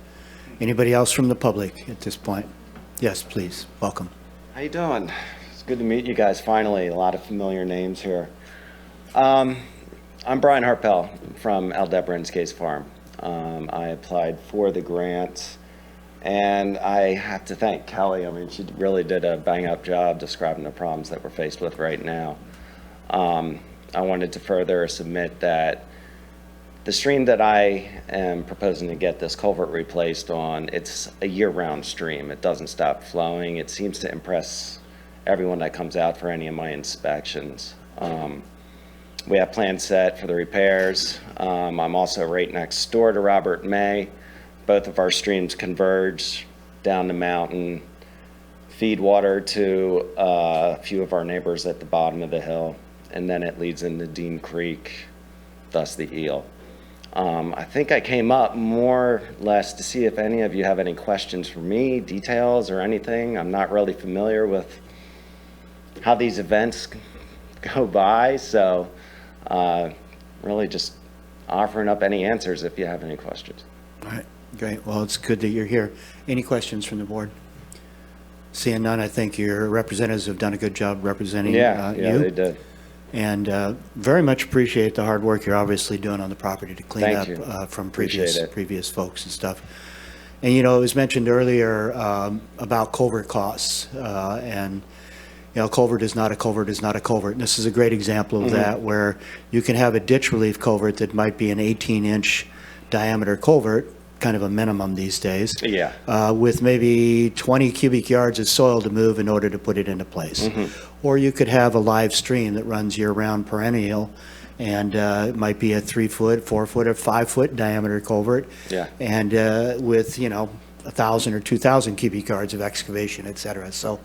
S1: Anybody else from the public at this point? Yes, please. Welcome.
S13: How you doing? It's good to meet you guys finally. A lot of familiar names here. I'm Brian Harpel from Aldebra Case Farm. I applied for the grant, and I have to thank Kelly. I mean, she really did a bang-up job describing the problems that we're faced with right now. I wanted to further submit that the stream that I am proposing to get this culvert replaced on, it's a year-round stream. It doesn't stop flowing. It seems to impress everyone that comes out for any of my inspections. We have plans set for the repairs. I'm also right next door to Robert May. Both of our streams converge down the mountain, feed water to a few of our neighbors at the bottom of the hill, and then it leads into Dean Creek, thus the Eel. I think I came up more or less to see if any of you have any questions for me, details or anything. I'm not really familiar with how these events go by, so really just offering up any answers if you have any questions.
S1: All right, great. Well, it's good that you're here. Any questions from the board? Seeing none, I think your representatives have done a good job representing you.
S13: Yeah, they did.
S1: And very much appreciate the hard work you're obviously doing on the property to clean
S13: Thank
S1: up from
S13: Appreciate it.
S1: previous folks and stuff. And, you know, it was mentioned earlier about culvert costs. And, you know, culvert is not a culvert is not a culvert. And this is a great example of that, where you can have a ditch relief culvert that might be an 18-inch diameter culvert, kind of a minimum these days.
S13: Yeah.
S1: With maybe 20 cubic yards of soil to move in order to put it into place. Or you could have a live stream that runs year-round perennial, and it might be a 3-foot, 4-foot, or 5-foot diameter culvert.
S13: Yeah.
S1: And with, you know, 1,000 or 2,000 cubic yards of excavation, et cetera. So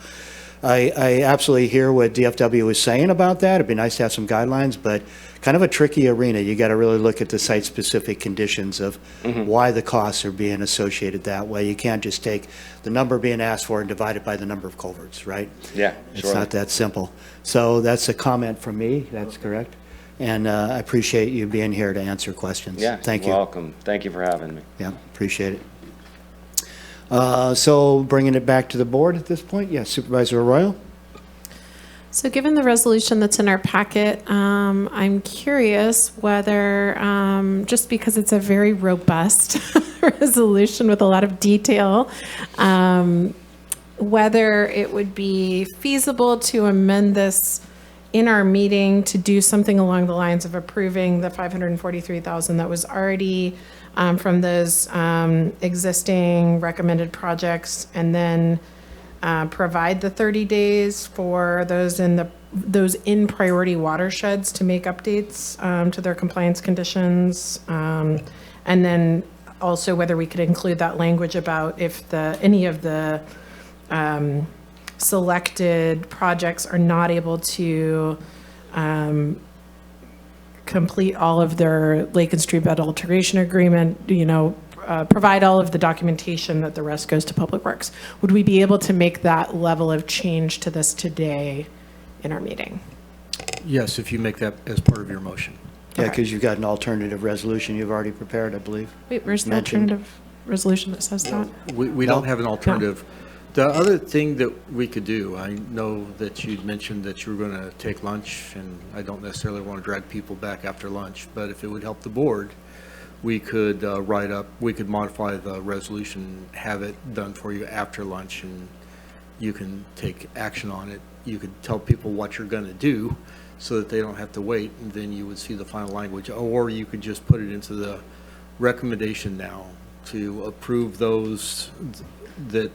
S1: I absolutely hear what DFW is saying about that. It'd be nice to have some guidelines, but kind of a tricky arena. You got to really look at the site-specific conditions of why the costs are being associated that way. You can't just take the number being asked for and divide it by the number of culverts, right?
S13: Yeah,
S1: It's not that simple. So that's a comment from me. That's correct. And I appreciate you being here to answer questions.
S13: Yeah,
S1: Thank you.
S13: welcome. Thank you for having me.
S1: Yeah, appreciate it. So bringing it back to the board at this point, yes, Supervisor Arroyo?
S8: So given the resolution that's in our packet, I'm curious whether, just because it's a very robust resolution with a lot of detail, whether it would be feasible to amend this in our meeting to do something along the lines of approving the $543,000 that was already from those existing recommended projects, and then provide the 30 days for those in priority watersheds to make updates to their compliance conditions, and then also whether we could include that language about if any of the selected projects are not able to complete all of their lake and stream bed alteration agreement, provide all of the documentation, that the rest goes to Public Works. Would we be able to make that level of change to this today in our meeting?
S20: Yes, if you make that as part of your motion.
S1: Yeah, because you've got an alternative resolution you've already prepared, I believe.
S8: Wait, where's the
S1: Mentioned.
S8: alternative resolution that says that?
S20: We don't have an alternative. The other thing that we could do, I know that you'd mentioned that you were going to take lunch, and I don't necessarily want to drag people back after lunch, but if it would help the board, we could we could modify the resolution, have it done for you after lunch, and you can take action on it. You could tell people what you're going to do so that they don't have to wait, and then you would see the final language. Or you could just put it into the recommendation now to approve those that,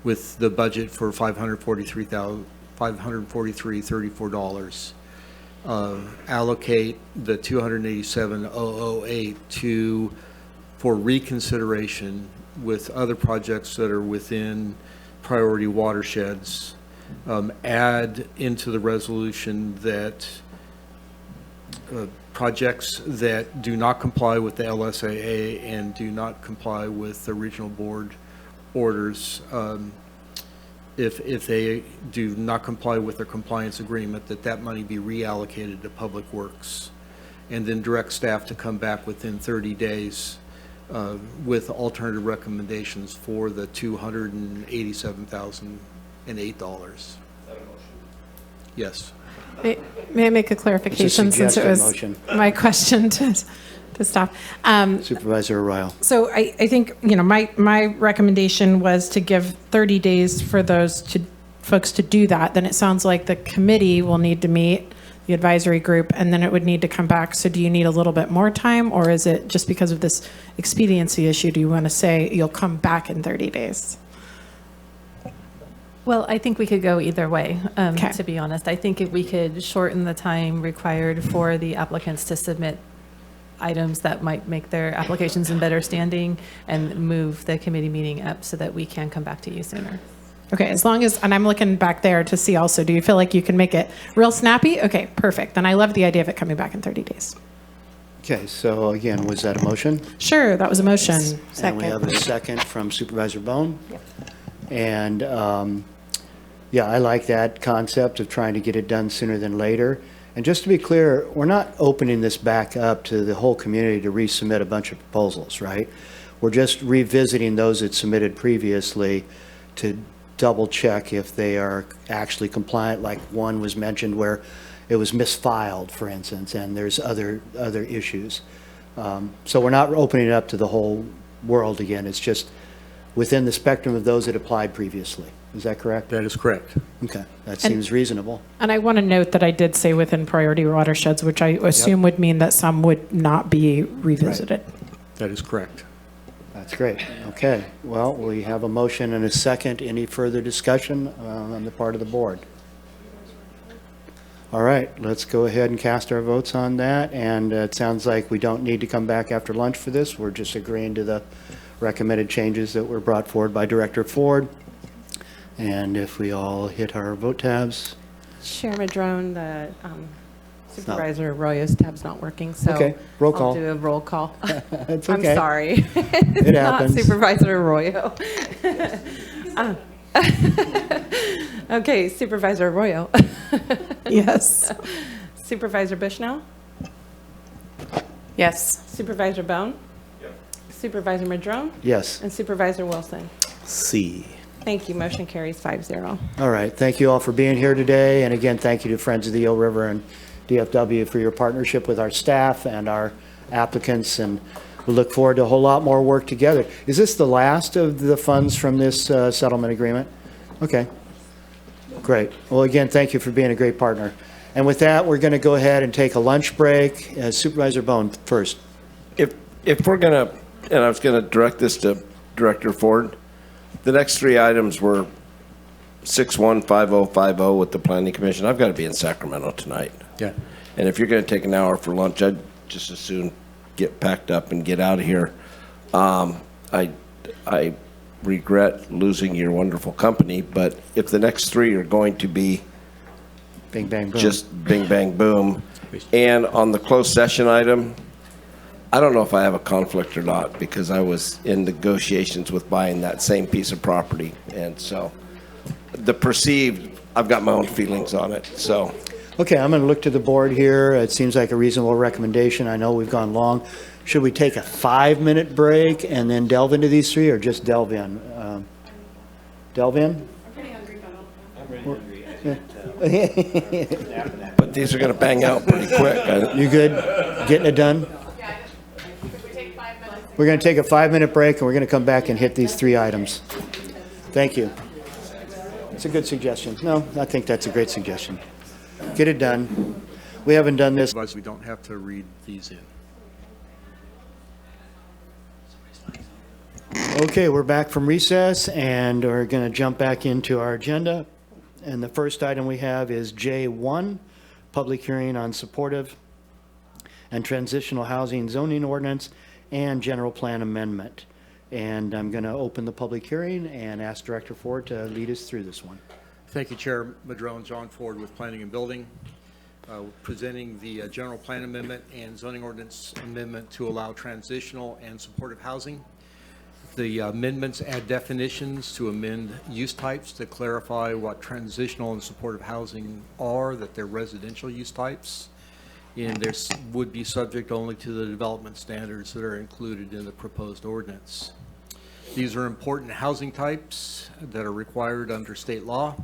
S20: with the budget for $543,34, allocate the $287,008 for reconsideration with other projects that are within priority watersheds. Add into the resolution that projects that do not comply with the LSAA and do not comply with the regional board orders, if they do not comply with their compliance agreement, that money be reallocated to Public Works, and then direct staff to come back within 30 days with alternative recommendations for the $287,008. Yes.
S8: May I make a clarification since it
S1: suggested
S8: was
S1: motion.
S8: my question to staff?
S1: Supervisor Arroyo.
S8: So I think, my recommendation was to give 30 days for those folks to do that. Then it sounds like the committee will need to meet, the advisory group, and then it would need to come back. So do you need a little bit more time, or is it just because of this expediency issue, do you want to say you'll come back in 30 days?
S21: Well, I think we could go either way,
S8: Okay.
S21: to be honest. I think if we could shorten the time required for the applicants to submit items that might make their applications in better standing and move the committee meeting up so that we can come back to you sooner.
S8: Okay, as long as, and I'm looking back there to see also, do you feel like you can make it real snappy? Okay, perfect. Then I love the idea of it coming back in 30 days.
S1: Okay, so again, was that a motion?
S8: Sure, that was a motion.
S1: And we have a second from Supervisor Bohn. And yeah, I like that concept of trying to get it done sooner than later. And just to be clear, we're not opening this back up to the whole community to resubmit a bunch of proposals, right? We're just revisiting those that submitted previously to double check if they are actually compliant, like one was mentioned where it was misfiled, for instance, and there's other issues. So we're not opening it up to the whole world again. It's just within the spectrum of those that applied previously. Is that correct?
S20: That is correct.
S1: Okay, that seems reasonable.
S8: And I want to note that I did say within priority watersheds, which I assume would mean that some would not be revisited.
S20: That is correct.
S1: That's great. Okay, well, we have a motion and a second. Any further discussion on the part of the board? All right, let's go ahead and cast our votes on that. And it sounds like we don't need to come back after lunch for this. We're just agreeing to the recommended changes that were brought forward by Director Ford. And if we all hit our vote tabs.
S2: Chair Madrone, the Supervisor Arroyo's tab's not working, so
S1: Okay, roll call.
S2: I'll do a roll call.
S1: It's
S2: I'm
S1: okay.
S2: sorry.
S1: It happens.
S2: Not Supervisor Arroyo. Okay, Supervisor Arroyo.
S8: Yes.
S2: Supervisor Bushnell? Yes. Supervisor Bohn? Supervisor Madrone?
S1: Yes.
S2: And Supervisor Wilson?
S1: C.
S2: Thank you. Motion carries 5-0.
S1: All right, thank you all for being here today. And again, thank you to Friends of the Eel River and DFW for your partnership with our staff and our applicants. And we look forward to a whole lot more work together. Is this the last of the funds from this settlement agreement? Okay, great. Well, again, thank you for being a great partner. And with that, we're going to go ahead and take a lunch break. Supervisor Bohn first.
S10: If we're going to, and I was going to direct this to Director Ford, the next three items were 615050 with the Planning Commission. I've got to be in Sacramento tonight.
S1: Yeah.
S10: And if you're going to take an hour for lunch, I'd just as soon get packed up and get out of here. I regret losing your wonderful company, but if the next three are going to be
S1: bing, bang, boom.
S10: Just bing, bang, boom, and on the closed session item, I don't know if I have a conflict or not because I was in negotiations with buying that same piece of property. And so the perceived, I've got my own feelings on it. So.
S1: Okay, I'm going to look to the board here. It seems like a reasonable recommendation. I know we've gone long. Should we take a 5-minute break and then delve into these three or just delve in? Delve in?
S2: I'm pretty hungry,
S10: But these are going to bang out pretty quick.
S1: You good? Getting it done? We're going to take a 5-minute break, and we're going to come back and hit these three items. Thank you. It's a good suggestion. No, I think that's a great suggestion. Get it done. We haven't done this.
S20: Otherwise, we don't have to read these in.
S1: Okay, we're back from recess, and we're going to jump back into our agenda. And the first item we have is J1, public hearing on supportive and transitional housing zoning ordinance and general plan amendment. And I'm going to open the public hearing and ask Director Ford to lead us through this one.
S20: Thank you, Chair Madrone. John Ford with Planning and Building, presenting the general plan amendment and zoning ordinance amendment to allow transitional and supportive housing. The amendments add definitions to amend use types to clarify what transitional and supportive housing are, that they're residential use types, and this would be subject only to the development standards that are included in the proposed ordinance. These are important housing types that are required under state law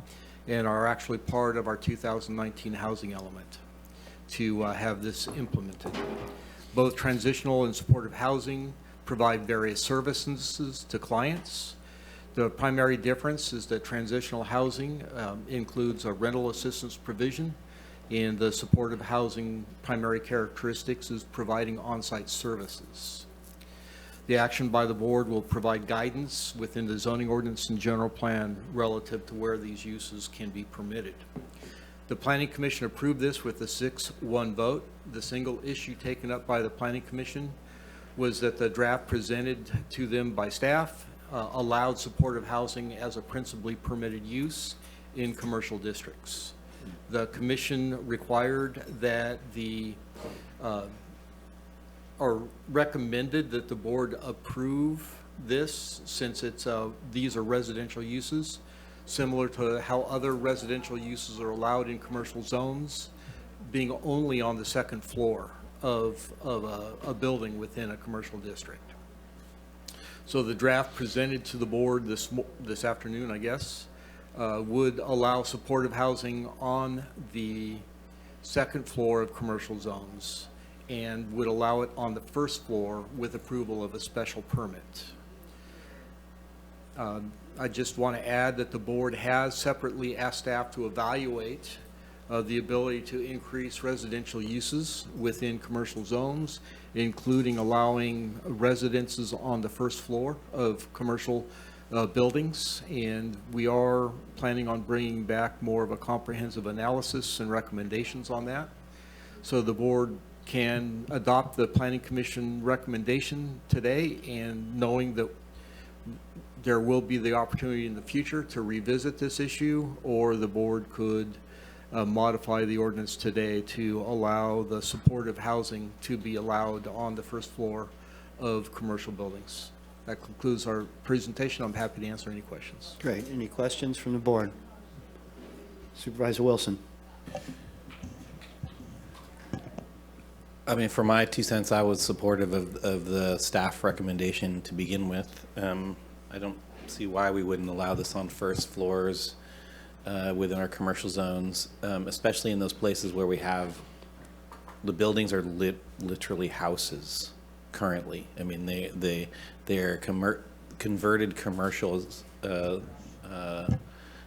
S20: and are actually part of our 2019 housing element to have this implemented. Both transitional and supportive housing provide various services to clients. The primary difference is that transitional housing includes a rental assistance provision, and the supportive housing primary characteristics is providing on-site services. The action by the board will provide guidance within the zoning ordinance and general plan relative to where these uses can be permitted. The Planning Commission approved this with a 6-1 vote. The single issue taken up by the Planning Commission was that the draft presented to them by staff allowed supportive housing as a principally permitted use in commercial districts. The commission required that or recommended that the board approve this, since these are residential uses, similar to how other residential uses are allowed in commercial zones, being only on the second floor of a building within a commercial district. So the draft presented to the board this afternoon, I guess, would allow supportive housing on the second floor of commercial zones and would allow it on the first floor with approval of a special permit. I just want to add that the board has separately asked staff to evaluate the ability to increase residential uses within commercial zones, including allowing residences on the first floor of commercial buildings. And we are planning on bringing back more of a comprehensive analysis and recommendations on that. So the board can adopt the Planning Commission recommendation today, and knowing that there will be the opportunity in the future to revisit this issue, or the board could modify the ordinance today to allow the supportive housing to be allowed on the first floor of commercial buildings. That concludes our presentation. I'm happy to answer any questions.
S1: Great. Any questions from the board? Supervisor Wilson.
S9: I mean, for my 2 cents, I was supportive of the staff recommendation to begin with. I don't see why we wouldn't allow this on first floors within our commercial zones, especially in those places where we have the buildings are literally houses currently. I mean, they're converted commercial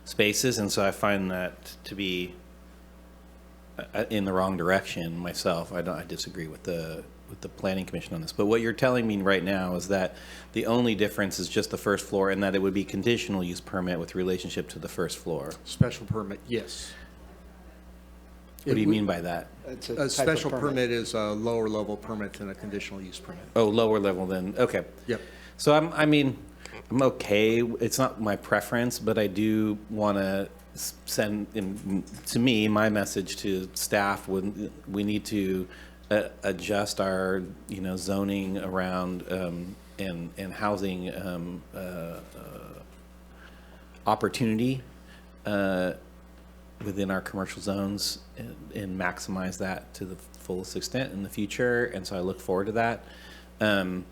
S9: spaces, and so I find that to be in the wrong direction myself. I disagree with the Planning Commission on this. But what you're telling me right now is that the only difference is just the first floor, and that it would be conditional use permit with relationship to the first floor.
S20: Special permit, yes.
S9: What do you mean by that?
S20: A special permit is a lower level permit than a conditional use permit.
S9: Oh, lower level than, okay.
S20: Yep.
S9: So I'm okay. It's not my preference, but I do want to send, to me, my message to staff, we need to adjust our, zoning around and housing opportunity within our commercial zones and maximize that to the fullest extent in the future. And so I look forward to that. Yeah,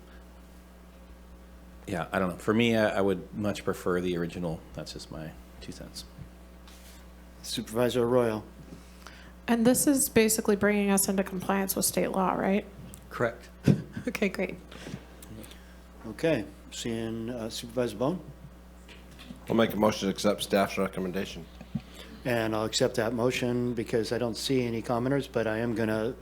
S9: I don't know. For me, I would much prefer the original. That's just my 2 cents.
S1: Supervisor Arroyo.
S8: And this is basically bringing us into compliance with state law, right?
S20: Correct.
S8: Okay, great.
S1: Okay, seeing Supervisor Bohn.
S10: I'll make a motion to accept staff's recommendation.
S1: And I'll accept that motion because I don't see any commenters, but I am going to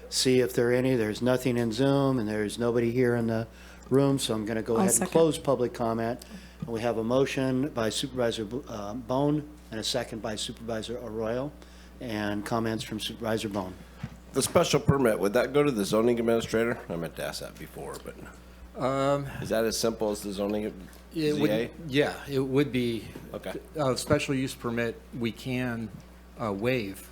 S1: see if there are any. There's nothing in Zoom, and there's nobody here in the room, so I'm going to go
S21: I'll
S1: ahead and
S21: second.
S1: close public comment. And we have a motion by Supervisor Bohn and a second by Supervisor Arroyo, and comments from Supervisor Bohn.
S10: The special permit, would that go to the zoning administrator? I meant to ask that before, but is that as simple as the zoning
S20: It would,
S10: ZA?
S20: yeah, it would be.
S10: Okay.
S20: A special use permit, we can waive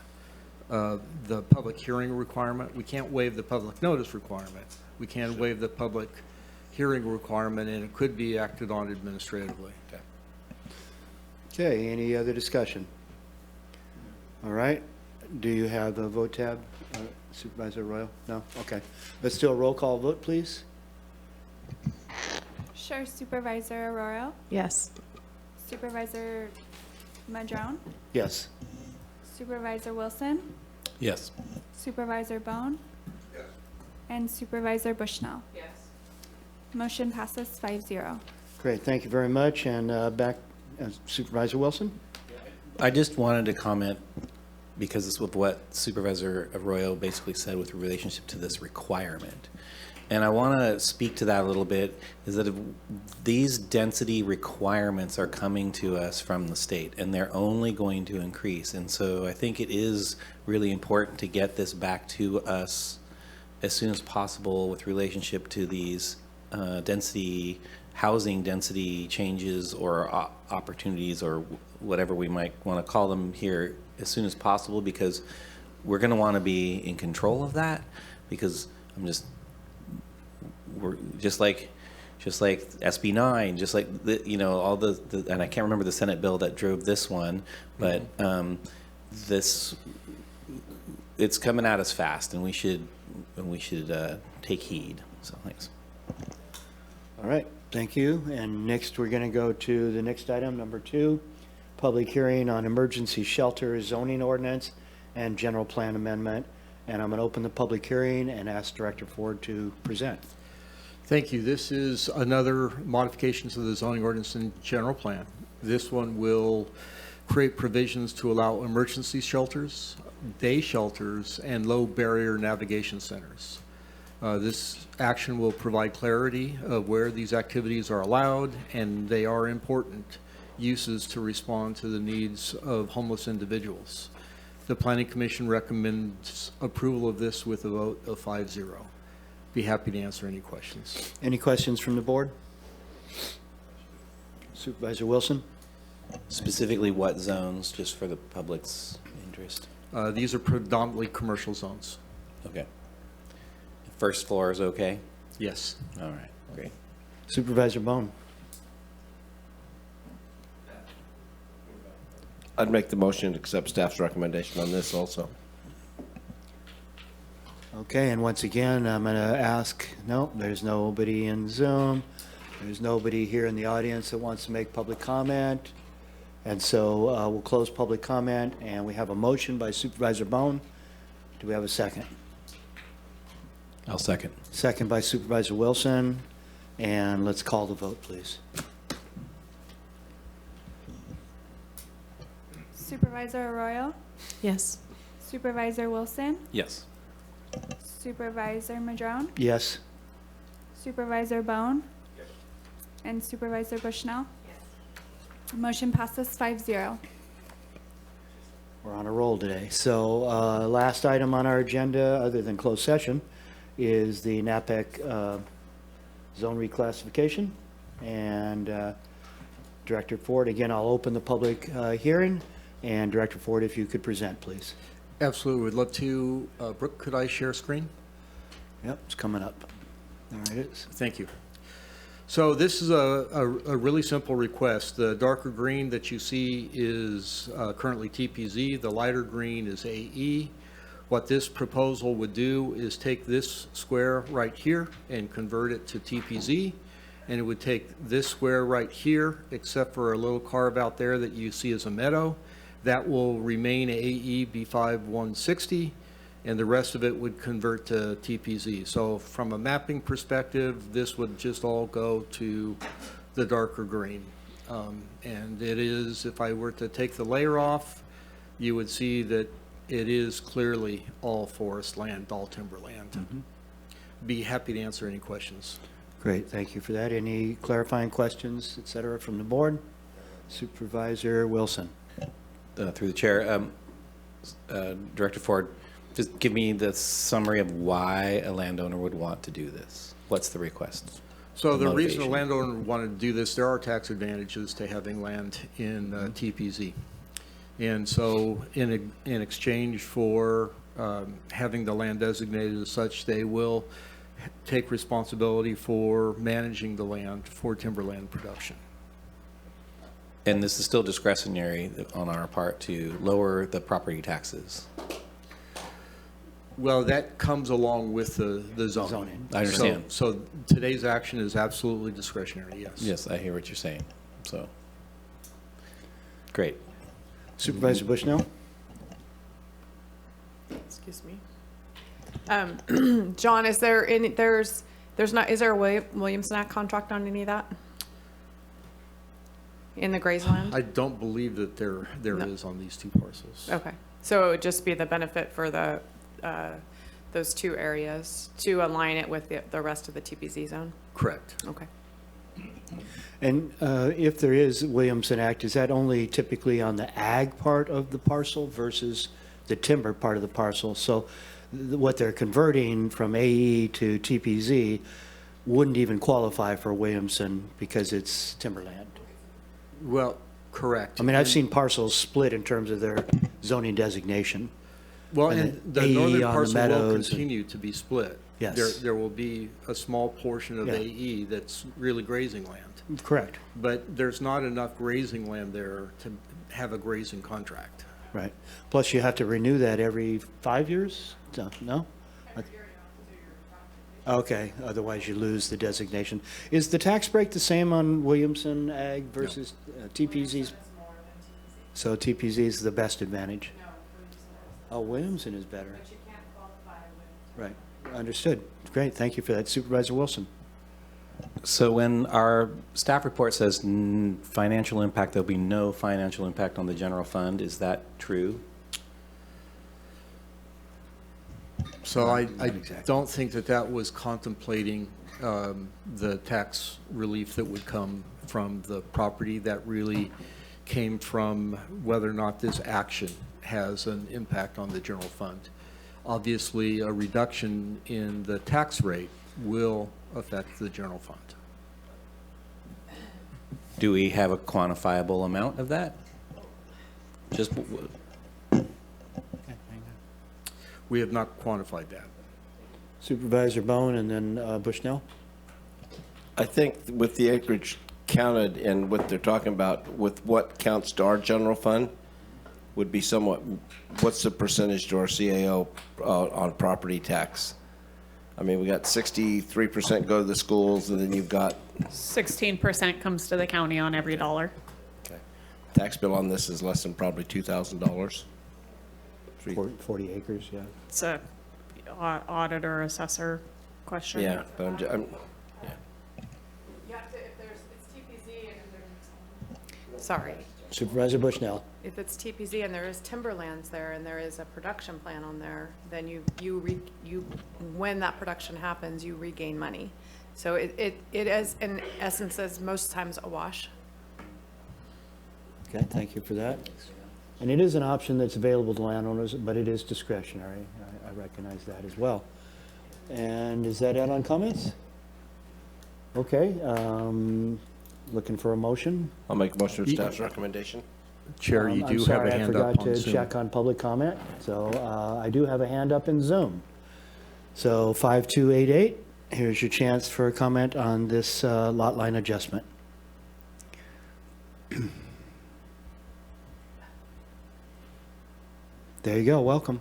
S20: the public hearing requirement. We can't waive the public notice requirement. We can waive the public hearing requirement, and it could be acted on administratively.
S10: Okay.
S1: Okay, any other discussion? All right, do you have a vote tab, Supervisor Arroyo? No? Okay. Let's do a roll call vote, please.
S7: Sure, Supervisor Arroyo,
S21: Yes.
S7: Supervisor Madrone,
S1: Yes.
S7: Supervisor Wilson,
S9: Yes.
S7: Supervisor Bohn, and Supervisor Bushnell.
S6: Yes.
S7: Motion passes 5-0.
S1: Great, thank you very much, and back, Supervisor Wilson?
S9: I just wanted to comment, because it's with what Supervisor Arroyo basically said with relationship to this requirement. And I want to speak to that a little bit, is that if these density requirements are coming to us from the state, and they're only going to increase. And so I think it is really important to get this back to us as soon as possible with relationship to these housing density changes or opportunities, or whatever we might want to call them here, as soon as possible, because we're going to want to be in control of that, because we're just like SB 9, just like all the and I can't remember the Senate bill that drove this one, but it's coming at us fast, and we should take heed. So thanks.
S1: All right, thank you. And next, we're going to go to the next item, number 2, public hearing on emergency shelter zoning ordinance and general plan amendment. And I'm going to open the public hearing and ask Director Ford to present.
S20: Thank you. This is another modification to the zoning ordinance and general plan. This one will create provisions to allow emergency shelters, day shelters, and low barrier navigation centers. This action will provide clarity of where these activities are allowed, and they are important uses to respond to the needs of homeless individuals. The Planning Commission recommends approval of this with a vote of 5-0. Be happy to answer any questions.
S1: Any questions from the board? Supervisor Wilson?
S9: Specifically what zones, just for the public's interest?
S20: These are predominantly commercial zones.
S9: Okay. First floor is okay?
S20: Yes.
S9: All right, great.
S1: Supervisor Bohn?
S10: I'd make the motion to accept staff's recommendation on this also.
S1: Okay, and once again, I'm going to ask, no, there's nobody in Zoom. There's nobody here in the audience that wants to make public comment. And so we'll close public comment, and we have a motion by Supervisor Bohn. Do we have a second?
S9: I'll second.
S1: Second by Supervisor Wilson, and let's call the vote, please.
S7: Supervisor Arroyo,
S21: Yes.
S7: Supervisor Wilson,
S9: Yes.
S7: Supervisor Madrone,
S1: Yes.
S7: Supervisor Bohn, and Supervisor Bushnell. Motion passes 5-0.
S1: We're on a roll today. So last item on our agenda, other than closed session, is the NAPEC zone reclassification. And Director Ford, again, I'll open the public hearing. And Director Ford, if you could present, please.
S20: Absolutely. Would love to. Brooke, could I share screen?
S1: Yep, it's coming up. There it is.
S20: Thank you. So this is a really simple request. The darker green that you see is currently TPZ. The lighter green is AE. What this proposal would do is take this square right here and convert it to TPZ. And it would take this square right here, except for a little carve out there that you see as a meadow. That will remain AE B5 160, and the rest of it would convert to TPZ. So from a mapping perspective, this would just all go to the darker green. And it is, if I were to take the layer off, you would see that it is clearly all forest land, all timberland. Be happy to answer any questions.
S1: Great, thank you for that. Any clarifying questions, et cetera, from the board? Supervisor Wilson.
S9: Through the chair, Director Ford, just give me the summary of why a landowner would want to do this. What's the request?
S20: So the reason a
S9: motivation?
S20: landowner wanted to do this, there are tax advantages to having land in TPZ. And so in exchange for having the land designated as such, they will take responsibility for managing the land for timberland production.
S9: And this is still discretionary on our part to lower the property taxes.
S20: Well, that comes along with the zoning.
S9: I understand.
S20: So today's action is absolutely discretionary, yes.
S9: Yes, I hear what you're saying. So, great.
S1: Supervisor Bushnell?
S2: Excuse me. John, is there any, there's not, is there a Williamson Act contract on any of that? In the grazed
S20: I don't believe that there is on these two parcels.
S2: Okay, so it would just be the benefit for the, those two areas to align it with the rest of the TPZ zone?
S20: Correct.
S2: Okay.
S1: And if there is Williamson Act, is that only typically on the ag part of the parcel versus the timber part of the parcel? So what they're converting from AE to TPZ wouldn't even qualify for Williamson because it's timberland?
S20: Well, correct.
S1: I mean, I've seen parcels split in terms of their zoning designation.
S20: Well,
S1: And
S20: and the
S1: AE
S20: northern
S1: on the
S20: parcel will
S1: meadows and-
S20: continue to be split.
S1: Yes.
S20: There will be a small portion of
S1: Yeah.
S20: AE that's really grazing land.
S1: Correct.
S20: But there's not enough grazing land there to have a grazing contract.
S1: Right. Plus you have to renew that every 5 years? No? Okay, otherwise you lose the designation. Is the tax break the same on Williamson Ag versus TPZ's? So TPZ is the best advantage? Oh, Williamson is better. But you can't qualify with. Right, understood. Great, thank you for that. Supervisor Wilson.
S9: So when our staff report says financial impact, there'll be no financial impact on the general fund, is that true?
S20: So I don't think that was contemplating the tax relief that would come from the property. That really came from whether or not this action has an impact on the general fund. Obviously, a reduction in the tax rate will affect the general fund.
S9: Do we have a quantifiable amount of that? Just
S20: We have not quantified that.
S1: Supervisor Bohn and then Bushnell.
S10: I think with the acreage counted and what they're talking about, with what counts to our general fund, would be somewhat, what's the percentage to our CAO on property tax? I mean, we got 63% go to the schools, and then you've got
S4: 16% comes to the county on every dollar.
S10: tax bill on this is less than probably $2,000.
S1: 40 acres, yeah.
S4: It's a auditor assessor question.
S10: Yeah, but I'm
S2: You have to, if there's, it's TPZ and there's. Sorry.
S1: Supervisor Bushnell.
S2: If it's TPZ and there is timberlands there and there is a production plan on there, then you when that production happens, you regain money. So it is, in essence, is most times a wash.
S1: Okay, thank you for that. And it is an option that's available to landowners, but it is discretionary. I recognize that as well. And is that it on comments? Okay, looking for a motion.
S10: I'll make a motion with staff's recommendation.
S20: Chair, you do have a hand up
S1: I forgot
S20: on
S1: to
S20: Zoom.
S1: check on public comment. So I do have a hand up in Zoom. So 5288, here's your chance for a comment on this lot line adjustment. There you go, welcome.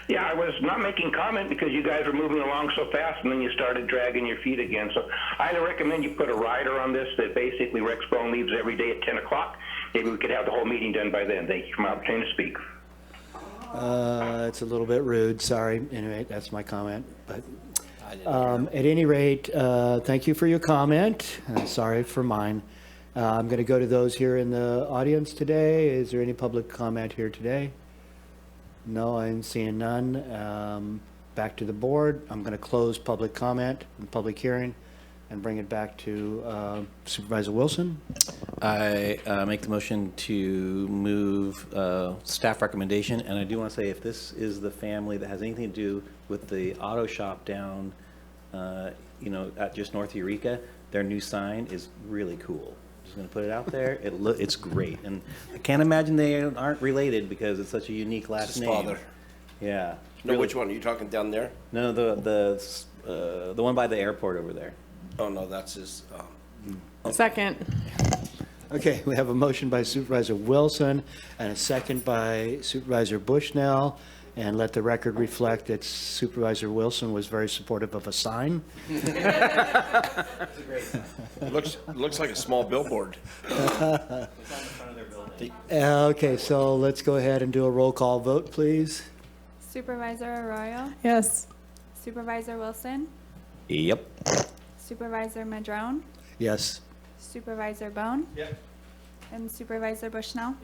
S22: Yeah, I was not making comment because you guys were moving along so fast and then you started dragging your feet again. So I recommend you put a rider on this that basically Rex Bohn leaves every day at 10 o'clock. Maybe we could have the whole meeting done by then. Thank you for my opportunity to speak.
S1: It's a little bit rude, sorry. Anyway, that's my comment. But at any rate, thank you for your comment. Sorry for mine. I'm going to go to those here in the audience today. Is there any public comment here today? No, I'm seeing none. back to the board. I'm going to close public comment and public hearing and bring it back to Supervisor Wilson.
S9: I make the motion to move staff recommendation, and I do want to say if this is the family that has anything to do with the auto shop down, at just north of Eureka, their new sign is really cool. Just going to put it out there. It's great, and I can't imagine they aren't related because it's such a unique last
S10: His
S9: name.
S10: father.
S9: Yeah.
S10: No,
S9: Really.
S10: which one? Are you talking down there?
S9: No, the one by the airport over there.
S10: Oh, no, that's his.
S2: Second.
S1: Okay, we have a motion by Supervisor Wilson and a second by Supervisor Bushnell. And let the record reflect that Supervisor Wilson was very supportive of a sign.
S10: Looks like a small billboard.
S1: Okay, so let's go ahead and do a roll call vote, please.
S7: Supervisor Arroyo,
S2: Yes.
S7: Supervisor Wilson,
S9: Yep.
S7: Supervisor Madrone,
S1: Yes.
S7: Supervisor Bohn, and Supervisor Bushnell.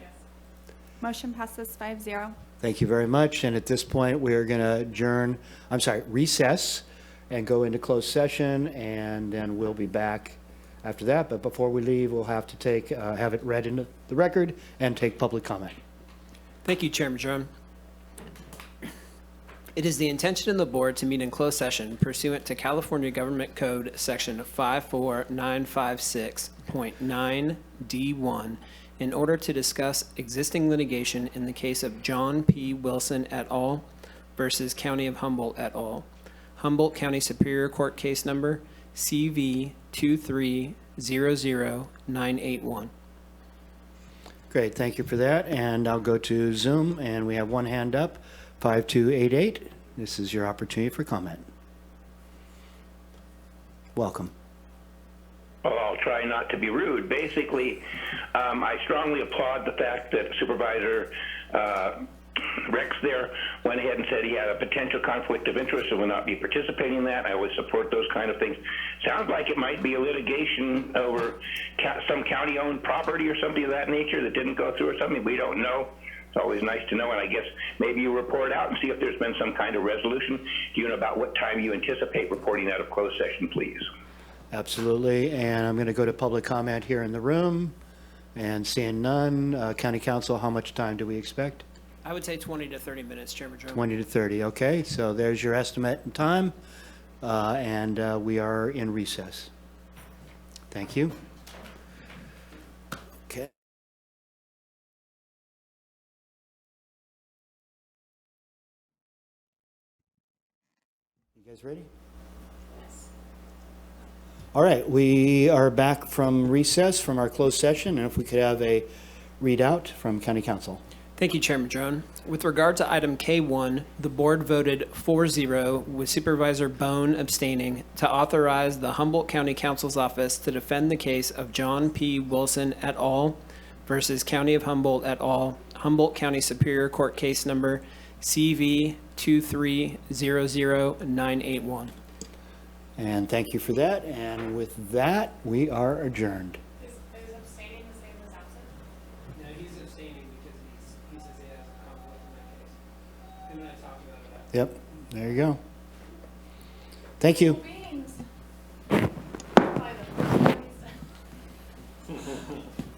S7: Motion passes 5-0.
S1: Thank you very much. And at this point, we are going to recess and go into closed session, and then we'll be back after that. But before we leave, we'll have to have it read into the record and take public comment.
S16: Thank you, Chairman Madrone. It is the intention of the board to meet in closed session pursuant to California Government Code Section 54956.9D1 in order to discuss existing litigation in the case of John P. Wilson et al. Versus County of Humboldt et al. Humboldt County Superior Court Case Number CV 2300981.
S1: Great, thank you for that. And I'll go to Zoom, and we have one hand up, 5288. This is your opportunity for comment. Welcome.
S22: Well, I'll try not to be rude. Basically, I strongly applaud the fact that Supervisor Rex there went ahead and said he had a potential conflict of interest and would not be participating in that. I always support those kind of things. Sounds like it might be a litigation over some county-owned property or something of that nature that didn't go through or something. We don't know. It's always nice to know, and I guess maybe you report out and see if there's been some kind of resolution. Do you know about what time you anticipate reporting out of closed session, please?
S1: Absolutely, and I'm going to go to public comment here in the room, and seeing none. County Council, how much time do we expect?
S16: I would say 20 to 30 minutes, Chairman Madrone.
S1: 20 to 30, okay, so there's your estimate and time, and we are in recess. Thank you. Okay. You guys ready? All right, we are back from recess from our closed session, and if we could have a readout from County Council.
S16: Thank you, Chairman Madrone. With regard to item K1, the board voted 4-0 with Supervisor Bohn abstaining to authorize the Humboldt County Counsel's Office to defend the case of John P. Wilson et al. Versus County of Humboldt et al., Humboldt County Superior Court Case Number CV 2300981.
S1: And thank you for that. And with that, we are adjourned.
S4: Is abstaining the same as absent?
S16: No, he's abstaining because he says he has a conflict in that case. Him and I talked about it.
S1: Yep, there you go. Thank you.
S7: Beans.